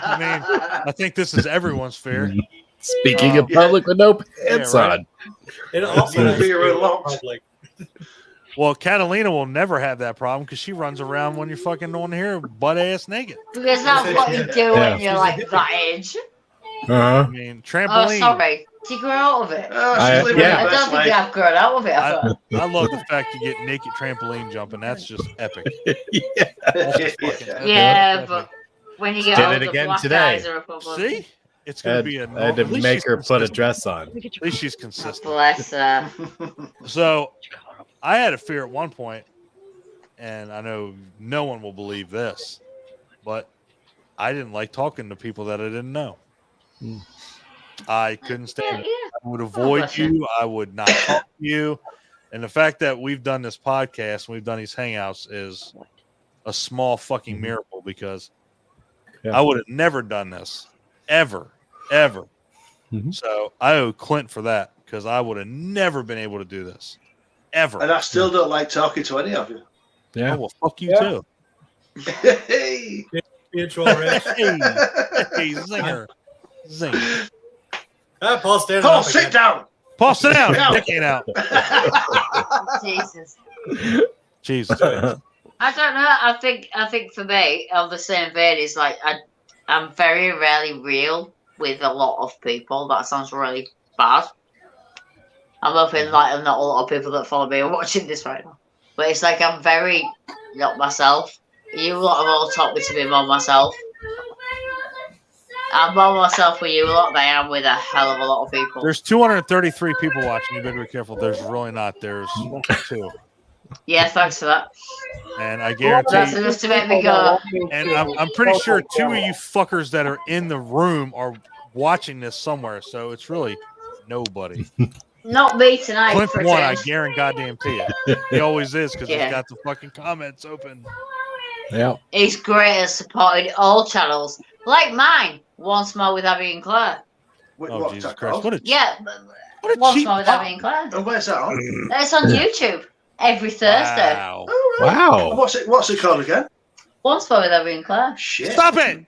B: I mean, I think this is everyone's fear.
I: Speaking in public with no pants
B: right.
I: on.
E: It also
A: New fear unlocked.
E: public.
B: Well, Catalina will never have that problem because she runs around when you're fucking on here butt ass naked.
D: Because that's what you do
I: Yeah.
D: when you're like that age.
I: Uh-huh.
B: I mean,
D: Oh,
B: trampoline.
D: sorry. Did you grow out of it?
A: She's living
I: yeah.
D: I
A: her
D: don't
A: best
D: think you
A: life.
D: have grown out of it. I thought.
B: I love the fact you get naked trampoline jumping. That's just epic.
I: Yeah.
B: That's fucking epic.
D: Yeah, but when you get
C: Did it
D: older,
C: again
D: black
C: today.
D: eyes are a problem.
B: See, it's gonna be a.
C: I had to
B: at least
C: make
B: she's
C: her put a
B: consistent.
C: dress on.
B: At least she's consistent.
D: Bless her.
B: So, I had a fear at one point, and I know no one will believe this, but I didn't like talking to people that I didn't know. I couldn't stand it. I would avoid
D: bless you.
B: you. I would not talk to you. And the fact that we've done this podcast, we've done these hangouts, is a small fucking miracle because
C: Yeah.
B: I would have never done this ever.
I: Mhm.
B: So I owe Clint for that because I would have never been able to do this ever.
A: And I still don't like talking to any of you.
B: Oh, well, fuck you
G: Yeah.
B: too.
A: Hey.
E: Mutual Rich.
B: Hey, zinger.
E: Paul's standing
A: Paul,
E: up
A: sit
E: again.
A: down.
B: Paul, sit down.
A: No.
B: Dick ain't out.
D: Jesus.
B: Jesus.
D: I don't know. I think for me, on the same vein, is like I'm very rarely real with a lot of people. That sounds really bad. I'm hoping like not a lot of people that follow me are watching this right now. But it's like I'm very not myself. You lot have all taught me to be more myself. I'm more myself with you lot than I am with a hell of a lot of people.
B: There's 233 people watching. You better be careful. There's really not. There's 2.
D: Yeah, thanks for that.
B: And I
D: That's
B: guarantee,
D: enough to make me go.
B: and I'm pretty sure 2 of you fuckers that are in the room are watching this somewhere. So it's really nobody.
D: Not me tonight.
B: Clint
D: for
B: one, I
D: change.
B: guarantee it. He always is because
D: Yeah.
B: he's got the fucking comments open.
I: Yeah.
D: He's great at supporting all channels, like mine. Once more with Abby and Claire.
B: Oh, Jesus Christ. What a
D: Yeah,
B: what a
D: once
B: cheap
D: more with Abby and Claire.
A: And where's that on?
D: It's on YouTube every Thursday.
B: Wow.
I: Wow.
A: What's it called again?
D: Once more with Abby and Claire.
A: Shit.
B: Stop it!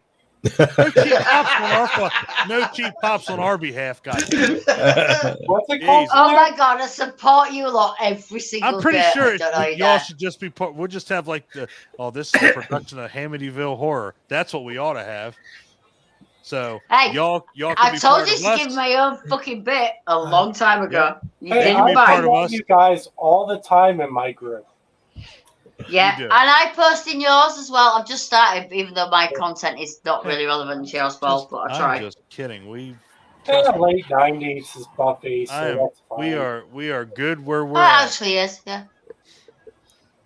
B: No cheap pops on our behalf, guys.
G: What's it called?
D: Oh my god, I support you lot every single
B: I'm pretty
D: day.
B: sure
D: I don't know you
B: y'all
D: guys.
B: should just be put. We'll just have like the this is a production of Hamityville Horror. That's what we ought to have. So
D: Hey,
B: y'all can
D: I
B: be
D: told
B: part
D: you
B: of
D: to
B: us.
D: give my own fucking bit a long time ago. You
G: Hey,
B: can
D: didn't
B: be
G: I
B: part
D: bite.
B: of
G: follow
B: us.
G: you guys all the time in my group.
D: Yeah,
B: You
D: and
B: do.
D: I post in yours as well. I've just started, even though my content is not really relevant to yours, well, but I
B: I'm
D: try.
B: just kidding. We
G: Yeah, late 90s is Buffy,
B: I am.
G: so that's fine.
B: We are good where we're
D: Oh, it
B: at.
D: actually is, yeah.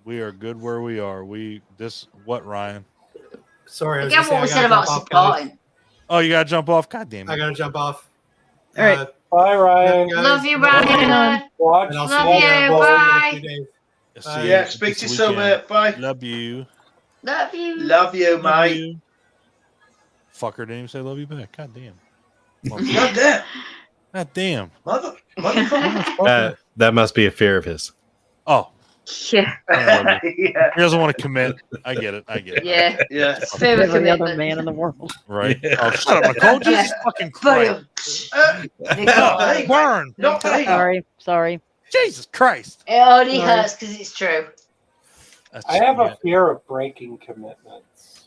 B: We are good where we are. What Ryan?
E: Sorry, I was
D: Again,
E: gonna
D: what we
E: say,
D: said
E: I
D: about
E: gotta jump off, guys.
D: supporting.
B: Oh, you gotta jump off. God damn it!
E: I gotta jump off.
F: All right.
G: Bye, Ryan.
E: guys.
D: Love you,
E: Bye.
D: Ryan.
G: Watch
E: And I'll
D: Love
E: see you
D: you,
E: both
D: bye.
E: in a few days.
B: See
A: Yeah,
B: you
A: speak to you
B: this
A: soon,
B: weekend.
A: mate. Bye.
B: Love you.
D: Love you.
A: Love you,
B: Love
A: mate.
B: you. Fucker didn't even say love you back. God damn.
A: God damn.
B: God damn.
A: Motherfucker.
C: That must be a fear of his.
B: Oh,
D: Yeah.
A: Yeah.
B: he doesn't want to commit. I get it.
D: Yeah.
A: Yeah.
D: Spirit
F: Every other
D: commitment.
F: man in the world.
B: Right. Oh, shut up, Nicole. Jesus fucking Christ.
A: Hey,
B: Burn.
A: not me.
F: Sorry.
B: Jesus Christ.
D: It only
F: Sorry.
D: hurts because it's true.
B: That's-
G: I have
B: yeah.
G: a fear of breaking commitments.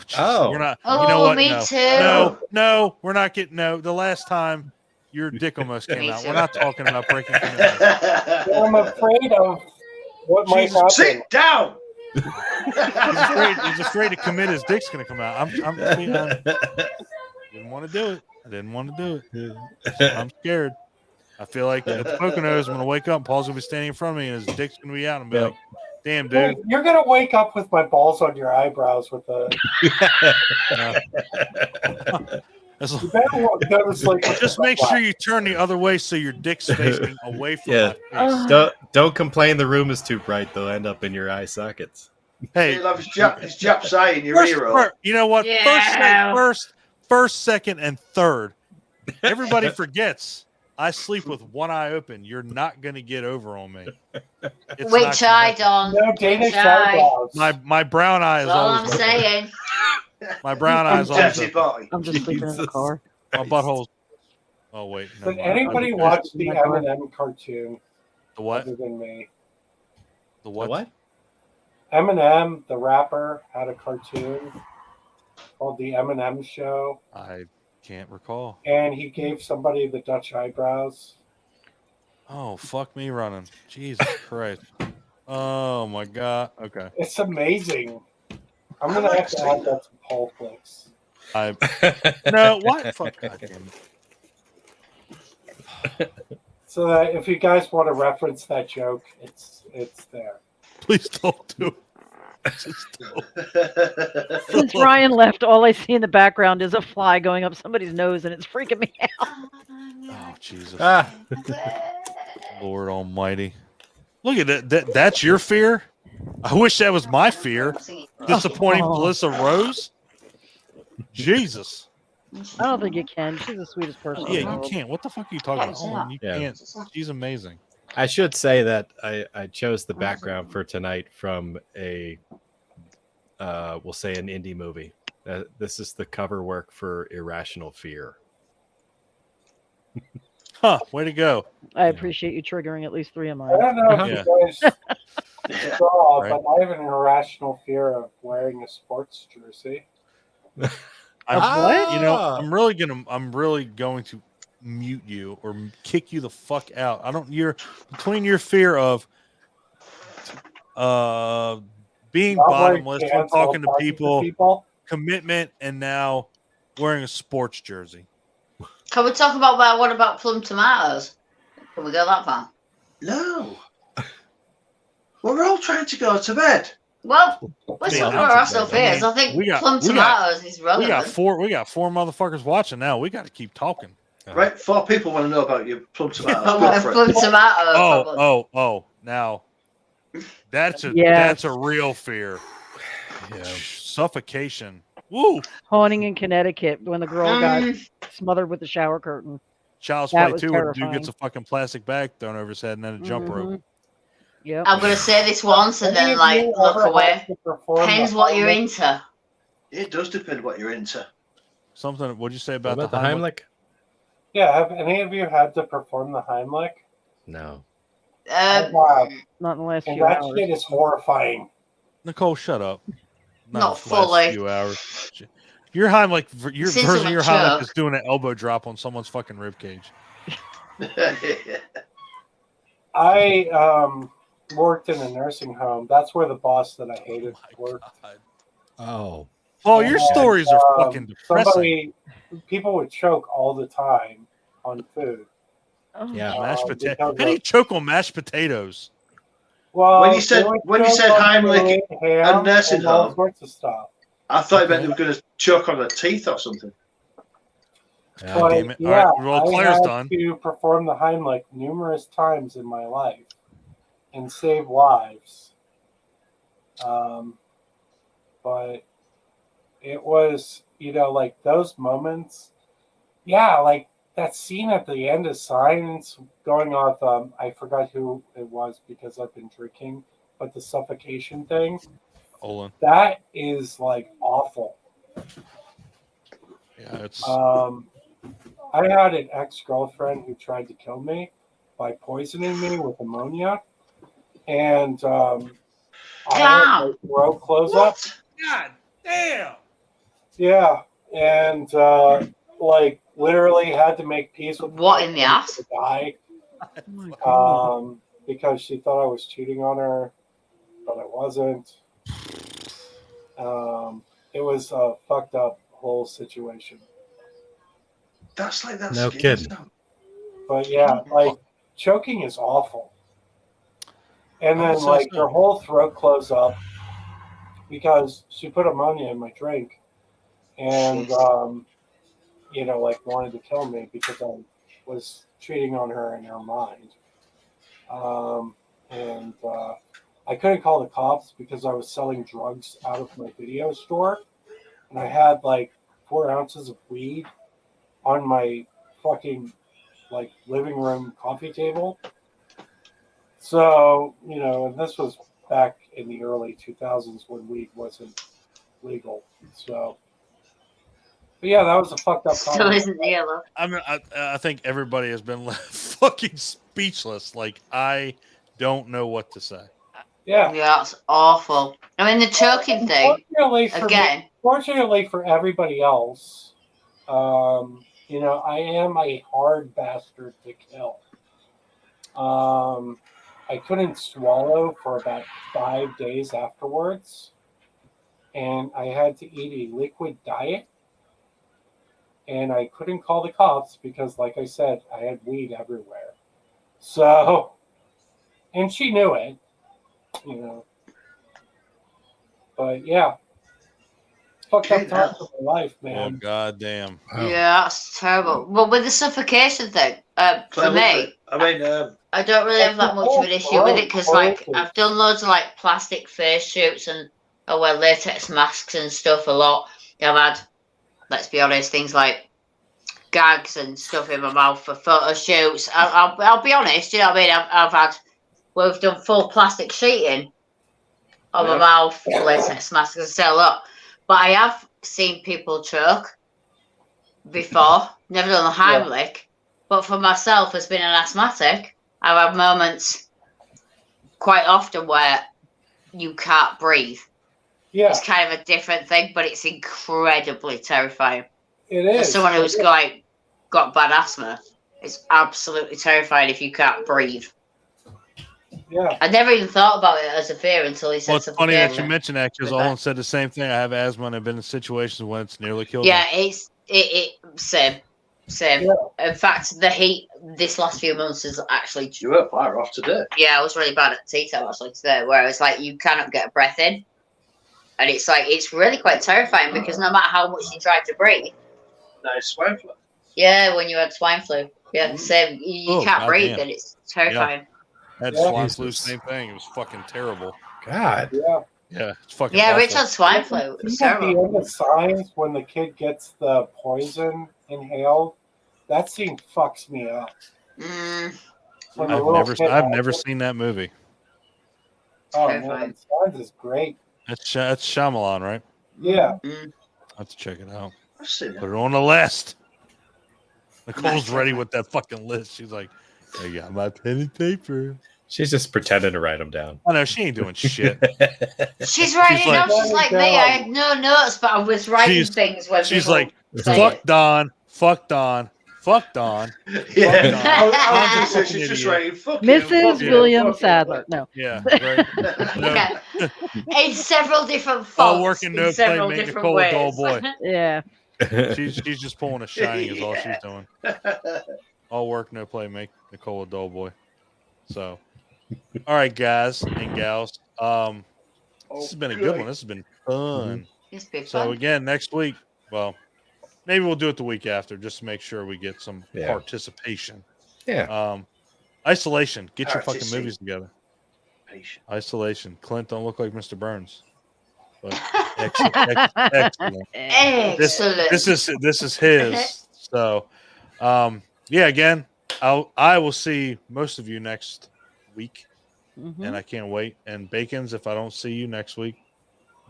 B: Jesus,
C: Oh.
B: We're not.
D: Oh,
B: you know what?
D: me
B: No.
D: too.
B: No, we're not getting. No, the last time your dick almost came
D: Me
B: out.
D: too.
B: We're not talking about breaking commitments.
G: I'm afraid of what might happen.
A: Sit down.
B: He's afraid to commit. His dick's gonna come out. I'm didn't want to do it. I didn't want to do it. I'm scared. I feel like at the Poconos, I'm gonna wake up and Paul's gonna be standing in front of me and his dick's gonna be out and be like, "Damn,
G: Hey,
B: dude."
G: you're gonna wake up with my balls on your eyebrows with a.
B: That's-
G: You better go to sleep. with
B: Just
G: the
B: make
G: butt.
B: sure you turn the other way so your dick's facing away from
C: Yeah.
B: my face.
C: Don't complain the room is too bright. They'll end up in your eye sockets.
B: Hey,
A: He loves his Jap say in your ear.
B: you know what?
D: Yeah.
B: First, second, and third. Everybody forgets. I sleep with one eye open. You're not going to get over on me. It's not
D: Which
B: gonna
D: eye,
B: happen.
D: Don?
G: No Danish
D: Which eye?
G: eyebrows.
B: My brown eye is
D: That's all I'm
B: always open.
D: saying.
B: My brown eye is always
A: Dirty
B: open.
A: boy.
F: I'm just sleeping in the
C: Jesus.
F: car.
B: My butthole's. Oh wait, no.
G: Did anybody watch the M&M cartoon
B: The what?
G: other than me?
B: The what?
C: What?
G: Eminem, the rapper, had a cartoon called The M&M Show,
B: I can't recall.
G: and he gave somebody the Dutch eyebrows.
B: Oh, fuck me running. Jesus Christ. Oh my God. Okay.
G: It's amazing. I'm going to have to add that to Paul Clicks.
B: No, what? Fuck. God damn it.
G: So that if you guys want to reference that joke, it's there.
B: Please don't do it. Just don't.
F: Since Ryan left, all I see in the background is a fly going up somebody's nose, and it's freaking me out.
B: Oh Jesus.
C: Ah,
B: Lord Almighty. Look at that. That's your fear? I wish that was my fear. Disappointing
F: Oh.
B: Melissa Rose? Jesus.
F: I don't think you can. She's the sweetest person. in
B: Yeah,
F: the
B: you
F: world.
B: can't. What the fuck are you talking about? Oh, you
C: Yeah.
B: can't. She's amazing.
C: I should say that I chose the background for tonight from a, we'll say an indie movie. This is the cover work for Irrational Fear.
B: Huh, way to go.
F: I appreciate you triggering at least 3 of
G: I
F: mine.
G: don't know if you guys saw,
B: Right.
G: but I have an irrational fear of wearing a sports jersey.
F: What?
B: You know, I'm really going to mute you or kick you the fuck out. I don't. You're between your fear of being
G: Not wearing
B: bottomless,
G: pants
B: talking to
G: while
B: people, commitment, and now wearing a sports jersey.
D: Can we talk about what about plum tomatoes? Can we go that far?
A: No. We're all trying to go to bed.
D: Well, let's
B: Yeah,
D: talk about irrational fears. I think plum tomatoes is relevant.
B: We got four motherfuckers watching now. We got to keep talking.
A: Right? 4 people want to know about your plum tomatoes.
D: I
A: Go
D: want a
A: for it.
D: plum tomato.
B: Oh. Now, that's a
F: Yes.
B: that's a real fear.
C: Yeah.
B: Suffocation. Woo.
F: Haunting in Connecticut when the girl got smothered with the shower curtain.
B: Child's
F: That
B: Play
F: was
B: 2 where the dude
F: terrifying.
B: gets a fucking plastic bag thrown over his head and then a jump rope.
F: Yep.
D: I'm gonna say this once and then look away. Depends what you're into.
A: It does depend what you're into.
B: Something. What'd you say about,
C: the Heimlich?
G: Yeah, have any of you had to perform the Heimlich?
C: No.
G: Wow.
F: Not in the last
G: And
F: few
G: that
F: hours.
G: shit is horrifying.
B: Nicole, shut up.
D: Not
B: the last
D: fully.
B: Few hours. Your Heimlich, your
D: Since
B: version of
D: I'm
B: your
D: a
B: Heimlich
D: chuck.
B: is doing an elbow drop on someone's fucking rib cage.
G: I worked in a nursing home. That's where the boss that I hated worked.
C: Oh.
B: Oh, your stories are fucking depressing.
G: People would choke all the time on food.
C: Yeah.
B: Mashed
G: because
B: potatoes. How do you choke on mashed potatoes?
G: Well,
A: when you said Heimlich and nursing
G: and all
A: home,
G: sorts of stuff.
A: I thought you meant they were going to choke on their teeth or something.
G: But,
B: damn it.
G: yeah,
B: All right. Well,
G: I
B: Claire's
G: had
B: done.
G: to perform the Heimlich numerous times in my life and save lives. But it was, like those moments. Yeah, like that scene at the end of Signs going off. I forgot who it was because I've been drinking, but the suffocation thing.
B: Olin.
G: That is like awful.
B: Yeah, it's.
G: I had an ex-girlfriend who tried to kill me by poisoning me with ammonia, and I had my throat close up.
B: God damn.
G: Yeah, and literally had to make peace with
D: what in the ass?
G: The guy, because she thought I was cheating on her, but I wasn't. It was a fucked up whole situation.
A: That's like that.
C: No kidding.
G: But yeah, like choking is awful. And then her whole throat closed up because she put ammonia in my drink, and wanted to kill me because I was cheating on her in her mind. And I couldn't call the cops because I was selling drugs out of my video store, and I had 4 ounces of weed on my fucking living room coffee table. So, and this was back in the early 2000s when weed wasn't legal. So, but yeah, that was a fucked up
D: Still isn't there, though.
B: I mean, I think everybody has been left fucking speechless. Like, I don't know what to say.
G: Yeah,
D: that's awful. I mean, the choking thing again.
G: Fortunately for everybody else, I am a hard bastard to kill. I couldn't swallow for about 5 days afterwards, and I had to eat a liquid diet. And I couldn't call the cops because, like I said, I had weed everywhere. So, and she knew it, But yeah, fucked up time of my life, man.
B: Oh, goddamn.
D: Yeah, that's terrible. Well, with the suffocation thing, for me, I don't really have that much of an issue with it because, I've done loads of plastic face shoots and I wear latex masks and stuff a lot. I've had, let's be honest, things like gags and stuff in my mouth for photo shoots. I'll be honest, you know what I mean? I've had, we've done full plastic sheeting on my mouth, latex masks and so a lot. But I have seen people choke before. Never done the Heimlich. But for myself, as being an asthmatic, I've had moments quite often where you can't breathe.
G: Yeah,
D: It's kind of a different thing, but it's incredibly terrifying.
G: it
D: As
G: is.
D: someone who's got bad asthma, it's absolutely terrifying if you can't breathe.
G: Yeah,
D: I never even thought about it as a fear until he said
B: Well, it's
D: something.
B: funny that you
D: different.
B: mentioned that because
D: Like that.
B: Owen said the same thing. I have asthma and I've been in situations when it's nearly killed
D: Yeah,
B: me.
D: it same.
G: Yeah.
D: In fact, the heat this last few months is actually
A: You were far off today.
D: yeah, I was really bad at tea time actually today, where it's like you cannot get a breath in, and it's like it's really quite terrifying because no matter how much you try to breathe,
A: Nice swine flu.
D: yeah, when you had swine flu, yeah, same, you
B: Oh,
D: can't breathe,
B: goddamn.
D: and it's terrifying.
B: I had
G: Yeah.
B: swine flu,
C: Jesus.
B: same thing. It was fucking terrible.
C: God.
G: yeah.
B: Yeah, it's fucking
D: Yeah,
B: awful.
D: Rich had swine flu. It was
G: At the
D: terrible.
G: end of Signs, when the kid gets the poison inhaled, that scene fucks me up.
D: Mm,
G: When the
B: I've
G: little
B: never,
G: kid
B: I've
G: has
B: never
G: it.
B: seen that movie.
G: Oh
D: terrifying.
G: man, Signs is great.
B: That's Shyamalan, right?
G: Yeah.
D: Mm.
B: I have to check it out.
A: I've seen
B: Put
A: it.
B: it on the list. Nicole's
D: Nice,
B: ready
D: okay.
B: with that fucking list. She's like, I got my pen and paper.
C: She's just pretending to write them down.
B: Oh no, she ain't doing shit.
D: She's writing
B: She's
D: it down.
B: like-
D: She's like me. I had no notes, but I was writing
B: She's-
D: things when
B: She's
D: people
B: like,
D: say
B: fuck
D: it.
B: Don, fuck Don, fuck Don.
A: Yeah.
B: Don.
A: I was
B: Don's a
A: just,
B: fucking
A: she's just
B: idiot.
A: writing fuck you,
F: Mrs.
A: fuck you,
F: William
A: fuck you.
F: Sadler. No.
B: Yeah, right. No,
D: Yeah, in several different fonts.
B: all work and
D: in
B: no play
D: several
B: make
D: different
B: Nicole a
D: ways.
B: dull boy.
F: Yeah.
B: She's just pulling a Shining is all she's doing. All work, no play make Nicole a dull boy. So, all right, guys and gals. This has been a good one. This has been fun.
D: It's been
B: So
D: fun.
B: again, next week, well, maybe we'll do it the week after, just to make sure we get some
C: Yeah.
B: participation.
C: Yeah.
B: Isolation. Get your fucking
A: Participate.
B: movies together.
A: Patient.
B: Isolation. Clint don't look like Mr. Burns. But excellent. Excellent.
D: Excellent.
B: This is his. So yeah, again, I will see most of you next week.
F: Mhm.
B: And I can't wait. And Bacon's, if I don't see you next week,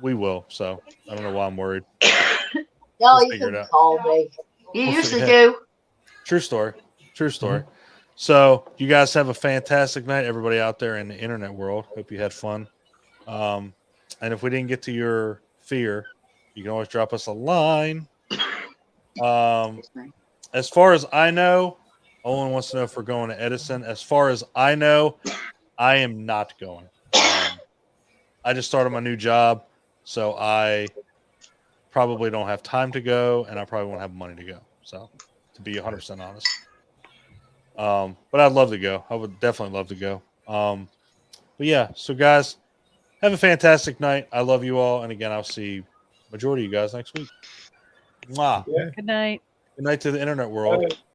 B: we will. So I don't know why I'm worried.
D: No,
B: We'll
D: you
B: figure it
D: can
B: out.
D: call me. You
B: We'll
D: usually
B: figure-
D: do.
B: True story. True story. So you guys have a fantastic night, everybody out there in the internet world. Hope you had fun. And if we didn't get to your fear, you can always drop us a line. As far as I know, Owen wants to know if we're going to Edison. As far as I know, I am not going. I just started my new job, so I probably don't have time to go, and I probably won't have money to go. So, to be 100% honest. But I'd love to go. I would definitely love to go. But yeah, so guys, have a fantastic night. I love you all. And again, I'll see majority of you guys next week. Mwah.
F: Good night.
B: Good night to the internet world.